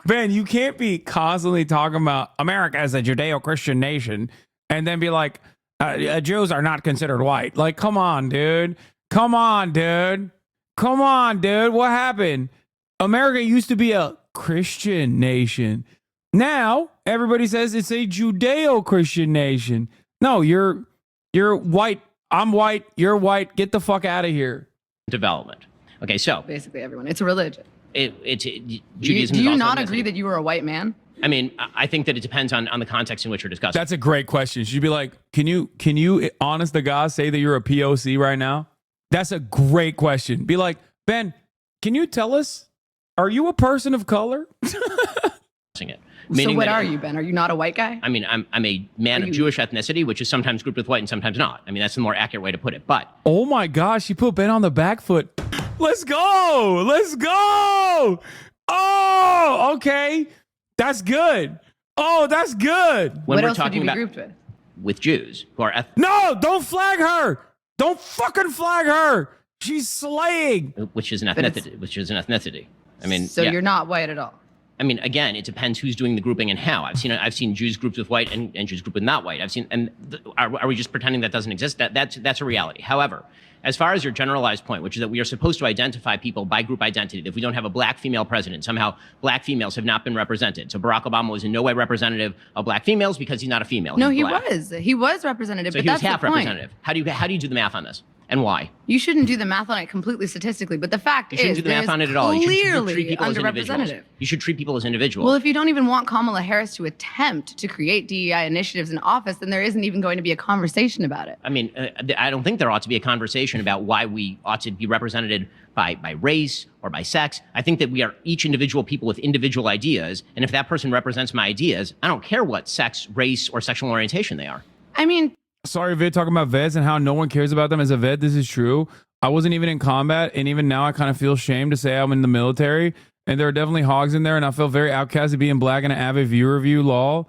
Ben, you can't be constantly talking about America as a Judeo-Christian nation and then be like, Jews are not considered white. Like, come on, dude. Come on, dude. Come on, dude. What happened? America used to be a Christian nation. Now, everybody says it's a Judeo-Christian nation. No, you're white. I'm white. You're white. Get the fuck out of here. Development. Okay, so basically everyone. It's a religion. Judaism. Do you not agree that you were a white man? I mean, I think that it depends on the context in which you're discussing. That's a great question. She'd be like, can you honest to God say that you're a POC right now? That's a great question. Be like, Ben, can you tell us, are you a person of color? So what are you, Ben? Are you not a white guy? I mean, I'm a man of Jewish ethnicity, which is sometimes grouped with white and sometimes not. I mean, that's the more accurate way to put it. But oh my gosh, you put Ben on the back foot. Let's go. Let's go. Oh, okay. That's good. Oh, that's good. When what we're else talking would you about be grouped with Jews who are No, don't flag her. Don't fucking flag her. She's slaying. Which is an ethnicity. I mean, so you're not white at all. I mean, again, it depends who's doing the grouping and how. I've seen Jews grouped with white and Jews grouped with not white. Are we just pretending that doesn't exist? That's a reality. However, as far as your generalized point, which is that we are supposed to identify people by group identity, if we don't have a black female president, somehow black females have not been represented. So Barack Obama was in no way representative of black females because he's not a female. No, He's he black. was. He was representative, So but he was that's half the point. representative. How do you do the math on this? And why? You shouldn't do the math on it completely statistically, but the fact You shouldn't is do the math on it at all. You should clearly treat people as individuals. underrepresented. You should treat people as individuals. Well, if you don't even want Kamala Harris to attempt to create DEI initiatives in office, then there isn't even going to be a conversation about it. I mean, I don't think there ought to be a conversation about why we ought to be represented by race or by sex. I think that we are each individual people with individual ideas. And if that person represents my ideas, I don't care what sex, race, or sexual orientation they are. I mean, sorry, Vid, talking about vets and how no one cares about them as a vet. This is true. I wasn't even in combat, and even now I kind of feel shame to say I'm in the military. And there are definitely hogs in there, and I felt very outcasted being black in an avid viewer review. Lol.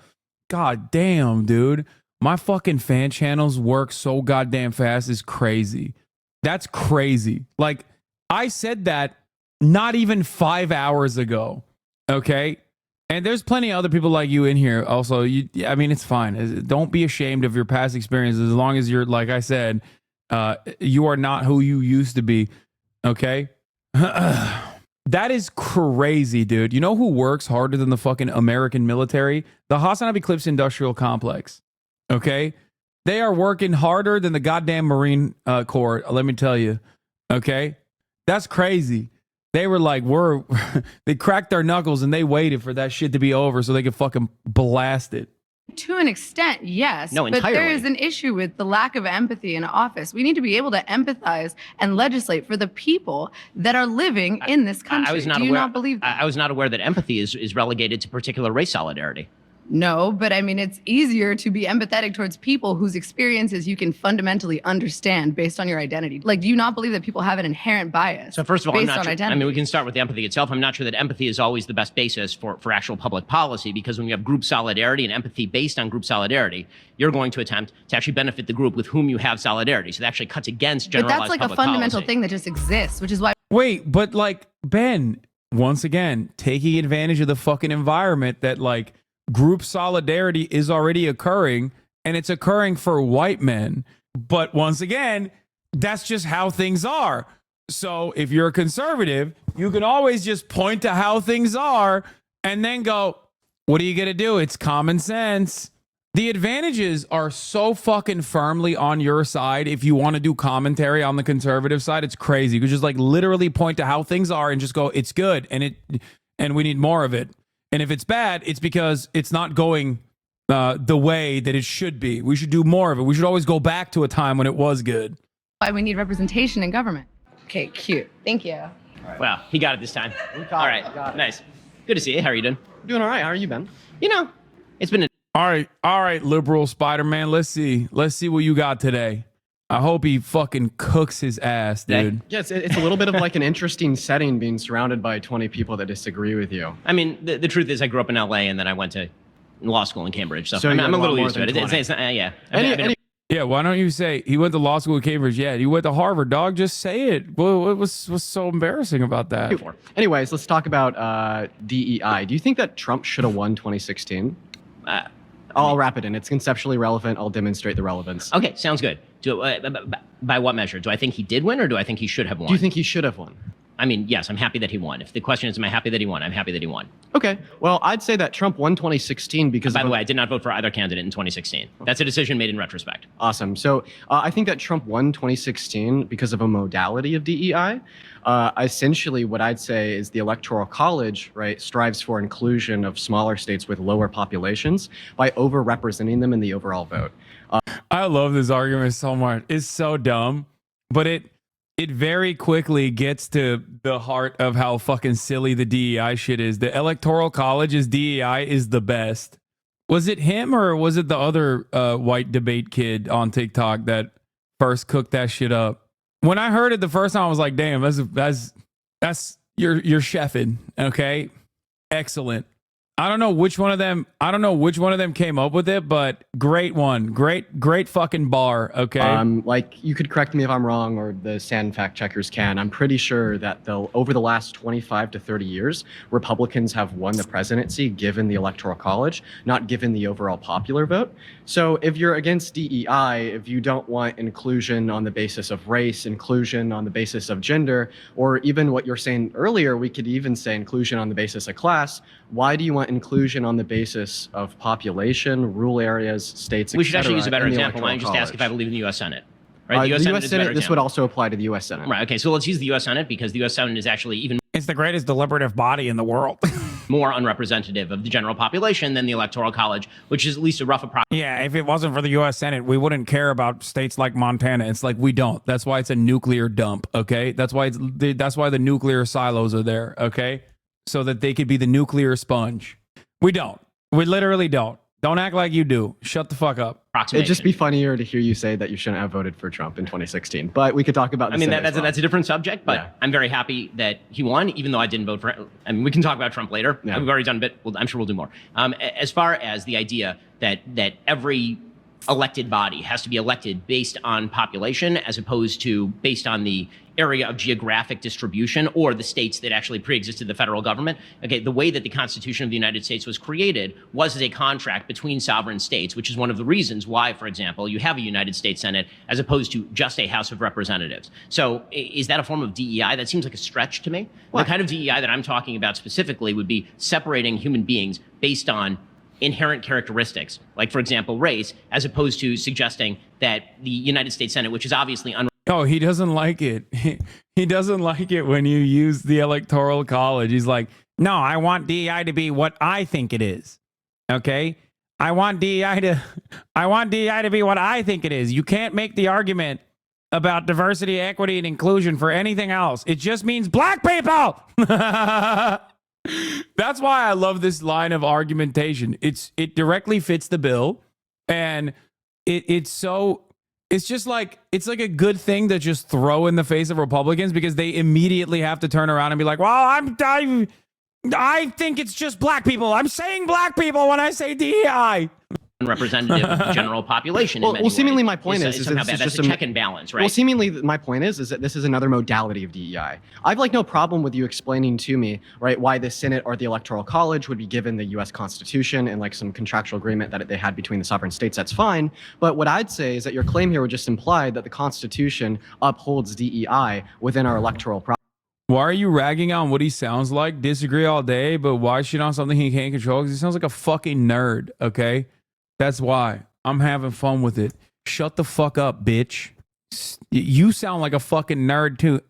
God damn, dude. My fucking fan channels work so goddamn fast is crazy. That's crazy. Like, I said that not even 5 hours ago. Okay? And there's plenty of other people like you in here. Also, I mean, it's fine. Don't be ashamed of your past experiences as long as you're, like I said, you are not who you used to be. Okay? That is crazy, dude. You know who works harder than the fucking American military? The HasanAbi Clips Industrial Complex. Okay? They are working harder than the goddamn Marine Corps, let me tell you. Okay? That's crazy. They were like, they cracked their knuckles and they waited for that shit to be over so they could fucking blast it. to an extent, yes. No, but entirely. there is an issue with the lack of empathy in office. We need to be able to empathize and legislate for the people that are living in this country. I was not Do you aware, not believe that? I was not aware that empathy is relegated to particular race solidarity. No, but I mean, it's easier to be empathetic towards people whose experiences you can fundamentally understand based on your identity. Like, do you not believe that people have an inherent bias? So first of all, I'm based not on sure, identity? I mean, we can start with the empathy itself. I'm not sure that empathy is always the best basis for actual public policy, because when you have group solidarity and empathy based on group solidarity, you're going to attempt to actually benefit the group with whom you have solidarity. So that actually cuts against But generalized that's like a public fundamental policy. thing that just exists, which is why. Wait, but like, Ben, once again, taking advantage of the fucking environment that like group solidarity is already occurring, and it's occurring for white men. But once again, that's just how things are. So if you're a conservative, you can always just point to how things are and then go, what are you going to do? It's common sense. The advantages are so fucking firmly on your side. If you want to do commentary on the conservative side, it's crazy. You could just like literally point to how things are and just go, it's good, and we need more of it. And if it's bad, it's because it's not going the way that it should be. We should do more of it. We should always go back to a time when it was good. Why we need representation in government. Okay, cute. Thank you. Wow, he got it this time. All right, nice. Good to see you. How are you doing? Doing all right. How are you, Ben? You know, it's been All right, liberal Spider-Man. Let's see what you got today. I hope he fucking cooks his ass, dude. Yeah, it's a little bit of like an interesting setting being surrounded by 20 people that disagree with you. I mean, the truth is I grew up in LA and then I went to law school in Cambridge. So, So I'm you a had a lot little more used to than it. 20. Yeah. Yeah, why don't you say he went to law school at Cambridge? Yeah, he went to Harvard, dog. Just say it. What was so embarrassing about that? Anyways, let's talk about DEI. Do you think that Trump should have won 2016? I'll wrap it in. It's conceptually relevant. I'll demonstrate the relevance. Okay, sounds good. By what measure? Do I think he did win, or do I think he should have won? Do you think he should have won? I mean, yes, I'm happy that he won. If the question is, am I happy that he won? I'm happy that he won. Okay. Well, I'd say that Trump won 2016 because. By the way, I did not vote for either candidate in 2016. That's a decision made in retrospect. Awesome. So I think that Trump won 2016 because of a modality of DEI. Essentially, what I'd say is the Electoral College, right, strives for inclusion of smaller states with lower populations by overrepresenting them in the overall vote. I love this argument so much. It's so dumb, but it very quickly gets to the heart of how fucking silly the DEI shit is. The Electoral College's DEI is the best. Was it him or was it the other white debate kid on TikTok that first cooked that shit up? When I heard it the first time, I was like, damn, that's you're chefing. Okay. Excellent. I don't know which one of them. I don't know which one of them came up with it, but great one. Great fucking bar. Okay. Like you could correct me if I'm wrong, or the SAN fact checkers can. I'm pretty sure that over the last 25 to 30 years, Republicans have won the presidency given the Electoral College, not given the overall popular vote. So if you're against DEI, if you don't want inclusion on the basis of race, inclusion on the basis of gender, or even what you're saying earlier, we could even say inclusion on the basis of class. Why do you want inclusion on the basis of population, rural areas, states, We should actually use a better in the example. Why don't you just ask if I believe in the U.S. Senate? Right? The U.S. is a Senate, better this would example. also apply to the U.S. Senate. Right. Okay. So let's use the U.S. Senate because the U.S. Senate is actually even It's the greatest deliberative body in the world. more unrepresentative of the general population than the Electoral College, which is at least a rough approximation. Yeah, if it wasn't for the U.S. Senate, we wouldn't care about states like Montana. It's like we don't. That's why it's a nuclear dump. Okay, that's why the nuclear silos are there. Okay, so that they could be the nuclear sponge. We don't. We literally don't. Don't act like you do. Shut the fuck up. It'd just be funnier to hear you say that you shouldn't have voted for Trump in 2016. But we could talk about. I mean, that's a different subject, but I'm very happy that he won, even though I didn't vote for him. I mean, we can talk about Trump later. Yeah. We've already done a bit. I'm sure we'll do more. As far as the idea that every elected body has to be elected based on population as opposed to based on the area of geographic distribution or the states that actually pre-existed the federal government. Okay, the way that the Constitution of the United States was created was as a contract between sovereign states, which is one of the reasons why, for example, you have a United States Senate as opposed to just a House of Representatives. So is that a form of DEI? That seems like a stretch to me. The kind of DEI that I'm talking about specifically would be separating human beings based on inherent characteristics, like, for example, race, as opposed to suggesting that the United States Senate, which is obviously Oh, he doesn't like it. He doesn't like it when you use the Electoral College. He's like, no, I want DEI to be what I think it is. Okay? I want DEI to be what I think it is. You can't make the argument about diversity, equity, and inclusion for anything else. It just means black people. That's why I love this line of argumentation. It directly fits the bill, and it's just like it's like a good thing to just throw in the face of Republicans because they immediately have to turn around and be like, well, I think it's just black people. I'm saying black people when I say DEI. Representative of the general population. Well, seemingly my point is somehow bad. That's a check and balance, right? Well, seemingly my point is that this is another modality of DEI. I've like no problem with you explaining to me, right, why the Senate or the Electoral College would be given the U.S. Constitution and like some contractual agreement that they had between the sovereign states. That's fine. But what I'd say is that your claim here would just imply that the Constitution upholds DEI within our electoral process. Why are you ragging on what he sounds like? Disagree all day, but why shit on something he can't control? Because he sounds like a fucking nerd, okay? That's why. I'm having fun with it. Shut the fuck up, bitch. You sound like a fucking nerd, too.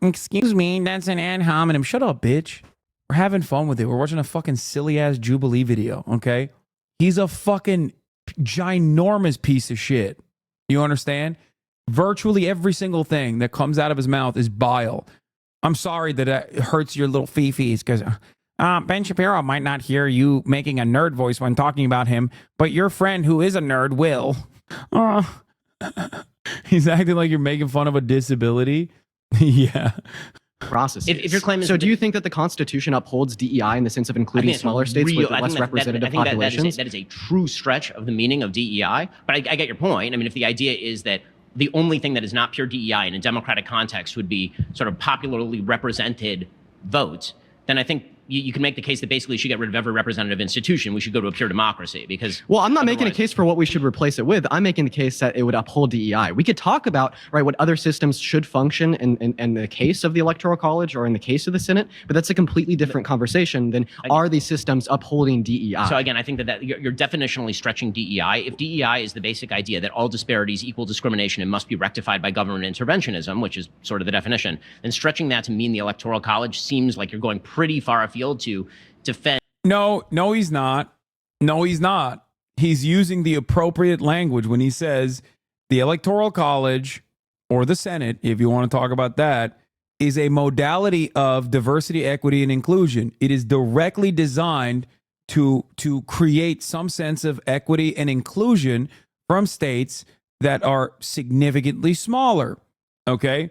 Excuse me, that's an ad hominem. Shut up, bitch. We're having fun with it. We're watching a fucking silly-ass Jubilee video, okay? He's a fucking ginormous piece of shit. You understand? Virtually every single thing that comes out of his mouth is bile. I'm sorry that it hurts your little fifis because Ben Shapiro might not hear you making a nerd voice when talking about him, but your friend who is a nerd will. He's acting like you're making fun of a disability. Yeah. Processes. If your claim is so, do you think that the Constitution upholds DEI in the sense of including smaller states with less representative populations? That is a true stretch of the meaning of DEI. But I get your point. I mean, if the idea is that the only thing that is not pure DEI in a democratic context would be sort of popularly represented votes, then I think you can make the case that basically you should get rid of every representative institution. We should go to a pure democracy because. Well, I'm not making a case for what we should replace it with. I'm making the case that it would uphold DEI. We could talk about what other systems should function in the case of the Electoral College or in the case of the Senate, but that's a completely different conversation than are these systems upholding DEI. So again, I think that you're definitionally stretching DEI. If DEI is the basic idea that all disparities equal discrimination and must be rectified by government interventionism, which is sort of the definition, then stretching that to mean the Electoral College seems like you're going pretty far afield to defend. No, he's not. No, he's not. He's using the appropriate language when he says the Electoral College or the Senate, if you want to talk about that, is a modality of diversity, equity, and inclusion. It is directly designed to create some sense of equity and inclusion from states that are significantly smaller. Okay?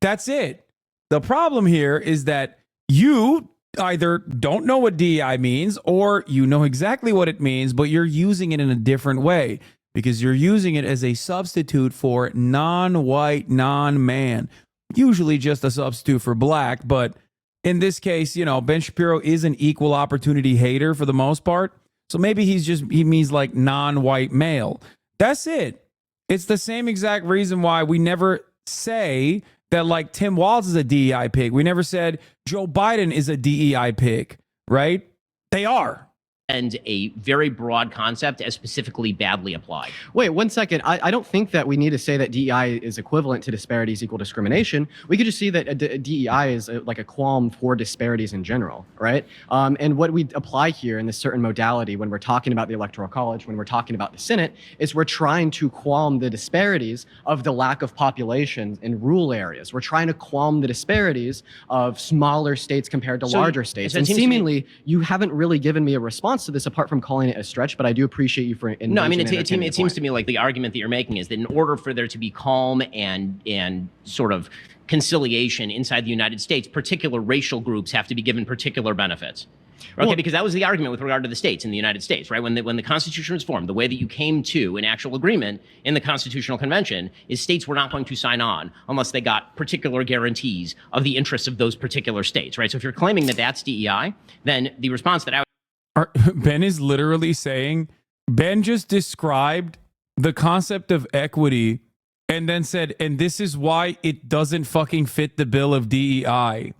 That's it. The problem here is that you either don't know what DEI means, or you know exactly what it means, but you're using it in a different way because you're using it as a substitute for non-white, non-man, usually just a substitute for black. But in this case, you know, Ben Shapiro is an equal opportunity hater for the most part. So maybe he means like non-white male. That's it. It's the same exact reason why we never say that like Tim Walz is a DEI pig. We never said Joe Biden is a DEI pig, right? They are. And a very broad concept as specifically badly applied. Wait, 1 second. I don't think that we need to say that DEI is equivalent to disparities equal discrimination. We could just see that DEI is like a qualm for disparities in general, right? And what we apply here in this certain modality when we're talking about the Electoral College, when we're talking about the Senate, is we're trying to qualm the disparities of the lack of population in rural areas. We're trying to qualm the disparities of smaller states compared to larger states. And seemingly, you haven't really given me a response to this apart from calling it a stretch, but I do appreciate you for no, I mean, it seems to me like the argument that you're making is that in order for there to be calm and sort of conciliation inside the United States, particular racial groups have to be given particular benefits. Okay, well, because that was the argument with regard to the states in the United States, right? When the Constitution was formed, the way that you came to an actual agreement in the Constitutional Convention is states were not going to sign on unless they got particular guarantees of the interests of those particular states, right? So if you're claiming that that's DEI, then the response that I would Ben is literally saying, Ben just described the concept of equity and then said, and this is why it doesn't fucking fit the bill of DEI.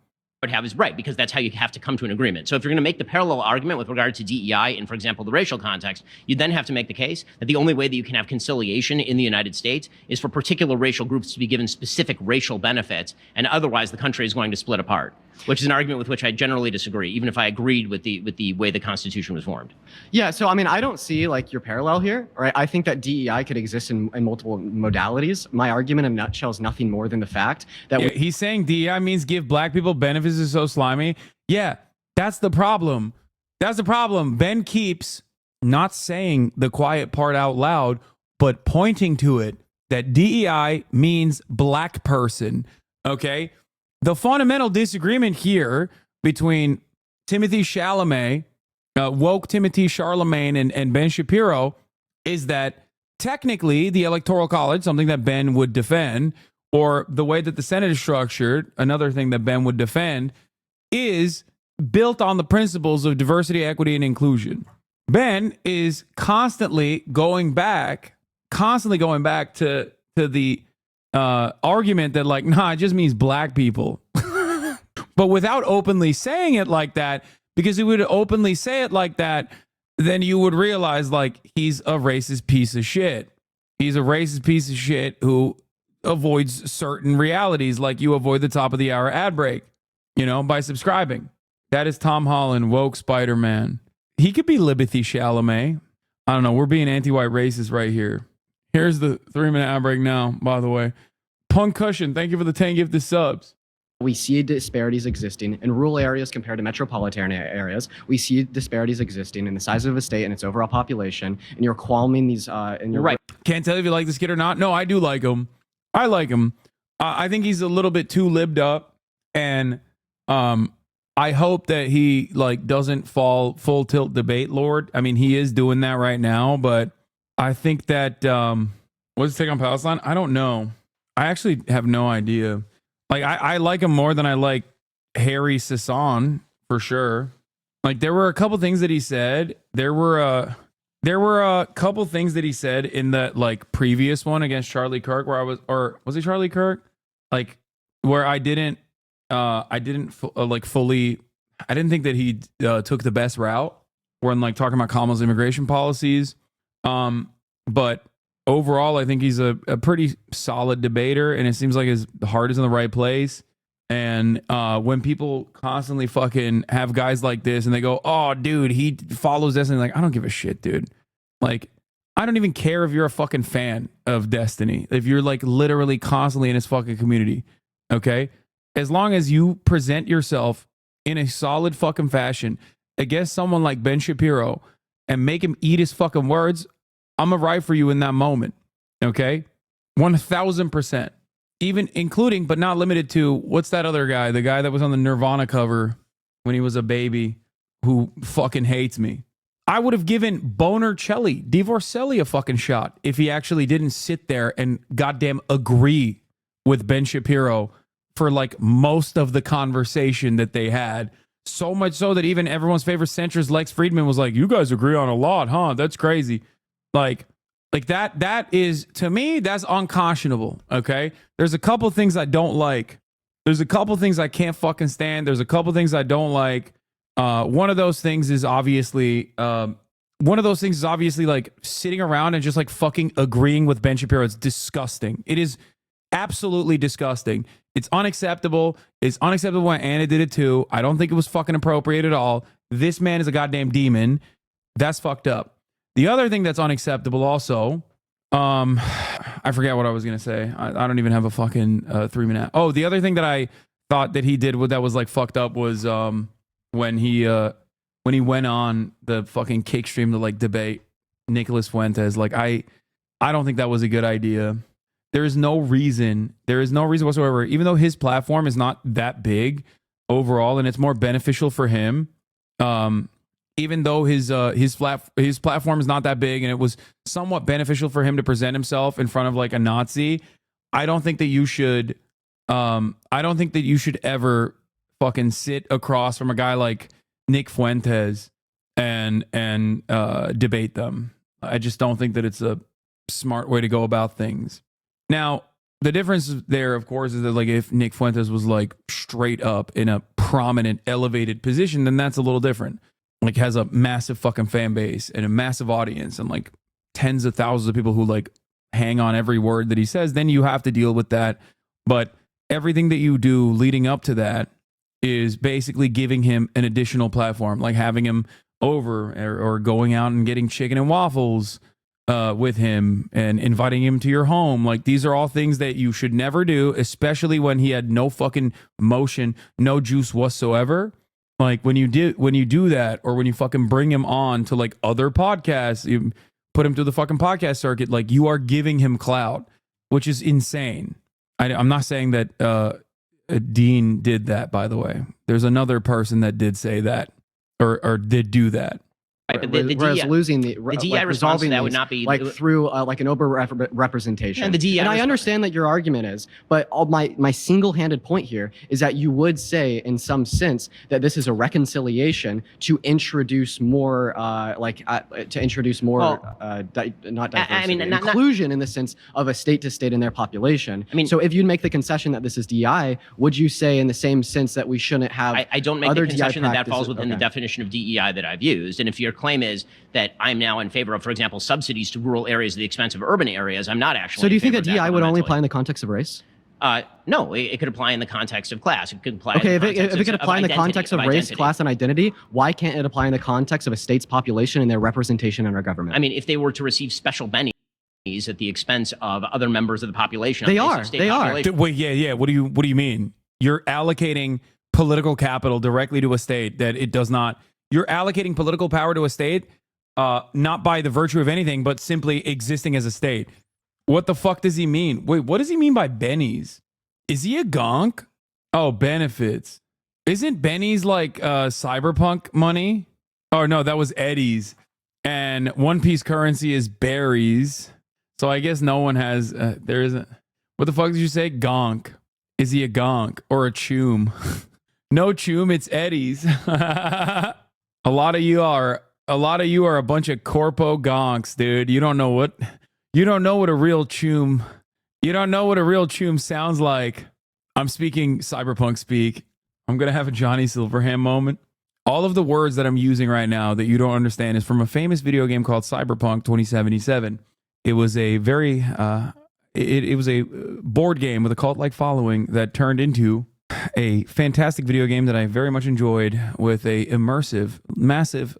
Would have is right, because that's how you have to come to an agreement. So if you're going to make the parallel argument with regard to DEI in, for example, the racial context, you then have to make the case that the only way that you can have conciliation in the United States is for particular racial groups to be given specific racial benefits, and otherwise the country is going to split apart, which is an argument with which I generally disagree, even if I agreed with the way the Constitution was formed. Yeah, so I mean, I don't see like your parallel here, right? I think that DEI could exist in multiple modalities. My argument in a nutshell is nothing more than the fact that he's saying DEI means give black people benefits is so slimy. Yeah, that's the problem. That's the problem. Ben keeps not saying the quiet part out loud, but pointing to it that DEI means black person. Okay. The fundamental disagreement here between Timothy Chalamet, woke Timothy Charlemagne, and Ben Shapiro is that technically the Electoral College, something that Ben would defend, or the way that the Senate is structured, another thing that Ben would defend, is built on the principles of diversity, equity, and inclusion. Ben is constantly going back to the argument that like, nah, it just means black people. But without openly saying it like that, because he would openly say it like that, then you would realize like he's a racist piece of shit. He's a racist piece of shit who avoids certain realities, like you avoid the top of the hour ad break, you know, by subscribing. That is Tom Holland, woke Spider-Man. He could be Libethy Chalamet. I don't know. We're being anti-white racist right here. Here's the 3-minute ad break now, by the way. Punkcussion, thank you for the 10 gifted subs. We see disparities existing in rural areas compared to metropolitan areas. We see disparities existing in the size of a state and its overall population. And you're qualming these. And you're right. Can't tell if you like this kid or not. No, I do like him. I like him. I think he's a little bit too libbed up, and I hope that he like doesn't fall full tilt debate lord. I mean, he is doing that right now, but I think that what's his take on Palestine? I don't know. I actually have no idea. Like I like him more than I like Harry Sasson for sure. Like there were a couple things that he said. There were a couple things that he said in the like previous one against Charlie Kirk where was it Charlie Kirk? Like where I didn't fully. I didn't think that he took the best route when like talking about Kamala's immigration policies. But overall, I think he's a pretty solid debater, and it seems like his heart is in the right place. And when people constantly fucking have guys like this and they go, oh, dude, he follows Destiny. Like, I don't give a shit, dude. Like, I don't even care if you're a fucking fan of Destiny. If you're like literally constantly in his fucking community. Okay. As long as you present yourself in a solid fucking fashion against someone like Ben Shapiro and make him eat his fucking words, I'm gonna ride for you in that moment. Okay. 1000%. Even including, but not limited to, what's that other guy? The guy that was on the Nirvana cover. when he was a baby who fucking hates me. I would have given Bonercelli, Divorcelli a fucking shot if he actually didn't sit there and goddamn agree with Ben Shapiro for like most of the conversation that they had. So much so that even everyone's favorite centrist Lex Friedman was like, you guys agree on a lot, huh? That's crazy. Like that is, to me, that's unconscionable, okay? There's a couple things I don't like. There's a couple things I can't fucking stand. There's a couple things I don't like. One of those things is obviously like sitting around and just like fucking agreeing with Ben Shapiro. It's disgusting. It is absolutely disgusting. It's unacceptable. It's unacceptable when Anna did it too. I don't think it was fucking appropriate at all. This man is a goddamn demon. That's fucked up. The other thing that's unacceptable also, I forget what I was going to say. I don't even have a fucking 3 minute. Oh, the other thing that I thought that he did that was like fucked up was when he went on the fucking cake stream to like debate Nicholas Fuentes. Like I don't think that was a good idea. There is no reason whatsoever, even though his platform is not that big overall and it's more beneficial for him. Even though his platform is not that big and it was somewhat beneficial for him to present himself in front of like a Nazi, I don't think that you should ever fucking sit across from a guy like Nick Fuentes and debate them. I just don't think that it's a smart way to go about things. Now, the difference there, of course, is that like if Nick Fuentes was like straight up in a prominent, elevated position, then that's a little different. Like has a massive fucking fan base and a massive audience and like tens of thousands of people who like hang on every word that he says, then you have to deal with that. But everything that you do leading up to that is basically giving him an additional platform, like having him over or going out and getting chicken and waffles with him and inviting him to your home. Like these are all things that you should never do, especially when he had no fucking motion, no juice whatsoever. Like when you do that, or when you fucking bring him on to like other podcasts, you put him to the fucking podcast circuit, like you are giving him clout, which is insane. I'm not saying that Dean did that, by the way. There's another person that did say that or did do that. Right, but the whereas DEI, losing the DEI response to that would not be like through like an over representation. And the DEI and I understand that your argument is, but my single-handed point here is that you would say, in some sense, that this is a reconciliation to introduce more, inclusion in the sense of a state to state in their population. I mean, so if you make the concession that this is DEI, would you say in the same sense that we shouldn't have? I don't make other the concession DEI that falls practices? within the definition of DEI that I've used, and if your claim is that I'm now in favor of, for example, subsidies to rural areas at the expense of urban areas, I'm not actually. So do you think that that DEI would only apply in the context of race? No, it could apply in the context of class. It could apply. Okay, in the if it could apply in the context of race, class, and identity, why can't it apply in the context of a state's population and their representation in our government? I mean, if they were to receive special bennies at the expense of other members of the population, they are. Wait, yeah. What do you mean? You're allocating political capital directly to a state that it does not. You're allocating political power to a state, not by the virtue of anything, but simply existing as a state. What the fuck does he mean? Wait, what does he mean by bennies? Is he a gonk? Oh, benefits. Isn't bennies like cyberpunk money? Oh, no, that was Eddie's. And One Piece currency is berries. So I guess no one has, there isn't. What the fuck did you say? Gonk. Is he a gonk or a choom? No choom, it's Eddie's. A lot of you are a bunch of corpo gonks, dude. You don't know what a real choom. You don't know what a real choom sounds like. I'm speaking cyberpunk speak. I'm gonna have a Johnny Silverhand moment. All of the words that I'm using right now that you don't understand is from a famous video game called Cyberpunk 2077. It was a very it was a board game with a cult-like following that turned into a fantastic video game that I very much enjoyed, with a immersive, massive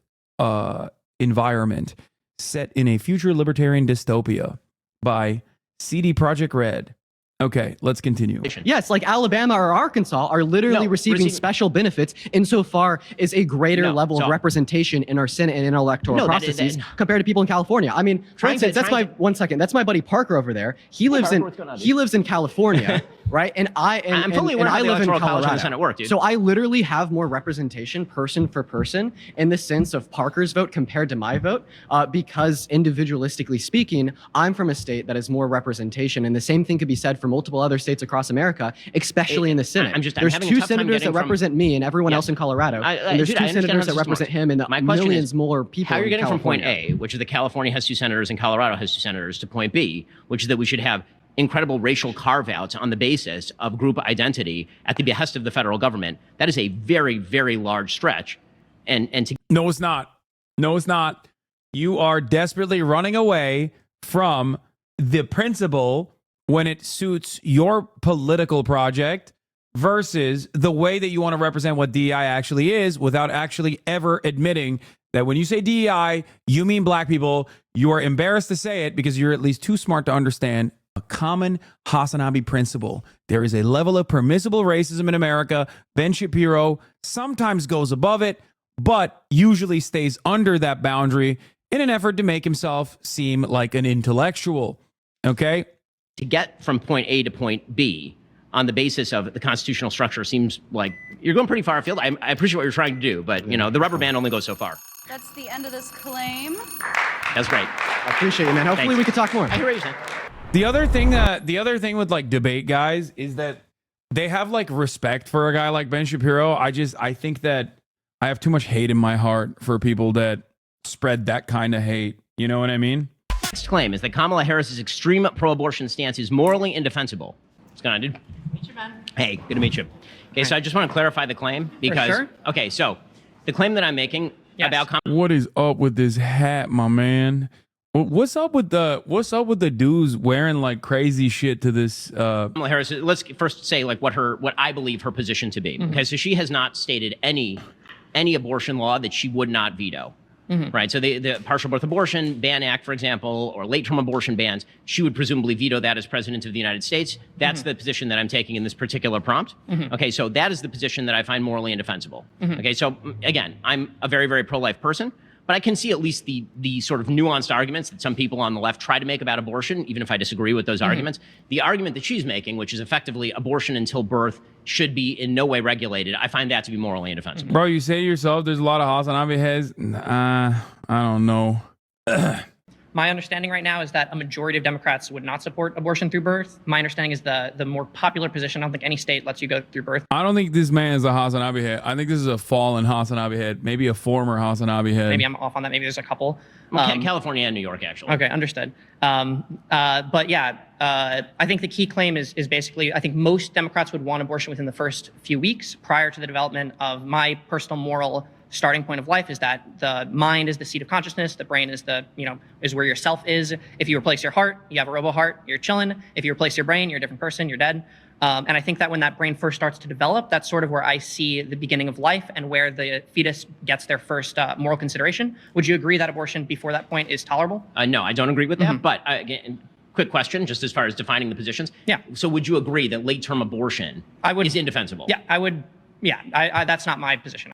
environment set in a future libertarian dystopia by CD Projekt Red. Okay, let's continue. Yes, like Alabama or Arkansas are literally receiving special benefits insofar as a greater level of representation in our Senate and in our electoral processes compared to people in California. I mean, for instance, that's my buddy Parker over there. He lives in California, right? And I'm fully aware I of the live in Electoral College and Colorado. the Senate work, dude. So I literally have more representation person for person in the sense of Parker's vote compared to my vote, because individualistically speaking, I'm from a state that has more representation, and the same thing could be said for multiple other states across America, especially in the Senate. There's two senators that represent me and everyone else in Colorado, and there's two senators that represent him and millions more people. How you're getting California. from point A, which is that California has 2 senators and Colorado has 2 senators, to point B, which is that we should have incredible racial carve-outs on the basis of group identity at the behest of the federal government. That is a very, very large stretch. And to No, it's not. No, it's not. You are desperately running away from the principle when it suits your political project versus the way that you want to represent what DEI actually is, without actually ever admitting that when you say DEI, you mean black people. You are embarrassed to say it because you're at least too smart to understand a common HasanAbi principle. There is a level of permissible racism in America. Ben Shapiro sometimes goes above it, but usually stays under that boundary in an effort to make himself seem like an intellectual. Okay? To get from point A to point B on the basis of the constitutional structure seems like you're going pretty far afield. I appreciate what you're trying to do, but you know, the rubber band only goes so far. That's the end of this claim. That's great. I appreciate you, man. Hopefully we can talk more. I hear what you're saying. The other thing with like debate guys is that they have like respect for a guy like Ben Shapiro. I think that I have too much hate in my heart for people that spread that kind of hate. You know what I mean? Next claim is that Kamala Harris's extreme pro-abortion stance is morally indefensible. What's going on, dude? Meet you, man. Hey, good to meet you. Okay, so I just want to clarify the claim because sure. Okay, so the claim that I'm making about What is up with this hat, my man? What's up with the dudes wearing like crazy shit to this? Kamala Harris. Let's first say like what I believe her position to be. Okay, so she has not stated any abortion law that she would not veto. Right, so the Partial Birth Abortion Ban Act, for example, or late-term abortion bans, she would presumably veto that as President of the United States. That's the position that I'm taking in this particular prompt. Okay, so that is the position that I find morally indefensible. Okay, so again, I'm a very, very pro-life person, but I can see at least the sort of nuanced arguments that some people on the left try to make about abortion, even if I disagree with those arguments. The argument that she's making, which is effectively abortion until birth should be in no way regulated, I find that to be morally indefensible. Bro, you say to yourself, there's a lot of HasanAbi heads. I don't know. My understanding right now is that a majority of Democrats would not support abortion through birth. My understanding is the more popular position. I don't think any state lets you go through birth. I don't think this man is a HasanAbi head. I think this is a fallen HasanAbi head. Maybe a former HasanAbi head. Maybe I'm off on that. Maybe there's a couple. California and New York, actually. Okay, understood. But yeah, I think the key claim is basically, I think most Democrats would want abortion within the first few weeks prior to the development of my personal moral starting point of life is that the mind is the seat of consciousness. The brain is is where your self is. If you replace your heart, you have a robo heart, you're chilling. If you replace your brain, you're a different person, you're dead. And I think that when that brain first starts to develop, that's sort of where I see the beginning of life and where the fetus gets their first moral consideration. Would you agree that abortion before that point is tolerable? No, I don't agree with that. But again, quick question, just as far as defining the positions. Yeah. So would you agree that late-term abortion is indefensible? Yeah, I would. Yeah, that's not my position.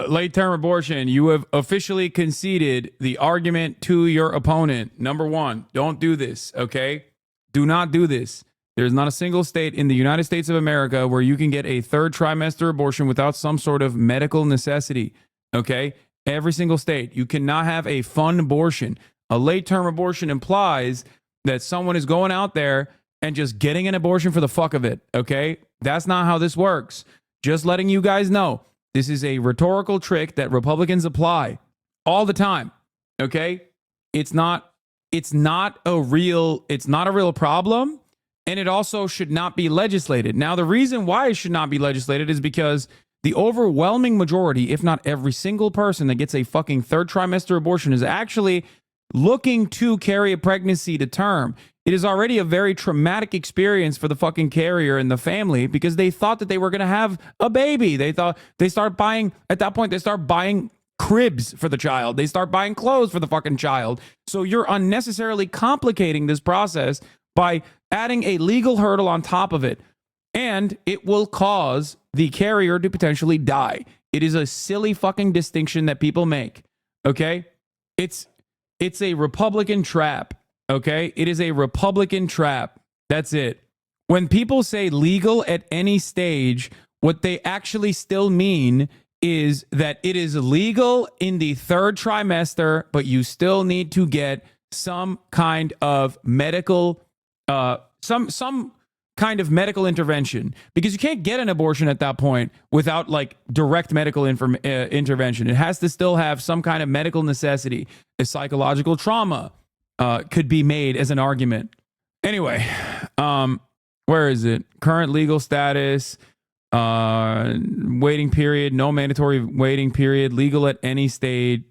Late-term abortion. You have officially conceded the argument to your opponent. Number one, don't do this, okay? Do not do this. There's not a single state in the United States of America where you can get a third trimester abortion without some sort of medical necessity, okay? Every single state. You cannot have a fun abortion. A late-term abortion implies that someone is going out there and just getting an abortion for the fuck of it, okay? That's not how this works. Just letting you guys know, this is a rhetorical trick that Republicans apply all the time. Okay? It's not a real problem, and it also should not be legislated. Now, the reason why it should not be legislated is because the overwhelming majority, if not every single person that gets a fucking third trimester abortion is actually looking to carry a pregnancy to term. It is already a very traumatic experience for the fucking carrier and the family because they thought that they were going to have a baby. They thought they start buying cribs for the child. They start buying clothes for the fucking child. So you're unnecessarily complicating this process by adding a legal hurdle on top of it. And it will cause the carrier to potentially die. It is a silly fucking distinction that people make. Okay? It's a Republican trap. Okay? It is a Republican trap. That's it. When people say legal at any stage, what they actually still mean is that it is legal in the third trimester, but you still need to get some kind of medical, some kind of medical intervention, because you can't get an abortion at that point without like direct medical intervention. It has to still have some kind of medical necessity. A psychological trauma could be made as an argument. Anyway, where is it? Current legal status, waiting period, no mandatory waiting period, legal at any stage,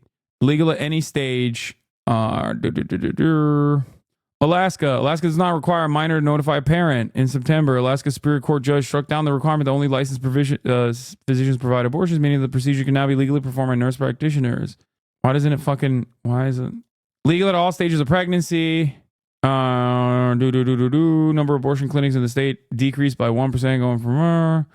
Alaska does not require a minor to notify a parent. In September, Alaska Superior Court judge struck down the requirement that only licensed physicians provide abortions, meaning the procedure can now be legally performed by nurse practitioners. Why is it legal at all stages of pregnancy? Number of abortion clinics in the state decreased by 1%, going from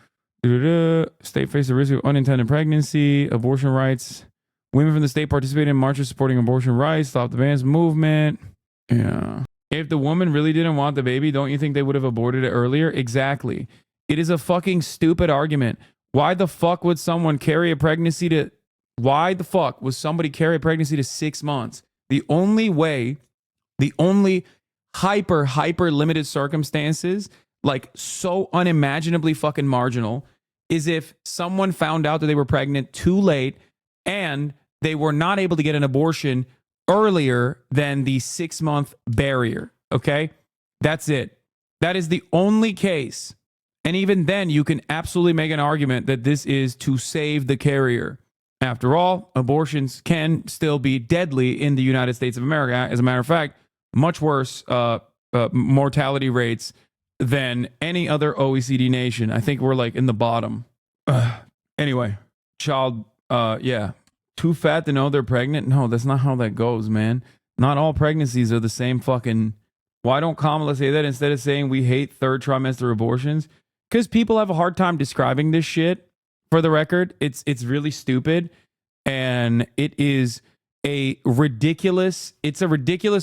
state face the risk of unintended pregnancy. Abortion rights. Women from the state participated in marches supporting abortion rights. Stop the bans movement. Yeah. If the woman really didn't want the baby, don't you think they would have aborted it earlier? Exactly. It is a fucking stupid argument. Why the fuck would someone carry a pregnancy to 6 months? The only hyper limited circumstances, like so unimaginably fucking marginal, is if someone found out that they were pregnant too late and they were not able to get an abortion earlier than the 6-month barrier. Okay? That's it. That is the only case. And even then, you can absolutely make an argument that this is to save the carrier. After all, abortions can still be deadly in the United States of America. As a matter of fact, much worse mortality rates than any other OECD nation. I think we're like in the bottom. Anyway, too fat to know they're pregnant? No, that's not how that goes, man. Not all pregnancies are the same fucking... Why don't Kamala say that instead of saying we hate third trimester abortions? Because people have a hard time describing this shit. For the record, it's really stupid. And it is a ridiculous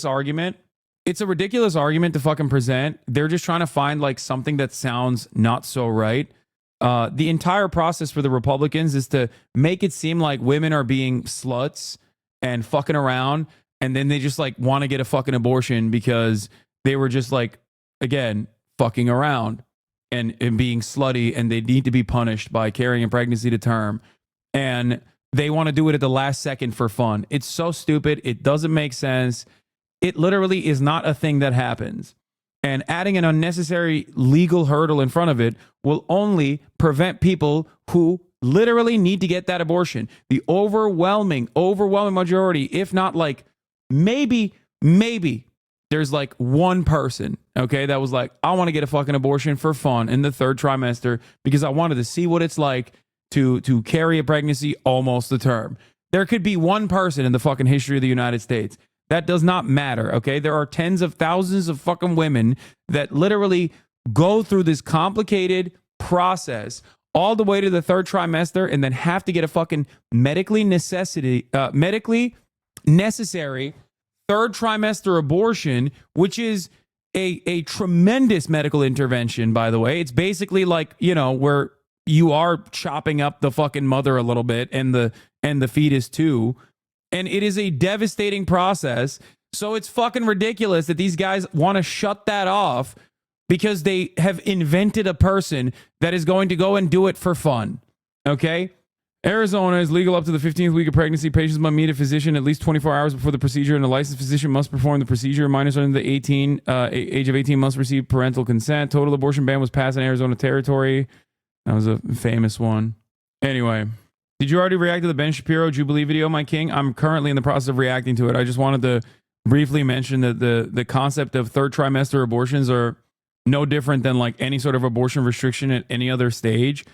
argument. It's a ridiculous argument to fucking present. They're just trying to find like something that sounds not so right. The entire process for the Republicans is to make it seem like women are being sluts and fucking around, and then they just like want to get a fucking abortion because they were just like, again, fucking around and being slutty, and they need to be punished by carrying a pregnancy to term. And they want to do it at the last second for fun. It's so stupid. It doesn't make sense. It literally is not a thing that happens. And adding an unnecessary legal hurdle in front of it will only prevent people who literally need to get that abortion. The overwhelming majority, if not like maybe there's like one person, okay, that was like, I want to get a fucking abortion for fun in the third trimester because I wanted to see what it's like to carry a pregnancy almost to term. There could be one person in the fucking history of the United States. That does not matter, okay? There are tens of thousands of fucking women that literally go through this complicated process all the way to the third trimester and then have to get a fucking medically necessary third trimester abortion, which is a tremendous medical intervention, by the way. It's basically like, where you are chopping up the fucking mother a little bit and the fetus too. And it is a devastating process. So it's fucking ridiculous that these guys want to shut that off because they have invented a person that is going to go and do it for fun. Okay? Arizona is legal up to the 15th week of pregnancy. Patients must meet a physician at least 24 hours before the procedure, and a licensed physician must perform the procedure. Minors under the age of 18 must receive parental consent. Total abortion ban was passed in Arizona territory. That was a famous one. Anyway. Did you already react to the Ben Shapiro Jubilee video, my king? I'm currently in the process of reacting to it. I just wanted to briefly mention that the concept of third trimester abortions are no different than like any sort of abortion restriction at any other stage.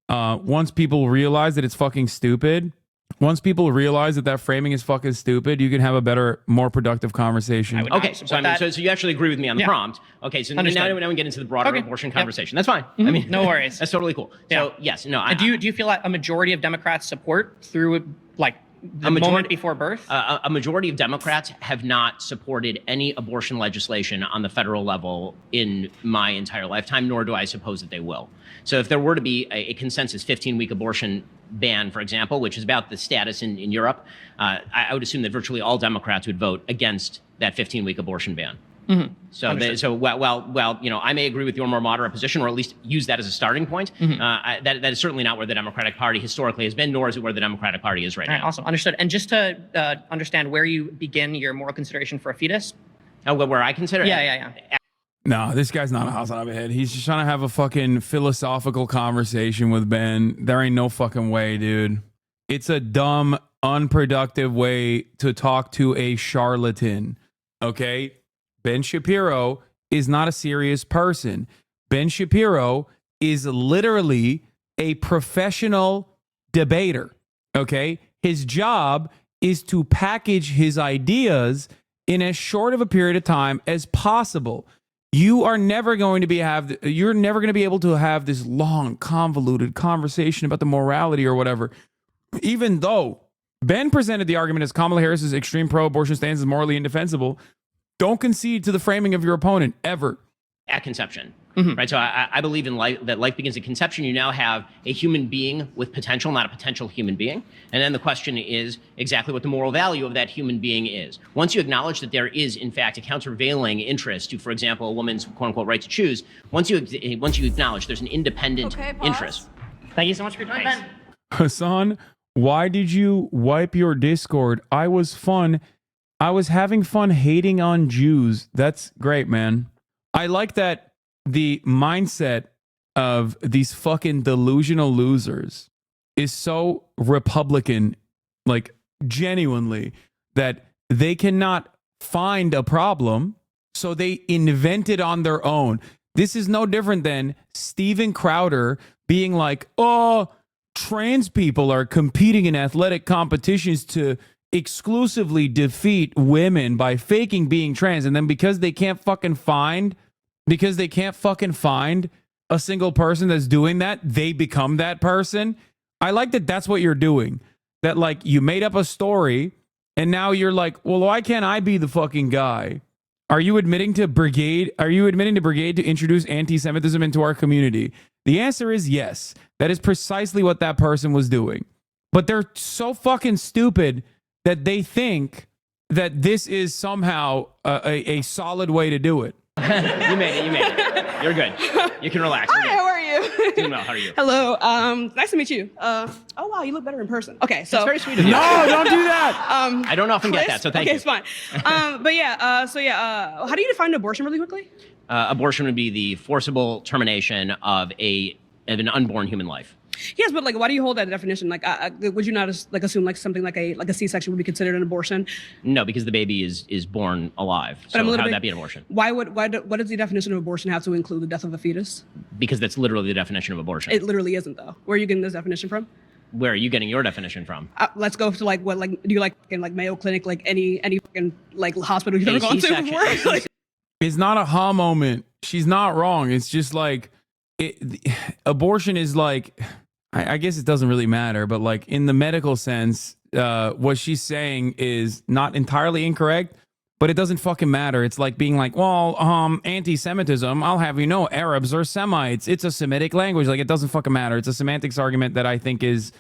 Once people realize that it's fucking stupid, Once people realize that that framing is fucking stupid, you can have a better, more productive conversation. Okay, so I mean, so you actually agree with me on the prompt. Okay, so now we get into the broader abortion conversation. That's fine. I mean, no worries. That's totally cool. So yes, no. And do you feel like a majority of Democrats support through like the moment before birth? A majority of Democrats have not supported any abortion legislation on the federal level in my entire lifetime, nor do I suppose that they will. So if there were to be a consensus 15-week abortion ban, for example, which is about the status in Europe, I would assume that virtually all Democrats would vote against that 15-week abortion ban. So, well, you know, I may agree with your more moderate position, or at least use that as a starting point. That is certainly not where the Democratic Party historically has been, nor is it where the Democratic Party is right now. Awesome, understood. And just to understand where you begin your moral consideration for a fetus. Oh, where I consider? Yeah. No, this guy's not a HasanAbi head. He's just trying to have a fucking philosophical conversation with Ben. There ain't no fucking way, dude. It's a dumb, unproductive way to talk to a charlatan, okay? Ben Shapiro is not a serious person. Ben Shapiro is literally a professional debater, okay? His job is to package his ideas in as short of a period of time as possible. You're never going to be able to have this long, convoluted conversation about the morality or whatever. Even though Ben presented the argument as Kamala Harris's extreme pro-abortion stance is morally indefensible, don't concede to the framing of your opponent ever. At conception, right? So I believe in life, that life begins at conception. You now have a human being with potential, not a potential human being. And then the question is exactly what the moral value of that human being is. Once you acknowledge that there is, in fact, a countervailing interest to, for example, a woman's quote-unquote right to choose, once you acknowledge there's an independent interest. Thank you so much for your time, Ben. Hasan, why did you wipe your Discord? I was having fun hating on Jews. That's great, man. I like that the mindset of these fucking delusional losers is so Republican, like genuinely, that they cannot find a problem, so they invent it on their own. This is no different than Steven Crowder being like, oh, trans people are competing in athletic competitions to exclusively defeat women by faking being trans, and then because they can't fucking find a single person that's doing that, they become that person. I like that that's what you're doing. That, like, you made up a story and now you're like, well, why can't I be the fucking guy? Are you admitting to Brigade to introduce anti-Semitism into our community? The answer is yes. That is precisely what that person was doing. But they're so fucking stupid that they think that this is somehow a solid way to do it. You made it. You're good. You can relax. Hi, how are you? Doing well. How are you? Hello. Nice to meet you. Oh wow, you look better in person. Okay, so that's very sweet of you. No, don't do that. I don't often get that, so thank you. Okay, it's fine. But yeah. How do you define abortion really quickly? Abortion would be the forcible termination of an unborn human life. Yes, but like, why do you hold that definition? Like, would you not assume like something like a C-section would be considered an abortion? No, because the baby is born alive. So how would that be an abortion? What does the definition of abortion have to include the death of a fetus? Because that's literally the definition of abortion. It literally isn't, though. Where are you getting this definition from? Where are you getting your definition from? Let's go to do you like in like Mayo Clinic, like any fucking like hospital you've ever gone to before? It's not a ha moment. She's not wrong. It's just like abortion is like, I guess it doesn't really matter, but like in the medical sense, what she's saying is not entirely incorrect, but it doesn't fucking matter. It's like being like, well, anti-Semitism, I'll have you know, Arabs are Semites. It's a Semitic language. Like, it doesn't fucking matter. It's a semantics argument that I think is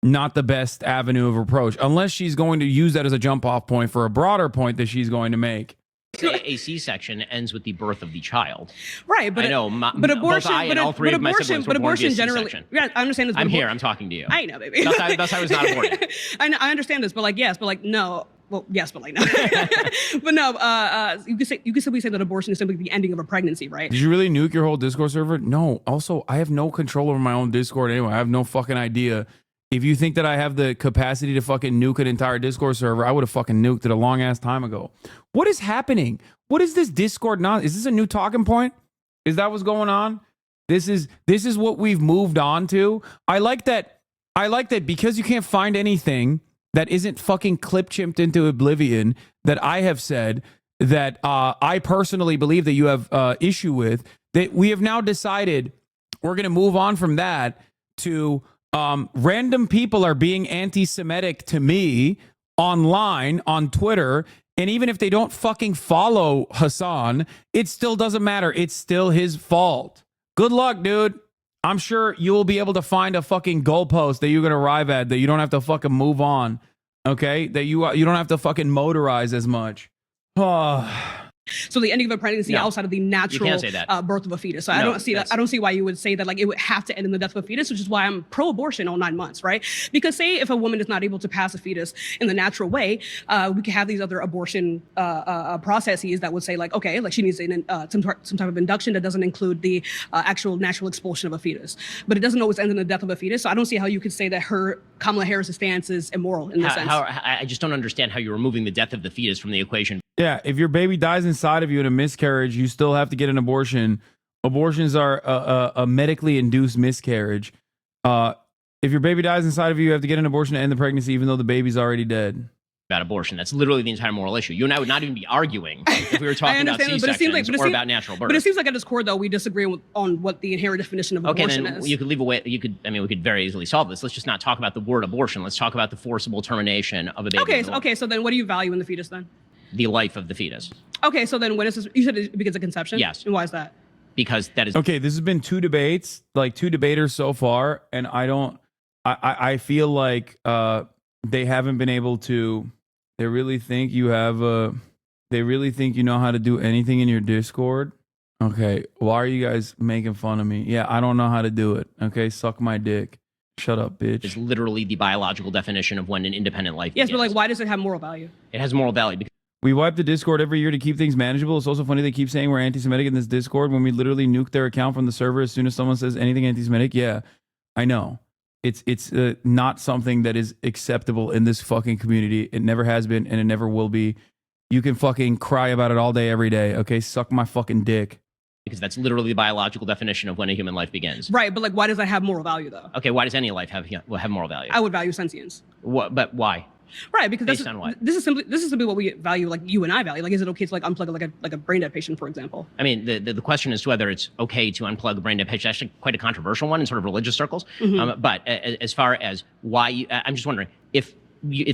not the best avenue of approach, unless she's going to use that as a jump off point for a broader point that she's going to make. A C-section ends with the birth of the child. Right, but I know. But abortion, both I and all three of my siblings were born via generally. C-section. Yeah, I understand this. I'm here. I'm talking to you. I know, baby. Thus I was not aborted. I understand this, but like yes, but like no. Well, yes, but like no. But no. You could simply say that abortion is simply the ending of a pregnancy, right? Did you really nuke your whole Discord server? No. Also, I have no control over my own Discord anyway. I have no fucking idea. If you think that I have the capacity to fucking nuke an entire Discord server, I would have fucking nuked it a long ass time ago. What is happening? What is this Discord not? Is this a new talking point? Is that what's going on? This is what we've moved on to. I like that I like that because you can't find anything that isn't fucking clip chimped into oblivion that I have said that I personally believe that you have issue with, that we have now decided we're going to move on from that to random people are being anti-Semitic to me online on Twitter. And even if they don't fucking follow Hasan, it still doesn't matter. It's still his fault. Good luck, dude. I'm sure you will be able to find a fucking goalpost that you're going to arrive at, that you don't have to fucking move on. Okay? That you don't have to fucking motorize as much. So the ending of a pregnancy outside of the natural can't say that. birth of a fetus. So No, I don't see that. I don't see why you would say that like it would have to end in the death of a fetus, which is why I'm pro-abortion all 9 months, right? Because say if a woman is not able to pass a fetus in the natural way, we could have these other abortion processes that would say like, okay, like she needs some type of induction that doesn't include the actual natural expulsion of a fetus. But it doesn't always end in the death of a fetus. So I don't see how you could say that Kamala Harris' stance is immoral in this sense. I just don't understand how you're removing the death of the fetus from the equation. Yeah, if your baby dies inside of you in a miscarriage, you still have to get an abortion. Abortions are a medically induced miscarriage. If your baby dies inside of you, you have to get an abortion to end the pregnancy, even though the baby's already dead. About abortion. That's literally the entire moral issue. You and I would not even be arguing if we were talking about C-sections or about natural birth. But it seems like at its core, though, we disagree on what the inherent definition of abortion then is. You could leave away. We could very easily solve this. Let's just not talk about the word abortion. Let's talk about the forcible termination of a baby. Okay. So then, what do you value in the fetus then? The life of the fetus. Okay. So then, when is this? You said it begins at conception. Yes. And why is that? Because that is okay. This has been two debates, like two debaters so far, and I feel like they haven't been able to. They really think you have they really think you know how to do anything in your Discord. Okay, why are you guys making fun of me? Yeah, I don't know how to do it. Okay, suck my dick. Shut up, bitch. It's literally the biological definition of when an independent life Yes, begins. but like, why does it have moral value? It has moral value because we wipe the Discord every year to keep things manageable. It's also funny they keep saying we're anti-Semitic in this Discord when we literally nuke their account from the server as soon as someone says anything anti-Semitic. Yeah, I know. It's not something that is acceptable in this fucking community. It never has been, and it never will be. You can fucking cry about it all day, every day. Okay, suck my fucking dick. Because that's literally the biological definition of when a human life begins. Right, but like, why does that have moral value though? Okay, why does any life have moral value? I would value sentience. What? But why? Right, because based on what? This is simply what we value, like you and I value. Like, is it okay to like unplug like a brain dead patient, for example? I mean, the question is whether it's okay to unplug a brain dead patient. Actually, quite a controversial one in sort of religious circles. Mm-hmm. But as far as why, I'm just wondering if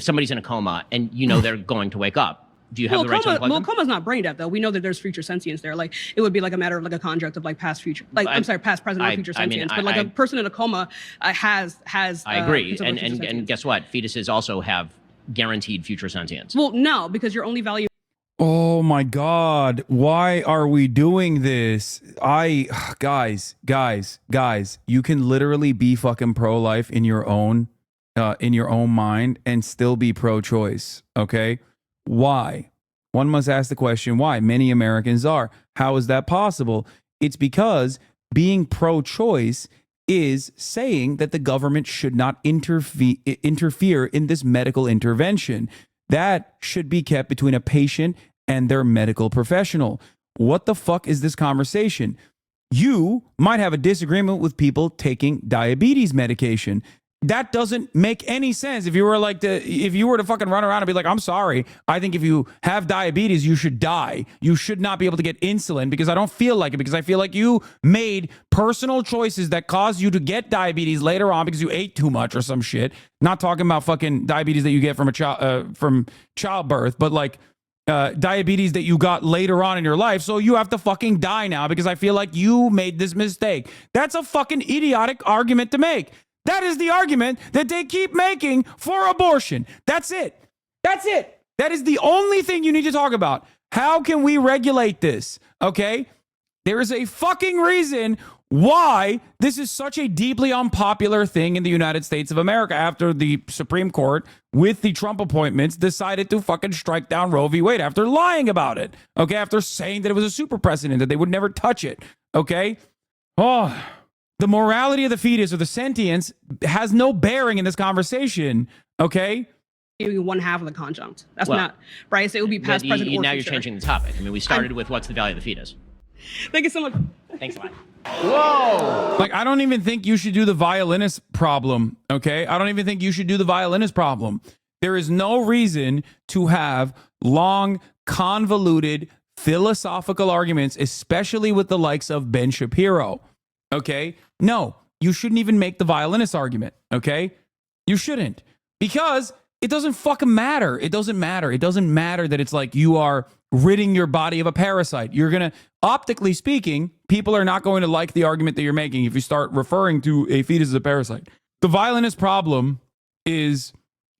somebody's in a coma and you know they're going to wake up, do you have the right to unplug them? Well, coma's not brain dead though. We know that there's future sentience there. Like, it would be like a matter of like a construct of like past, future, like past, present, or future sentience. But like a person in a coma has. I agree, and guess what? Fetuses also have guaranteed future sentience. Well, no, because you're only valuing. Oh my God. Why are we doing this? Guys, you can literally be fucking pro-life in your own mind and still be pro-choice. Okay. Why? One must ask the question, why? Many Americans are. How is that possible? It's because being pro-choice is saying that the government should not interfere in this medical intervention. That should be kept between a patient and their medical professional. What the fuck is this conversation? You might have a disagreement with people taking diabetes medication. That doesn't make any sense. If you were to fucking run around and be like, I'm sorry, I think if you have diabetes, you should die. You should not be able to get insulin because I don't feel like it, because I feel like you made personal choices that caused you to get diabetes later on because you ate too much or some shit. Not talking about fucking diabetes that you get from from childbirth, but like diabetes that you got later on in your life. So you have to fucking die now because I feel like you made this mistake. That's a fucking idiotic argument to make. That is the argument that they keep making for abortion. That's it. That's it. That is the only thing you need to talk about. How can we regulate this? Okay? There is a fucking reason why this is such a deeply unpopular thing in the United States of America after the Supreme Court, with the Trump appointments, decided to fucking strike down Roe v. Wade after lying about it. Okay? After saying that it was a super precedent, that they would never touch it. Okay? Oh, the morality of the fetus or the sentience has no bearing in this conversation, okay? One half of the conjunct. That's not right. So it would be past, present, or now future. You're changing the topic. I mean, we started with what's the value of the fetus. Thank you so much. Thanks a lot. Whoa! Like, I don't even think you should do the violinist problem, okay? I don't even think you should do the violinist problem. There is no reason to have long, convoluted, philosophical arguments, especially with the likes of Ben Shapiro, okay? No, you shouldn't even make the violinist argument, okay? You shouldn't. Because it doesn't fucking matter. It doesn't matter. It doesn't matter that it's like you are ridding your body of a parasite. You're going to, optically speaking, people are not going to like the argument that you're making if you start referring to a fetus as a parasite. The violinist problem is,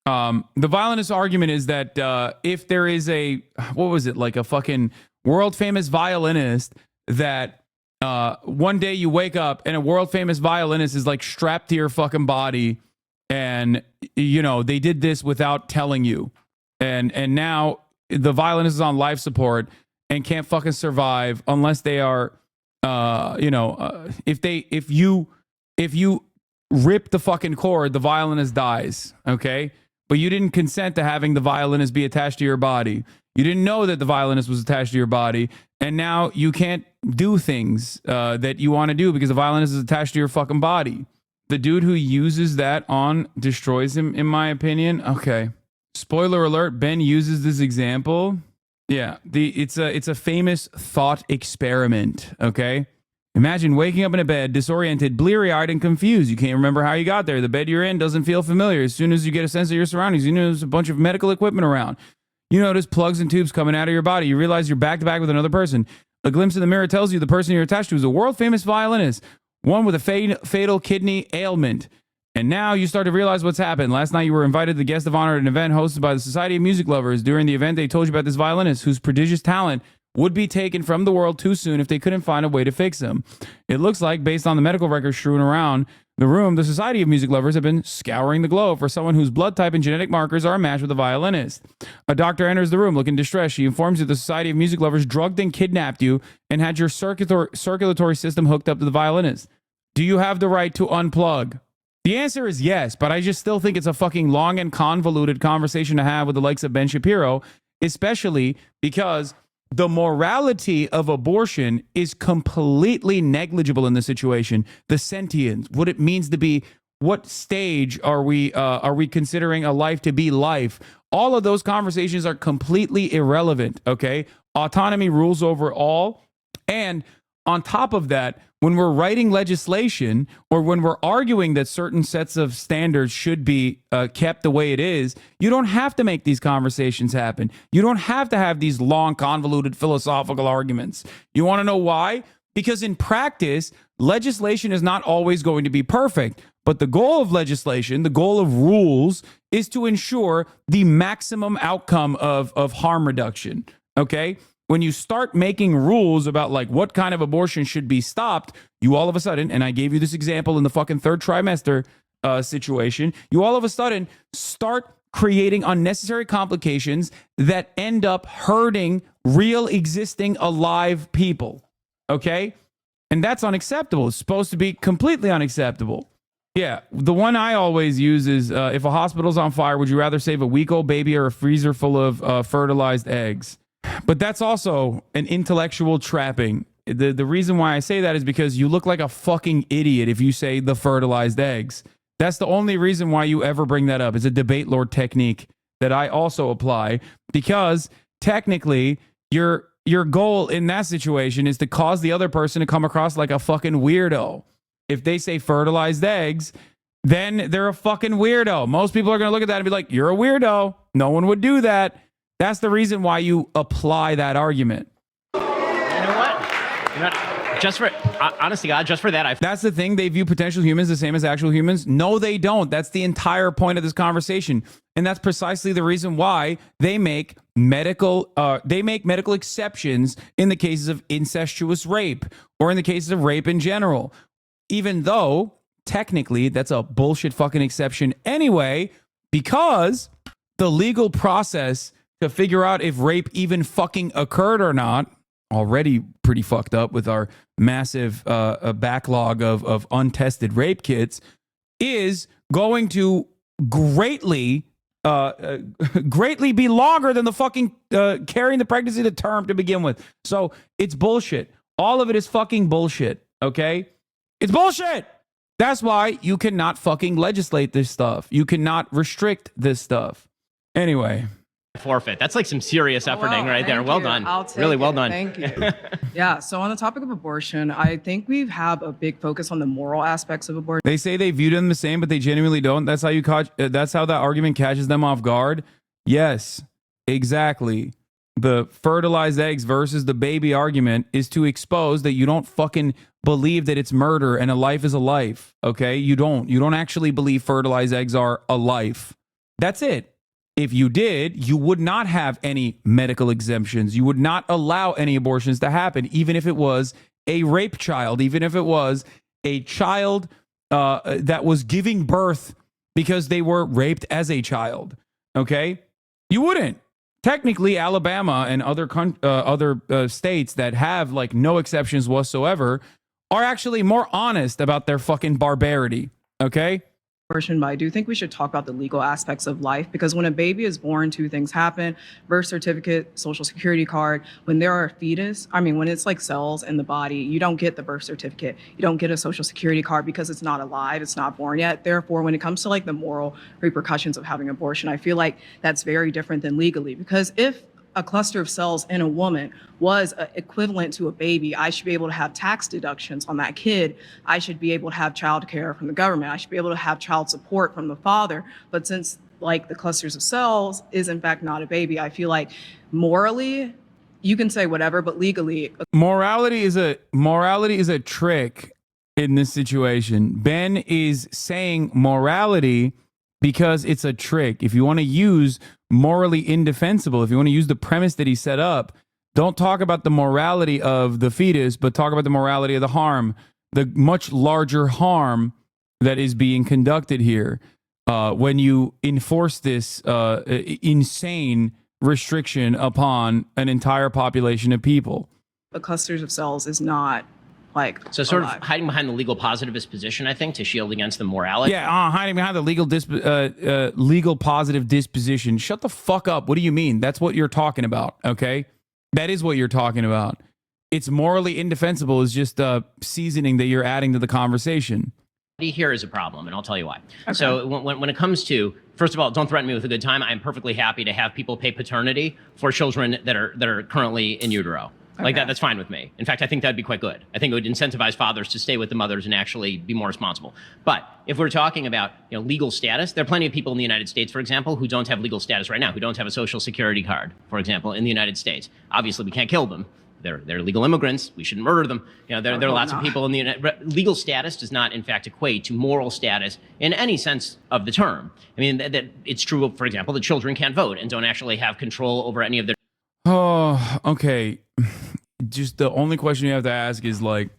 the violinist argument is that if there is a, what was it, like a fucking world famous violinist that one day you wake up and a world famous violinist is like strapped to your fucking body and, you know, they did this without telling you. And now the violinist is on life support and can't fucking survive unless they are, if you rip the fucking cord, the violinist dies. Okay. But you didn't consent to having the violinist be attached to your body. You didn't know that the violinist was attached to your body. And now you can't do things that you want to do because the violinist is attached to your fucking body. The dude who uses that on destroys him, in my opinion. Okay. Spoiler alert, Ben uses this example. Yeah, it's a famous thought experiment, okay? Imagine waking up in a bed, disoriented, bleary-eyed, and confused. You can't remember how you got there. The bed you're in doesn't feel familiar. As soon as you get a sense of your surroundings, you notice a bunch of medical equipment around. You notice plugs and tubes coming out of your body. You realize you're back-to-back with another person. A glimpse in the mirror tells you the person you're attached to is a world-famous violinist, one with a fatal kidney ailment. And now you start to realize what's happened. Last night you were invited to the guest of honor at an event hosted by the Society of Music Lovers. During the event, they told you about this violinist whose prodigious talent would be taken from the world too soon if they couldn't find a way to fix him. It looks like, based on the medical records strewn around the room, the Society of Music Lovers have been scouring the globe for someone whose blood type and genetic markers are a match with a violinist. A doctor enters the room looking distressed. She informs you the Society of Music Lovers drugged and kidnapped you and had your circulatory system hooked up to the violinist. Do you have the right to unplug? The answer is yes, but I just still think it's a fucking long and convoluted conversation to have with the likes of Ben Shapiro, especially because the morality of abortion is completely negligible in this situation. The sentience, what it means to be, what stage are we considering a life to be life? All of those conversations are completely irrelevant, okay? Autonomy rules over all. And on top of that, when we're writing legislation or when we're arguing that certain sets of standards should be kept the way it is, you don't have to make these conversations happen. You don't have to have these long, convoluted philosophical arguments. You want to know why? Because in practice, legislation is not always going to be perfect. But the goal of legislation, the goal of rules, is to ensure the maximum outcome of harm reduction. Okay? When you start making rules about like what kind of abortion should be stopped, you all of a sudden, and I gave you this example in the fucking third trimester situation, you all of a sudden start creating unnecessary complications that end up hurting real existing alive people. Okay? And that's unacceptable. It's supposed to be completely unacceptable. Yeah, the one I always use is if a hospital's on fire, would you rather save a week-old baby or a freezer full of fertilized eggs? But that's also an intellectual trapping. The reason why I say that is because you look like a fucking idiot if you say the fertilized eggs. That's the only reason why you ever bring that up. It's a debate lord technique that I also apply because technically your goal in that situation is to cause the other person to come across like a fucking weirdo. If they say fertilized eggs, then they're a fucking weirdo. Most people are going to look at that and be like, you're a weirdo. No one would do that. That's the reason why you apply that argument. You know what? Just for, honestly, God, just for that, That's the thing. They view potential humans the same as actual humans. No, they don't. That's the entire point of this conversation. And that's precisely the reason why they make medical exceptions in the cases of incestuous rape or in the cases of rape in general. Even though, technically, that's a bullshit fucking exception anyway, because the legal process to figure out if rape even fucking occurred or not, already pretty fucked up with our massive backlog of untested rape kits, is going to greatly be longer than the fucking carrying the pregnancy to term to begin with. So it's bullshit. All of it is fucking bullshit, okay? It's bullshit. That's why you cannot fucking legislate this stuff. You cannot restrict this stuff. Anyway. Forfeit. That's like some serious efforting right there. Well done. I'll take really well it. done. Thank you. Yeah, so on the topic of abortion, I think we have a big focus on the moral aspects of abortion. They say they view them the same, but they genuinely don't. That's how you that's how that argument catches them off guard. Yes, exactly. The fertilized eggs versus the baby argument is to expose that you don't fucking believe that it's murder and a life is a life. Okay? You don't actually believe fertilized eggs are a life. That's it. If you did, you would not have any medical exemptions. You would not allow any abortions to happen, even if it was a rape child, even if it was a child that was giving birth because they were raped as a child. Okay? You wouldn't. Technically, Alabama and other states that have like no exceptions whatsoever are actually more honest about their fucking barbarity. Okay? Abortion, but I do think we should talk about the legal aspects of life, because when a baby is born, two things happen: birth certificate, social security card. When there are fetus, when it's like cells in the body, you don't get the birth certificate. You don't get a social security card because it's not alive, it's not born yet. Therefore, when it comes to like the moral repercussions of having abortion, I feel like that's very different than legally, because if a cluster of cells in a woman was equivalent to a baby, I should be able to have tax deductions on that kid. I should be able to have child care from the government. I should be able to have child support from the father. But since like the clusters of cells is in fact not a baby, I feel like morally, you can say whatever, but legally. Morality is a trick in this situation. Ben is saying morality because it's a trick. If you want to use morally indefensible, if you want to use the premise that he set up, don't talk about the morality of the fetus, but talk about the morality of the harm, the much larger harm that is being conducted here when you enforce this insane restriction upon an entire population of people. The clusters of cells is not like sort alive. of hiding behind the legal positivist position, I think, to shield against the morality. Yeah, hiding behind the legal positive disposition. Shut the fuck up. What do you mean? That's what you're talking about, okay? That is what you're talking about. It's morally indefensible is just seasoning that you're adding to the conversation. Here is a problem, and I'll tell you why. Okay. So when it comes to, first of all, don't threaten me with a good time. I'm perfectly happy to have people pay paternity for children that are currently in utero. Like that's fine with me. In fact, I think that'd be quite good. I think it would incentivize fathers to stay with the mothers and actually be more responsible. But if we're talking about legal status, there are plenty of people in the United States, for example, who don't have legal status right now, who don't have a social security card, for example, in the United States. Obviously, we can't kill them. They're legal immigrants. We shouldn't murder them. There are lots of people in the legal status does not, in fact, equate to moral status in any sense of the term. I mean, that it's true, for example, that children can't vote and don't actually have control over any of their. Oh, okay. Just the only question you have to ask is like,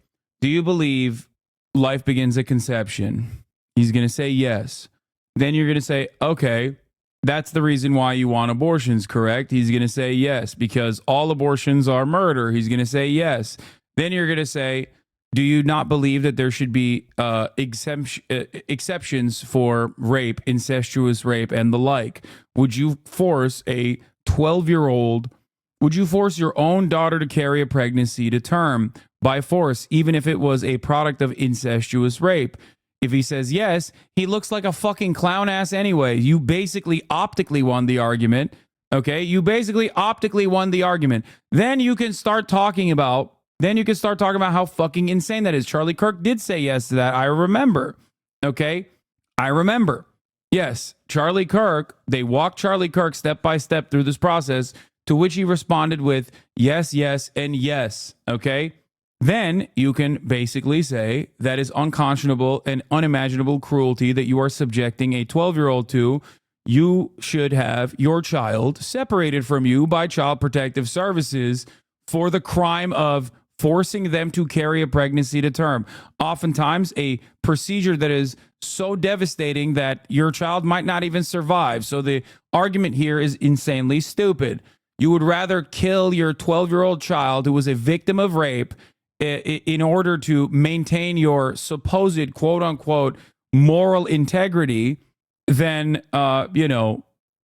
do you believe life begins at conception? He's going to say yes. Then you're going to say, okay, that's the reason why you want abortions, correct? He's going to say yes, because all abortions are murder. He's going to say yes. Then you're going to say, do you not believe that there should be exceptions for rape, incestuous rape, and the like? Would you force a 12-year-old, would you force your own daughter to carry a pregnancy to term by force, even if it was a product of incestuous rape? If he says yes, he looks like a fucking clown ass anyway. You basically optically won the argument. Okay? You basically optically won the argument. Then you can start talking about how fucking insane that is. Charlie Kirk did say yes to that. I remember. Okay? I remember. Yes, Charlie Kirk, they walked Charlie Kirk step by step through this process, to which he responded with yes, yes, and yes. Okay? Then you can basically say that is unconscionable and unimaginable cruelty that you are subjecting a 12-year-old to. You should have your child separated from you by Child Protective Services for the crime of forcing them to carry a pregnancy to term. Oftentimes a procedure that is so devastating that your child might not even survive. So the argument here is insanely stupid. You would rather kill your 12-year-old child who was a victim of rape in order to maintain your supposed quote-unquote moral integrity than,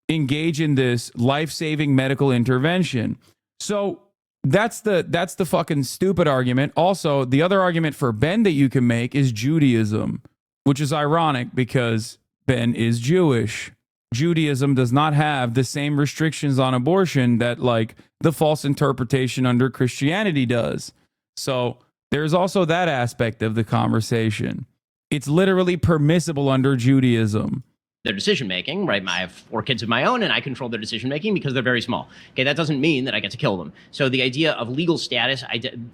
engage in this life-saving medical intervention. So that's the fucking stupid argument. Also, the other argument for Ben that you can make is Judaism, which is ironic because Ben is Jewish. Judaism does not have the same restrictions on abortion that like the false interpretation under Christianity does. So there's also that aspect of the conversation. It's literally permissible under Judaism. Their decision making, right? I have 4 kids of my own and I control their decision making because they're very small. Okay, that doesn't mean that I get to kill them. So the idea of legal status,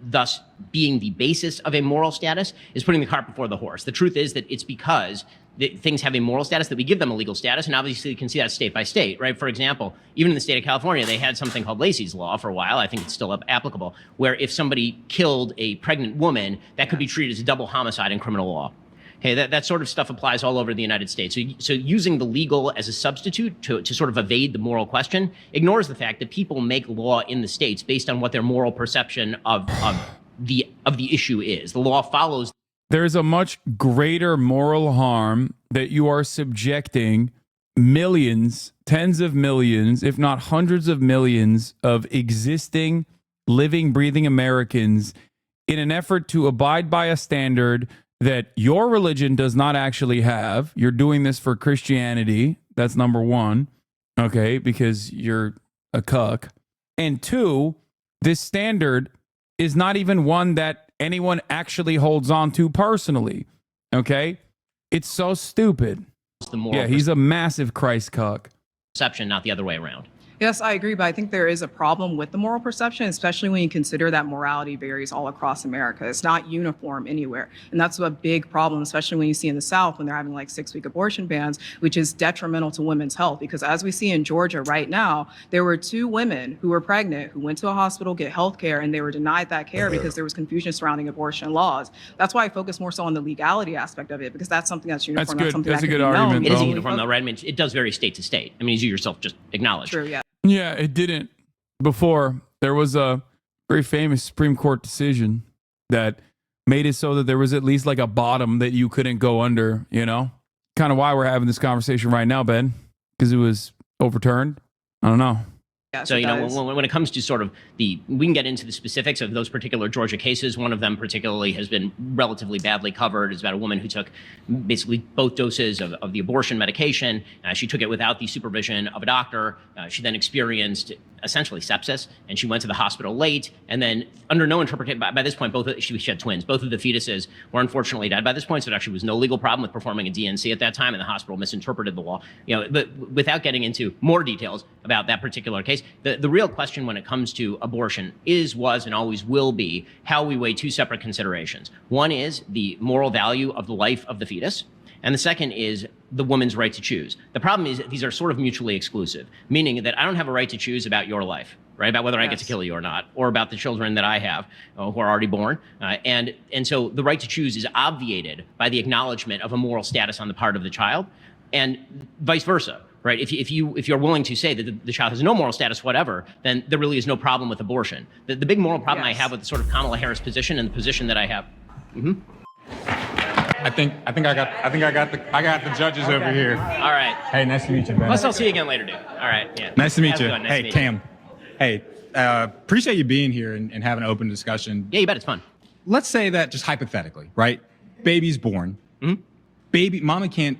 thus being the basis of a moral status, is putting the cart before the horse. The truth is that it's because things have a moral status that we give them a legal status, and obviously you can see that state by state, right? For example, even in the state of California, they had something called Lacey's Law for a while. I think it's still applicable, where if somebody killed a pregnant woman, that could be treated as a double homicide in criminal law. Okay, that sort of stuff applies all over the United States. So using the legal as a substitute to sort of evade the moral question ignores the fact that people make law in the states based on what their moral perception of the issue is. The law follows. There's a much greater moral harm that you are subjecting millions, tens of millions, if not hundreds of millions of existing, living, breathing Americans in an effort to abide by a standard that your religion does not actually have. You're doing this for Christianity. That's number one, okay, because you're a cuck. And 2, this standard is not even one that anyone actually holds on to personally, okay? It's so stupid. Yeah, he's a massive Christ cuck. Perception, not the other way around. Yes, I agree, but I think there is a problem with the moral perception, especially when you consider that morality varies all across America. It's not uniform anywhere. And that's a big problem, especially when you see in the South when they're having like 6-week abortion bans, which is detrimental to women's health. Because as we see in Georgia right now, there were 2 women who were pregnant who went to a hospital, get health care, and they were denied that care because there was confusion surrounding abortion laws. That's why I focus more so on the legality aspect of it, because that's something that's uniform. That's good. Something That's that a good can be argument, known. It isn't uniform though, right? I mean, it does vary state to state. I mean, as you yourself just acknowledged. True, yeah. Yeah, it didn't before. There was a very famous Supreme Court decision that made it so that there was at least like a bottom that you couldn't go under, you know? Kind of why we're having this conversation right now, Ben, because it was overturned. I don't know. So, you know, when it comes to sort of we can get into the specifics of those particular Georgia cases. One of them particularly has been relatively badly covered. It's about a woman who took basically both doses of the abortion medication. She took it without the supervision of a doctor. She then experienced essentially sepsis, and she went to the hospital late. And then under no interpretation, by this point, she had twins. Both of the fetuses were unfortunately dead by this point. So there actually was no legal problem with performing a DNC at that time, and the hospital misinterpreted the law. You know, but without getting into more details about that particular case, the real question when it comes to abortion was, and always will be how we weigh 2 separate considerations. One is the moral value of the life of the fetus, and the second is the woman's right to choose. The problem is that these are sort of mutually exclusive, meaning that I don't have a right to choose about your life, right? About whether I get to kill you or not, or about the children that I have who are already born. And so the right to choose is obviated by the acknowledgement of a moral status on the part of the child, and vice versa. Right? If you're willing to say that the child has no moral status whatever, then there really is no problem with abortion. The big moral problem I have with the sort of Kamala Harris position and the position that I have. I think I got the judges over here. All right. Hey, nice to meet you, man. Plus, I'll see you again later, dude. All right. Yeah. Nice to meet you. Nice to Hey, meet Cam. You. Hey, appreciate you being here and having an open discussion. Yeah, you bet. It's fun. Let's say that just hypothetically, right? Baby's born. Baby, mama can't.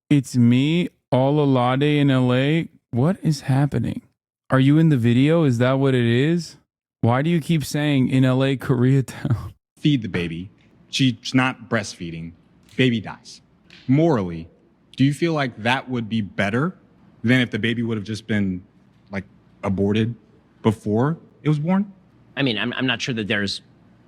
It's me, Ololade in LA. What is happening? Are you in the video? Is that what it is? Why do you keep saying in LA, Koreatown? Feed the baby. She's not breastfeeding. Baby dies. Morally, do you feel like that would be better than if the baby would have just been like aborted before it was born? I mean, I'm not sure that there's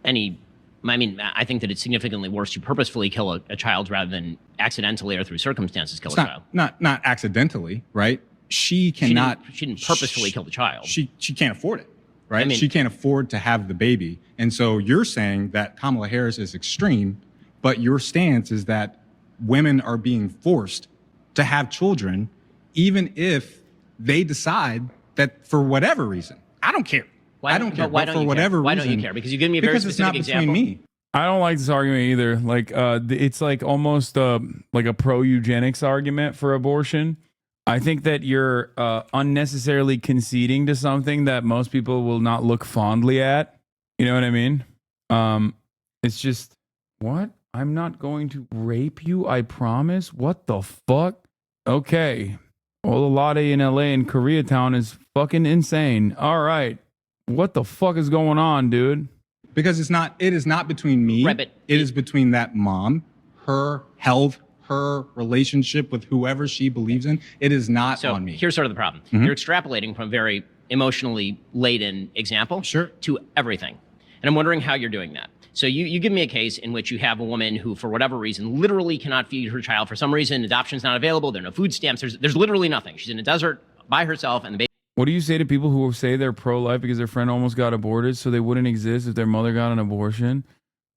any. I mean, I think that it's significantly worse to purposefully kill a child rather than accidentally or through circumstances kill a child. Not accidentally, right? She cannot. She didn't purposefully kill the child. She can't afford it, right? I mean, she can't afford to have the baby, and so you're saying that Kamala Harris is extreme, but your stance is that women are being forced to have children, even if they decide that for whatever reason. I don't care. I don't care. Why but don't for you whatever care? Why reason, don't you care? Because you give me a very specific example. Because it's not between me. I don't like this argument either. Like, it's like almost like a pro-eugenics argument for abortion. I think that you're unnecessarily conceding to something that most people will not look fondly at. You know what I mean? It's just, what? I'm not going to rape you, I promise? What the fuck? Okay. Ololade in LA and Koreatown is fucking insane. All right. What the fuck is going on, dude? Because it is not between me. Right, but it is between that mom, her health, her relationship with whoever she believes in. It is not on me. Here's sort of the problem. You're extrapolating from a very emotionally laden example to everything. And I'm wondering how you're doing that. So you give me a case in which you have a woman who, for whatever reason, literally cannot feed her child for some reason. Adoption's not available. There are no food stamps. There's literally nothing. She's in a desert by herself, and the baby. What do you say to people who say they're pro-life because their friend almost got aborted, so they wouldn't exist if their mother got an abortion?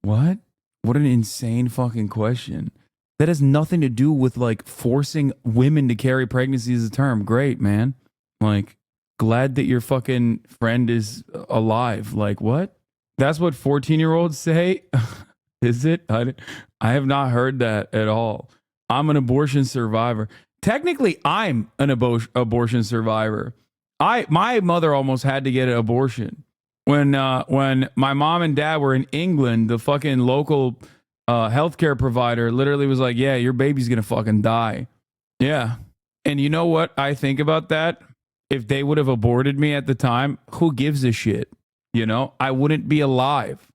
What? What an insane fucking question. That has nothing to do with like forcing women to carry pregnancy as a term. Great, man. Like, glad that your fucking friend is alive. Like, what? That's what 14-year-olds say? Is it? I have not heard that at all. I'm an abortion survivor. Technically, I'm an abortion survivor. My mother almost had to get an abortion. When my mom and dad were in England, the fucking local healthcare provider literally was like, yeah, your baby's going to fucking die. Yeah. And you know what I think about that? If they would have aborted me at the time, who gives a shit? You know, I wouldn't be alive.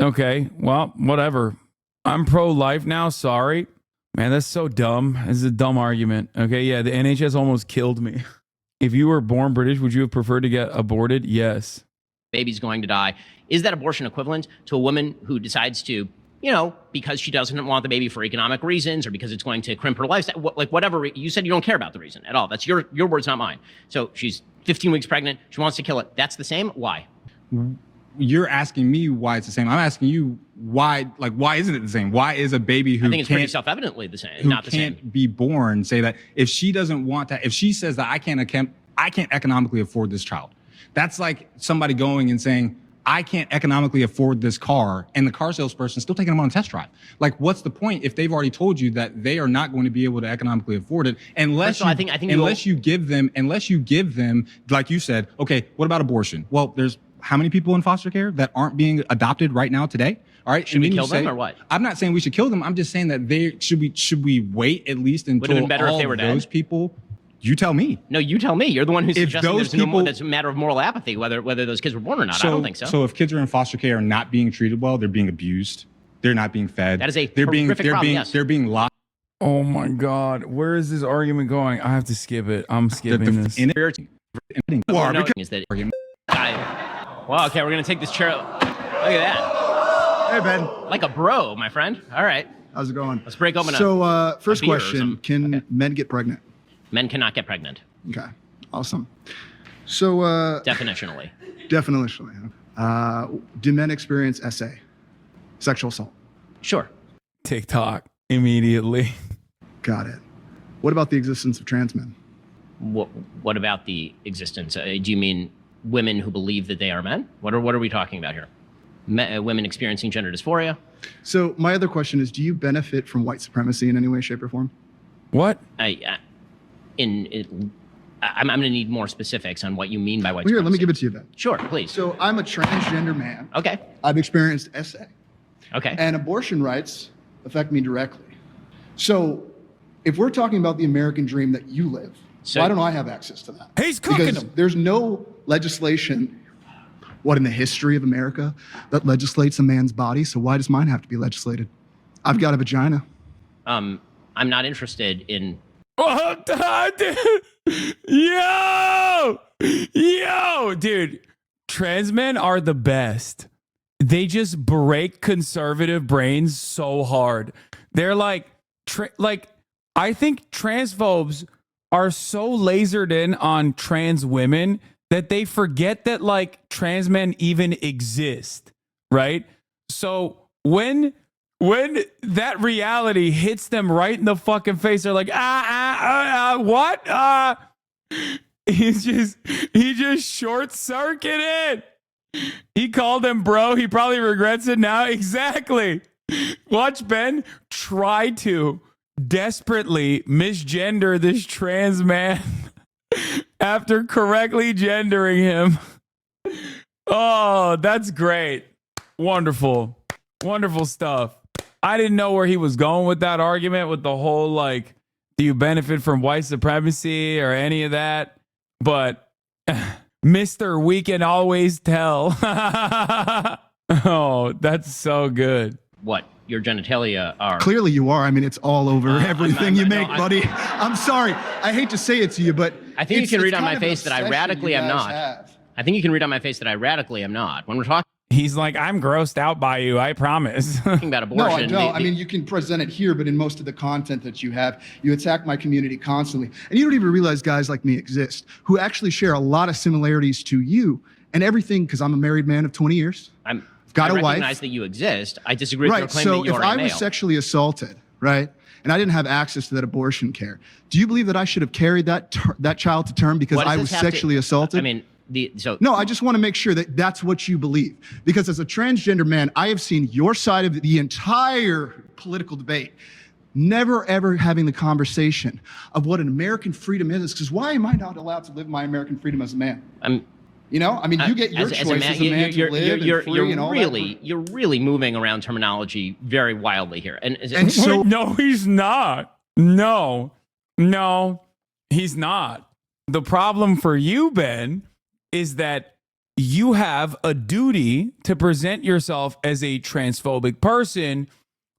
Okay, well, whatever. I'm pro-life now. Sorry. Man, that's so dumb. This is a dumb argument. Okay, yeah, the NHS almost killed me. If you were born British, would you have preferred to get aborted? Yes. Baby's going to die. Is that abortion equivalent to a woman who decides to, you know, because she doesn't want the baby for economic reasons or because it's going to crimp her lifestyle, like whatever, you said you don't care about the reason at all. That's your words, not mine. So she's 15 weeks pregnant. She wants to kill it. That's the same. Why? You're asking me why it's the same. I'm asking you why isn't it the same? Why is a baby who I think it's pretty self-evidently the same, not the same. Can't be born say that if she doesn't want that, if she says that I can't economically afford this child, that's like somebody going and saying, I can't economically afford this car, and the car salesperson still taking them on a test drive. Like, what's the point if they've already told you that they are not going to be able to economically afford it unless you give them, like you said, okay, what about abortion? Well, there's how many people in foster care that aren't being adopted right now today? All right. Should we kill them or what? I'm not saying we should kill them. I'm just saying that should we wait at least until would have been better if they were dead? Those people. You tell me. No, you tell me. You're the one who's suggesting that's a matter of moral apathy, whether those kids were born or not. I don't think so. So if kids are in foster care and not being treated well, they're being abused. They're not being fed. That is a horrific problem, yes. They're being locked. Oh my God. Where is this argument going? I have to skip it. I'm skipping this. Well, okay, we're going to take this chair. Look at that. Hey, Ben. Like a bro, my friend. All right. How's it going? Let's break open first question, can men get pregnant? Men cannot get pregnant. Okay, awesome. So definitionally. Do men experience SA, sexual assault? Sure. TikTok immediately. Got it. What about the existence of trans men? What about the existence? Do you mean women who believe that they are men? What are we talking about here? Women experiencing gender dysphoria? So my other question is, do you benefit from white supremacy in any way, shape, or form? What? I'm going to need more specifics on what you mean by white supremacy. Here, let me give it to you then. Sure, please. So I'm a transgender man. Okay. I've experienced SA. Okay. And abortion rights affect me directly. So if we're talking about the American dream that you live, why don't I have access to that? He's cooking because them. There's no legislation, in the history of America, that legislates a man's body. So why does mine have to be legislated? I've got a vagina. I'm not interested in. Yo, dude. Trans men are the best. They just break conservative brains so hard. They're like I think transphobes are so lasered in on trans women that they forget that like trans men even exist, right? So when that reality hits them right in the fucking face, they're like, what? He just short circuited. He called him bro. He probably regrets it now. Exactly. Watch Ben try to desperately misgender this trans man after correctly gendering him. Oh, that's great. Wonderful. Wonderful stuff. I didn't know where he was going with that argument, with the whole, like, do you benefit from white supremacy or any of that? But Mr. We Can Always Tell. Oh, that's so good. What your genitalia are. Clearly you are. I mean, it's all over everything you make, buddy. I'm sorry. I hate to say it to you, but I think you can read on my face that I radically am not. I think you can read on my face that I radically am not. When we're talking He's like, I'm grossed out by you, I promise. about abortion. No, I don't. I mean, you can present it here, but in most of the content that you have, you attack my community constantly. And you don't even realize guys like me exist who actually share a lot of similarities to you and everything, because I'm a married man of 20 years. I've got a wife. I recognize that you exist. I disagree with your claim so that you if are a I male. was sexually assaulted, right, and I didn't have access to that abortion care, do you believe that I should have carried that child to term because What does I this was have to- sexually assaulted? I mean, no, I just want to make sure that that's what you believe. Because as a transgender man, I have seen your side of the entire political debate, never ever having the conversation of what an American freedom is. Because why am I not allowed to live my American freedom as a man? You know, I mean, you get your choice as a man to live and free and all that. You're really moving around terminology very wildly here. And so no, he's not. No, he's not. The problem for you, Ben, is that you have a duty to present yourself as a transphobic person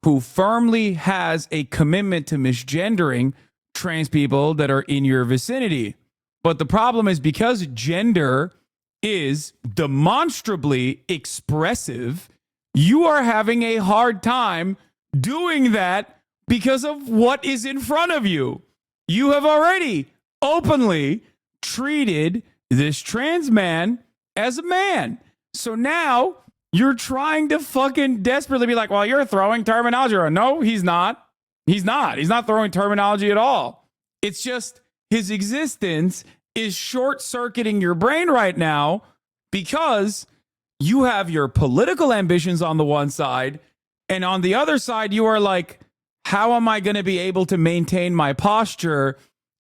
who firmly has a commitment to misgendering trans people that are in your vicinity. But the problem is, because gender is demonstrably expressive, you are having a hard time doing that because of what is in front of you. You have already openly treated this trans man as a man. So now you're trying to fucking desperately be like, well, you're throwing terminology around. No, he's not. He's not. He's not throwing terminology at all. It's just his existence is short-circuiting your brain right now because you have your political ambitions on the one side, and on the other side, you are like, how am I going to be able to maintain my posture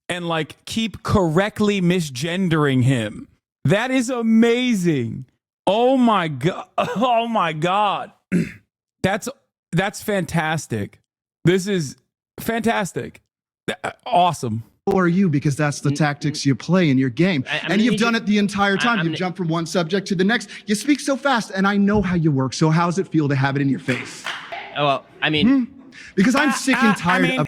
and like keep correctly misgendering him? That is amazing. Oh my God. Oh my God. That's fantastic. This is fantastic. Awesome. Or you, because that's the tactics you play in your game. And you've done it the entire time. You've jumped from one subject to the next. You speak so fast, and I know how you work. So how does it feel to have it in your face? Oh, well, I mean... Because I'm sick and tired of...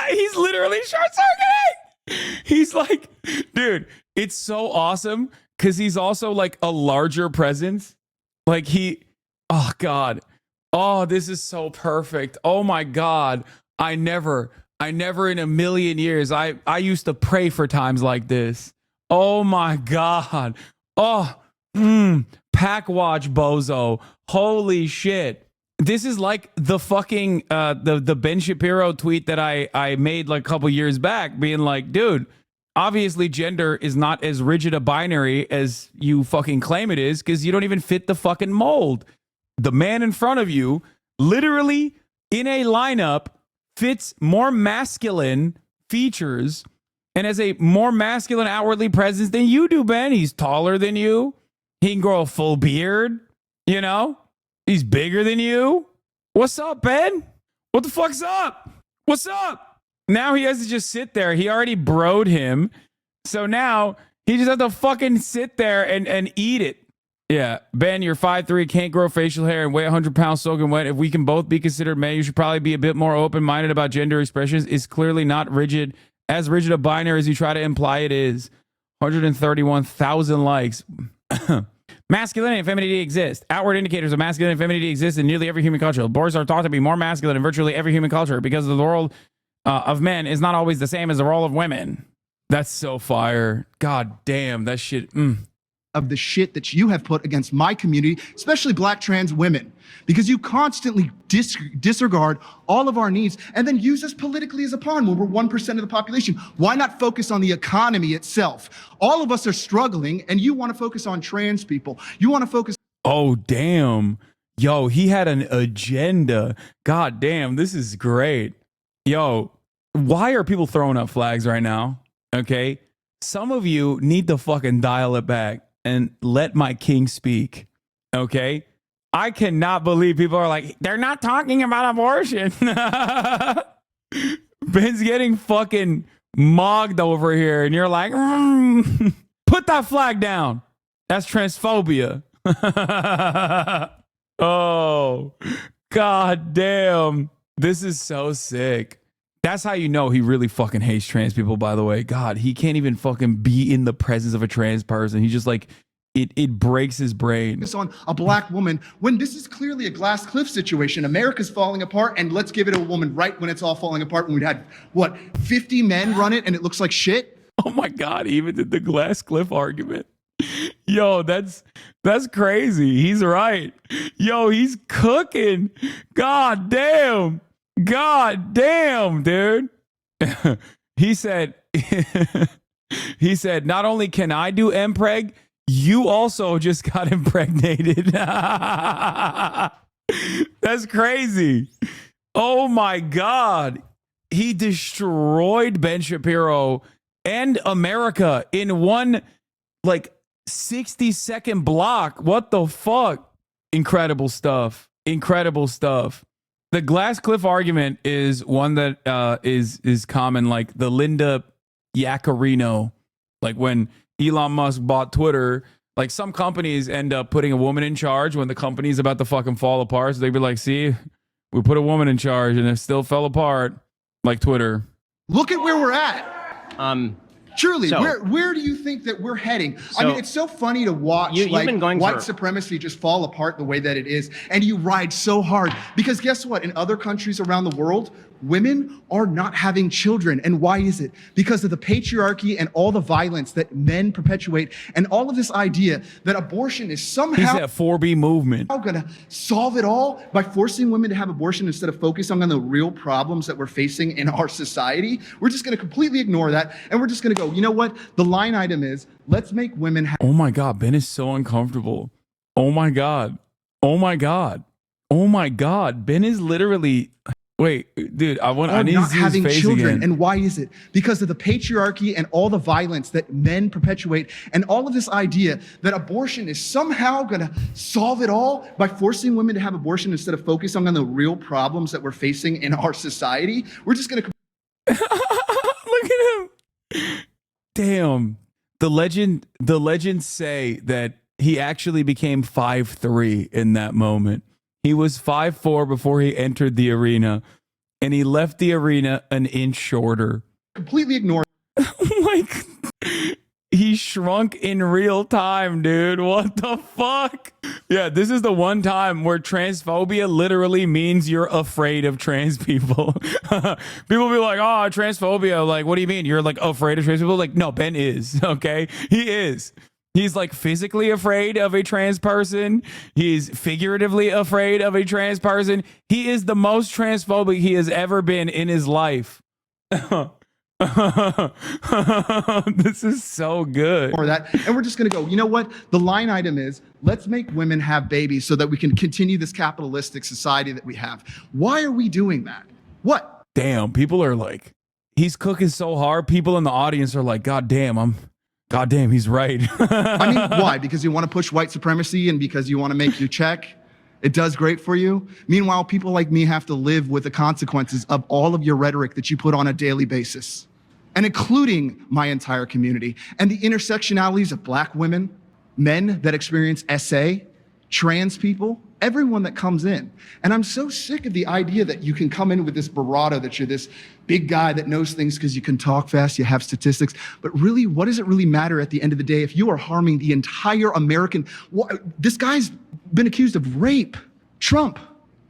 He's literally short-circuiting. He's like, dude, it's so awesome because he's also like a larger presence. Like oh God. Oh, this is so perfect. Oh my God. I never in a million years, I used to pray for times like this. Oh my God. Oh, pack watch bozo. Holy shit. This is like the fucking, the Ben Shapiro tweet that I made like a couple years back, being like, dude, obviously gender is not as rigid a binary as you fucking claim it is, because you don't even fit the fucking mold. The man in front of you, literally in a lineup, fits more masculine features and has a more masculine outwardly presence than you do, Ben. He's taller than you. He can grow a full beard, you know? He's bigger than you. What's up, Ben? What the fuck's up? What's up? Now he has to just sit there. He already broed him. So now he just has to fucking sit there and eat it. Yeah, Ben, you're 5'3", can't grow facial hair, and weigh 100 pounds soaking wet. If we can both be considered men, you should probably be a bit more open-minded about gender expressions. It's clearly not as rigid a binary as you try to imply it is. 131,000 likes. Masculinity and femininity exist. Outward indicators of masculinity and femininity exist in nearly every human culture. Boys are taught to be more masculine in virtually every human culture because the role of men is not always the same as the role of women. That's so fire. God damn, that shit. Of the shit that you have put against my community, especially black trans women, because you constantly disregard all of our needs and then use us politically as a pawn when we're 1% of the population. Why not focus on the economy itself? All of us are struggling, and you want to focus on trans people. You want to focus. Oh, damn. Yo, he had an agenda. God damn, this is great. Yo, why are people throwing up flags right now? Okay. Some of you need to fucking dial it back and let my king speak. Okay. I cannot believe people are like, they're not talking about abortion. Ben's getting fucking mogged over here. And you're like, put that flag down. That's transphobia. Oh, god damn. This is so sick. That's how you know he really fucking hates trans people, by the way. God, he can't even fucking be in the presence of a trans person. He's just like, it breaks his brain. On a black woman when this is clearly a glass cliff situation. America's falling apart, and let's give it a woman right when it's all falling apart. When we had, what, 50 men run it and it looks like shit? Oh my God, he even did the glass cliff argument. Yo, that's crazy. He's right. Yo, he's cooking. God damn. God damn, dude. He said, not only can I do MPreg, you also just got impregnated. That's crazy. Oh my God. He destroyed Ben Shapiro and America in one like 60-second block. What the fuck? Incredible stuff. Incredible stuff. The glass cliff argument is one that is common, like the Linda Yaccarino, like when Elon Musk bought Twitter, like some companies end up putting a woman in charge when the company's about to fucking fall apart. So they'd be like, see, we put a woman in charge and it still fell apart, like Twitter. Look at where we're at. Truly, where do you think that we're heading? I mean, it's so funny to watch white supremacy just fall apart the way that it is. And you ride so hard because guess what? In other countries around the world, women are not having children. And why is it? Because of the patriarchy and all the violence that men perpetuate and all of this idea that abortion is somehow... He's that 4B movement. ...going to solve it all by forcing women to have abortion instead of focusing on the real problems that we're facing in our society. We're just going to completely ignore that. And we're just going to go, you know what? The line item is, let's make women... Oh my God, Ben is so uncomfortable. Oh my God. Oh my God. Oh my God. Ben is literally... Wait, dude, I need to see his face children. again. And why is it? Because of the patriarchy and all the violence that men perpetuate and all of this idea that abortion is somehow going to solve it all by forcing women to have abortion instead of focusing on the real problems that we're facing in our society. We're just going to... Look at him. Damn. The legends say that he actually became 5'3" in that moment. He was 5'4" before he entered the arena, and he left the arena an inch shorter. Completely ignored. Like, he shrunk in real time, dude. What the fuck? Yeah, this is the one time where transphobia literally means you're afraid of trans people. People be like, oh, transphobia. Like, what do you mean? You're like afraid of trans people? Like, no, Ben is, okay? He is. He's like physically afraid of a trans person. He's figuratively afraid of a trans person. He is the most transphobic he has ever been in his life. This is so good. Or that, and we're just going to go, you know what? The line item is, let's make women have babies so that we can continue this capitalistic society that we have. Why are we doing that? What? Damn, people are like, he's cooking so hard. People in the audience are like, God damn, he's right. I mean, why? Because you want to push white supremacy and because you want to make your check? It does great for you. Meanwhile, people like me have to live with the consequences of all of your rhetoric that you put on a daily basis, and including my entire community and the intersectionalities of black women, men that experience SA, trans people, everyone that comes in. And I'm so sick of the idea that you can come in with this bravado, that you're this big guy that knows things because you can talk fast, you have statistics. But really, what does it really matter at the end of the day if you are harming the entire American... This guy's been accused of rape, Trump,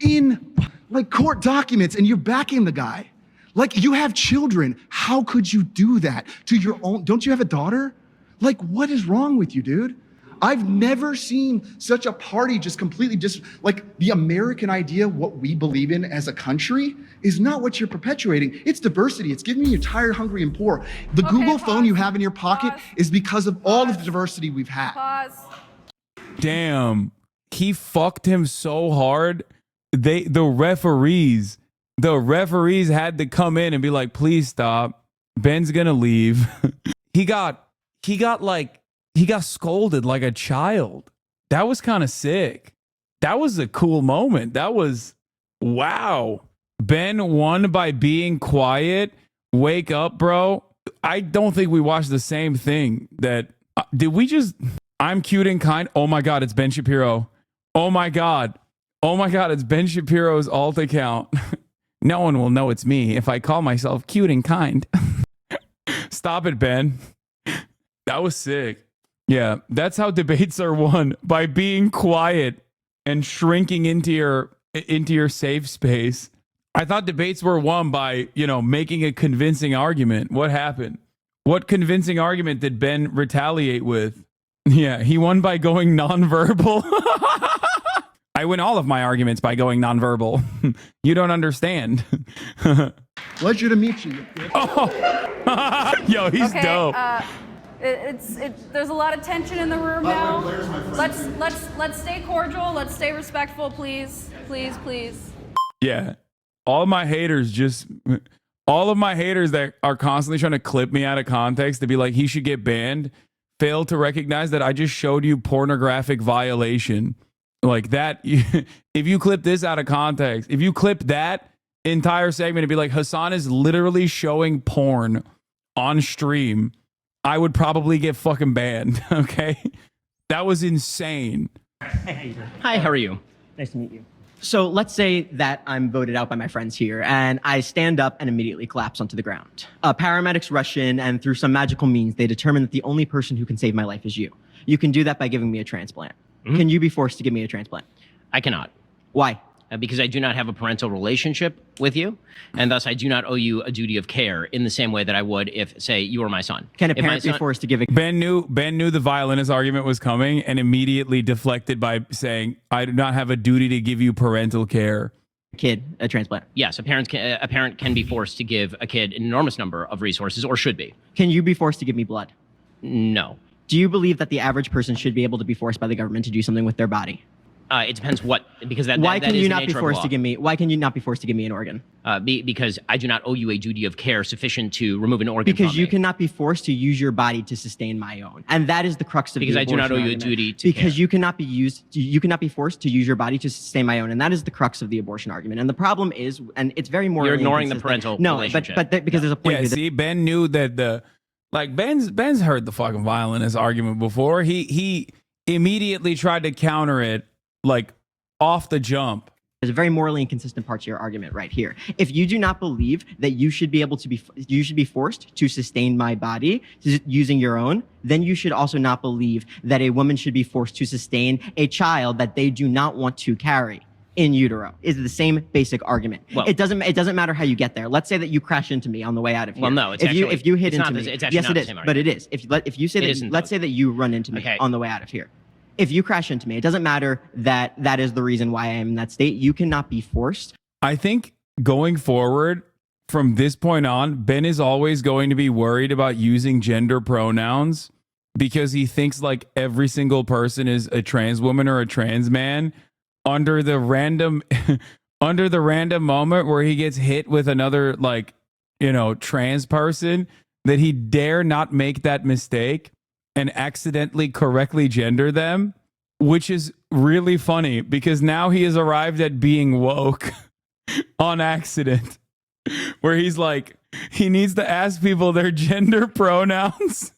in like court documents, and you're backing the guy. Like, you have children. How could you do that to your own? Don't you have a daughter? Like, what is wrong with you, dude? I've never seen such a party just completely like the American idea, what we believe in as a country is not what you're perpetuating. It's diversity. It's giving you tired, hungry, and poor. The Google phone you have in your pocket is because of all of the diversity we've had. Damn, he fucked him so hard. The referees the referees had to come in and be like, please stop. Ben's gonna leave. he got scolded like a child. That was kind of sick. That was a cool moment. That was wow. Ben won by being quiet. Wake up, bro. I don't think we watched the same thing. That did we just? I'm cute and kind. Oh my God, it's Ben Shapiro. Oh my God. Oh my God, it's Ben Shapiro's alt account. No one will know it's me if I call myself cute and kind. Stop it, Ben. That was sick. Yeah, that's how debates are won, by being quiet and shrinking into your safe space. I thought debates were won by, making a convincing argument. What happened? What convincing argument did Ben retaliate with? Yeah, he won by going nonverbal. I win all of my arguments by going nonverbal. You don't understand. Pleasure to meet you. Oh. Yo, he's dope. There's a lot of tension in the room now. Let's stay cordial. Let's stay respectful, please. Please, please. Yeah. All of my haters that are constantly trying to clip me out of context to be like, he should get banned, fail to recognize that I just showed you pornographic violation. Like that, if you clip this out of context, if you clip that entire segment and be like, Hasan is literally showing porn on stream, I would probably get fucking banned. Okay. That was insane. Hi, how are you? Nice to meet you. So let's say that I'm voted out by my friends here and I stand up and immediately collapse onto the ground. Paramedics rush in and through some magical means, they determine that the only person who can save my life is you. You can do that by giving me a transplant. Mm-hmm. Can you be forced to give me a transplant? I cannot. Why? Because I do not have a parental relationship with you, and thus I do not owe you a duty of care in the same way that I would if, say, you were my son. Can a parent be forced to give a... Ben knew the violinist argument was coming and immediately deflected by saying, I do not have a duty to give you parental care. Kid a transplant? Yes, a parent can be forced to give a kid an enormous number of resources, or should be. Can you be forced to give me blood? No. Do you believe that the average person should be able to be forced by the government to do something with their body? It depends what, because that Why that can is you the not be nature of forced law. to give me? Why can you not be forced to give me an organ? Because I do not owe you a duty of care sufficient to remove an organ. Because from you me. cannot be forced to use your body to sustain my own, and that is the crux of Because the I do not owe you a argument. duty to Because care. you cannot be used. You cannot be forced to use your body to sustain my own, and that is the crux of the abortion argument. And the problem is, and it's very morally You're ignoring the inconsistent. parental relationship. but because there's a point. Yeah, here that- see, Ben knew that Ben's heard the fucking violinist argument before. He immediately tried to counter it like off the jump. There's a very morally inconsistent part to your argument right here. If you do not believe that you should be able to you should be forced to sustain my body using your own, then you should also not believe that a woman should be forced to sustain a child that they do not want to carry in utero. Is the same basic argument. Well, it doesn't matter how you get there. Let's say that you crash into me on the way out of here. Well, no, it's if actually, you hit it's into not me, the, it's actually yes, not it the is. same But it is. If you say It that, isn't, let's though. say that you run into me Okay. on the way out of here. If you crash into me, it doesn't matter that that is the reason why I am in that state. You cannot be forced. I think going forward from this point on, Ben is always going to be worried about using gender pronouns because he thinks like every single person is a trans woman or a trans man under the random moment where he gets hit with another trans person, that he dare not make that mistake and accidentally correctly gender them, which is really funny because now he has arrived at being woke on accident, where he's like, he needs to ask people their gender pronouns.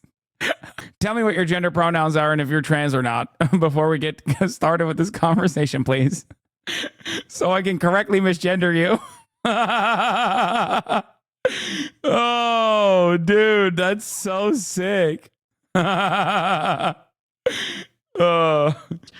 Tell me what your gender pronouns are and if you're trans or not before we get started with this conversation, please, so I can correctly misgender you. Oh, dude, that's so sick.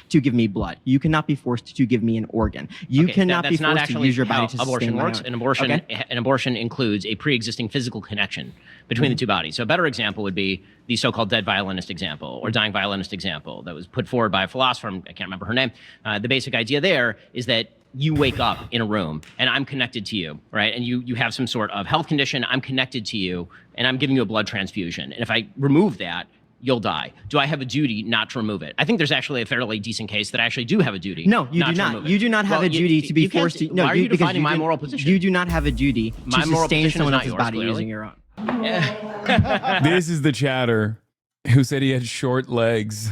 To give me blood. You cannot be forced to give me an organ. You cannot be that's not forced to actually use your how body to abortion sustain my works. own. An abortion includes a pre-existing physical connection between the two bodies. So a better example would be the so-called dead violinist example or dying violinist example that was put forward by a philosopher. I can't remember her name. The basic idea there is that you wake up in a room and I'm connected to you, right? And you have some sort of health condition. I'm connected to you and I'm giving you a blood transfusion. And if I remove that, you'll die. Do I have a duty not to remove it? I think there's actually a fairly decent case that I actually do have a duty. No, you do to not. remove it. You do not have Well, a duty to be you can't- forced to. Why No, are you because defining my do- moral position? You do not have a duty My to moral sustain position is someone not else's yours, body clearly. using your own. This is the chatter who said he had short legs.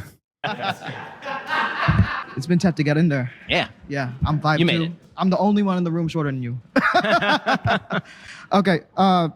It's been tough to get in there. Yeah. Yeah, I'm 5'2". You made it. I'm the only one in the room shorter than you. Okay,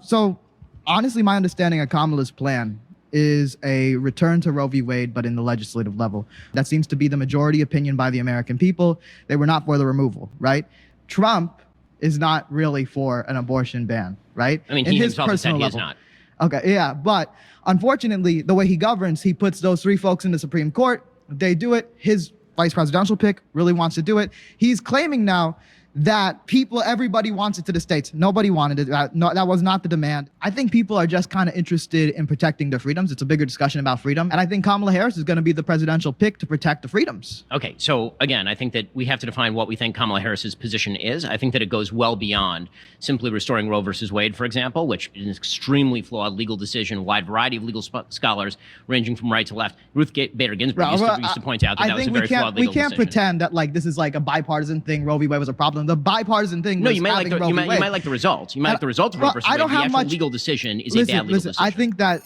so honestly, my understanding of Kamala's plan is a return to Roe v. Wade, but in the legislative level. That seems to be the majority opinion by the American people. They were not for the removal, right? Trump is not really for an abortion ban, right? I mean, In he his himself has said personal he is level. not. Okay, yeah, but unfortunately, the way he governs, he puts those three folks in the Supreme Court. They do it. His vice presidential pick really wants to do it. He's claiming now that everybody wants it to the states. Nobody wanted it. No, that was not the demand. I think people are just kind of interested in protecting their freedoms. It's a bigger discussion about freedom. And I think Kamala Harris is going to be the presidential pick to protect the freedoms. Okay, so again, I think that we have to define what we think Kamala Harris's position is. I think that it goes well beyond simply restoring Roe versus Wade, for example, which is an extremely flawed legal decision. A wide variety of legal scholars, ranging from right to left. Ruth Bader Ginsburg used to point out that that was a very flawed legal decision. We can't pretend that like this is like a bipartisan thing. Roe v. Wade was a problem. The bipartisan thing. No, was you might having Roe v. you might like the results. You might like the results of Roe versus I Wade. don't The have actual much legal decision is a bad legal decision. I think that.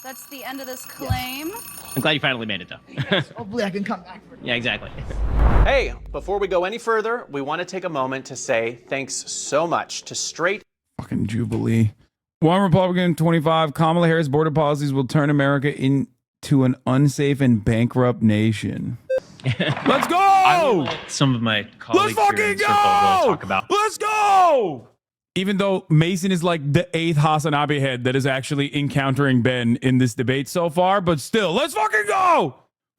That's the end of this claim. I'm glad you finally made it, though. Hopefully, I can come back. Yeah, exactly. Hey, before we go any further, we want to take a moment to say thanks so much to Straight. Fucking Jubilee. One Republican, 25. Kamala Harris border policies will turn America into an unsafe and bankrupt nation. Let's go! Some of my colleagues Let's fucking here in go! circle really talk about. Let's go! Even though Mason is like the 8th HasanAbi head that is actually encountering Ben in this debate so far, but still, let's fucking go!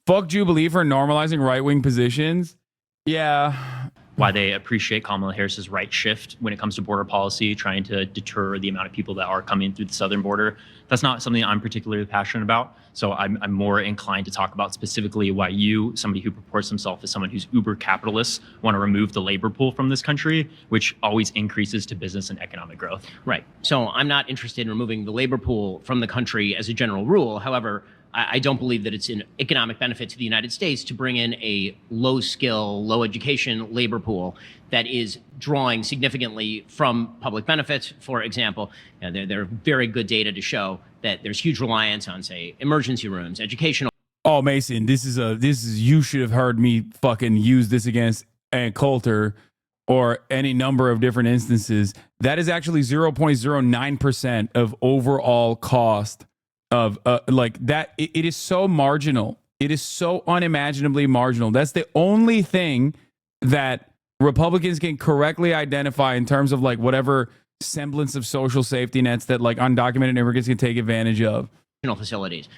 Fuck Jubilee for normalizing right-wing positions. Yeah. Why they appreciate Kamala Harris's right shift when it comes to border policy, trying to deter the amount of people that are coming through the southern border. That's not something I'm particularly passionate about. So I'm more inclined to talk about specifically why you, somebody who purports himself as someone who's uber capitalist, want to remove the labor pool from this country, which always increases to business and economic growth. Right. So I'm not interested in removing the labor pool from the country as a general rule. However, I don't believe that it's an economic benefit to the United States to bring in a low skill, low education labor pool that is drawing significantly from public benefits. For example, there are very good data to show that there's huge reliance on, say, emergency rooms, educational. Oh, Mason, this is you should have heard me fucking use this against Ann Coulter or any number of different instances. That is actually 0.09% of overall cost of like that. It is so marginal. It is so unimaginably marginal. That's the only thing that Republicans can correctly identify in terms of like whatever semblance of social safety nets that like undocumented immigrants can take advantage of. Facilities.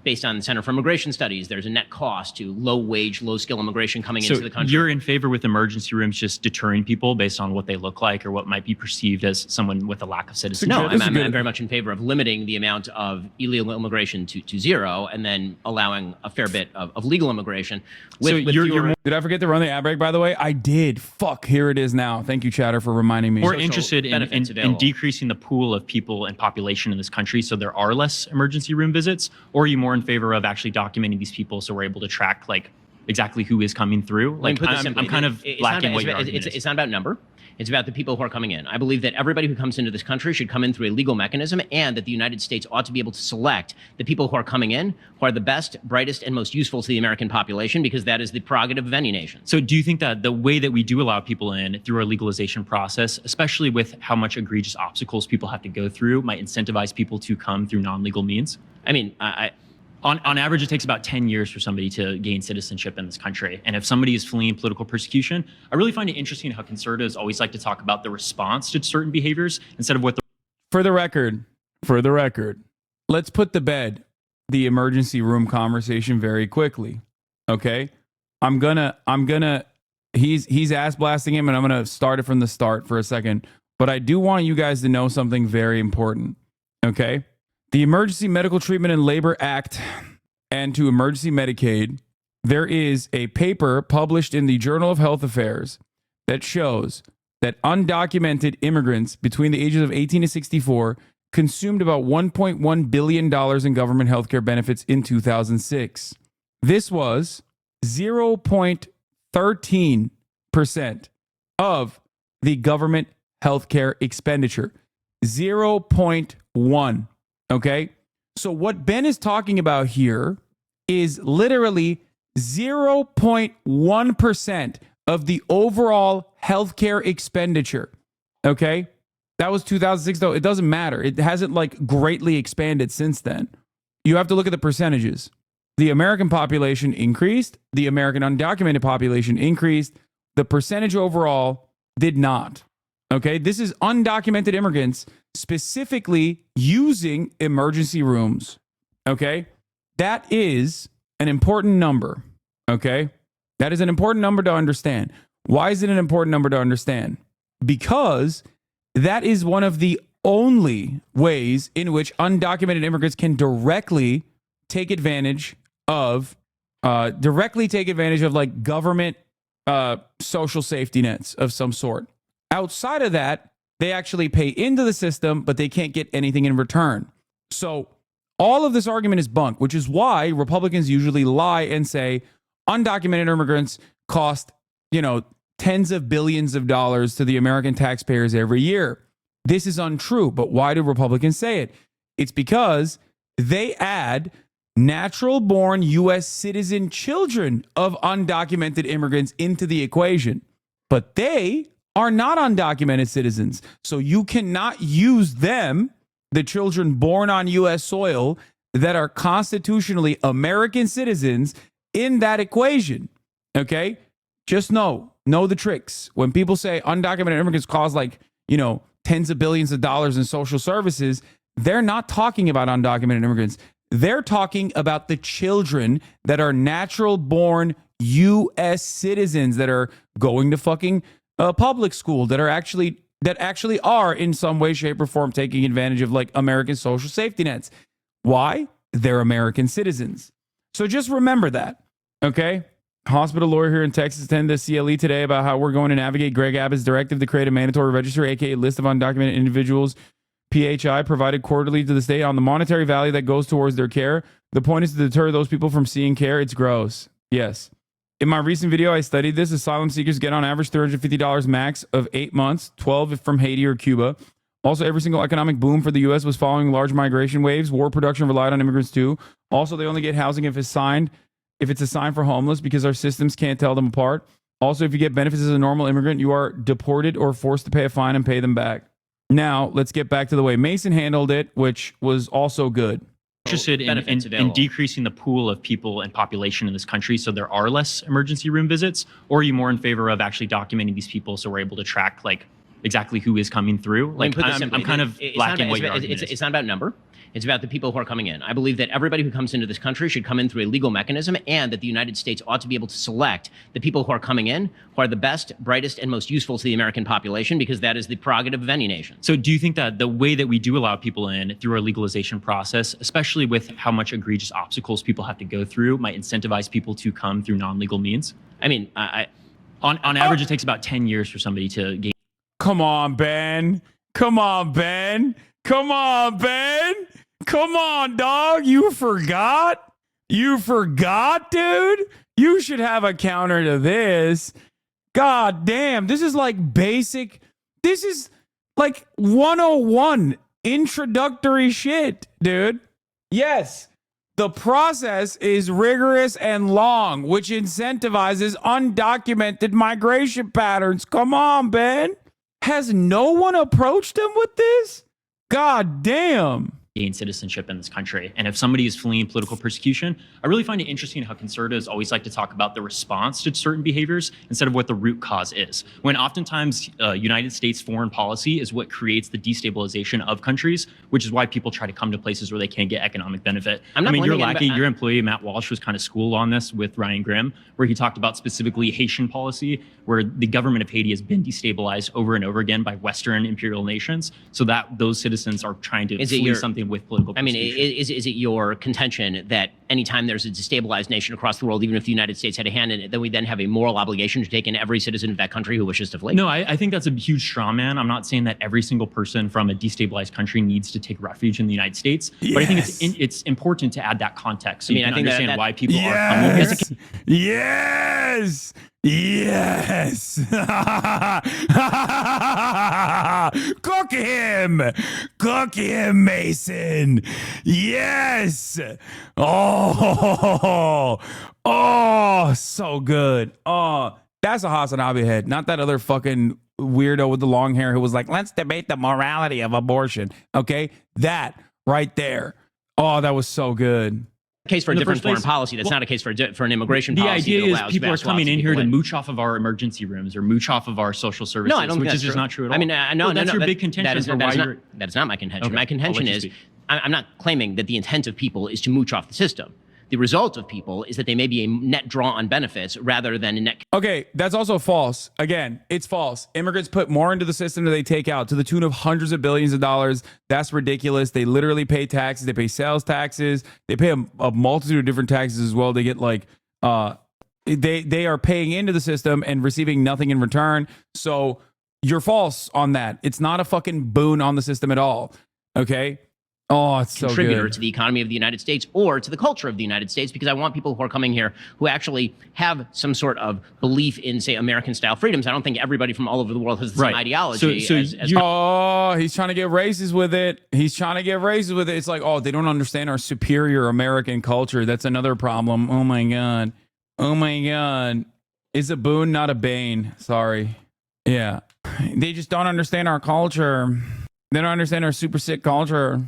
Based on the Center for Immigration Studies, there's a net cost to low-wage, low-skill immigration coming into the country. You're in favor with emergency rooms just deterring people based on what they look like or what might be perceived as someone with a lack of citizenship? No, I'm very much in favor of limiting the amount of illegal immigration to zero and then allowing a fair bit of legal immigration. Did I forget to run the ad break, by the way? I did. Fuck, here it is now. Thank you, Chatter, for reminding me. We're interested in decreasing the pool of people and population in this country so there are less emergency room visits, or are you more in favor of actually documenting these people so we're able to track like exactly who is coming through? Like I'm kind of lacking what your argument is. It's not about number. It's about the people who are coming in. I believe that everybody who comes into this country should come in through a legal mechanism, and that the United States ought to be able to select the people who are coming in, who are the best, brightest, and most useful to the American population, because that is the prerogative of any nation. So do you think that the way that we do allow people in through our legalization process, especially with how much egregious obstacles people have to go through, might incentivize people to come through non-legal means? I mean, on average, it takes about 10 years for somebody to gain citizenship in this country. And if somebody is fleeing political persecution, I really find it interesting how conservatives always like to talk about the response to certain behaviors instead of what the... For the record, let's put to bed the emergency room conversation very quickly. Okay? He's ass blasting him, and I'm gonna start it from the start for a second. But I do want you guys to know something very important. Okay? The Emergency Medical Treatment and Labor Act and to Emergency Medicaid, there is a paper published in the Journal of Health Affairs that shows that undocumented immigrants between the ages of 18 to 64 consumed about $1.1 billion in government healthcare benefits in 2006. This was 0.13% of the government healthcare expenditure. 0.1. Okay? So what Ben is talking about here is literally 0.1% of the overall healthcare expenditure. Okay? That was 2006, though. It doesn't matter. It hasn't like greatly expanded since then. You have to look at the percentages. The American population increased. The American undocumented population increased. The percentage overall did not. Okay? This is undocumented immigrants specifically using emergency rooms. Okay? That is an important number. Okay? That is an important number to understand. Why is it an important number to understand? Because that is one of the only ways in which undocumented immigrants can directly take advantage of like government social safety nets of some sort. Outside of that, they actually pay into the system, but they can't get anything in return. So all of this argument is bunk, which is why Republicans usually lie and say undocumented immigrants cost, tens of billions of dollars to the American taxpayers every year. This is untrue. But why do Republicans say it? It's because they add natural-born U.S. citizen children of undocumented immigrants into the equation. But they are not undocumented citizens. So you cannot use them, the children born on U.S. soil that are constitutionally American citizens, in that equation. Okay? Just know the tricks. When people say undocumented immigrants cause tens of billions of dollars in social services, they're not talking about undocumented immigrants. They're talking about the children that are natural born U.S. citizens that are going to fucking public school, that actually are in some way, shape, or form taking advantage of like American social safety nets. Why? They're American citizens. So just remember that. Okay? Hospital lawyer here in Texas attended the CLE today about how we're going to navigate Greg Abbott's directive to create a mandatory registry, aka list of undocumented individuals, PHI, provided quarterly to the state on the monetary value that goes towards their care. The point is to deter those people from seeking care. It's gross. Yes. In my recent video, I studied this. Asylum seekers get on average $350 max of 8 months, 12 if from Haiti or Cuba. Also, every single economic boom for the U.S. was following large migration waves. War production relied on immigrants too. Also, they only get housing if it's assigned for homeless because our systems can't tell them apart. Also, if you get benefits as a normal immigrant, you are deported or forced to pay a fine and pay them back. Now, let's get back to the way Mason handled it, which was also good. Interested in decreasing the pool of people and population in this country so there are less emergency room visits? Or are you more in favor of actually documenting these people so we're able to track exactly who is coming through? I'm kind of lacking what your argument is. It's not about number. It's about the people who are coming in. I believe that everybody who comes into this country should come in through a legal mechanism, and that the United States ought to be able to select the people who are coming in, who are the best, brightest, and most useful to the American population, because that is the prerogative of any nation. So do you think that the way that we do allow people in through our legalization process, especially with how much egregious obstacles people have to go through, might incentivize people to come through non-legal means? I mean, on average, it takes about 10 years for somebody to gain. Come on, Ben. Come on, Ben. Come on, Ben. Come on, dog. You forgot? You forgot, dude? You should have a counter to this. God damn. This is like basic. This is like 101 introductory shit, dude. Yes. The process is rigorous and long, which incentivizes undocumented migration patterns. Come on, Ben. Has no one approached him with this? God damn. Gain citizenship in this country. And if somebody is fleeing political persecution, I really find it interesting how conservatives always like to talk about the response to certain behaviors instead of what the root cause is. When oftentimes United States foreign policy is what creates the destabilization of countries, which is why people try to come to places where they can't get economic benefit. Your employee, Matt Walsh, was kind of schooled on this with Ryan Grimm, where he talked about specifically Haitian policy, where the government of Haiti has been destabilized over and over again by Western imperial nations, so that those citizens are trying to flee something with political persecution. Is it your contention that anytime there's a destabilized nation across the world, even if the United States had a hand in it, then we then have a moral obligation to take in every citizen of that country who wishes to flee. No, I think that's a huge straw man. I'm not saying that every single person from a destabilized country needs to take refuge in the United States, but I think it's important to add that context so you can understand why people are coming. Yes. Yes. Cook him, Mason. Yes. Oh, so good. Oh, that's a HasanAbi head, not that other fucking weirdo with the long hair who was like, let's debate the morality of abortion. Okay, that right there. Oh, that was so good. Case for a different foreign policy. That's not a case for an immigration policy. The idea is people are coming in here to mooch off of our emergency rooms or mooch off of our social services, No, I don't think which that's is just true. not true at all. I mean, no, that's no, your that- big contention for why you're... That is not my contention. Okay, My I'll contention let you is, speak. I'm not claiming that the intent of people is to mooch off the system. The result of people is that they may be a net draw on benefits rather than a net. Okay, that's also false. Again, it's false. Immigrants put more into the system than they take out to the tune of hundreds of billions of dollars. That's ridiculous. They literally pay taxes. They pay sales taxes. They pay a multitude of different taxes as well. They get like, they are paying into the system and receiving nothing in return. So you're false on that. It's not a fucking boon on the system at all. Okay. Oh, it's so Contributor good. to the economy of the United States or to the culture of the United States, because I want people who are coming here who actually have some sort of belief in, say, American-style freedoms. I don't think everybody from all over the world has the same ideology. Oh, he's trying to get racist with it. He's trying to get racist with it. It's like, oh, they don't understand our superior American culture. That's another problem. Oh my God. Oh my God. It's a boon, not a bane. Sorry. Yeah. They just don't understand our culture. They don't understand our super sick culture.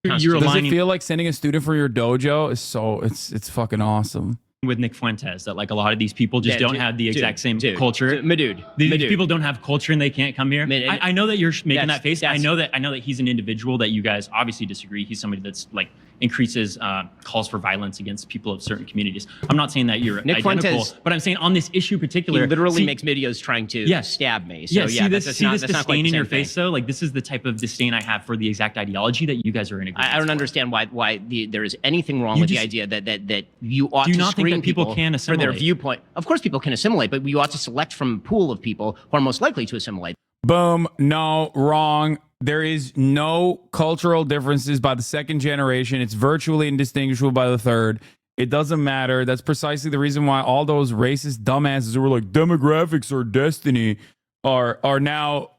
Does it feel like sending a student for your dojo? It's fucking awesome. With Nick Fuentes, that like a lot of these people just don't have the exact same culture. These people don't have culture and they can't come here. I know that you're making that face. I know that he's an individual that you guys obviously disagree. He's somebody that's like increases calls for violence against people of certain communities. I'm not saying that you're Nick identical, Fuentes, but I'm saying on this issue particular, he literally makes videos trying to stab me. So see this that's not quite disdain the in your same thing. face though. Like this is the type of disdain I have for the exact ideology that you guys are in agreement. I don't understand why there is anything wrong with the idea that you ought to not think screen that people can for their assimilate? viewpoint. Of course, people can assimilate, but you ought to select from a pool of people who are most likely to assimilate. Boom. No, wrong. There is no cultural differences by the second generation. It's virtually indistinguishable by the third. It doesn't matter. That's precisely the reason why all those racist dumbasses who were like demographics or destiny are now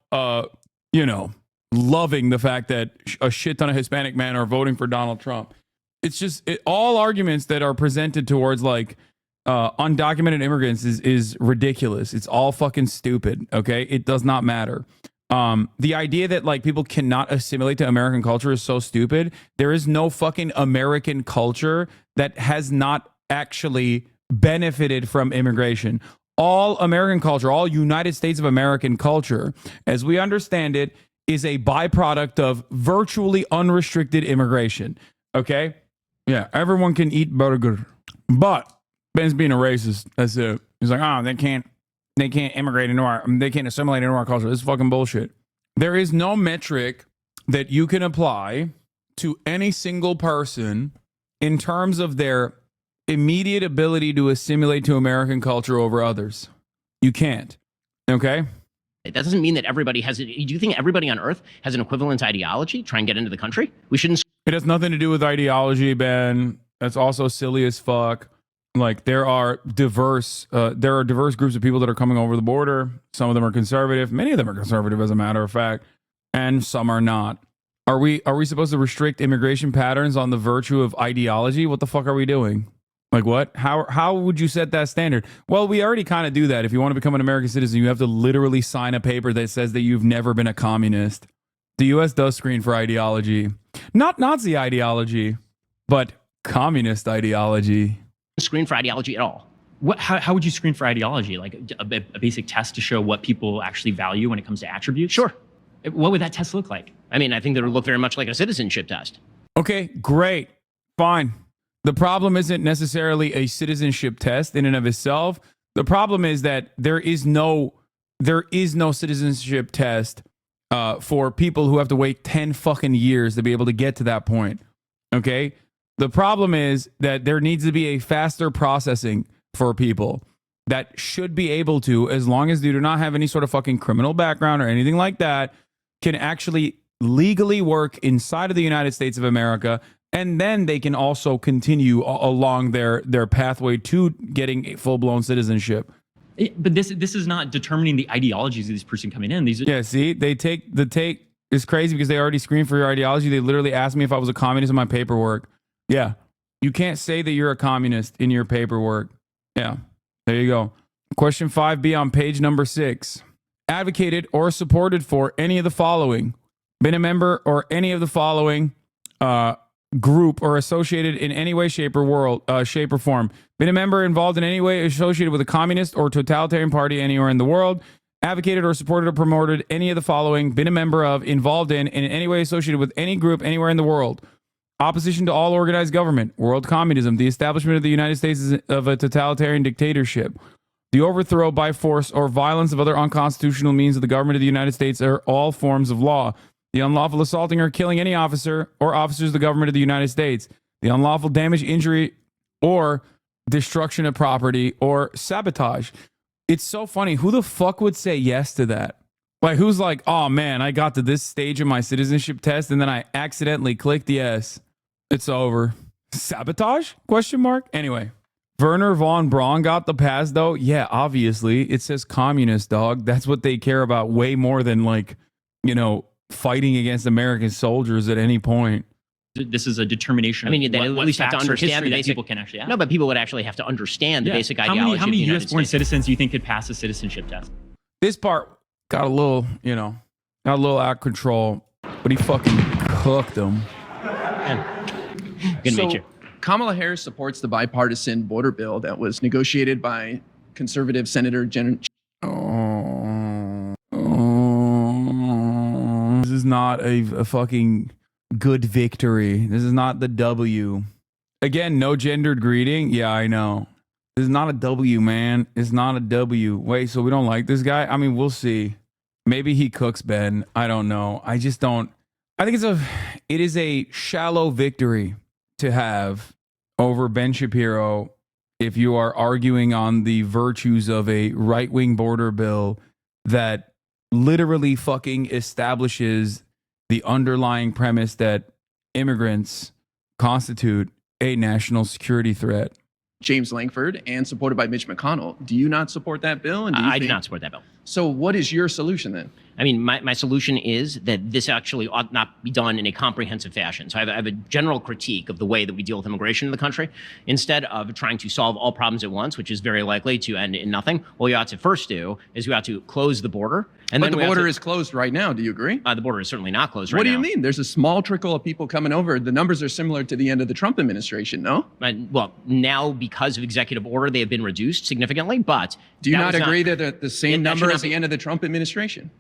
loving the fact that a shit ton of Hispanic men are voting for Donald Trump. It's just all arguments that are presented towards like undocumented immigrants is ridiculous. It's all fucking stupid. Okay, it does not matter. The idea that like people cannot assimilate to American culture is so stupid. There is no fucking American culture that has not actually benefited from immigration. All American culture, all United States of American culture, as we understand it, is a byproduct of virtually unrestricted immigration. Okay? Yeah, everyone can eat burger. But Ben's being a racist. That's it. He's like, oh, they can't immigrate into they can't assimilate into our culture. This is fucking bullshit. There is no metric that you can apply to any single person in terms of their immediate ability to assimilate to American culture over others. You can't. Okay? That doesn't mean that everybody has it. Do you think everybody on Earth has an equivalent ideology? Try and get into the country? We shouldn't. It has nothing to do with ideology, Ben. That's also silly as fuck. Like there are diverse groups of people that are coming over the border. Some of them are conservative. Many of them are conservative, as a matter of fact, and some are not. Are we supposed to restrict immigration patterns on the virtue of ideology? What the fuck are we doing? Like what? How would you set that standard? Well, we already kind of do that. If you want to become an American citizen, you have to literally sign a paper that says that you've never been a communist. The U.S. does screen for ideology, not Nazi ideology, but communist ideology. Screen for ideology at all. How would you screen for ideology? Like a basic test to show what people actually value when it comes to attributes? Sure. What would that test look like? I mean, I think that would look very much like a citizenship test. Okay, great. Fine. The problem isn't necessarily a citizenship test in and of itself. The problem is that there is no citizenship test for people who have to wait 10 fucking years to be able to get to that point. Okay? The problem is that there needs to be a faster processing for people that should be able to, as long as they do not have any sort of fucking criminal background or anything like that, can actually legally work inside of the United States of America, and then they can also continue along their pathway to getting a full-blown citizenship. But this is not determining the ideologies of this person coming in. These are, Yeah, see, they take the take is crazy because they already screened for your ideology. They literally asked me if I was a communist in my paperwork. Yeah, you can't say that you're a communist in your paperwork. Yeah, there you go. Question 5B on page number 6. Advocated or supported for any of the following. Been a member or any of the following group or associated in any way, shape, or form. Been a member involved in any way associated with a communist or totalitarian party anywhere in the world. Advocated or supported or promoted any of the following. Been a member of, involved in any way associated with any group anywhere in the world. Opposition to all organized government, world communism, the establishment of the United States of a totalitarian dictatorship, the overthrow by force or violence of other unconstitutional means of the government of the United States or all forms of law, the unlawful assaulting or killing any officer or officers of the government of the United States, the unlawful damage, injury, or destruction of property or sabotage. It's so funny. Who the fuck would say yes to that? Like, who's like, oh man, I got to this stage of my citizenship test and then I accidentally clicked yes. It's over. Sabotage? Question mark? Anyway. Werner von Braun got the pass though? Yeah, obviously. It says communist, dog. That's what they care about way more than, like, you know, fighting against American soldiers at any point. This is a determination. I mean, of they at least have to understand the that basic. people can actually have. No, but people would actually have to understand the basic How ideology. many of the U.S. born citizens do you think could pass a citizenship test? This part got a little, got a little out of control, but he fucking cooked them. Good to meet you. Kamala Harris supports the bipartisan border bill that was negotiated by conservative Senator This is not a fucking good victory. This is not the W. Again, no gendered greeting. Yeah, I know. This is not a W, man. It's not a W. Wait, so we don't like this guy? I mean, we'll see. Maybe he cooks Ben. I don't know. I just don't. I think it is a shallow victory to have over Ben Shapiro if you are arguing on the virtues of a right-wing border bill that literally fucking establishes the underlying premise that immigrants constitute a national security threat. James Lankford and supported by Mitch McConnell. Do you not support that bill? And I do not support that bill. So what is your solution then? I mean, my solution is that this actually ought not be done in a comprehensive fashion. So I have a general critique of the way that we deal with immigration in the country. Instead of trying to solve all problems at once, which is very likely to end in nothing, what we ought to first do is we ought to close the border. And but the border is closed right now. Do you agree? The border is certainly not closed right now. What do you mean? There's a small trickle of people coming over. The numbers are similar to the end of the Trump administration, no? Well, now because of executive order, they have been reduced significantly, but... Do you not agree that they're the same number as the end of the Trump administration?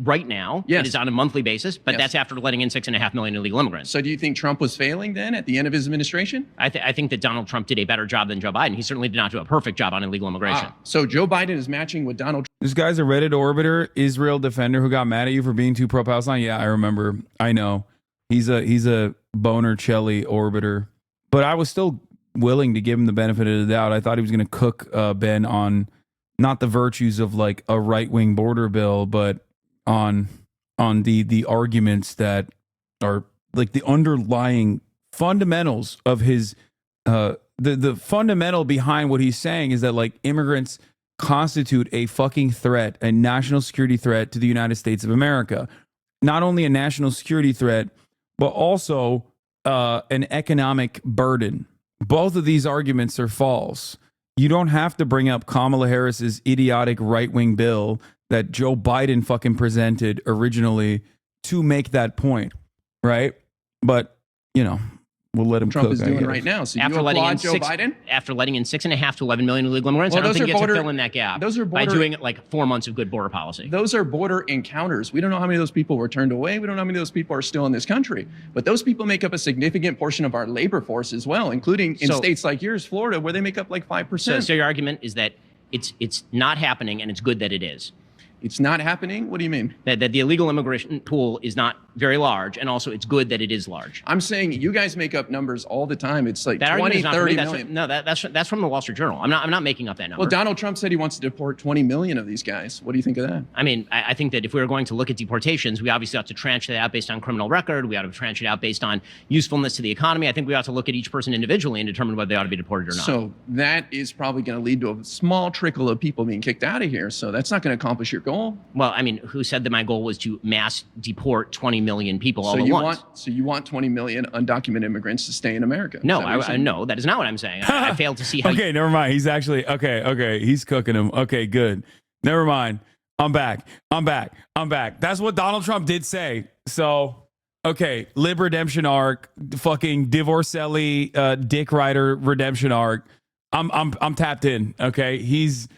Right now, it is on a monthly basis, but that's after letting in 6.5 million illegal immigrants. So do you think Trump was failing then at the end of his administration? I think that Donald Trump did a better job than Joe Biden. He certainly did not do a perfect job on illegal immigration. So Joe Biden is matching with Donald Trump. This guy's a Reddit orbiter, Israel defender who got mad at you for being too pro-Palestine. Yeah, I remember. I know. He's a boner Chelly orbiter. But I was still willing to give him the benefit of the doubt. I thought he was going to cook Ben on not the virtues of like a right-wing border bill, but on the arguments that are like the underlying fundamentals of his the fundamental behind what he's saying is that like immigrants constitute a fucking threat, a national security threat to the United States of America. Not only a national security threat, but also an economic burden. Both of these arguments are false. You don't have to bring up Kamala Harris's idiotic right-wing bill that Joe Biden fucking presented originally to make that point, right? But, you know, we'll let him Trump cook, is doing right now. So after you letting applaud in Joe Biden? After letting in 6.5 to 11 million illegal immigrants, Well, I don't think those you are get to border- fill in that gap those are by border- doing like 4 months of good border policy. Those are border encounters. We don't know how many of those people were turned away. We don't know how many of those people are still in this country. But those people make up a significant portion of our labor force as well, including in states like yours, Florida, where they make up like 5%. So your argument is that it's not happening and it's good that it is. It's not happening? What do you mean? That the illegal immigration pool is not very large, and also it's good that it is large. I'm saying you guys make up numbers all the time. It's like That 20, argument is not 30 from me. million. No, that's from the Wall Street Journal. I'm not making up that number. Well, Donald Trump said he wants to deport 20 million of these guys. What do you think of that? I mean, I think that if we were going to look at deportations, we obviously ought to tranche that out based on criminal record. We ought to tranche it out based on usefulness to the economy. I think we ought to look at each person individually and determine whether they ought to be deported or not. So that is probably going to lead to a small trickle of people being kicked out of here. So that's not going to accomplish your goal. Well, I mean, who said that my goal was to mass deport 20 million people all at once? So you want 20 million undocumented immigrants to stay in America? No, no, that is not what I'm saying. I failed to see how. Okay, never mind. He's actually okay. He's cooking him. Okay, good. Never mind. I'm back. That's what Donald Trump did say. So, okay, lib redemption arc, fucking divorcelli, dick rider redemption arc. I'm tapped in. Okay, it's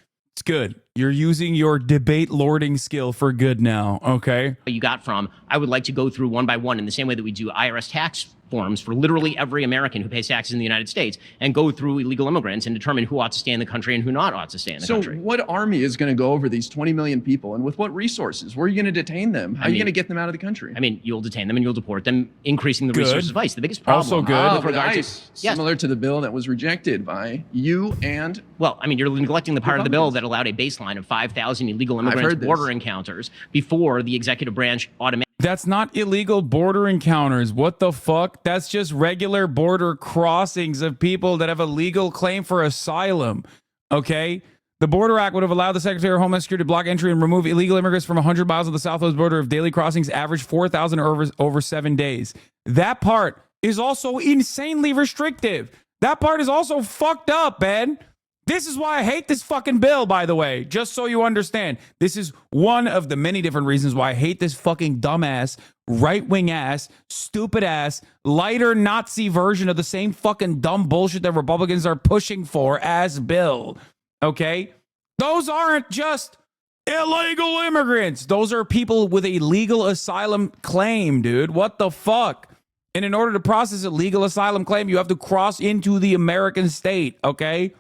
good. You're using your debate lording skill for good now. Okay. You got from, I would like to go through one by one in the same way that we do IRS tax forms for literally every American who pays taxes in the United States, and go through illegal immigrants and determine who ought to stay in the country and who not ought to stay in the country. So what army is going to go over these 20 million people, and with what resources? Where are you going to detain them? How are you going to get them out of the country? I mean, you'll detain them and you'll deport them, increasing the resources of ICE. The biggest problem. Also good. With ICE, similar to the bill that was rejected by you and... Well, I mean, you're neglecting the part of the bill that allowed a baseline of 5,000 illegal immigrants border encounters before the executive branch automatically. That's not illegal border encounters. What the fuck? That's just regular border crossings of people that have a legal claim for asylum. Okay? The Border Act would have allowed the Secretary of Homeland Security to block entry and remove illegal immigrants from 100 miles of the southwest border if daily crossings average 4,000 over 7 days. That part is also insanely restrictive. That part is also fucked up, man. This is why I hate this fucking bill, by the way, just so you understand. This is one of the many different reasons why I hate this fucking dumbass, right-wing ass, stupid ass, lighter Nazi version of the same fucking dumb bullshit that Republicans are pushing for as bill. Okay? Those aren't just illegal immigrants. Those are people with a legal asylum claim, dude. What the fuck? And in order to process a legal asylum claim, you have to cross into the American state, okay?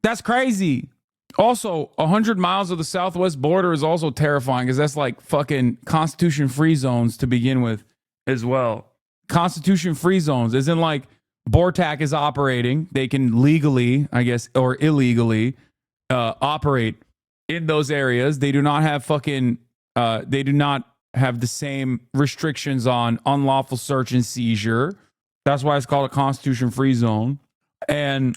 That's crazy. Also, 100 miles of the southwest border is also terrifying because that's like fucking Constitution-free zones to begin with as well. Constitution-free zones isn't like BORTAC is operating. They can legally, I guess, or illegally operate in those areas. They do not have fucking, they do not have the same restrictions on unlawful search and seizure. That's why it's called a Constitution-free zone. And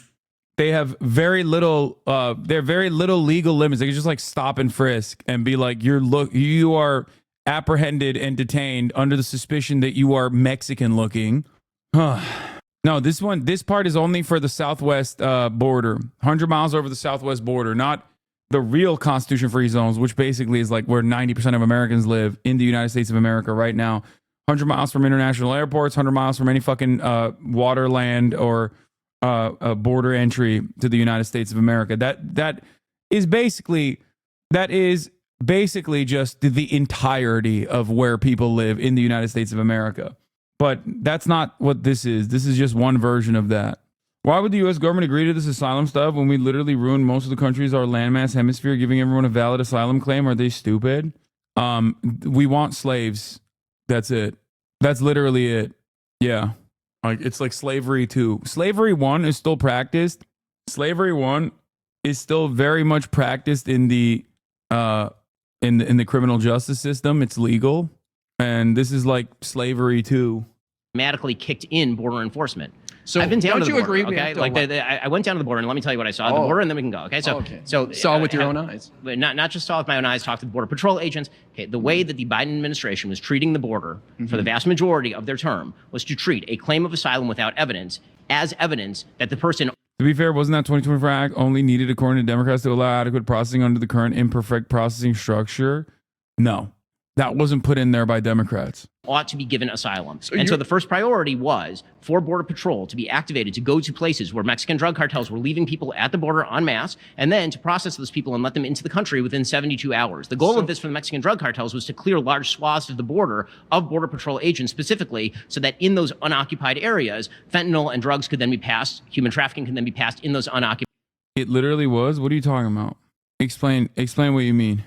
they have very little, they're very little legal limits. They can just like stop and frisk and be like, you are apprehended and detained under the suspicion that you are Mexican looking. No, this part is only for the southwest border, 100 miles over the southwest border, not the real Constitution-free zones, which basically is like where 90% of Americans live in the United States of America right now. 100 miles from international airports, 100 miles from any fucking water, land, or a border entry to the United States of America. That is basically just the entirety of where people live in the United States of America. But that's not what this is. This is just one version of that. Why would the U.S. government agree to this asylum stuff when we literally ruin most of the countries, our landmass hemisphere, giving everyone a valid asylum claim? Are they stupid? We want slaves. That's it. That's literally it. Yeah. Like it's like slavery 2. Slavery 1 is still practiced. Slavery 1 is still very much practiced in the criminal justice system. It's legal. And this is like slavery 2. Automatically kicked in border enforcement. So I've been down to the border, agree? okay? Like I went down to the border, and let me tell you what I saw at the border, and then we can go. Okay, so saw with your own eyes. Not just saw with my own eyes. Talked to the border patrol agents. Okay, the way that the Biden administration was treating the border for the vast majority of their term was to treat a claim of asylum without evidence as evidence that the person. To be fair, wasn't that 2024 Act only needed according to Democrats to allow adequate processing under the current imperfect processing structure? No, that wasn't put in there by Democrats. Ought to be given asylum. So the first priority was for Border Patrol to be activated to go to places where Mexican drug cartels were leaving people at the border en masse, and then to process those people and let them into the country within 72 hours. The goal of this for the Mexican drug cartels was to clear large swaths of the border of Border Patrol agents specifically, so that in those unoccupied areas, fentanyl and drugs could then be passed, human trafficking could then be passed in those unoccupied. It literally was? What are you talking about? Explain what you mean.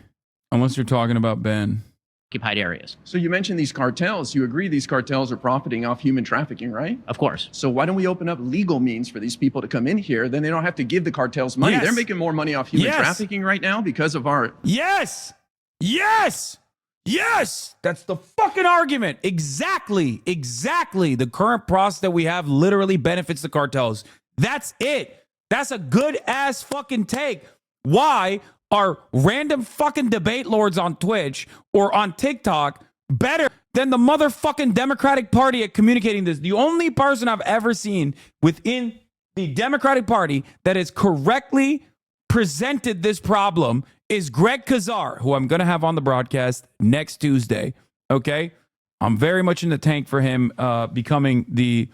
Unless you're talking about Ben. occupied areas. So you mentioned these cartels. You agree these cartels are profiting off human trafficking, right? Of course. So why don't we open up legal means for these people to come in here? Then they don't have to give the cartels money. Yes. They're making more money off human Yes. trafficking right now because of our... Yes! Yes! Yes! That's the fucking argument. Exactly. Exactly. The current process that we have literally benefits the cartels. That's it. That's a good ass fucking take. Why are random fucking debate lords on Twitch or on TikTok better than the motherfucking Democratic Party at communicating this? The only person I've ever seen within the Democratic Party that has correctly presented this problem is Greg Kazar, who I'm going to have on the broadcast next Tuesday. Okay? I'm very much in the tank for him becoming the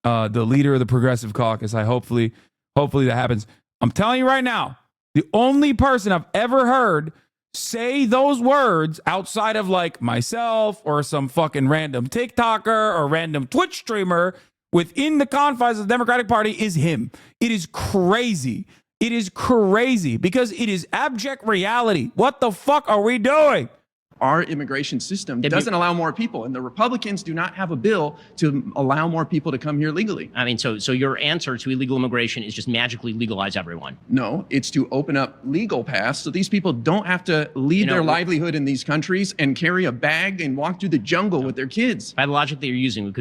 leader of the Progressive Caucus. Hopefully that happens. I'm telling you right now, the only person I've ever heard say those words outside of like myself or some fucking random TikToker or random Twitch streamer within the confines of the Democratic Party is him. It is crazy. It is crazy because it is abject reality. What the fuck are we doing? Our immigration system doesn't allow more people, and the Republicans do not have a bill to allow more people to come here legally. I mean, so your answer to illegal immigration is just magically legalize everyone. No, it's to open up legal paths so these people don't have to leave their livelihood in these countries and carry a bag and walk through the jungle with their kids. By the logic that you're using, we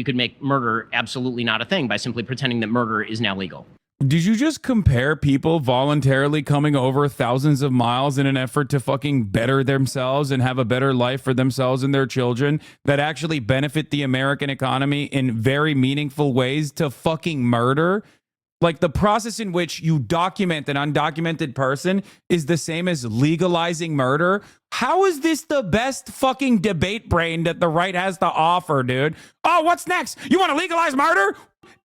could make murder absolutely not a thing by simply pretending that murder is now legal. Did you just compare people voluntarily coming over thousands of miles in an effort to fucking better themselves and have a better life for themselves and their children that actually benefit the American economy in very meaningful ways to fucking murder? Like the process in which you document an undocumented person is the same as legalizing murder. How is this the best fucking debate brain that the right has to offer, dude? Oh, what's next? You want to legalize murder?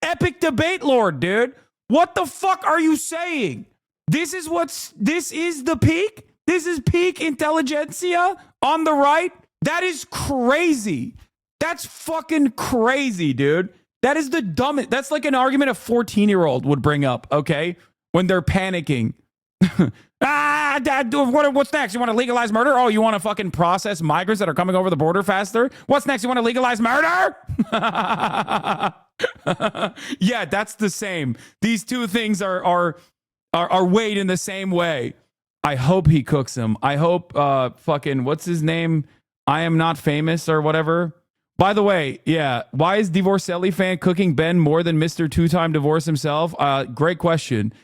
Epic debate lord, dude. What the fuck are you saying? This is the peak? This is peak intelligentsia on the right? That is crazy. That's fucking crazy, dude. That is the dumbest. That's like an argument a 14-year-old would bring up, okay? When they're panicking. Dad, what's next? You want to legalize murder? Oh, you want to fucking process migrants that are coming over the border faster? What's next? You want to legalize murder? Yeah, that's the same. These two things are weighed in the same way. I hope he cooks him. I hope fucking what's his name? I am not famous or whatever. By the way, yeah, why is Divorcelli fan cooking Ben more than Mr. Two-Time Divorce himself? Great question.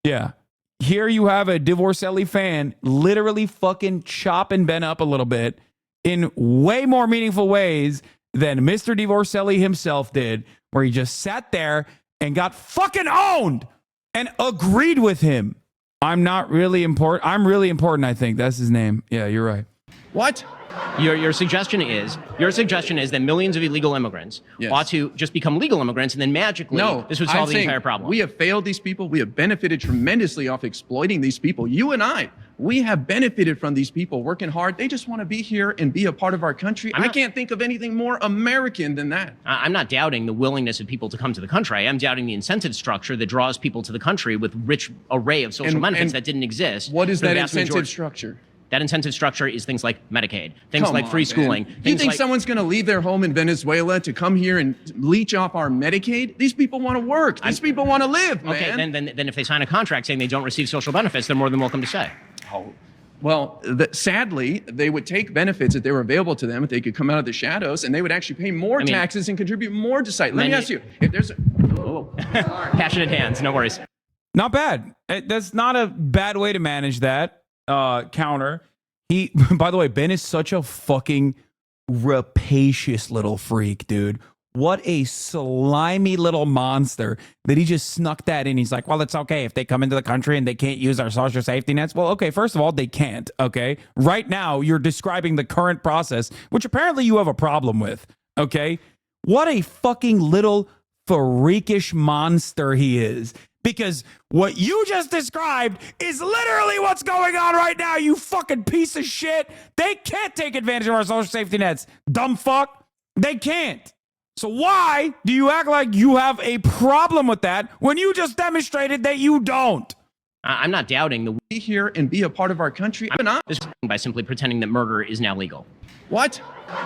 Yeah. Here you have a Divorcelli fan literally fucking chopping Ben up a little bit in way more meaningful ways than Mr. Divorcelli himself did, where he just sat there and got fucking owned and agreed with him. I'm not really important. I'm really important, I think. That's his name. Yeah, you're right. What? Your suggestion is that millions of illegal immigrants ought to just become legal immigrants, and then magically this would solve the entire problem. We have failed these people. We have benefited tremendously off exploiting these people. You and I, we have benefited from these people working hard. They just want to be here and be a part of our country. I can't think of anything more American than that. I'm not doubting the willingness of people to come to the country. I am doubting the incentive structure that draws people to the country with rich array of social benefits that didn't exist. What is that incentive structure? That incentive structure is things like Medicaid, things like free schooling. You think someone's going to leave their home in Venezuela to come here and leech off our Medicaid? These people want to work. These people want to live, man. Okay, then if they sign a contract saying they don't receive social benefits, they're more than welcome to stay. Oh. Well, sadly, they would take benefits that they were available to them if they could come out of the shadows, and they would actually pay more taxes and contribute more to society. Let me ask you, if there's passionate hands, no worries. Not bad. That's not a bad way to manage that. Counter. By the way, Ben is such a fucking rapacious little freak, dude. What a slimy little monster that he just snuck that in. He's like, well, it's okay if they come into the country and they can't use our social safety nets. Well, okay, first of all, they can't, okay? Right now, you're describing the current process, which apparently you have a problem with, okay? What a fucking little freakish monster he is. Because what you just described is literally what's going on right now, you fucking piece of shit. They can't take advantage of our social safety nets. Dumb fuck. They can't. So why do you act like you have a problem with that when you just demonstrated that you don't? I'm not doubting the Be here and be a part of our country. by simply pretending that murder is now legal. What?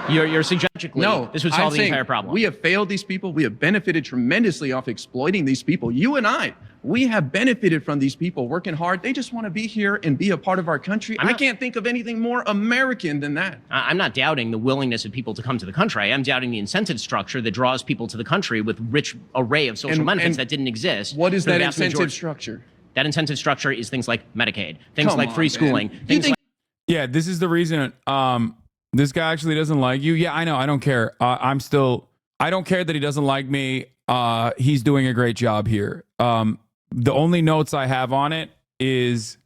You're suggesting No, this would I'm solve the saying entire problem. We have failed these people. We have benefited tremendously off exploiting these people. You and I, we have benefited from these people working hard. They just want to be here and be a part of our country. I can't think of anything more American than that. I'm not doubting the willingness of people to come to the country. I am doubting the incentive structure that draws people to the country with rich array of social benefits that didn't exist. What is for the that vast incentive majority. structure? That incentive structure is things like Medicaid, things Come like free on, schooling, man. things like Yeah, this is the reason. This guy actually doesn't like you. Yeah, I know. I don't care. I don't care that he doesn't like me. He's doing a great job here. The only notes I have on it is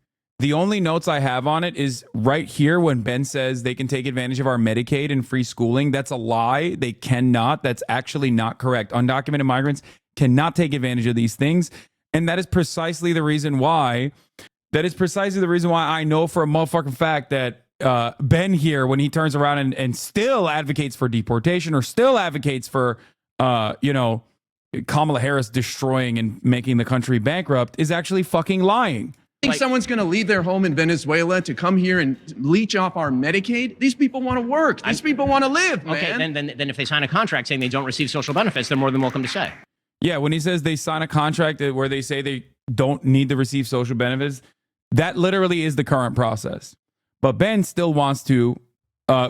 right here when Ben says they can take advantage of our Medicaid and free schooling. That's a lie. They cannot. That's actually not correct. Undocumented migrants cannot take advantage of these things. And that is precisely the reason why. I know for a motherfucking fact that Ben here, when he turns around and still advocates for deportation or still advocates for, Kamala Harris destroying and making the country bankrupt, is actually fucking lying. Think someone's going to leave their home in Venezuela to come here and leech off our Medicaid? These people want to work. These people want to live, man. Okay, then if they sign a contract saying they don't receive social benefits, they're more than welcome to stay. Yeah, when he says they sign a contract where they say they don't need to receive social benefits, that literally is the current process. But Ben still wants to, deport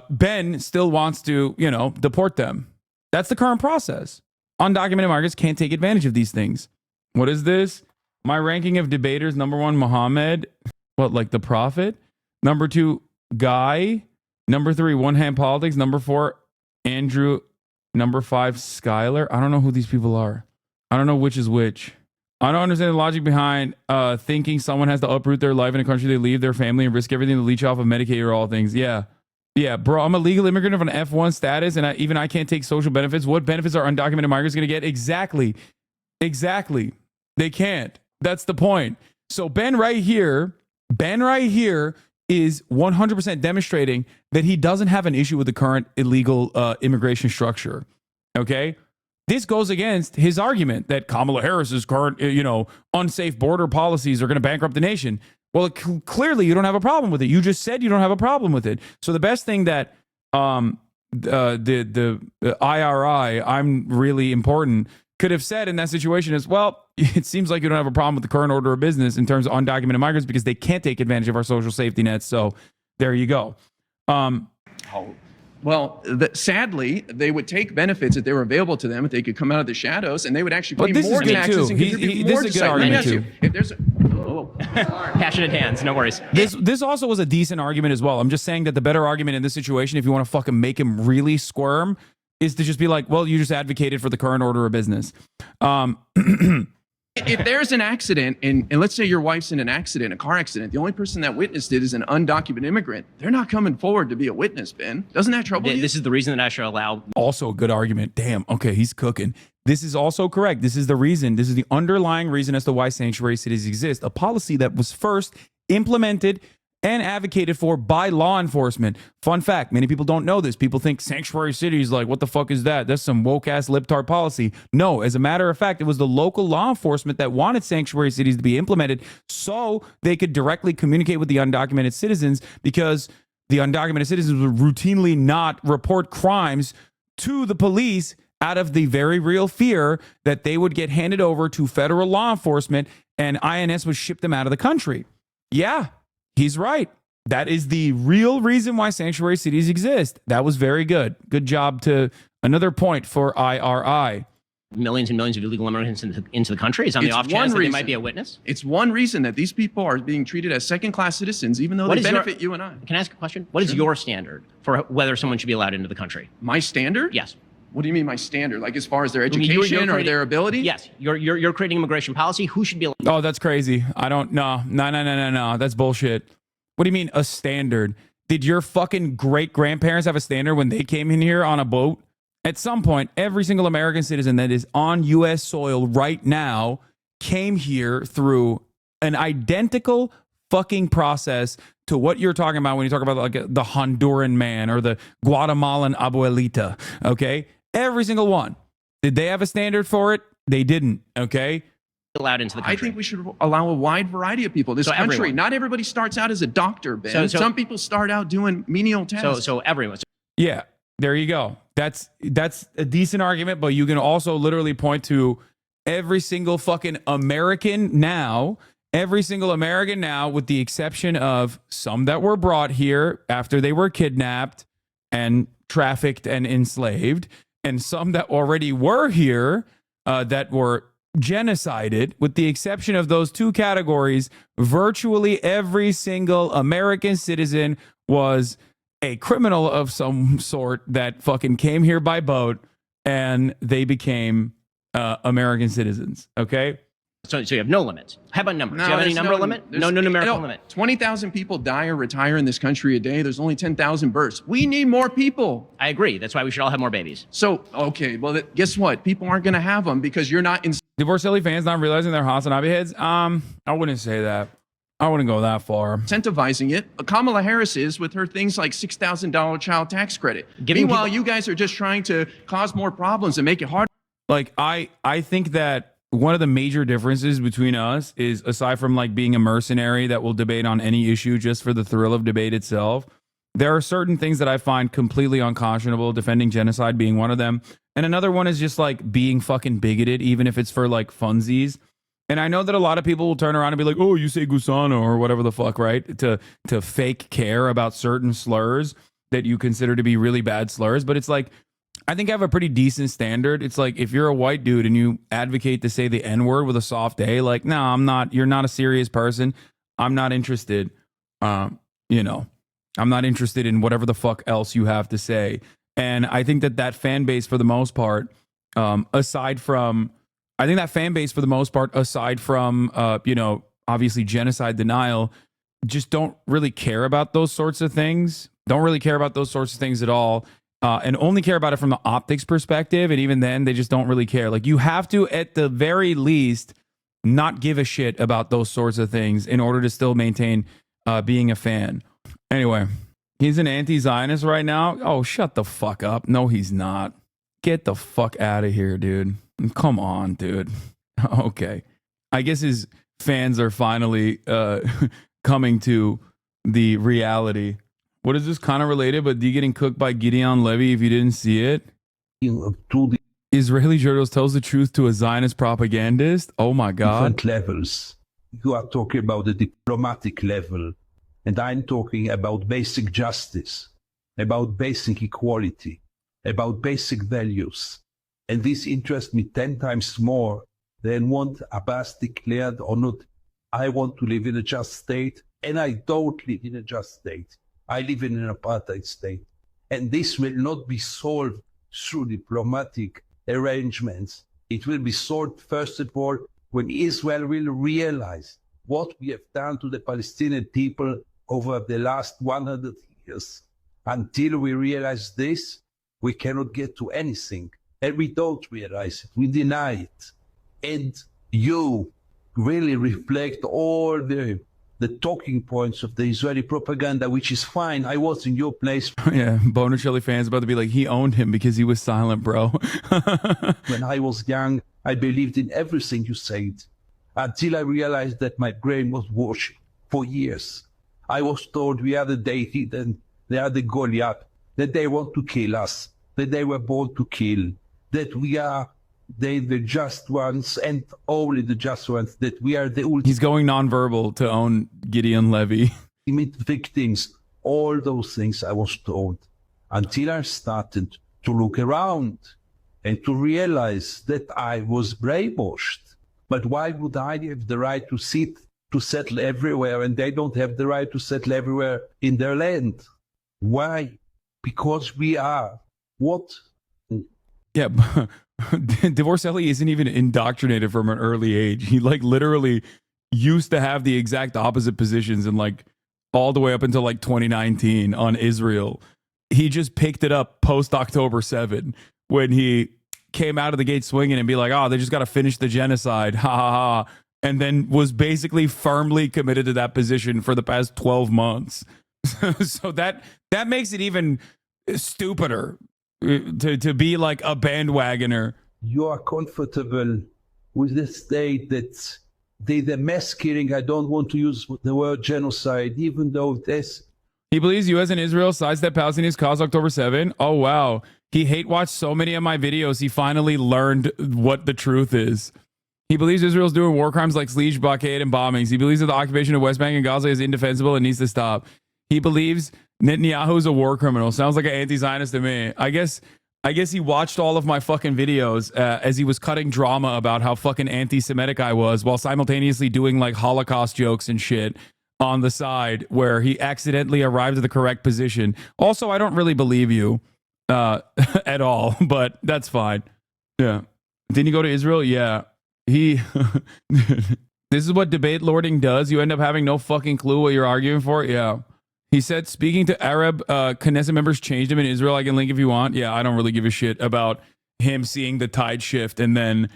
them. That's the current process. Undocumented migrants can't take advantage of these things. What is this? My ranking of debaters: number 1, Muhammad. What, like the prophet? Number 2, Guy. Number 3, One Hand Politics. Number 4, Andrew. Number 5, Skylar. I don't know who these people are. I don't know which is which. I don't understand the logic behind thinking someone has to uproot their life in a country they leave, their family, and risk everything to leech off of Medicaid or all things. Yeah, bro, I'm a legal immigrant of an F1 status, and I can't take social benefits. What benefits are undocumented migrants going to get? Exactly. They can't. That's the point. So Ben right here is 100% demonstrating that he doesn't have an issue with the current illegal immigration structure. Okay? This goes against his argument that Kamala Harris's current, unsafe border policies are going to bankrupt the nation. Well, clearly you don't have a problem with it. You just said you don't have a problem with it. So the best thing that the IRI, I'm really important, could have said in that situation is, well, it seems like you don't have a problem with the current order of business in terms of undocumented migrants because they can't take advantage of our social safety nets. So there you go. Well, sadly, they would take benefits that they were available to them if they could come out of the shadows, and they would actually pay more taxes and contribute more to society. If there's passionate hands, no worries. This also was a decent argument as well. I'm just saying that the better argument in this situation, if you want to fucking make him really squirm, is to just be like, well, you just advocated for the current order of business. If there's an accident, and let's say your wife's in an accident, a car accident, the only person that witnessed it is an undocumented immigrant. They're not coming forward to be a witness, Ben. Doesn't that trouble you? This is the reason that I should allow. Also a good argument. Damn. Okay, he's cooking. This is also correct. This is the reason. This is the underlying reason as to why sanctuary cities exist. A policy that was first implemented and advocated for by law enforcement. Fun fact, many people don't know this. People think sanctuary cities, like, what the fuck is that? That's some woke-ass libtard policy. No, as a matter of fact, it was the local law enforcement that wanted sanctuary cities to be implemented so they could directly communicate with the undocumented citizens, because the undocumented citizens would routinely not report crimes to the police out of the very real fear that they would get handed over to federal law enforcement and INS would ship them out of the country. Yeah. He's right. That is the real reason why sanctuary cities exist. That was very good. Good job to another point for IRI. Millions and millions of illegal immigrants into the country is on the off chance that they might be a witness. It's one reason that these people are being treated as second-class citizens, even though they benefit you and I. Can I ask a question? What is your standard for whether someone should be allowed into the country? My standard? Yes. What do you mean my standard? Like as far as their education or their ability? Yes. You're creating immigration policy. Who should be allowed? Oh, that's crazy. I don't know. No. That's bullshit. What do you mean a standard? Did your fucking great-grandparents have a standard when they came in here on a boat? At some point, every single American citizen that is on U.S. soil right now came here through an identical fucking process to what you're talking about when you talk about like the Honduran man or the Guatemalan abuelita, okay? Every single one. Did they have a standard for it? They didn't, okay? allowed into the country. I think we should allow a wide variety of people. This So country, everyone. not everybody starts out as a doctor, Ben. So- Some people start out doing menial tasks. So everyone. Yeah, there you go. That's a decent argument, but you can also literally point to every single fucking American now, with the exception of some that were brought here after they were kidnapped and trafficked and enslaved, and some that already were here that were genocided. With the exception of those two categories, virtually every single American citizen was a criminal of some sort that fucking came here by boat and they became American citizens. Okay. So you have no limit. How about numbers? No, Do you have any there's number limit? No numerical limit. 20,000 people die or retire in this country a day. There's only 10,000 births. We need more people. I agree. That's why we should all have more babies. So, okay, well, guess what? People aren't going to have them because you're not in. Divorcelli fans not realizing they're HasanAbi heads? I wouldn't say that. I wouldn't go that far. Incentivizing it. Kamala Harris is with her things like $6,000 child tax credit. Meanwhile, you guys are just trying to cause more problems and make it harder. Like, I think that one of the major differences between us is, aside from like being a mercenary that will debate on any issue just for the thrill of debate itself, there are certain things that I find completely unconscionable, defending genocide being one of them. And another one is just like being fucking bigoted, even if it's for like funsies. And I know that a lot of people will turn around and be like, oh, you say gusano or whatever the fuck, right? To fake care about certain slurs that you consider to be really bad slurs. But it's like, I think I have a pretty decent standard. It's like, if you're a white dude and you advocate to say the N-word with a soft A, like, no, I'm not, you're not a serious person. I'm not interested. I'm not interested in whatever the fuck else you have to say. And I think that fan base, for the most part, aside from obviously genocide denial, just don't really care about those sorts of things. Don't really care about those sorts of things at all. And only care about it from the optics perspective. And even then, they just don't really care. Like, you have to, at the very least, not give a shit about those sorts of things in order to still maintain being a fan. Anyway, he's an anti-Zionist right now. Oh, shut the fuck up. No, he's not. Get the fuck out of here, dude. Come on, dude. Okay. I guess his fans are finally coming to the reality. What is this kind of related, but you getting cooked by Gideon Levy if you didn't see it? Israeli journalist tells the truth to a Zionist propagandist? Oh my God. Different levels. You are talking about the diplomatic level, and I'm talking about basic justice, about basic equality, about basic values. And this interests me 10 times more than what Abbas declared or not. I want to live in a just state, and I don't live in a just state. I live in an apartheid state. And this will not be solved through diplomatic arrangements. It will be solved, first of all, when Israel will realize what we have done to the Palestinian people over the last 100 years. Until we realize this, we cannot get to anything. And we don't realize it. We deny it. And you really reflect all the talking points of the Israeli propaganda, which is fine. I was in your place. Yeah, Bonacelli fans about to be like, he owned him because he was silent, bro. When I was young, I believed in everything you said, until I realized that my brain was washed for years. I was told we are the deity, and they are the Goliath, that they want to kill us, that they were born to kill, that we are the just ones and only the just ones, that we are the ultimate. He's going nonverbal to own Gideon Levy. Victims, all those things I was told, until I started to look around and to realize that I was brainwashed. But why would I have the right to settle everywhere, and they don't have the right to settle everywhere in their land? Why? Because we are what? Yeah, Divorcelli isn't even indoctrinated from an early age. He like literally used to have the exact opposite positions and like all the way up until like 2019 on Israel. He just picked it up post October 7 when he came out of the gate swinging and be like, oh, they just got to finish the genocide. Ha ha ha. And then was basically firmly committed to that position for the past 12 months. So that makes it even stupider to be like a bandwagoner. You are comfortable with the state that did a mass killing. I don't want to use the word genocide, even though this. He believes U.S. and Israel sidestep Palestinians caused October 7. Oh, wow. He hate watched so many of my videos. He finally learned what the truth is. He believes Israel's doing war crimes like siege, blockade, and bombings. He believes that the occupation of West Bank and Gaza is indefensible and needs to stop. He believes Netanyahu is a war criminal. Sounds like an anti-Zionist to me. I guess he watched all of my fucking videos as he was cutting drama about how fucking anti-Semitic I was while simultaneously doing like Holocaust jokes and shit on the side where he accidentally arrived at the correct position. Also, I don't really believe you at all, but that's fine. Yeah. Didn't he go to Israel? Yeah. He... This is what debate lording does. You end up having no fucking clue what you're arguing for. Yeah. He said, speaking to Arab Knesset members changed him in Israel. I can link if you want. Yeah, I don't really give a shit about him seeing the tide shift and then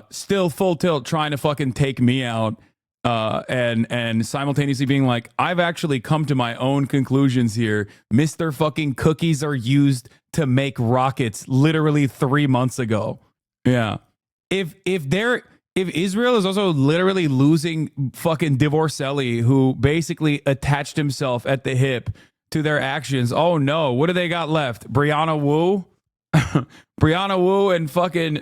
still full tilt trying to fucking take me out and simultaneously being like, I've actually come to my own conclusions here. Mr. fucking cookies are used to make rockets literally 3 months ago. Yeah. If Israel is also literally losing fucking Divorcelli, who basically attached himself at the hip to their actions. Oh no, what do they got left? Brianna Wu? Brianna Wu and fucking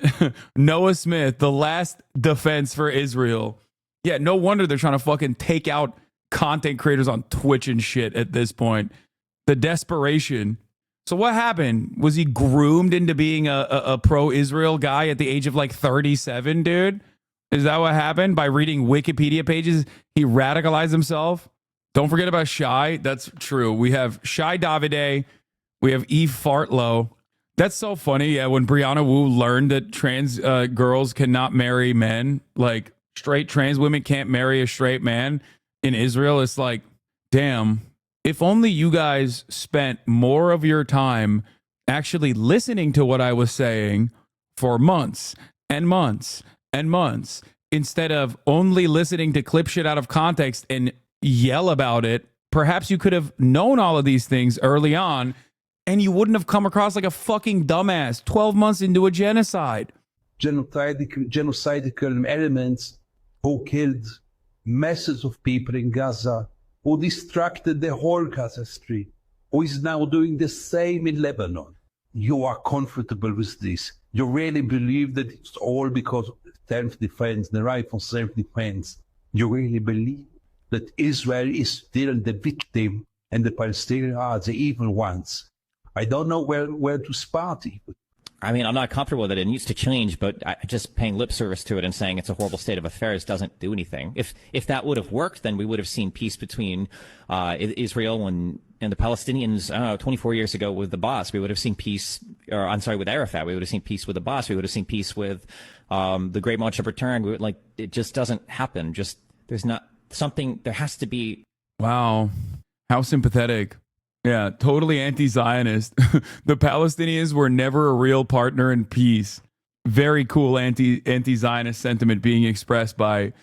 Noah Smith, the last defense for Israel. Yeah, no wonder they're trying to fucking take out content creators on Twitch and shit at this point. The desperation. So what happened? Was he groomed into being a pro-Israel guy at the age of like 37, dude? Is that what happened? By reading Wikipedia pages, he radicalized himself? Don't forget about Shai. That's true. We have Shai Davide. We have Eve Fartlow. That's so funny. Yeah, when Brianna Wu learned that trans girls cannot marry men, like straight trans women can't marry a straight man in Israel, it's like, damn, if only you guys spent more of your time actually listening to what I was saying for months and months and months, instead of only listening to clip shit out of context and yell about it, perhaps you could have known all of these things early on and you wouldn't have come across like a fucking dumbass 12 months into a genocide. Genocidal elements who killed masses of people in Gaza, who distracted the whole Gaza Strip, who is now doing the same in Lebanon. You are comfortable with this. You really believe that it's all because of self-defense, the right for self-defense. You really believe that Israel is still the victim and the Palestinians are the evil ones. I don't know where to start even. I mean, I'm not comfortable with it. It needs to change, but just paying lip service to it and saying it's a horrible state of affairs doesn't do anything. If that would have worked, then we would have seen peace between Israel and the Palestinians 24 years ago with the boss. We would have seen peace, or I'm sorry, with Arafat. We would have seen peace with the boss. We would have seen peace with the Great March of Return. It just doesn't happen. Just there's not something. There has to be. Wow, how sympathetic. Yeah, totally anti-Zionist. The Palestinians were never a real partner in peace. Very cool anti-Zionist sentiment being expressed by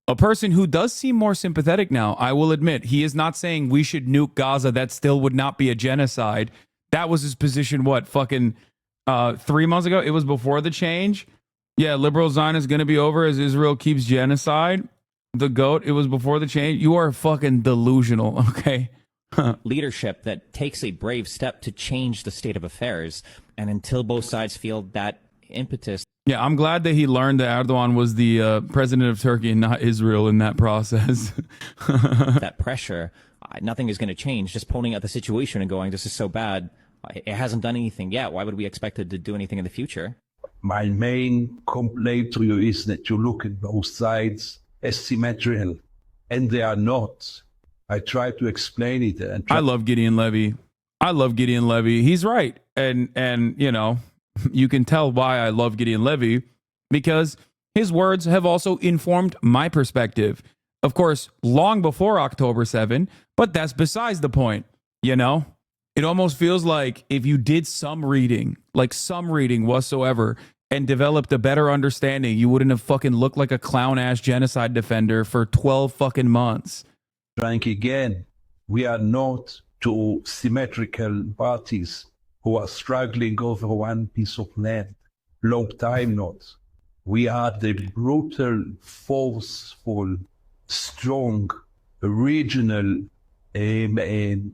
a person who does seem more sympathetic now. I will admit, he is not saying we should nuke Gaza. That still would not be a genocide. That was his position, what, fucking 3 months ago? It was before the change. Yeah, liberal Zionist is going to be over as Israel keeps genocide. The GOAT, it was before the change. You are fucking delusional, okay? Leadership that takes a brave step to change the state of affairs, and until both sides feel that impetus. Yeah, I'm glad that he learned that Erdogan was the president of Turkey and not Israel in that process. That pressure, nothing is going to change. Just pointing at the situation and going, this is so bad. It hasn't done anything yet. Why would we expect it to do anything in the future? My main complaint to you is that you look at both sides as symmetrical, and they are not. I try to explain it. I love Gideon Levy. He's right. And you know, you can tell why I love Gideon Levy, because his words have also informed my perspective. Of course, long before October 7, but that's besides the point, you know? It almost feels like if you did some reading whatsoever, and developed a better understanding, you wouldn't have fucking looked like a clown-ass genocide defender for 12 fucking months. Trying again, we are not two symmetrical parties who are struggling over one piece of land. Long time not. We are the brutal, forceful, strong, regional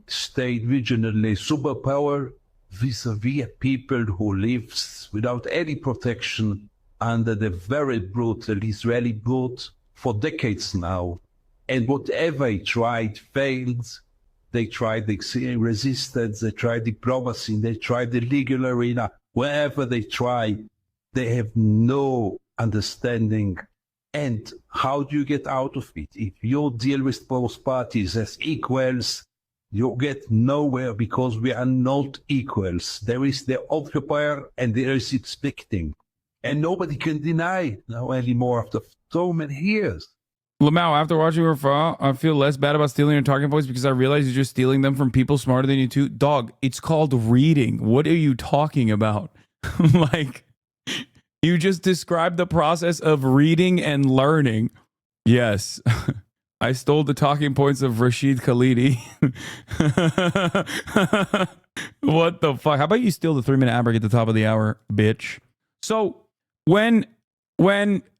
state, regional superpower vis-a-vis people who lives without any protection under the very brutal Israeli brute for decades now. And whatever he tried failed. They tried the resistance, they tried diplomacy, they tried the legal arena. Wherever they try, they have no understanding. And how do you get out of it? If you deal with both parties as equals, you get nowhere because we are not equals. There is the occupier and there is its victim. And nobody can deny it now anymore after so many years. Lamau, after watching your file, I feel less bad about stealing your talking points because I realize you're just stealing them from people smarter than you too. Dog, it's called reading. What are you talking about? Like, you just described the process of reading and learning. Yes, I stole the talking points of Rashid Khalidi. What the fuck? How about you steal the 3-minute ad break at the top of the hour, bitch? So when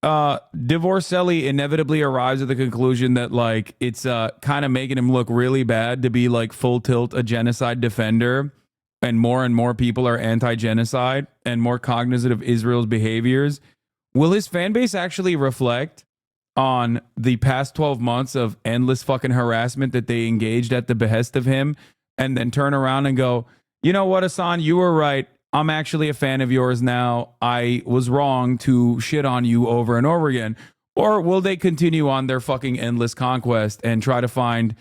Divorcelli inevitably arrives at the conclusion that like it's kind of making him look really bad to be like full tilt a genocide defender, and more people are anti-genocide and more cognizant of Israel's behaviors, will his fan base actually reflect on the past 12 months of endless fucking harassment that they engaged at the behest of him, and then turn around and go, you know what, Hasan, you were right. I'm actually a fan of yours now. I was wrong to shit on you over and over again. Or will they continue on their fucking endless conquest and try to find,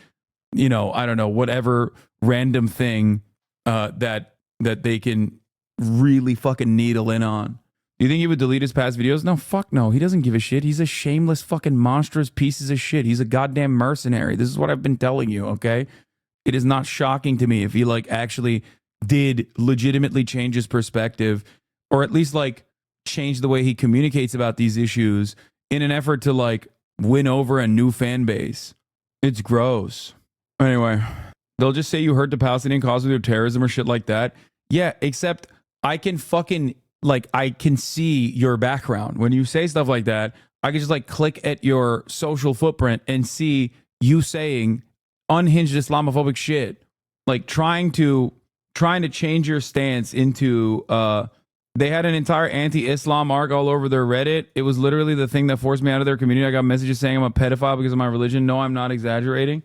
you know, I don't know, whatever random thing that they can really fucking needle in on? Do you think he would delete his past videos? No, fuck no. He doesn't give a shit. He's a shameless fucking monstrous pieces of shit. He's a goddamn mercenary. This is what I've been telling you, okay? It is not shocking to me if he like actually did legitimately change his perspective, or at least like change the way he communicates about these issues in an effort to like win over a new fan base. It's gross. Anyway, they'll just say you hurt the Palestinian cause with your terrorism or shit like that. Yeah, except I can fucking like, I can see your background. When you say stuff like that, I can just like click at your social footprint and see you saying unhinged Islamophobic shit, like trying to change your stance into they had an entire anti-Islam arc all over their Reddit. It was literally the thing that forced me out of their community. I got messages saying I'm a pedophile because of my religion. No, I'm not exaggerating.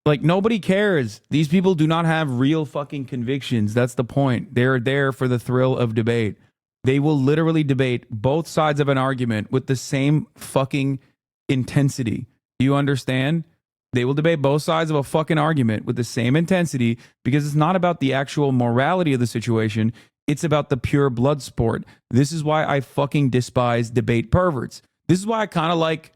Like, nobody cares. These people do not have real fucking convictions. That's the point. They're there for the thrill of debate. They will literally debate both sides of an argument with the same fucking intensity. Do you understand? They will debate both sides of a fucking argument with the same intensity because it's not about the actual morality of the situation. It's about the pure blood sport. This is why I fucking despise debate perverts. This is why I kind of like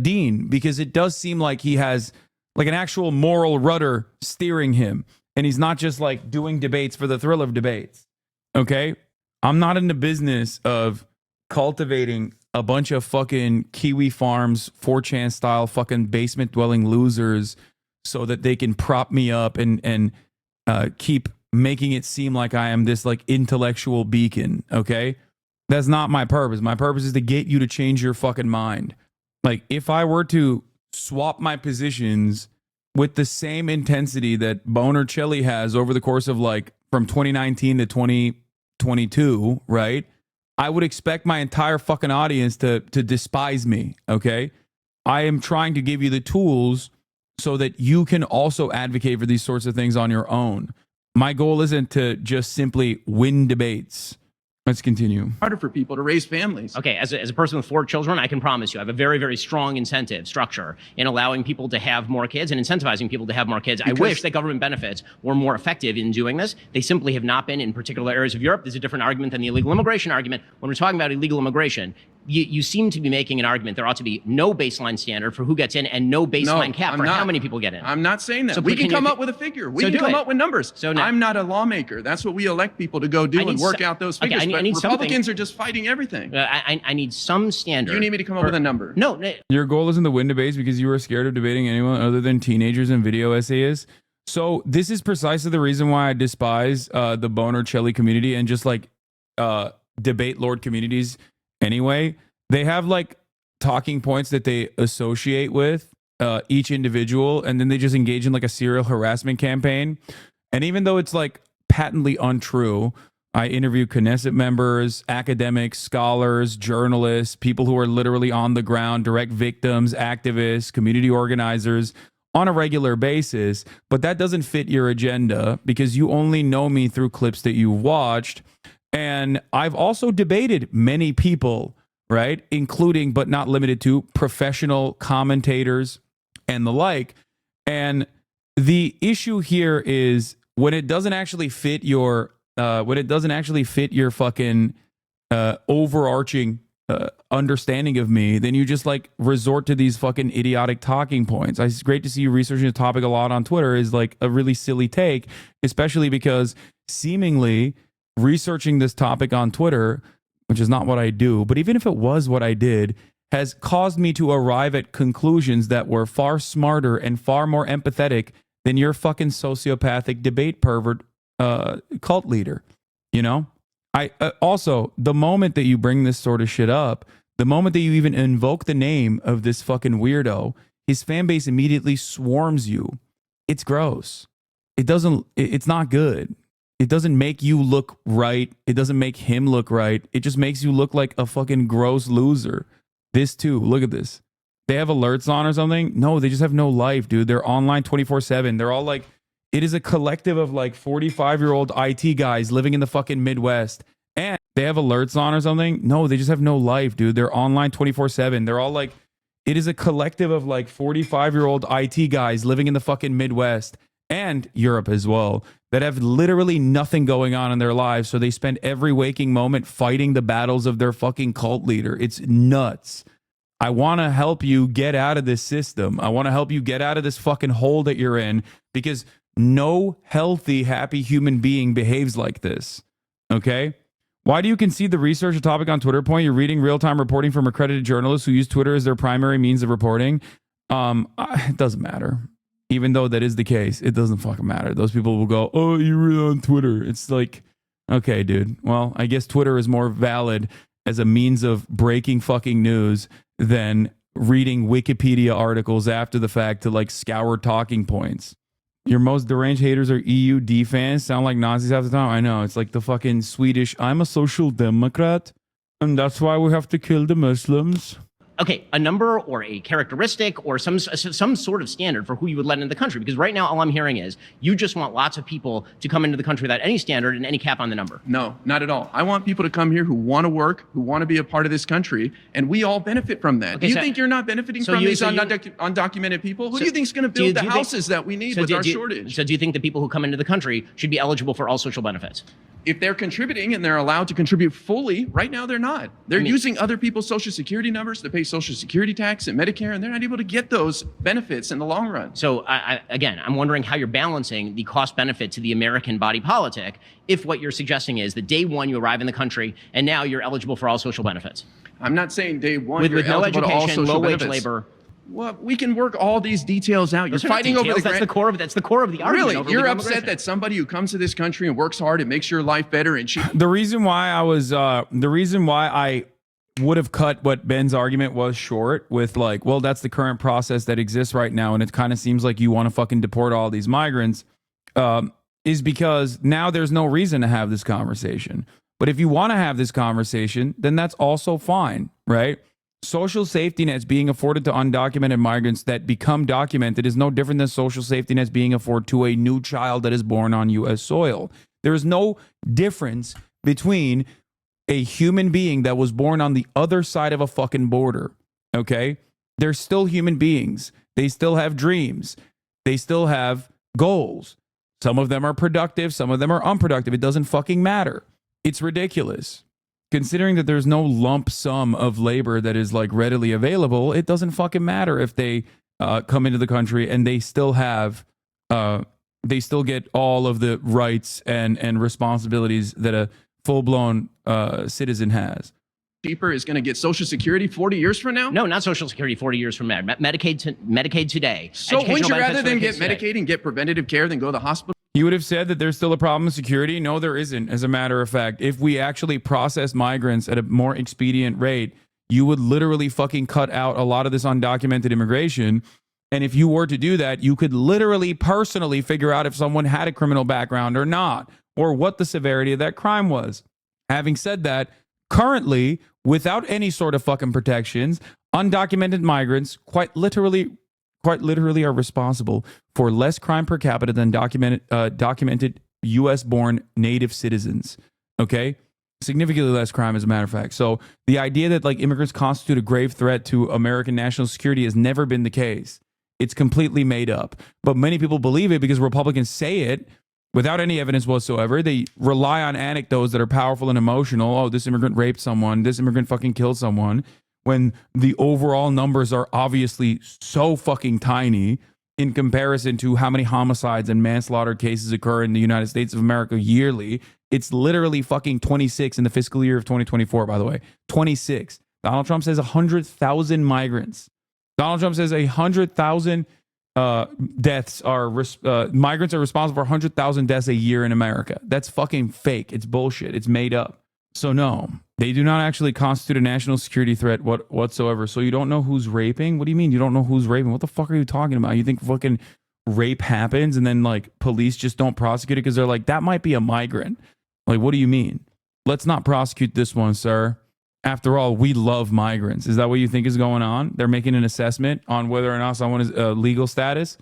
Dean, because it does seem like he has like an actual moral rudder steering him. And he's not just like doing debates for the thrill of debates. Okay? I'm not in the business of cultivating a bunch of fucking Kiwi Farms 4chan style fucking basement dwelling losers so that they can prop me up and keep making it seem like I am this like intellectual beacon. Okay, that's not my purpose. My purpose is to get you to change your fucking mind. Like, if I were to swap my positions with the same intensity that Boner Chili has over the course of like from 2019 to 2022, right? I would expect my entire fucking audience to despise me, okay? I am trying to give you the tools so that you can also advocate for these sorts of things on your own. My goal isn't to just simply win debates. Let's continue. Harder for people to raise families. Okay, as a person with 4 children, I can promise you I have a very, very strong incentive structure in allowing people to have more kids and incentivizing people to have more kids. Because I wish that government benefits were more effective in doing this. They simply have not been in particular areas of Europe. There's a different argument than the illegal immigration argument. When we're talking about illegal immigration, you seem to be making an argument there ought to be no baseline standard for who gets in and no baseline cap for how many people get in. I'm not saying that. So we can come up with a figure. We can come up with numbers. So I'm not a lawmaker. That's what we elect people to go do and work out those figures. I but need Republicans are just fighting everything. I need some standard. You need me to come up with a number. No. Your goal isn't to win debates because you were scared of debating anyone other than teenagers and video essayists. So this is precisely the reason why I despise the Boner Chili community and just like debate lord communities anyway. They have like talking points that they associate with each individual, and then they just engage in like a serial harassment campaign. And even though it's like patently untrue, I interview Knesset members, academics, scholars, journalists, people who are literally on the ground, direct victims, activists, community organizers on a regular basis. But that doesn't fit your agenda because you only know me through clips that you've watched. And I've also debated many people, right? Including, but not limited to, professional commentators and the like. And the issue here is when it doesn't actually fit your fucking overarching understanding of me, then you just like resort to these fucking idiotic talking points. It's great to see you researching the topic a lot on Twitter is like a really silly take, especially because seemingly researching this topic on Twitter, which is not what I do, but even if it was what I did, has caused me to arrive at conclusions that were far smarter and far more empathetic than your fucking sociopathic debate pervert cult leader. You know, I also, the moment that you bring this sort of shit up, the moment that you even invoke the name of this fucking weirdo, his fan base immediately swarms you. It's gross. It's not good. It doesn't make you look right. It doesn't make him look right. It just makes you look like a fucking gross loser. This too, look at this. They have alerts on or something? No, they just have no life, dude. They're online 24/7. They're all like, it is a collective of like 45-year-old IT guys living in the fucking Midwest. And they have alerts on or something? No, they just have no life, dude. They're online 24/7. They're all like, it is a collective of like 45-year-old IT guys living in the fucking Midwest and Europe as well that have literally nothing going on in their lives. So they spend every waking moment fighting the battles of their fucking cult leader. It's nuts. I want to help you get out of this system. I want to help you get out of this fucking hole that you're in because no healthy, happy human being behaves like this. Okay? Why do you concede the research topic on Twitter point? You're reading real-time reporting from accredited journalists who use Twitter as their primary means of reporting. It doesn't matter. Even though that is the case, it doesn't fucking matter. Those people will go, oh, you read on Twitter. It's like, okay, dude. Well, I guess Twitter is more valid as a means of breaking fucking news than reading Wikipedia articles after the fact to like scour talking points. Your most deranged haters are EUD fans. Sound like Nazis half the time. I know. It's like the fucking Swedish, I'm a social democrat, and that's why we have to kill the Muslims. Okay, a number or a characteristic or some sort of standard for who you would let into the country. Because right now, all I'm hearing is you just want lots of people to come into the country without any standard and any cap on the number. No, not at all. I want people to come here who want to work, who want to be a part of this country, and we all benefit from that. Okay, do you think you're not benefiting from these undocumented people? Who do you think is going to build the houses that we need with our shortage? So do you think the people who come into the country should be eligible for all social benefits? If they're contributing and they're allowed to contribute fully, right now they're not. They're using other people's social security numbers to pay social security tax and Medicare, and they're not able to get those benefits in the long run. So again, I'm wondering how you're balancing the cost benefit to the American body politic if what you're suggesting is that day one you arrive in the country and now you're eligible for all social benefits. I'm not saying day one with you're no eligible to all education, social low wage benefits. labor. Well, we can work all these details out. You're fighting over the that's the core of that's the core of the argument. Really, you're upset that somebody who comes to this country and works hard and makes your life better and the reason why I would have cut what Ben's argument was short with like, well, that's the current process that exists right now, and it kind of seems like you want to fucking deport all these migrants, is because now there's no reason to have this conversation. But if you want to have this conversation, then that's also fine, right? Social safety nets being afforded to undocumented migrants that become documented is no different than social safety nets being afforded to a new child that is born on U.S. soil. There is no difference between a human being that was born on the other side of a fucking border, okay? They're still human beings. They still have dreams. They still have goals. Some of them are productive. Some of them are unproductive. It doesn't fucking matter. It's ridiculous. Considering that there's no lump sum of labor that is like readily available, it doesn't fucking matter if they come into the country and they still have, they still get all of the rights and responsibilities that a full-blown citizen has. Cheaper is going to get Social Security 40 years from now? No, not Social Security 40 years from now. Medicaid today. So wouldn't you rather than get Medicaid and get preventative care than go to the hospital? He would have said that there's still a problem with security. No, there isn't. As a matter of fact, if we actually process migrants at a more expedient rate, you would literally fucking cut out a lot of this undocumented immigration. And if you were to do that, you could literally personally figure out if someone had a criminal background or not, or what the severity of that crime was. Having said that, currently, without any sort of fucking protections, undocumented migrants quite literally are responsible for less crime per capita than documented U.S.-born native citizens. Okay? Significantly less crime, as a matter of fact. So the idea that like immigrants constitute a grave threat to American national security has never been the case. It's completely made up. But many people believe it because Republicans say it without any evidence whatsoever. They rely on anecdotes that are powerful and emotional. Oh, this immigrant raped someone. This immigrant fucking killed someone. When the overall numbers are obviously so fucking tiny in comparison to how many homicides and manslaughter cases occur in the United States of America yearly. It's literally fucking 26 in the fiscal year of 2024, by the way. 26. Donald Trump says 100,000 migrants. Donald Trump says 100,000 deaths are, migrants are responsible for 100,000 deaths a year in America. That's fucking fake. It's bullshit. It's made up. So no, they do not actually constitute a national security threat whatsoever. So you don't know who's raping? What do you mean you don't know who's raping? What the fuck are you talking about? You think fucking rape happens and then like police just don't prosecute it because they're like, that might be a migrant. Like, what do you mean? Let's not prosecute this one, sir. After all, we love migrants. Is that what you think is going on? They're making an assessment on whether or not someone is legal status?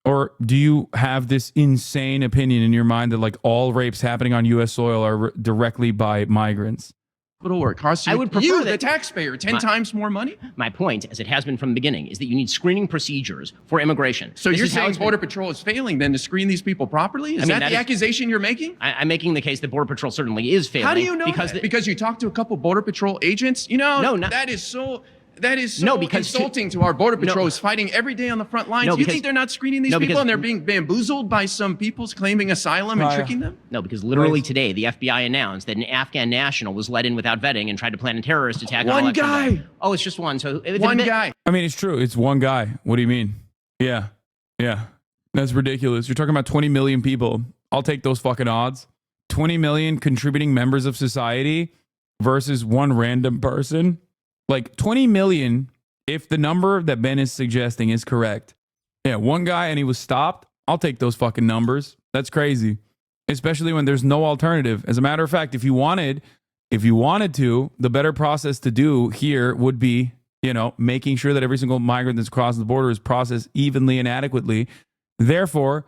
Or do you have this insane opinion in your mind that like all rapes happening on U.S. soil are directly by migrants? Where it costs you, I would prefer you that the taxpayer, 10 times more money? My point, as it has been from the beginning, is that you need screening procedures for immigration. So you're saying Border Patrol is failing then to screen these people properly? Is that the accusation you're making? I'm making the case that Border Patrol certainly is failing. How do you know that? Because you talked to a couple Border Patrol agents? You know, that is so insulting to our Border Patrols fighting every day on the front lines. You think they're not screening these people and they're being bamboozled by some people's claiming asylum and tricking them? No, because literally today, the FBI announced that an Afghan national was let in without vetting and tried to plan a terrorist attack on election day. Oh, it's just one. So one guy. I mean, it's true. It's one guy. What do you mean? Yeah. That's ridiculous. You're talking about 20 million people. I'll take those fucking odds. 20 million contributing members of society versus one random person. Like 20 million, if the number that Ben is suggesting is correct. Yeah, one guy and he was stopped. I'll take those fucking numbers. That's crazy. Especially when there's no alternative. As a matter of fact, if you wanted to, the better process to do here would be, making sure that every single migrant that's crossing the border is processed evenly and adequately. Therefore,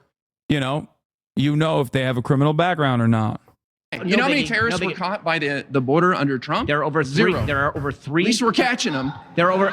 you know if they have a criminal background or not. You know how many terrorists were caught by the border under Trump? There are over Zero. There are over three. At least we're catching them. There are over.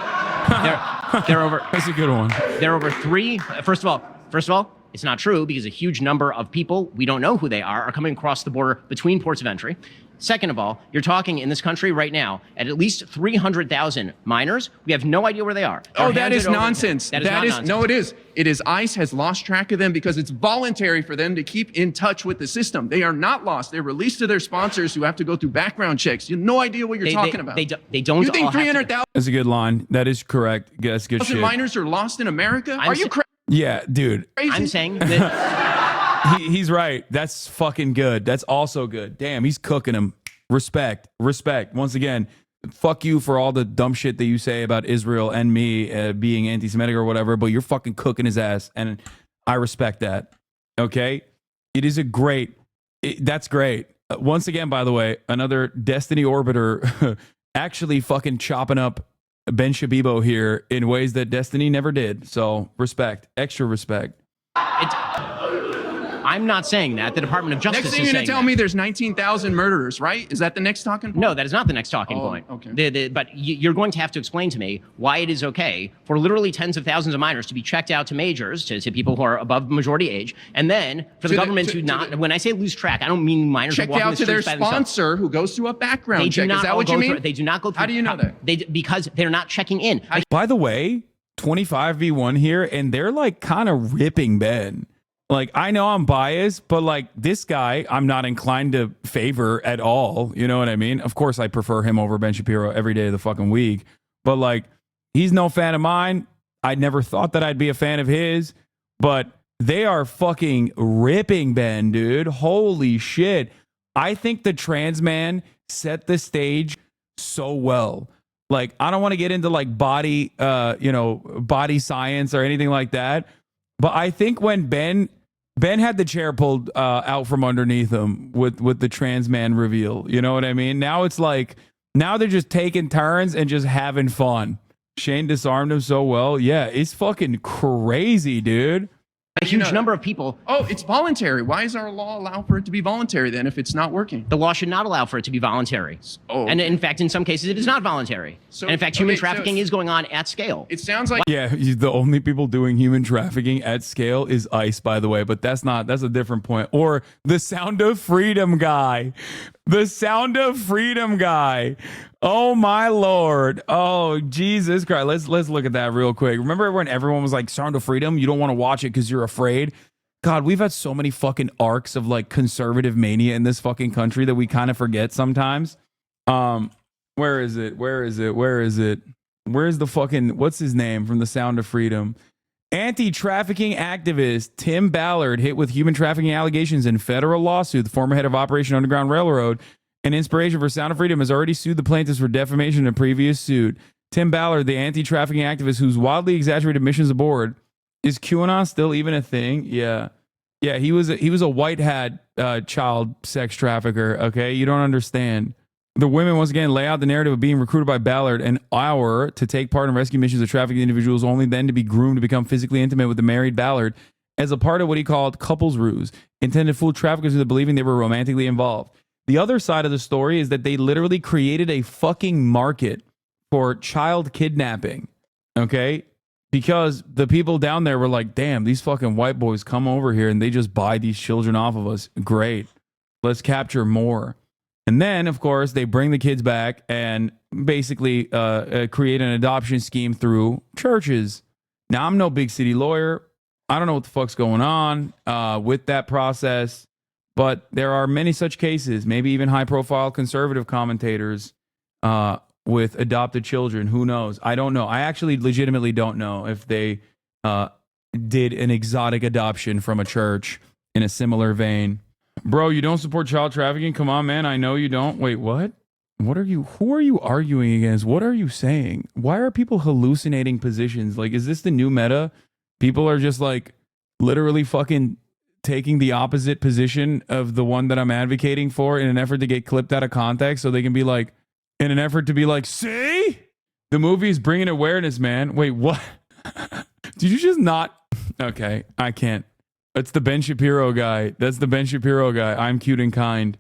There are over. That's a good one. There are over three. First of all, it's not true because a huge number of people, we don't know who they are coming across the border between ports of entry. Second of all, you're talking in this country right now at least 300,000 minors. We have no idea where they are. That is nonsense. That is not nonsense. No, it is. It is ICE has lost track of them because it's voluntary for them to keep in touch with the system. They are not lost. They're released to their sponsors who have to go through background checks. You have no idea what you're talking about. They don't. You think 300,000 That's a good line. That is correct. That's good shit. minors are lost in America? Are you crazy? Yeah, dude. I'm saying that. He's right. That's fucking good. That's also good. Damn, he's cooking him. Respect. Once again, fuck you for all the dumb shit that you say about Israel and me being anti-Semitic or whatever, but you're fucking cooking his ass, and I respect that. Okay? It is that's great. Once again, by the way, another Destiny Orbiter actually fucking chopping up Ben Shabibo here in ways that Destiny never did. So, respect. Extra respect. I'm not saying that. The Department of Justice is saying that. Next thing you're going to tell me there's 19,000 murderers, right? Is that the next talking point? No, that is not the next talking point. Okay. But you're going to have to explain to me why it is okay for literally tens of thousands of minors to be checked out to majors, to people who are above majority age, and then for the government to not, when I say lose track, I don't mean minors checked walking out the streets to their by themselves. Sponsor who goes through a background check. Is that what you mean? They do not go through. How do you know that? Because they're not checking in. By the way, 25v1 here, and they're like kind of ripping Ben. Like, I know I'm biased, but like this guy, I'm not inclined to favor at all. You know what I mean? Of course, I prefer him over Ben Shapiro every day of the fucking week. But like, he's no fan of mine. I never thought that I'd be a fan of his. But They are fucking ripping Ben, dude. Holy shit. I think the trans man set the stage so well. Like, I don't want to get into like body, body science or anything like that. But I think when Ben had the chair pulled out from underneath him with the trans man reveal. You know what I mean? Now it's like, now they're just taking turns and just having fun. Shane disarmed him so well. Yeah, it's fucking crazy, dude. A huge number of people. Oh, it's voluntary. Why does our law allow for it to be voluntary then if it's not working? The law should not allow for it to be voluntary. Oh. And in fact, in some cases, it is not voluntary. So, and in fact, human trafficking is going on at scale. It sounds like... Yeah, the only people doing human trafficking at scale is ICE, by the way, but that's a different point. Or the Sound of Freedom guy. The Sound of Freedom guy. Oh my Lord. Oh, Jesus Christ. Let's look at that real quick. Remember when everyone was like, Sound of Freedom? You don't want to watch it because you're afraid? God, we've had so many fucking arcs of like conservative mania in this fucking country that we kind of forget sometimes. Where is it? Where's the fucking, what's his name from the Sound of Freedom? Anti-trafficking activist Tim Ballard hit with human trafficking allegations in federal lawsuit. The former head of Operation Underground Railroad and inspiration for Sound of Freedom has already sued the plaintiffs for defamation in a previous suit. Tim Ballard, the anti-trafficking activist whose wildly exaggerated missions aboard, is QAnon still even a thing? Yeah, he was a white hat child sex trafficker. Okay, you don't understand. The women once again lay out the narrative of being recruited by Ballard an hour to take part in rescue missions of trafficking individuals, only then to be groomed to become physically intimate with the married Ballard as a part of what he called couples ruse, intended to fool traffickers into believing they were romantically involved. The other side of the story is that they literally created a fucking market for child kidnapping, okay? Because the people down there were like, damn, these fucking white boys come over here and they just buy these children off of us. Great. Let's capture more. And then, of course, they bring the kids back and basically create an adoption scheme through churches. Now, I'm no big city lawyer. I don't know what the fuck's going on with that process. But there are many such cases, maybe even high-profile conservative commentators with adopted children. Who knows? I don't know. I actually legitimately don't know if they did an exotic adoption from a church in a similar vein. Bro, you don't support child trafficking? Come on, man. I know you don't. Wait, what? Who are you arguing against? What are you saying? Why are people hallucinating positions? Like, is this the new meta? People are just like literally fucking taking the opposite position of the one that I'm advocating for in an effort to get clipped out of context so they can be like, in an effort to be like, see? The movie is bringing awareness, man. Wait, what? Did you just not? Okay, I can't. That's the Ben Shapiro guy. That's the Ben Shapiro guy. I'm cute and kind.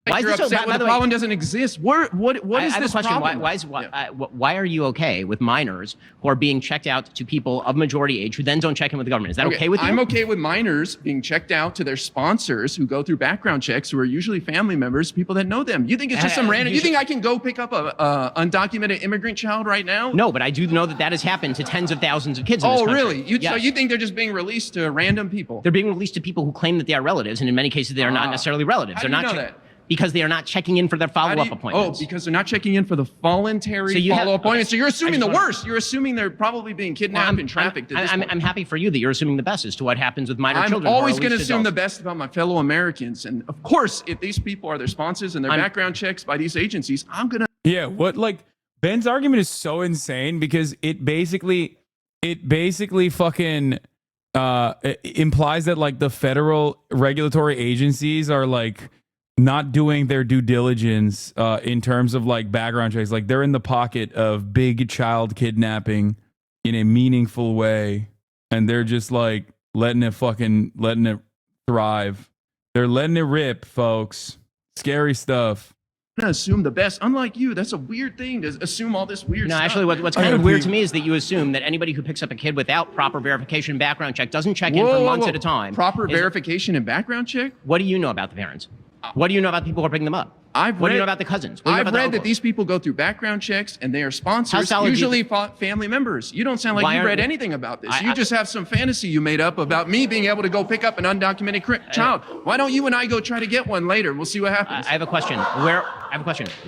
Why is You're this so upset bad? when the problem doesn't exist. What is I have this a question. problem? Why are you okay with minors who are being checked out to people of majority age who then don't check in with the government? Is that okay with you? I'm okay with minors being checked out to their sponsors who go through background checks, who are usually family members, people that know them. You think it's just some random? You think I can go pick up a undocumented immigrant child right now? No, but I do know that has happened to tens of thousands of kids in this country. Really? So you think they're just being released to random people? They're being released to people who claim that they are relatives, and in many cases they are not necessarily relatives. How do you know that? Because they are not checking in for their follow-up appointments. Oh, because they're not checking in for the voluntary follow-up appointments. So you're assuming the worst. You're assuming they're probably being kidnapped and trafficked. I'm happy for you that you're assuming the best as to what happens with minor children. I'm always going to assume the best about my fellow Americans. And of course, if these people are their sponsors and their background checks by these agencies, I'm going to... Yeah, Ben's argument is so insane because it basically fucking implies that like the federal regulatory agencies are like not doing their due diligence in terms of like background checks. Like they're in the pocket of big child kidnapping in a meaningful way. And they're just like letting it thrive. They're letting it rip, folks. Scary stuff. I'm going to assume the best. Unlike you, that's a weird thing to assume all this weird stuff. No, actually, what's kind of weird to me is that you assume that anybody who picks up a kid without proper verification and background check doesn't check in for months at a time. Proper verification and background check? What do you know about the parents? What do you know about the people who are picking them up? What do you know about the cousins? I've read that these people go through background checks and they are sponsors, usually family members. You don't sound like you read anything about this. You just have some fantasy you made up about me being able to go pick up an undocumented child. Why don't you and I go try to get one later? We'll see what happens. I have a question.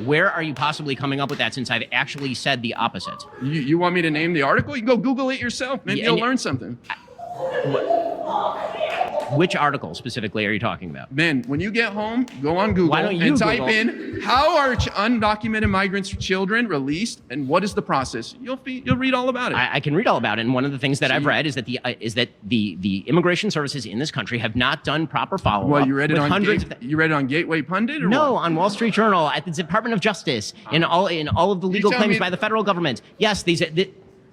Where are you possibly coming up with that since I've actually said the opposite? You want me to name the article? You can go Google it yourself. Maybe you'll learn something. Which article specifically are you talking about? Ben, when you get home, go on Google Why don't you and type Google? in how are undocumented migrants' children released and what is the process. You'll read all about it. I can read all about it. And one of the things that I've read is that the immigration services in this country have not done proper follow-up. Well, you read it with hundreds of you read it on Gateway Pundit or no, what? on Wall Street Journal, at the Department of Justice, in all of the legal tell claims me- by the federal government. Yes, this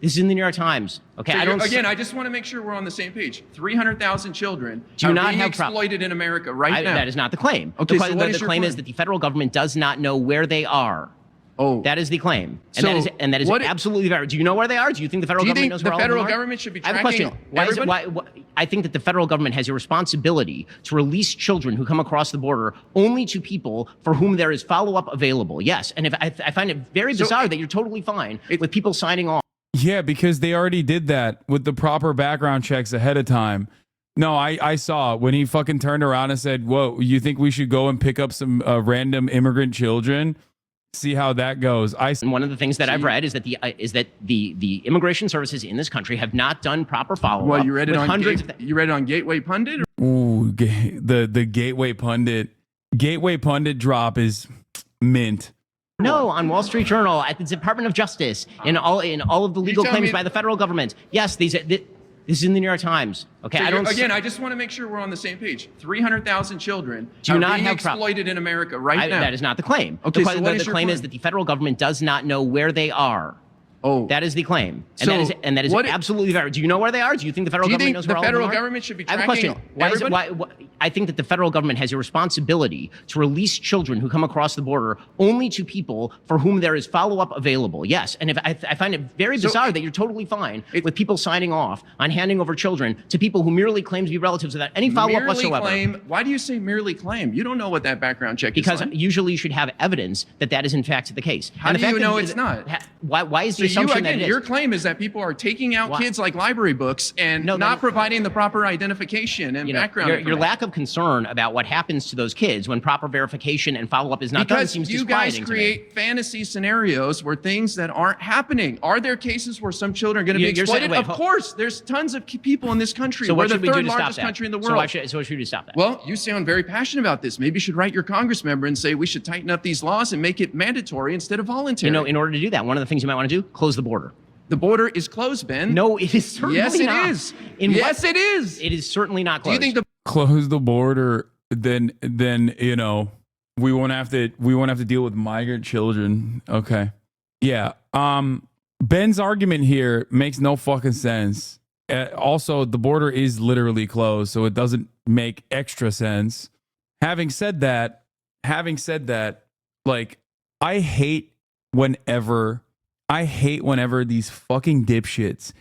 is in the New York Times. Okay, So I don't. again, I just want to make sure we're on the same page. 300,000 children Do are not being have exploited in America right now. That is not the claim. Okay, the, so what is the your claim claim? is that the federal government does not know where they are. Oh, that is the claim, So and that is what- absolutely valid. Do you know where they are? Do you think the federal Do you government think knows the where all of them federal are? government should be I have a question. tracking Why is it, everybody? I think that the federal government has a responsibility to release children who come across the border only to people for whom there is follow-up available. Yes, and if I find it very bizarre that you're totally fine with people signing off. Yeah, because they already did that with the proper background checks ahead of time. No, I saw when he fucking turned around and said, "Whoa, you think we should go and pick up some random immigrant children? See how that goes." And one of the things that I've read is that the immigration services in this country have not done proper follow-up. Well, you read it with on hundreds. you read it on Gateway Pundit. Or? Ooh, the Gateway Pundit drop is mint. No, on Wall Street Journal, at the Department of Justice, in all of the legal tell claims me- by the federal government. Yes, this is in the New York Times. Okay, So I don't. again, I just want to make sure we're on the same page. 300,000 children Do are not being have exploited in America right now. That is not the claim. Okay, the, so what the is your claim claim? is that the federal government does not know where they are. Oh, that is the claim, So and that is what- absolutely valid. Do you know where they are? Do you think the federal Do you government think knows the where all of them federal are? government should be I have a tracking question. Why is it, I think that the federal government has a responsibility to release children who come across the border only to people for whom there is follow-up available. Yes, and if I find it very bizarre that you're totally fine with people signing off on handing over children to people who merely claim to be relatives without any follow-up merely whatsoever. claim. Why do you say merely claim? You don't know what that background check Because is like. usually you should have evidence that that is in fact the case. How And do the you fact know that- it's not? Why is So the you, assumption again, that it your is? claim is that people are taking out Why? kids like library books and not providing the proper identification and background your information. lack of concern about what happens to those kids when proper verification and follow-up is not done Because seems you guys disquieting to me. create fantasy scenarios where things that aren't happening. Are there cases where some children are going to be You're saying- exploited? wait, Of course, there's tons of people in this country. So We're what the should we do third to stop largest that? country in the So world. what should we do to stop that? Well, you sound very passionate about this. Maybe you should write your Congress member and say we should tighten up these laws and make it mandatory instead of voluntary. You know, in order to do that, one of the things you might want to do, close the border. The border is closed, Ben. No, it is certainly Yes, it not. is. In Yes, what- it is. It is certainly not Do closed. you think the Close the border, then you know we won't have to deal with migrant children. Okay, yeah. Ben's argument here makes no fucking sense. Also, the border is literally closed, so it doesn't make extra sense. Having said that, like I hate whenever these fucking dipshits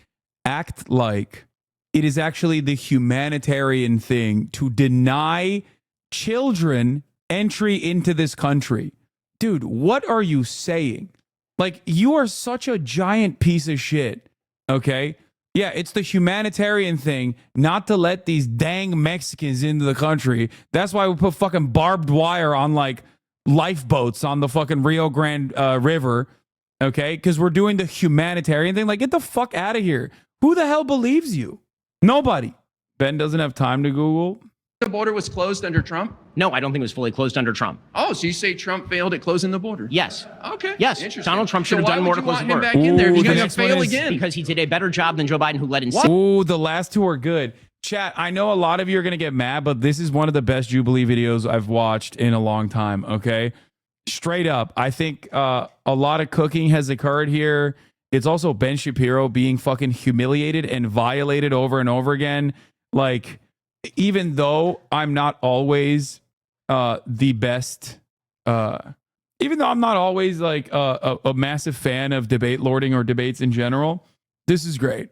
act like it is actually the humanitarian thing to deny children entry into this country. Dude, what are you saying? Like, you are such a giant piece of shit, okay? Yeah, it's the humanitarian thing not to let these dang Mexicans into the country. That's why we put fucking barbed wire on, like, lifeboats on the fucking Rio Grande River, okay? Because we're doing the humanitarian thing. Like, get the fuck out of here. Who the hell believes you? Nobody. Ben doesn't have time to Google. The border was closed under Trump? No, I don't think it was fully closed under Trump. Oh, so you say Trump failed at closing the border? Yes. Okay. Yes. Interesting. Donald Trump should So have why done would more to you close want the him border. back in there? Ooh, Because the he next one fail is- again. Because he did a better job than Joe Biden, who led in Ooh, the last two are good. Chat, I know a lot of you are going to get mad, but this is one of the best Jubilee videos I've watched in a long time, okay? Straight up, I think a lot of cooking has occurred here. It's also Ben Shapiro being fucking humiliated and violated over and over again. Like, even though I'm not always the best, even though I'm not always like a massive fan of debate lording or debates in general, this is great.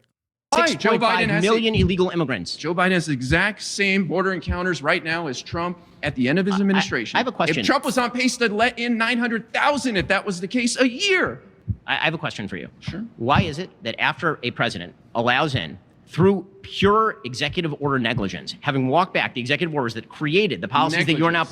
6.5 million illegal immigrants. Joe Biden has the exact same border encounters right now as Trump at the end of his administration. I have a question. If Trump was on pace to let in 900,000, if that was the case, a year. I have a question for you. Sure. Why is it that after a president allows in through pure executive order negligence, having walked back the executive orders that created the policies that you're now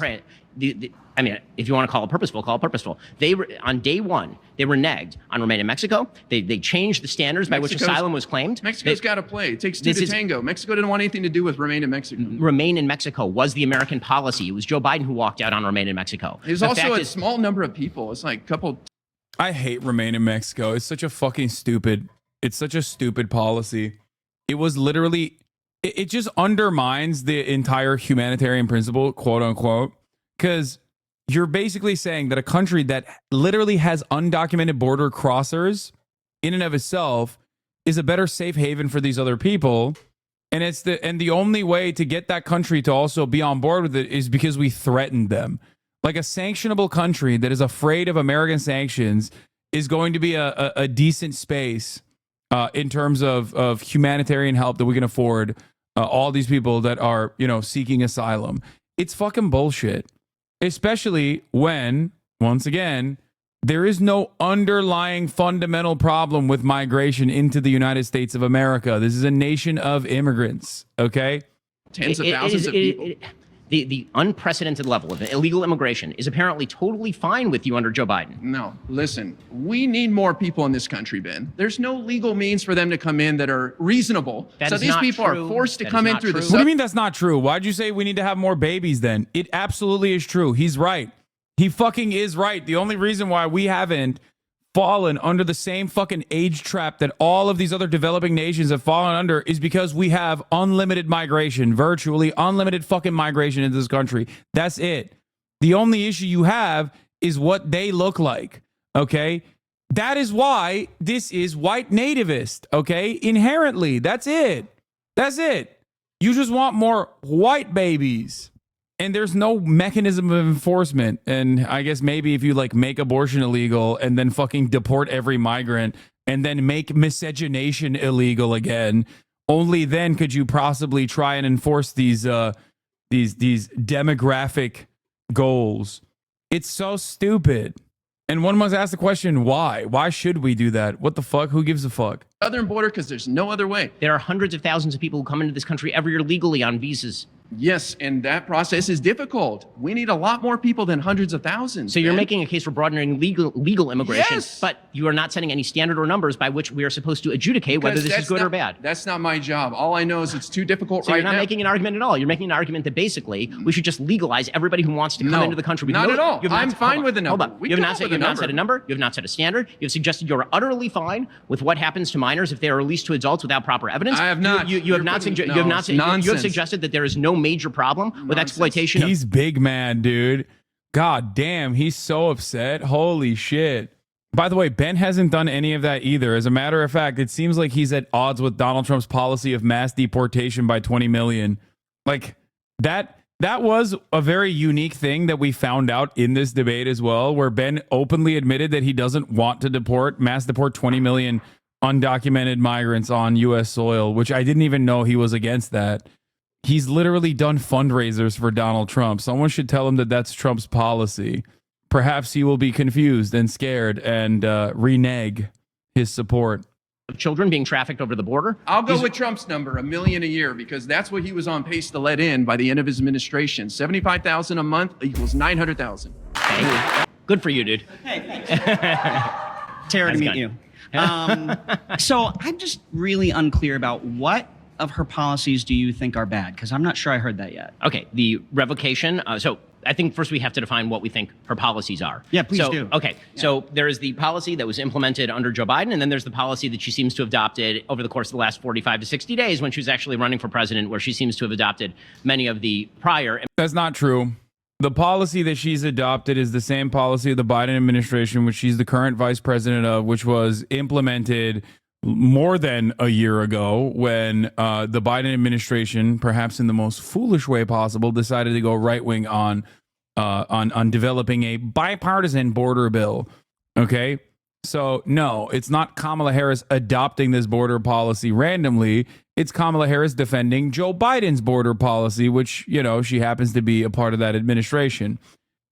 I mean, if you want to call it purposeful, call it purposeful. They were, on day one, they reneged on Remain in Mexico. They changed the standards by which asylum was claimed. Mexico's got to play. It takes two to tango. Mexico didn't want anything to do with Remain in Mexico. Remain in Mexico was the American policy. It was Joe Biden who walked out on Remain in Mexico. There's also a small number of people. It's like a couple. I hate Remain in Mexico. It's such a fucking stupid. It's such a stupid policy. It was literally. It just undermines the entire humanitarian principle, quote unquote, because you're basically saying that a country that literally has undocumented border crossers in and of itself is a better safe haven for these other people. And the only way to get that country to also be on board with it is because we threatened them. Like a sanctionable country that is afraid of American sanctions is going to be a decent space in terms of humanitarian help that we can afford all these people that are, seeking asylum. It's fucking bullshit. Especially when, once again, there is no underlying fundamental problem with migration into the United States of America. This is a nation of immigrants, okay? Tens of thousands of people. The unprecedented level of illegal immigration is apparently totally fine with you under Joe Biden. No, listen, we need more people in this country, Ben. There's no legal means for them to come in that are reasonable. So these people are forced to come in through the... What do you mean that's not true? Why'd you say we need to have more babies then? It absolutely is true. He's right. He fucking is right. The only reason why we haven't fallen under the same fucking age trap that all of these other developing nations have fallen under is because we have unlimited migration, virtually unlimited fucking migration into this country. That's it. The only issue you have is what they look like, okay? That is why this is white nativist, okay? Inherently, that's it. That's it. You just want more white babies. And there's no mechanism of enforcement. And I guess maybe if you make abortion illegal and then fucking deport every migrant and then make miscegenation illegal again, only then could you possibly try and enforce these demographic goals. It's so stupid. And one must ask the question, why? Why should we do that? What the fuck? Who gives a fuck? Southern border, because there's no other way. There are hundreds of thousands of people who come into this country every year legally on visas. Yes, and that process is difficult. We need a lot more people than hundreds of thousands. So you're making a case for broadening legal immigration, yes! But you are not setting any standard or numbers by which we are supposed to adjudicate whether this is good or bad. That's not my job. All I know is it's too difficult so right you're not now. making an argument at all. You're making an argument that basically we should just legalize everybody who wants to come into the country. Not at all. I'm fine with the number. Hold on. You have not set a number. You have not set a standard. You have suggested you're utterly fine with what happens to minors if they are released to adults without proper evidence. I have not. You have not suggested that there is no major problem with exploitation. He's big man, dude. God damn, he's so upset. Holy shit. By the way, Ben hasn't done any of that either. As a matter of fact, it seems like he's at odds with Donald Trump's policy of mass deportation by 20 million. Like that was a very unique thing that we found out in this debate as well, where Ben openly admitted that he doesn't want to mass deport 20 million undocumented migrants on U.S. soil, which I didn't even know he was against that. He's literally done fundraisers for Donald Trump. Someone should tell him that that's Trump's policy. Perhaps he will be confused and scared and renege his support. Of children being trafficked over the border. I'll go with Trump's number, 1 million a year, because that's what he was on pace to let in by the end of his administration. 75,000 a month equals 900,000. Okay. Good for you, dude. Tara, to meet you. So I'm just really unclear about what of her policies do you think are bad? Because I'm not sure I heard that yet. Okay, the revocation. So I think first we have to define what we think her policies are. Yeah, please do. Okay, yeah. So there is the policy that was implemented under Joe Biden, and then there's the policy that she seems to have adopted over the course of the last 45 to 60 days when she was actually running for president, where she seems to have adopted many of the prior. That's not true. The policy that she's adopted is the same policy of the Biden administration, which she's the current vice president of, which was implemented more than a year ago when the Biden administration, perhaps in the most foolish way possible, decided to go right wing on developing a bipartisan border bill. Okay, so no, it's not Kamala Harris adopting this border policy randomly. It's Kamala Harris defending Joe Biden's border policy, which she happens to be a part of that administration.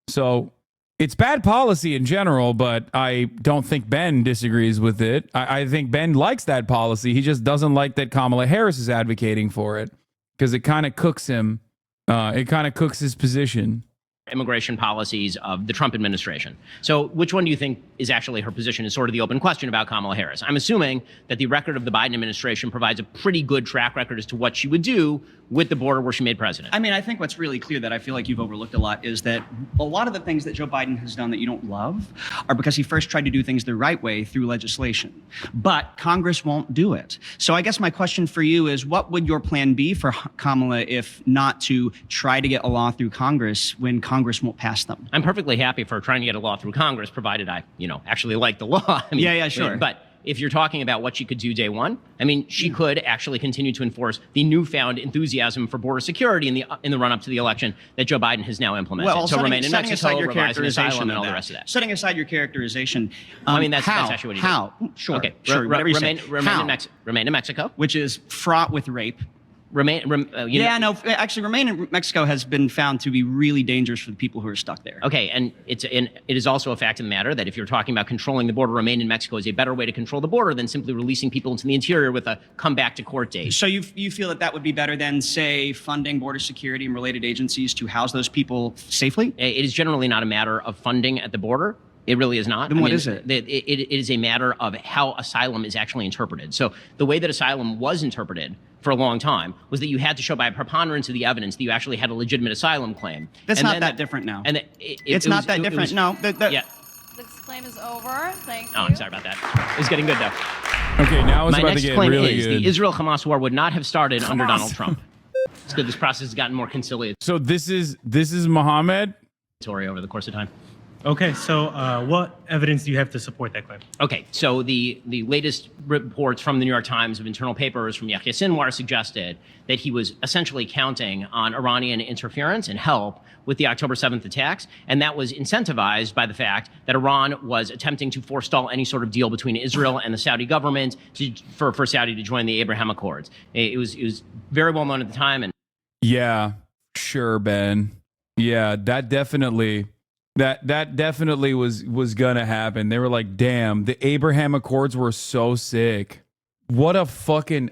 So It's bad policy in general, but I don't think Ben disagrees with it. I think Ben likes that policy. He just doesn't like that Kamala Harris is advocating for it because it kind of cooks him. It kind of cooks his position. Immigration policies of the Trump administration. So which one do you think is actually her position is sort of the open question about Kamala Harris? I'm assuming that the record of the Biden administration provides a pretty good track record as to what she would do with the border were she made president. I mean, I think what's really clear that I feel like you've overlooked a lot is that a lot of the things that Joe Biden has done that you don't love are because he first tried to do things the right way through legislation. But Congress won't do it. So I guess my question for you is, what would your plan be for Kamala if not to try to get a law through Congress when Congress won't pass them? I'm perfectly happy for trying to get a law through Congress, provided I, actually like the law. I mean, yeah, sure. But if you're talking about what she could do day one, I mean, she could actually continue to enforce the newfound enthusiasm for border security in the run-up to the election that Joe Biden has now implemented. Well, so remain in setting Mexico, aside your revising asylum, characterization and of all the that. rest of that. Setting aside your characterization, I mean, that's actually what he did. How? Sure. Okay. Sure. Whatever you say. Remain in Mexico, which is fraught with rape. Actually, remain in Mexico has been found to be really dangerous for the people who are stuck there. Okay, and it is also a fact of the matter that if you're talking about controlling the border, remain in Mexico is a better way to control the border than simply releasing people into the interior with a come back to court date. So you feel that would be better than, say, funding border security and related agencies to house those people safely? It is generally not a matter of funding at the border. It really is not. Then what is it? It is a matter of how asylum is actually interpreted. So the way that asylum was interpreted for a long time was that you had to show by a preponderance of the evidence that you actually had a legitimate asylum claim. That's not that different now. And it's not that different. No. Yeah. This claim is over. Thank you. Oh, I'm sorry about that. It's getting good though. Okay, now it's My about next to get claim really is good. the Israel-Hamas war would not have started under Donald Trump. It's good. This process has gotten more conciliatory So this is Mohammed over the course of time. Okay, so what evidence do you have to support that claim? Okay, so the latest reports from the New York Times of internal papers from Yahya Sinwar suggested that he was essentially counting on Iranian interference and help with the October 7th attacks, and that was incentivized by the fact that Iran was attempting to forestall any sort of deal between Israel and the Saudi government for Saudi to join the Abraham Accords. It was very well known at the time. And yeah, sure, Ben. Yeah, that definitely was gonna happen. They were like, damn, the Abraham Accords were so sick. What a fucking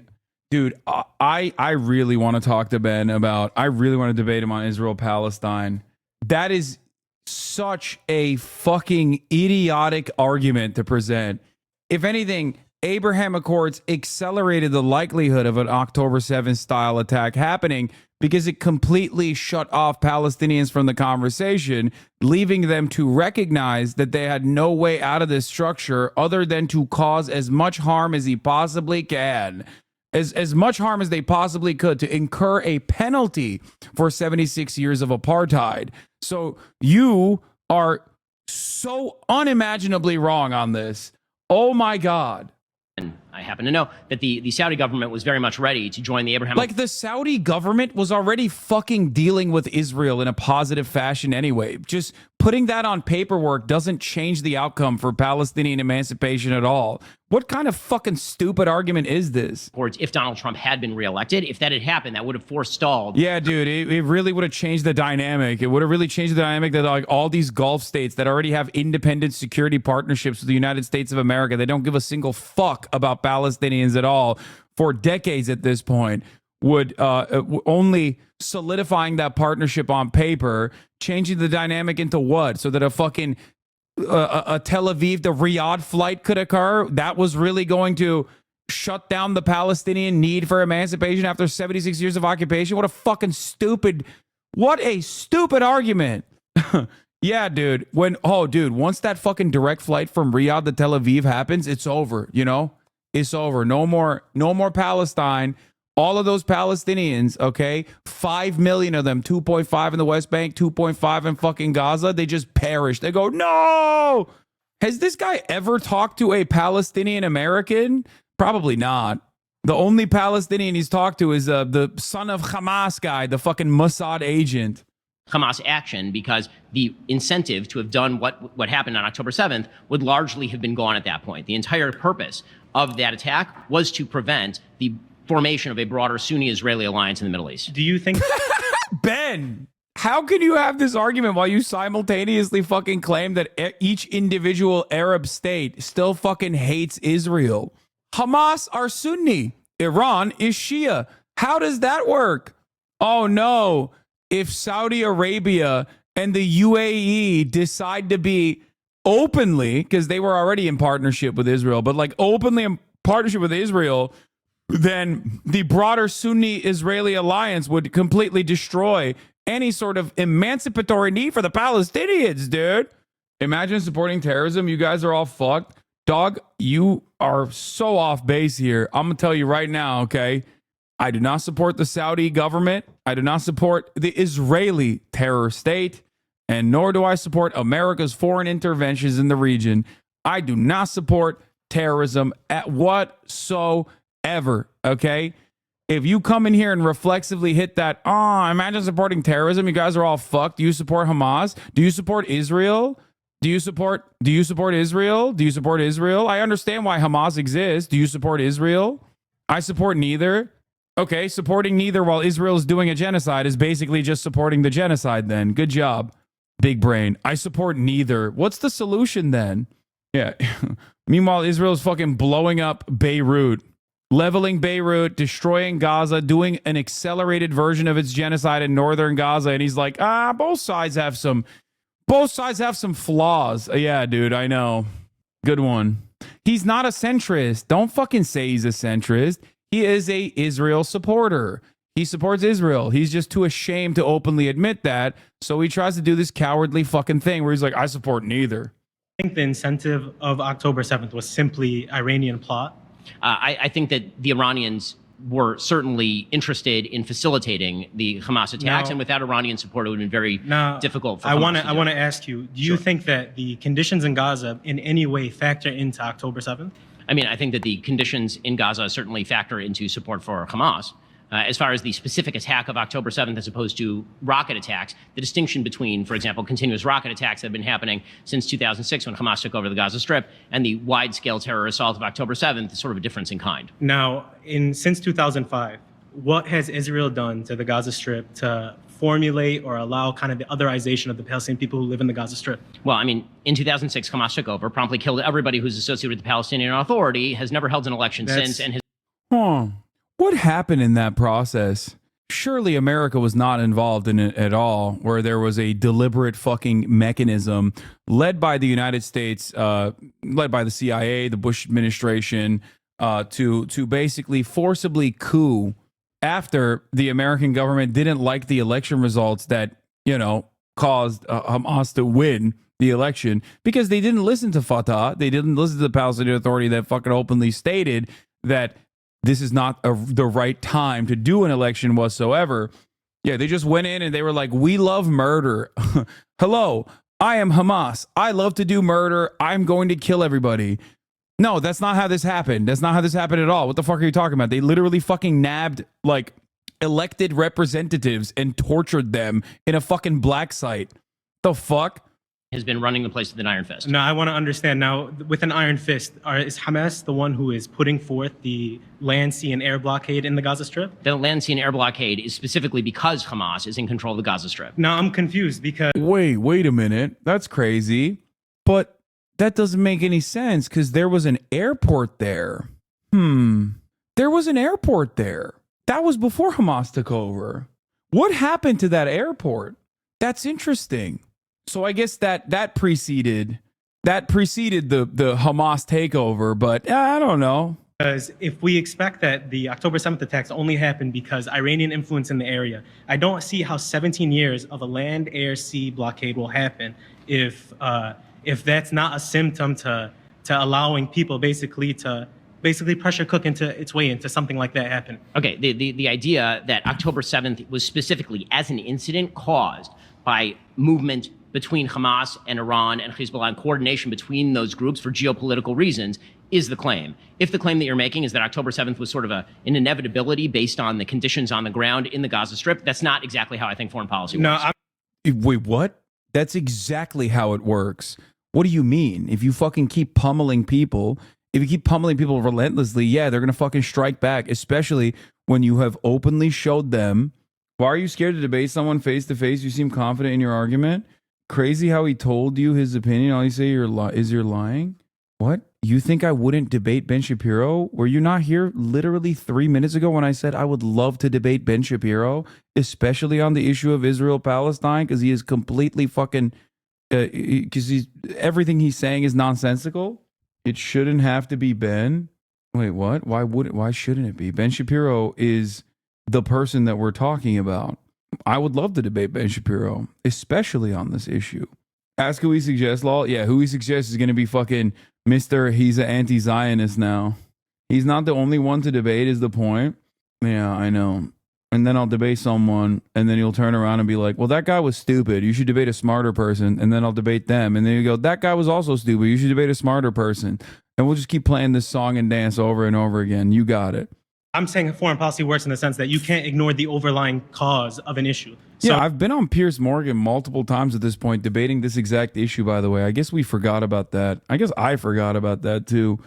dude. I really want to talk to Ben about, I really want to debate him on Israel Palestine. That is such a fucking idiotic argument to present. If anything, Abraham Accords accelerated the likelihood of an October 7th style attack happening because it completely shut off Palestinians from the conversation, leaving them to recognize that they had no way out of this structure other than to cause as much harm as he possibly can, as much harm as they possibly could, to incur a penalty for 76 years of apartheid. So you are so unimaginably wrong on this. Oh my God. And I happen to know that the Saudi government was very much ready to join the Abraham. Like, the Saudi government was already fucking dealing with Israel in a positive fashion anyway. Just putting that on paperwork doesn't change the outcome for Palestinian emancipation at all. What kind of fucking stupid argument is this? If Donald Trump had been reelected, if that had happened, that would have forestalled. Yeah, dude, it really would have changed the dynamic. It would have really changed the dynamic that, like, all these Gulf states that already have independent security partnerships with the United States of America, they don't give a single fuck about Palestinians at all for decades at this point, would only solidifying that partnership on paper, changing the dynamic into what? So that a fucking a Tel Aviv to Riyadh flight could occur, that was really going to shut down the Palestinian need for emancipation after 76 years of occupation? What a stupid argument. Yeah, dude. Once that fucking direct flight from Riyadh to Tel Aviv happens, it's over, It's over. No more Palestine. All of those Palestinians, okay, 5 million of them, 2.5 in the West Bank, 2.5 in fucking Gaza, they just perish. They go, no! Has this guy ever talked to a Palestinian American? Probably not. The only Palestinian he's talked to is the son of Hamas guy, the fucking Mossad agent. Hamas action, because the incentive to have done what happened on October 7th would largely have been gone at that point. The entire purpose of that attack was to prevent the formation of a broader Sunni-Israeli alliance in the Middle East. Do you think... Ben, How can you have this argument while you simultaneously fucking claim that each individual Arab state still fucking hates Israel? Hamas are Sunni. Iran is Shia. How does that work? Oh no. If Saudi Arabia and the UAE decide to be openly, because they were already in partnership with Israel, but like openly in partnership with Israel, then the broader Sunni-Israeli alliance would completely destroy any sort of emancipatory need for the Palestinians, dude. Imagine supporting terrorism. You guys are all fucked. Dog, you are so off base here. I'm going to tell you right now, okay? I do not support the Saudi government. I do not support the Israeli terror state. And nor do I support America's foreign interventions in the region. I do not support terrorism at whatsoever, okay? If you come in here and reflexively hit that, imagine supporting terrorism, you guys are all fucked. Do you support Hamas? Do you support Israel? Do you support Israel? Do you support Israel? I understand why Hamas exists. Do you support Israel? I support neither. Okay, supporting neither while Israel is doing a genocide is basically just supporting the genocide then. Good job, big brain. I support neither. What's the solution then? Yeah. Meanwhile, Israel is fucking blowing up Beirut, leveling Beirut, destroying Gaza, doing an accelerated version of its genocide in northern Gaza. And he's like, both sides have some flaws. Yeah, dude, I know. Good one. He's not a centrist. Don't fucking say he's a centrist. He is a Israel supporter. He supports Israel. He's just too ashamed to openly admit that. So he tries to do this cowardly fucking thing where he's like, I support neither. I think the incentive of October 7th was simply Iranian plot. I think that the Iranians were certainly interested in facilitating the Hamas attacks, Now- and without Iranian support, it would have been very difficult for I Hamas want to to. do I want it. to ask you: do you think that the conditions in Gaza in any way factor into October 7th? I mean, I think that the conditions in Gaza certainly factor into support for Hamas. As far as the specific attack of October 7th as opposed to rocket attacks, the distinction between, for example, continuous rocket attacks that have been happening since 2006 when Hamas took over the Gaza Strip and the wide-scale terror assault of October 7th is sort of a difference in kind. Now, since 2005, what has Israel done to the Gaza Strip to formulate or allow kind of the otherization of the Palestinian people who live in the Gaza Strip? Well, I mean, in 2006, Hamas took over, promptly killed everybody who's associated with the Palestinian Authority, has never held an election since, and has... What happened in that process? Surely America was not involved in it at all, where there was a deliberate fucking mechanism led by the United States, led by the CIA, the Bush administration, to basically forcibly coup after the American government didn't like the election results that, caused Hamas to win the election because they didn't listen to Fatah. They didn't listen to the Palestinian Authority that fucking openly stated that this is not the right time to do an election whatsoever. Yeah, they just went in and they were like, we love murder. Hello, I am Hamas. I love to do murder. I'm going to kill everybody. No, that's not how this happened. That's not how this happened at all. What the fuck are you talking about? They literally fucking nabbed like elected representatives and tortured them in a fucking black site. The fuck? has been running the place with an iron fist. No, I want to understand now. With an iron fist, is Hamas the one who is putting forth the land, sea, and air blockade in the Gaza Strip? The land, sea, and air blockade is specifically because Hamas is in control of the Gaza Strip. Now I'm confused because wait a minute. That's crazy. But that doesn't make any sense because there was an airport there. There was an airport there. That was before Hamas took over. What happened to that airport? That's interesting. So I guess that preceded the Hamas takeover, but I don't know. Because if we expect that the October 7th attacks only happened because Iranian influence in the area, I don't see how 17 years of a land, air, sea blockade will happen if that's not a symptom to allowing people basically pressure cook its way into something like that happen. Okay, the idea that October 7th was specifically as an incident caused by movement between Hamas and Iran and Hezbollah and coordination between those groups for geopolitical reasons is the claim. If the claim that you're making is that October 7th was sort of an inevitability based on the conditions on the ground in the Gaza Strip, that's not exactly how I think foreign policy works. Wait, what? That's exactly how it works. What do you mean? If you fucking keep pummeling people, relentlessly, yeah, they're going to fucking strike back, especially when you have openly showed them Why are you scared to debate someone face to face? You seem confident in your argument. Crazy how he told you his opinion. All you say you're lying. What? You think I wouldn't debate Ben Shapiro? Were you not here literally 3 minutes ago when I said I would love to debate Ben Shapiro, especially on the issue of Israel-Palestine, because he is completely fucking, because everything he's saying is nonsensical? It shouldn't have to be Ben. Wait, what? Why shouldn't it be? Ben Shapiro is the person that we're talking about. I would love to debate Ben Shapiro, especially on this issue. Ask who he suggests, lol. Yeah, who he suggests is going to be fucking Mr. He's an anti-Zionist now. He's not the only one to debate is the point. Yeah, I know. And then I'll debate someone, and then you'll turn around and be like, well, that guy was stupid. You should debate a smarter person. And then I'll debate them. And then you go, that guy was also stupid. You should debate a smarter person. And we'll just keep playing this song and dance over and over again. You got it. I'm saying foreign policy works in the sense that you can't ignore the overlying cause of an issue. So, yeah, I've been on Piers Morgan multiple times at this point debating this exact issue, by the way. I guess we forgot about that. I guess I forgot about that too.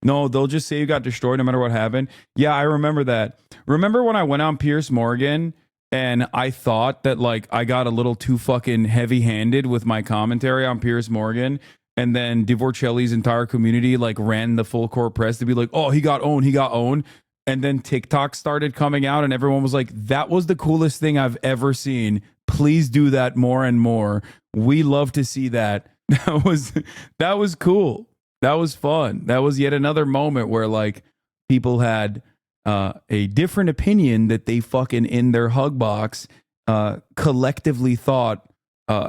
No, they'll just say you got destroyed no matter what happened. Yeah, I remember that. Remember when I went on Piers Morgan and I thought that like I got a little too fucking heavy-handed with my commentary on Piers Morgan, and then Dvorcelli's entire community like ran the full court press to be like, oh, he got owned. And then TikTok started coming out and everyone was like, that was the coolest thing I've ever seen. Please do that more and more. We love to see that. That was cool. That was fun. That was yet another moment where like people had a different opinion that they fucking in their hug box collectively thought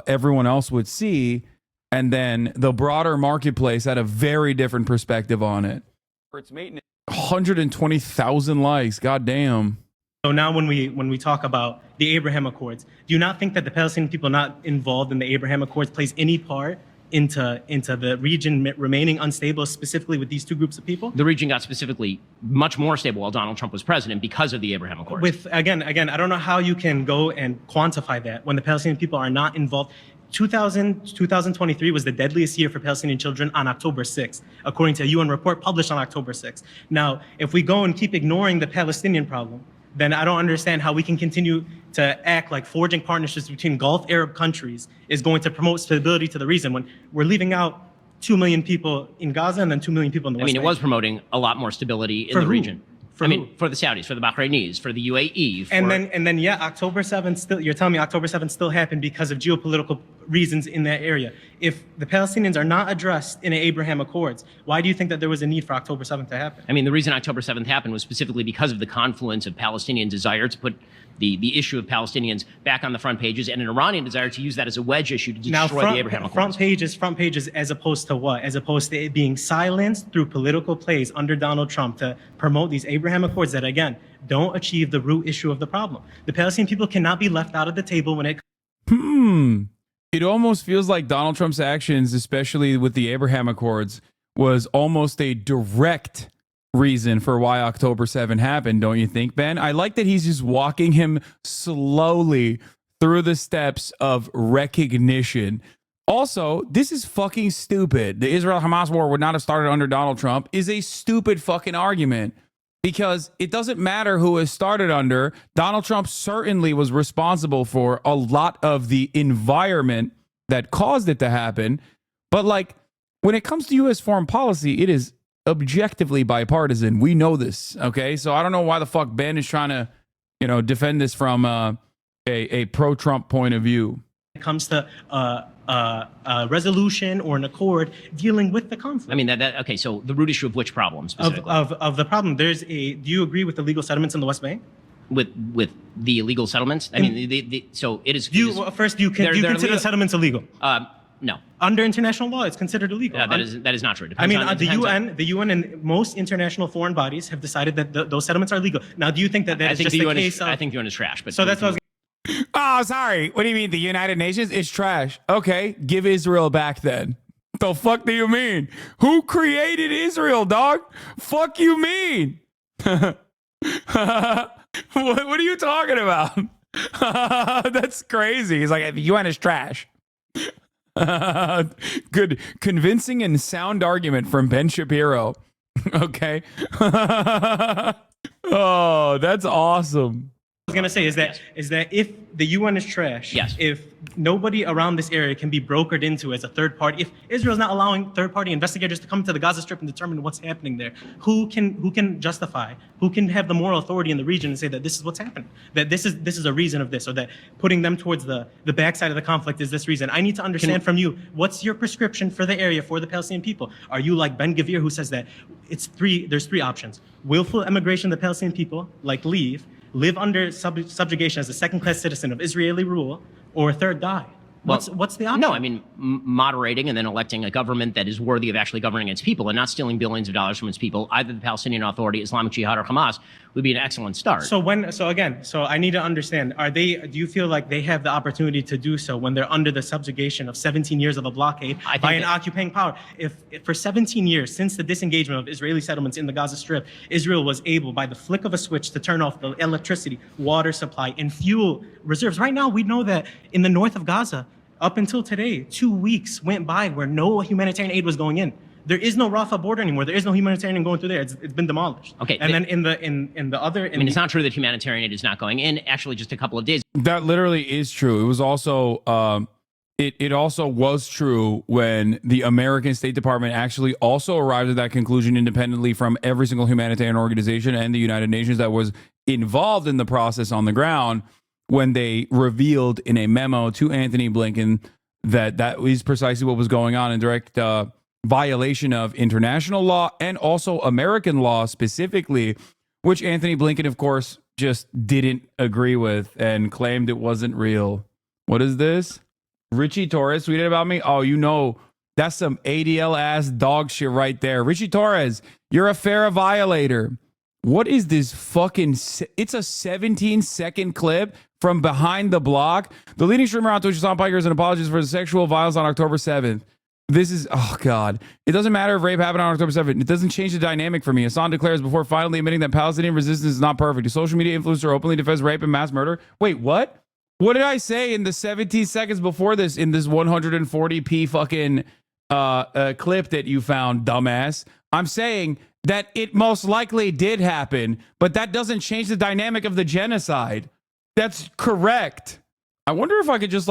everyone else would see. And then the broader marketplace had a very different perspective on it. For its maintenance. 120,000 likes. God damn. So now when we talk about the Abraham Accords, do you not think that the Palestinian people not involved in the Abraham Accords plays any part into the region remaining unstable, specifically with these two groups of people? The region got specifically much more stable while Donald Trump was president because of the Abraham Accords. With again, I don't know how you can go and quantify that when the Palestinian people are not involved. 2023 was the deadliest year for Palestinian children on October 6th, according to a UN report published on October 6th. Now, if we go and keep ignoring the Palestinian problem, then I don't understand how we can continue to act like forging partnerships between Gulf Arab countries is going to promote stability to the region when we're leaving out 2 million people in Gaza and then 2 million people in the West Bank. It was promoting a lot more stability in the region. For the Saudis, for the Bahrainis, for the UAE. And then, yeah, October 7th still, you're telling me October 7th still happened because of geopolitical reasons in that area. If the Palestinians are not addressed in the Abraham Accords, why do you think that there was a need for October 7th to happen? The reason October 7th happened was specifically because of the confluence of Palestinian desire to put the issue of Palestinians back on the front pages and an Iranian desire to use that as a wedge issue to destroy the Abraham Accords. Front pages as opposed to what? As opposed to it being silenced through political plays under Donald Trump to promote these Abraham Accords that, again, don't achieve the root issue of the problem. The Palestinian people cannot be left out of the table when it... It almost feels like Donald Trump's actions, especially with the Abraham Accords, was almost a direct reason for why October 7 happened, don't you think, Ben? I like that he's just walking him slowly through the steps of recognition. Also, this is fucking stupid. The Israel-Hamas war would not have started under Donald Trump is a stupid fucking argument because it doesn't matter who it started under. Donald Trump certainly was responsible for a lot of the environment that caused it to happen. But like, when it comes to U.S. foreign policy, it is objectively bipartisan. We know this, okay? So I don't know why the fuck Ben is trying to, defend this from a pro-Trump point of view. It comes to a resolution or an accord dealing with the conflict. Okay, so the root issue of which problem specifically? Of the problem. Do you agree with the legal settlements in the West Bank? With the illegal settlements? So it is... Do you consider settlements illegal? No. Under international law, it's considered illegal. That is not true. The UN and most international foreign bodies have decided that those settlements are legal. Now, do you think that is just a case of... I think the UN is trash. But so that's what I was... Oh, sorry. What do you mean? The United Nations is trash. Okay, give Israel back then. The fuck do you mean? Who created Israel, dog? Fuck you mean? What are you talking about? That's crazy. He's like, the UN is trash. Good, convincing and sound argument from Ben Shapiro. Okay. Oh, that's awesome. was gonna say is that if the UN is trash, if nobody around this area can be brokered into as a third party, if Israel's not allowing third party investigators to come to the Gaza Strip and determine what's happening there, who can justify, who can have the moral authority in the region and say that this is what's happening, that this is a reason of this, or that putting them towards the backside of the conflict is this reason? I need to understand from you, what's your prescription for the area, for the Palestinian people? Are you like Ben Gvir, who says that there's three options: willful emigration of the Palestinian people, like live under subjugation as a second-class citizen of Israeli rule, or third, die? What's the option? No, I mean, moderating and then electing a government that is worthy of actually governing its people and not stealing billions of dollars from its people, either the Palestinian Authority, Islamic Jihad, or Hamas, would be an excellent start. So I need to understand, do you feel like they have the opportunity to do so when they're under the subjugation of 17 years of a blockade by an occupying power? If for 17 years, since the disengagement of Israeli settlements in the Gaza Strip, Israel was able, by the flick of a switch, to turn off the electricity, water supply, and fuel reserves. Right now, we know that in the north of Gaza, up until today, 2 weeks went by where no humanitarian aid was going in. There is no Rafah border anymore. There is no humanitarian going through there. It's been demolished. Okay. And then in the other, it's not true that humanitarian aid is not going in. Actually, just a couple of days. That literally is true. It was also it also was true when the American State Department actually also arrived at that conclusion independently from every single humanitarian organization and the United Nations that was involved in the process on the ground, when they revealed in a memo to Anthony Blinken that is precisely what was going on, in direct violation of international law and also American law specifically, which Anthony Blinken, of course, just didn't agree with and claimed it wasn't real. What is this? Richie Torres tweeted about me? Oh, you know, that's some ADL ass dog shit right there. Richie Torres, you're a FARA violator. What is this fucking... It's a 17-second clip from behind the block. The leading streamer on Twitch, Hassan Pikers, and apologies for the sexual violence on October 7th. This is... Oh, God. It doesn't matter if rape happened on October 7th. It doesn't change the dynamic for me. Hassan declares before finally admitting that Palestinian resistance is not perfect. A social media influencer openly defends rape and mass murder. Wait, what? What did I say in the 17 seconds before this in this 140p fucking clip that you found, dumbass? I'm saying that it most likely did happen, but that doesn't change the dynamic of the genocide. That's correct. I wonder if I could just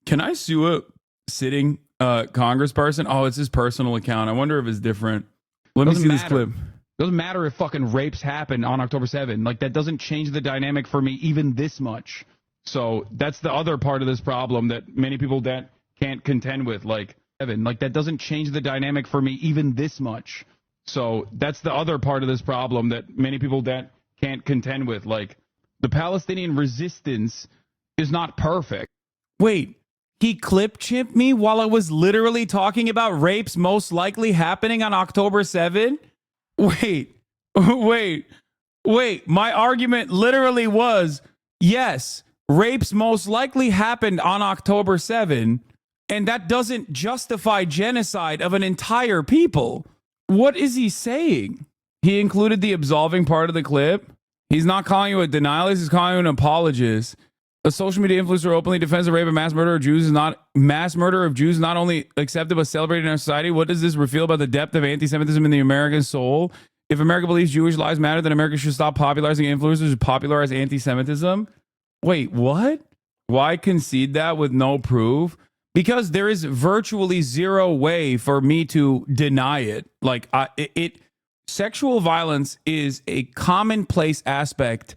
can I sue a sitting congressperson? Oh, it's his personal account. I wonder if it's different. Let me see this clip. Doesn't matter if fucking rapes happen on October 7th. That doesn't change the dynamic for me even this much. So that's the other part of this problem that many people that can't contend with. That doesn't change the dynamic for me even this much. So that's the other part of this problem that many people that can't contend with. The Palestinian resistance is not perfect. Wait, he clip chimped me while I was literally talking about rapes most likely happening on October 7th? Wait. My argument literally was, yes, rapes most likely happened on October 7th, and that doesn't justify genocide of an entire people. What is he saying? He included the absolving part of the clip. He's not calling you a denialist. He's calling you an apologist. A social media influencer openly defends the rape and mass murder of Jews. Mass murder of Jews not only accepted but celebrated in our society. What does this reveal about the depth of anti-Semitism in the American soul? If America believes Jewish lives matter, then America should stop popularizing influencers who popularize anti-Semitism. Wait, what? Why concede that with no proof? Because there is virtually zero way for me to deny it. Sexual violence is a commonplace aspect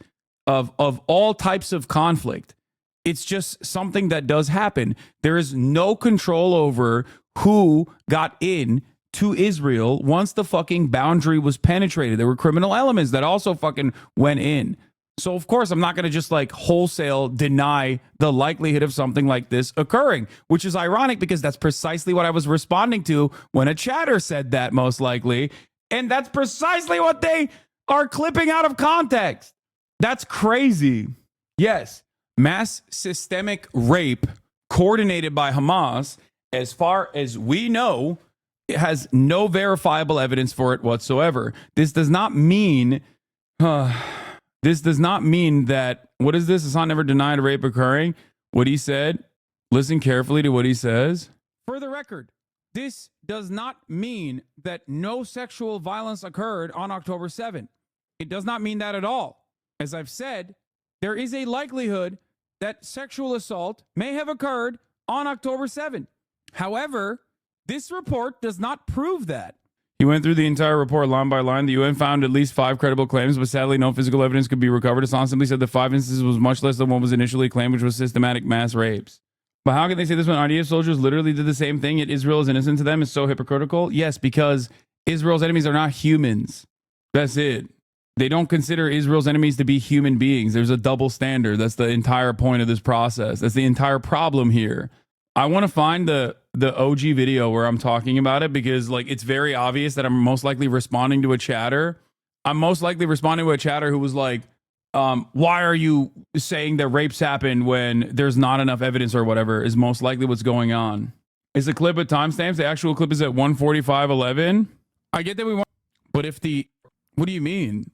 of all types of conflict. It's just something that does happen. There is no control over who got in to Israel once the fucking boundary was penetrated. There were criminal elements that also fucking went in. So, of course, I'm not going to just wholesale deny the likelihood of something like this occurring, which is ironic because that's precisely what I was responding to when a chatter said that, most likely. And that's precisely what they are clipping out of context. That's crazy. Yes, mass systemic rape coordinated by Hamas, as far as we know, has no verifiable evidence for it whatsoever. This does not mean... This does not mean that, what is this? Hassan never denied rape occurring. What he said, listen carefully to what he says. For the record, this does not mean that no sexual violence occurred on October 7th. It does not mean that at all. As I've said, there is a likelihood that sexual assault may have occurred on October 7th. However, this report does not prove that. He went through the entire report line by line. The UN found at least 5 credible claims, but sadly no physical evidence could be recovered. Hassan simply said the 5 instances was much less than what was initially claimed, which was systematic mass rapes. But how can they say this when IDF soldiers literally did the same thing, yet Israel is innocent to them? Is so hypocritical? Yes, because Israel's enemies are not humans. That's it. They don't consider Israel's enemies to be human beings. There's a double standard. That's the entire point of this process. That's the entire problem here. I want to find the OG video where I'm talking about it, because like it's very obvious that I'm most likely responding to a chatter. I'm most likely responding to a chatter who was like, why are you saying that rapes happen when there's not enough evidence or whatever, is most likely what's going on. Is the clip with timestamps? The actual clip is at 1:45:11. I get that we want, but if the, what do you mean?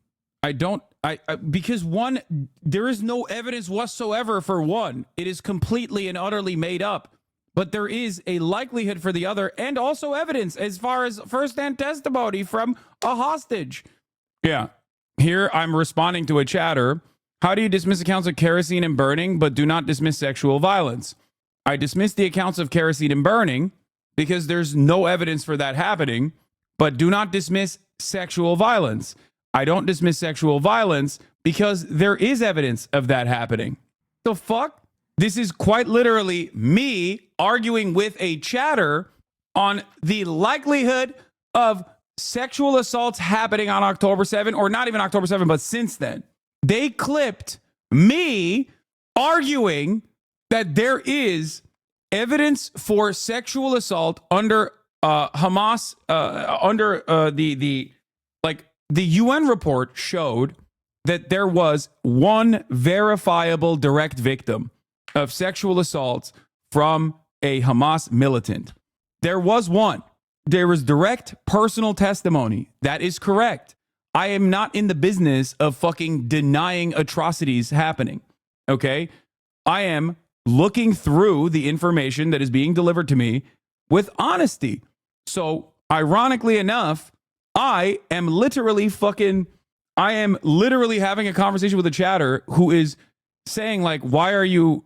Because one, there is no evidence whatsoever for one. It is completely and utterly made up. But there is a likelihood for the other, and also evidence as far as firsthand testimony from a hostage. Yeah. Here I'm responding to a chatter. How do you dismiss accounts of kerosene and burning, but do not dismiss sexual violence? I dismiss the accounts of kerosene and burning because there's no evidence for that happening, but do not dismiss sexual violence. I don't dismiss sexual violence because there is evidence of that happening. The fuck? This is quite literally me arguing with a chatter on the likelihood of sexual assaults happening on October 7, or not even October 7, but since then. They clipped me arguing that there is evidence for sexual assault under Hamas, the UN report showed that there was one verifiable direct victim of sexual assaults from a Hamas militant. There was one. There was direct personal testimony. That is correct. I am not in the business of fucking denying atrocities happening. Okay? I am looking through the information that is being delivered to me with honesty. So, ironically enough, I am literally having a conversation with a chatter who is saying like, why are you,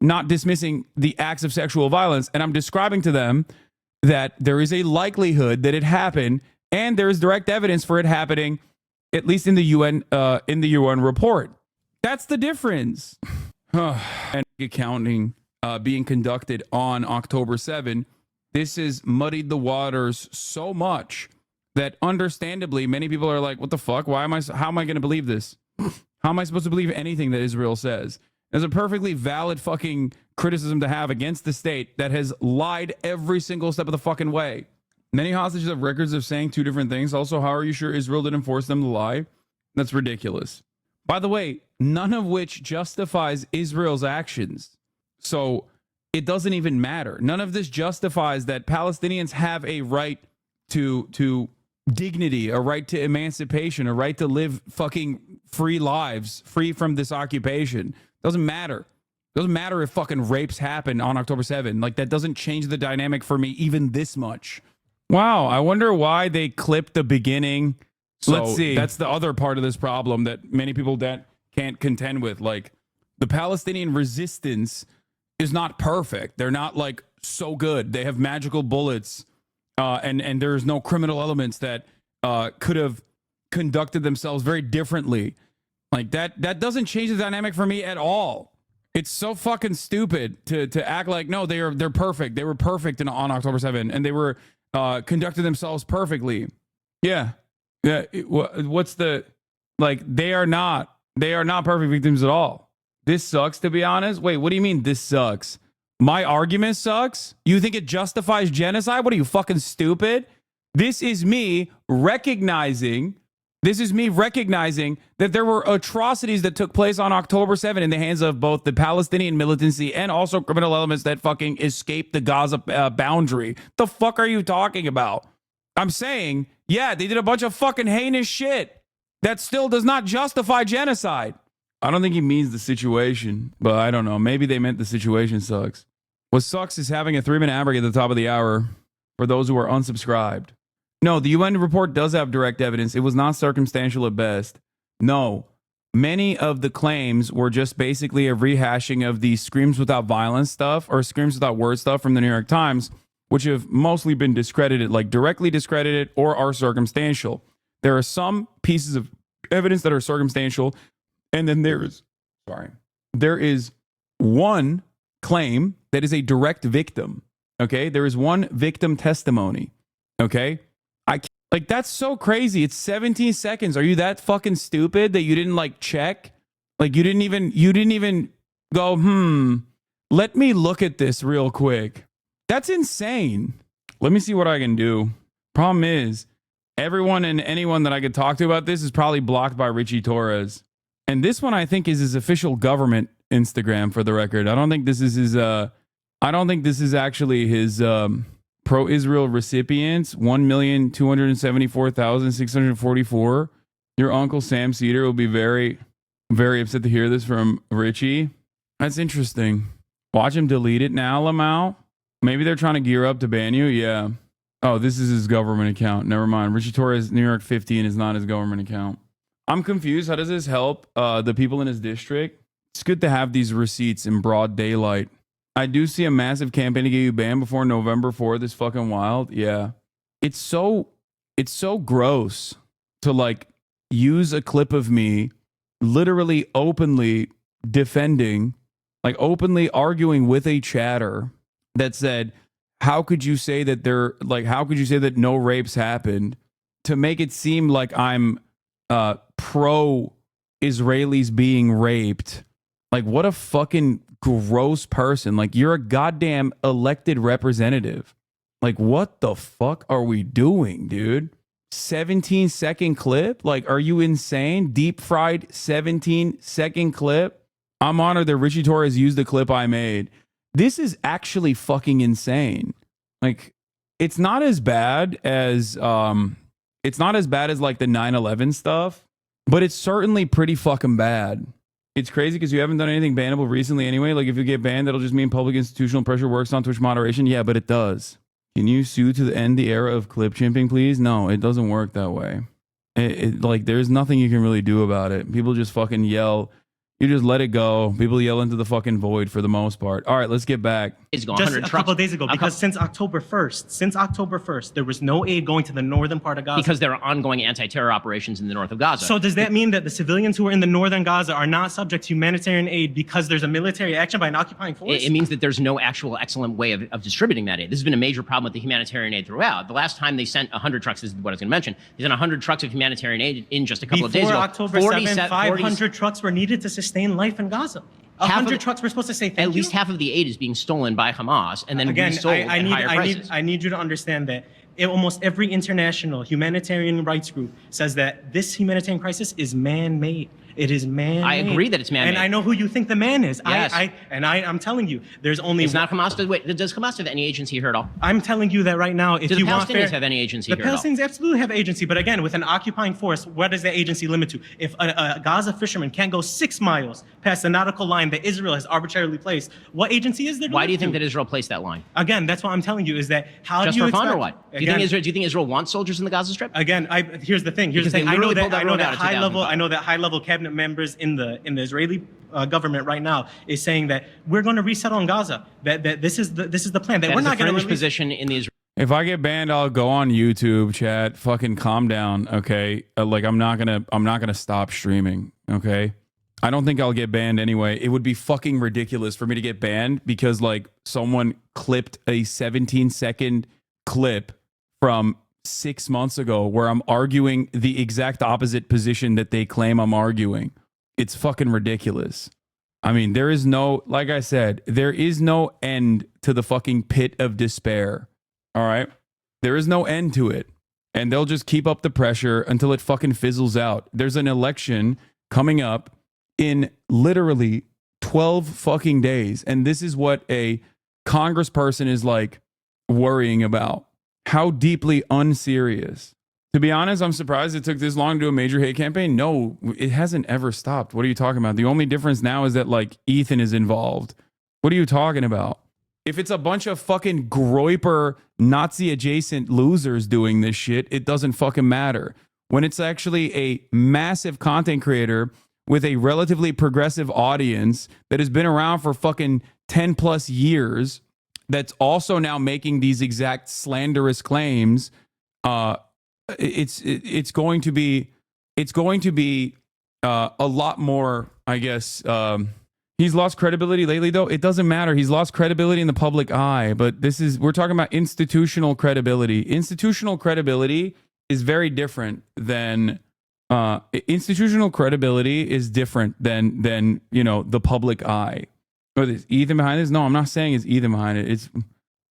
not dismissing the acts of sexual violence? And I'm describing to them that there is a likelihood that it happened, and there is direct evidence for it happening, at least in the UN report. That's the difference. And accounting being conducted on October 7, this has muddied the waters so much that understandably many people are like, what the fuck? How am I going to believe this? How am I supposed to believe anything that Israel says? There's a perfectly valid fucking criticism to have against the state that has lied every single step of the fucking way. Many hostages have records of saying 2 different things. Also, how are you sure Israel didn't force them to lie? That's ridiculous. By the way, none of which justifies Israel's actions. So it doesn't even matter. None of this justifies that Palestinians have a right to dignity, a right to emancipation, a right to live fucking free lives, free from this occupation. Doesn't matter. Doesn't matter if fucking rapes happen on October 7. Like, that doesn't change the dynamic for me even this much. Wow, I wonder why they clipped the beginning. So let's see. That's the other part of this problem that many people can't contend with. Like, the Palestinian resistance is not perfect. They're not like so good. They have magical bullets, and there's no criminal elements that could have conducted themselves very differently. Like that doesn't change the dynamic for me at all. It's so fucking stupid to act like, no, they're perfect. They were perfect on October 7, and they were conducted themselves perfectly. Yeah. What's the, like, they are not perfect victims at all. This sucks, to be honest. Wait, what do you mean this sucks? My argument sucks? You think it justifies genocide? What are you, fucking stupid? This is me recognizing that there were atrocities that took place on October 7 in the hands of both the Palestinian militancy and also criminal elements that fucking escaped the Gaza boundary. The fuck are you talking about? I'm saying, yeah, they did a bunch of fucking heinous shit. That still does not justify genocide. I don't think he means the situation, but I don't know. Maybe they meant the situation sucks. What sucks is having a 3-minute ad break at the top of the hour for those who are unsubscribed. No, the UN report does have direct evidence. It was not circumstantial at best. No, many of the claims were just basically a rehashing of the Screams Without Violence stuff or Screams Without Word stuff from the New York Times, which have mostly been discredited, like directly discredited or are circumstantial. There are some pieces of evidence that are circumstantial, and then there is one claim that is a direct victim. Okay, there is one victim testimony. Okay, like that's so crazy. It's 17 seconds. Are you that fucking stupid that you didn't like check? Like you didn't even go, let me look at this real quick. That's insane. Let me see what I can do. Problem is, everyone and anyone that I could talk to about this is probably blocked by Richie Torres. And this one I think is his official government Instagram, for the record. I don't think this is his actually his pro-Israel recipients, 1,274,644. Your Uncle Sam Cedar will be very, very upset to hear this from Richie. That's interesting. Watch him delete it now, Lamau. Maybe they're trying to gear up to ban you. Yeah. Oh, this is his government account. Never mind. Richie Torres, New York 15 is not his government account. I'm confused. How does this help the people in his district? It's good to have these receipts in broad daylight. I do see a massive campaign to get you banned before November 4th is fucking wild. Yeah. It's so gross to like use a clip of me literally openly defending, like openly arguing with a chatter that said, how could you say that how could you say that no rapes happened, to make it seem like I'm pro Israelis being raped? Like, what a fucking gross person. Like, you're a goddamn elected representative. Like, what the fuck are we doing, dude? 17-second clip? Like, are you insane? Deep fried 17-second clip? I'm honored that Richie Torres used the clip I made. This is actually fucking insane. Like, it's not as bad as like the 9/11 stuff, but it's certainly pretty fucking bad. It's crazy because you haven't done anything bannable recently anyway. Like, if you get banned, that'll just mean public institutional pressure works on Twitch moderation. Yeah, but it does. Can you sue to end the era of clip chimping, please? No, it doesn't work that way. Like, there's nothing you can really do about it. People just fucking yell. You just let it go. People yell into the fucking void for the most part. All right, let's get back. Just a couple of days ago, because since October 1st, there was no aid going to the northern part of Gaza. Because there are ongoing anti-terror operations in the north of Gaza. So does that mean that the civilians who are in the northern Gaza are not subject to humanitarian aid because there's a military action by an occupying force? It means that there's no actual excellent way of distributing that aid. This has been a major problem with the humanitarian aid throughout. The last time they sent 100 trucks, this is what I was going to mention, they sent 100 trucks of humanitarian aid in just a couple of days ago. Before October 7th, 500 trucks were needed to sustain life in Gaza. 100 trucks were supposed to say thank you. At least half of the aid is being stolen by Hamas and then resold at higher prices. I need you to understand that almost every international humanitarian rights group says that this humanitarian crisis is man-made. It is man-made. I agree that it's man-made. And I know who you think the man is. Yes. I'm telling you, there's only... It's not Hamas. Wait, does Hamas have any agency here at all? I'm telling you that right now, if you want fair... Do the Palestinians have any agency here at all? The Palestinians absolutely have agency, but again, with an occupying force, what does that agency limit to? If a Gaza fisherman can't go 6 miles past the nautical line that Israel has arbitrarily placed, what agency is there to Why do you think that Israel placed that line? Again, that's what I'm telling you, is that how Just do you for fun expect... or what? Do you think Israel wants soldiers in the Gaza Strip? Again, here's the thing. I know that high level cabinet members in the Israeli government right now is saying that we're going to resettle in Gaza. That this is the plan. That we're not going to position in the Israel. If I get banned, I'll go on YouTube, chat. Fucking calm down, okay? Like, I'm not gonna stop streaming, okay? I don't think I'll get banned anyway. It would be fucking ridiculous for me to get banned because like someone clipped a 17-second clip from 6 months ago where I'm arguing the exact opposite position that they claim I'm arguing. It's fucking ridiculous. I mean, there is no, like I said, there is no end to the fucking pit of despair. All right? There is no end to it. And they'll just keep up the pressure until it fucking fizzles out. There's an election coming up in literally 12 fucking days. And this is what a congressperson is like worrying about. How deeply unserious. To be honest, I'm surprised it took this long to do a major hate campaign. No, it hasn't ever stopped. What are you talking about? The only difference now is that like Ethan is involved. What are you talking about? If it's a bunch of fucking Groiper Nazi adjacent losers doing this shit, it doesn't fucking matter. When it's actually a massive content creator with a relatively progressive audience that has been around for fucking 10 plus years, that's also now making these exact slanderous claims, it's going to be a lot more, I guess. He's lost credibility lately, though. It doesn't matter. He's lost credibility in the public eye, but we're talking about institutional credibility. Institutional credibility is very different than institutional credibility is different than the public eye. Or is Ethan behind this? No, I'm not saying it's Ethan behind it.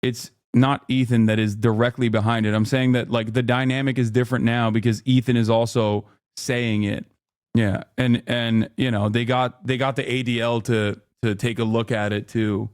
It's not Ethan that is directly behind it. I'm saying that like the dynamic is different now because Ethan is also saying it. Yeah, and they got the ADL to take a look at it too.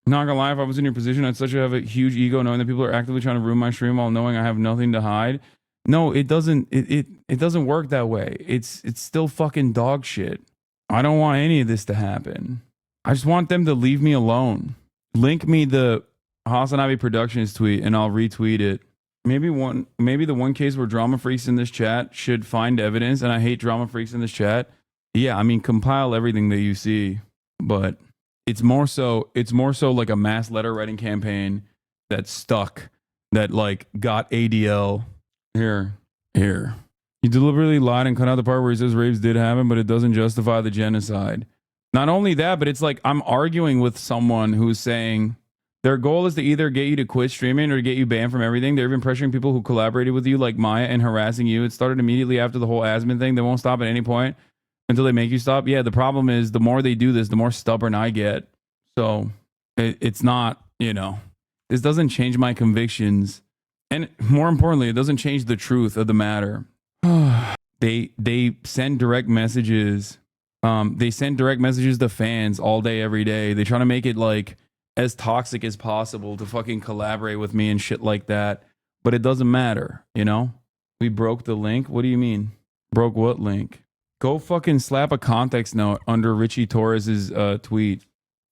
Not gonna lie, if I was in your position, I'd have a huge ego knowing that people are actively trying to ruin my stream while knowing I have nothing to hide. No, it doesn't. It doesn't work that way. It's still fucking dog shit. I don't want any of this to happen. I just want them to leave me alone. Link me the HasanAbi Productions tweet and I'll retweet it. Maybe the one case where drama freaks in this chat should find evidence, and I hate drama freaks in this chat. Yeah, I mean, compile everything that you see, but it's more so like a mass letter writing campaign that stuck, that like got ADL. Here. He deliberately lied and cut out the part where he says rapes did happen, but it doesn't justify the genocide. Not only that, but it's like I'm arguing with someone who's saying their goal is to either get you to quit streaming or to get you banned from everything. They're even pressuring people who collaborated with you like Maya and harassing you. It started immediately after the whole Asman thing. They won't stop at any point until they make you stop. Yeah, the problem is the more they do this, the more stubborn I get. So it's not, this doesn't change my convictions. And more importantly, it doesn't change the truth of the matter. They send direct messages. They send direct messages to fans all day, every day. They try to make it like as toxic as possible to fucking collaborate with me and shit like that. But it doesn't matter, We broke the link? What do you mean? Broke what link? Go fucking slap a context note under Richie Torres's tweet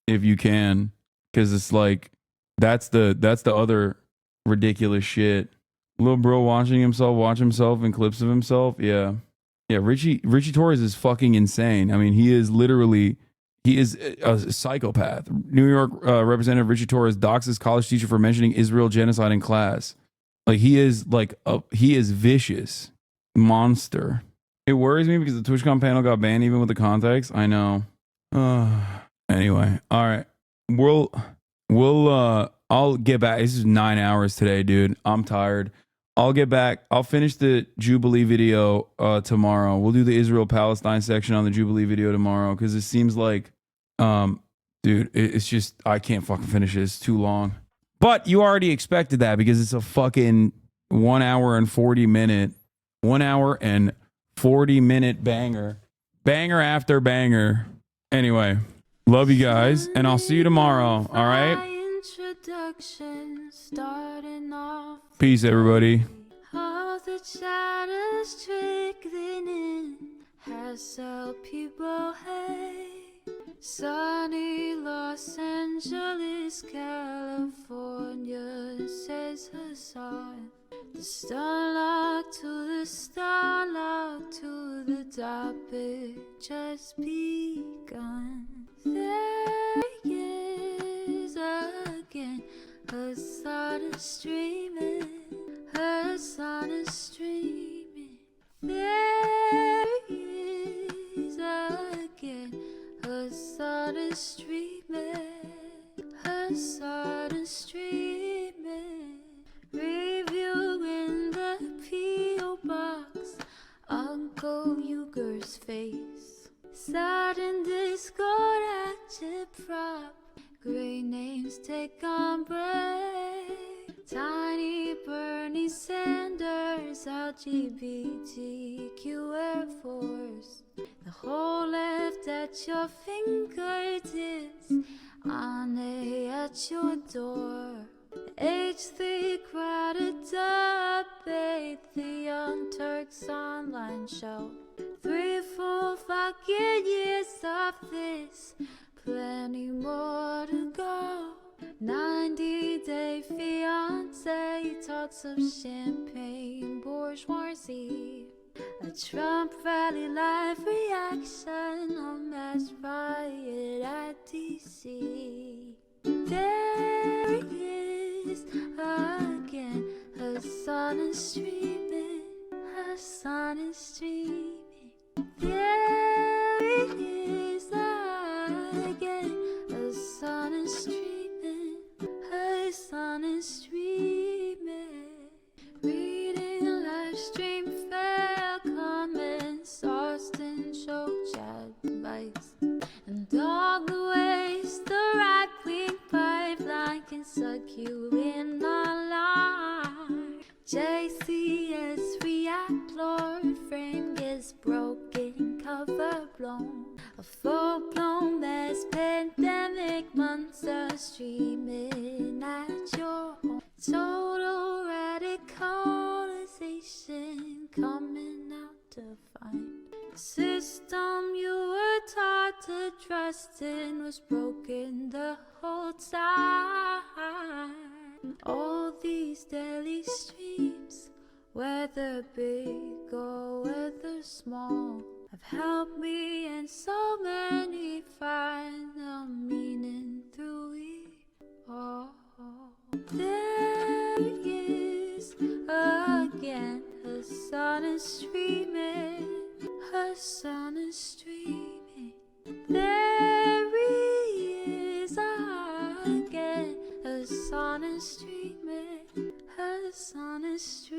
if you can. Because it's like, that's the other ridiculous shit. Little bro watch himself in clips of himself. Yeah. Richie Torres is fucking insane. I mean, he is a psychopath. New York Representative Richie Torres doxes his college teacher for mentioning Israel genocide in class. Like he is vicious monster. It worries me because the TwitchCon panel got banned even with the context. I know. Anyway, all right. I'll get back. This is 9 hours today, dude. I'm tired. I'll get back. I'll finish the Jubilee video tomorrow. We'll do the Israel-Palestine section on the Jubilee video tomorrow because it seems like, dude, it's just, I can't fucking finish it. It's too long. But you already expected that because it's a fucking 1 hour and 40 minute banger. Banger after banger. Anyway, love you guys, and I'll see you tomorrow, all right? Peace, everybody. All the shadows trickling in has helped people hate. Sunny Los Angeles, California, says Hasan. The starlock to the starlock to the topic just begun. There he is again. Hasan is streaming. Hasan is streaming. There he is again. Hasan is streaming. Hasan is streaming. Review in the P.O. box. Uncle Uger's face. Sat in Discord active prop. Great names take on break. Tiny Bernie Sanders, LGBTQ Air Force. The whole left at your fingertips, Ane at your door. H3 crowded debate, the Young Turks online show. 3 full fucking years of this, plenty more to go. 90-day fiance talks of champagne bourgeoisie. A Trump rally live reaction, a mass riot at DC. There he is again, Hasan is streaming, Hasan is streaming. There he is again, Hasan is streaming, Hasan is streaming. Reading live stream fair comments, Austin show chat advice, and all the ways the right-wing pipeline can suck you in online. JCS react, Lord frame gets broken, cover blown. A full-blown mass pandemic monster streaming at your home. Total radicalization coming out to find. The system you were taught to trust in was broken the whole time. All these daily streams, whether big or whether small, have helped me and so many find the meaning through it all. There he is again, Hasan is streaming, Hasan is streaming. There he is again, Hasan is streaming, Hasan is streaming.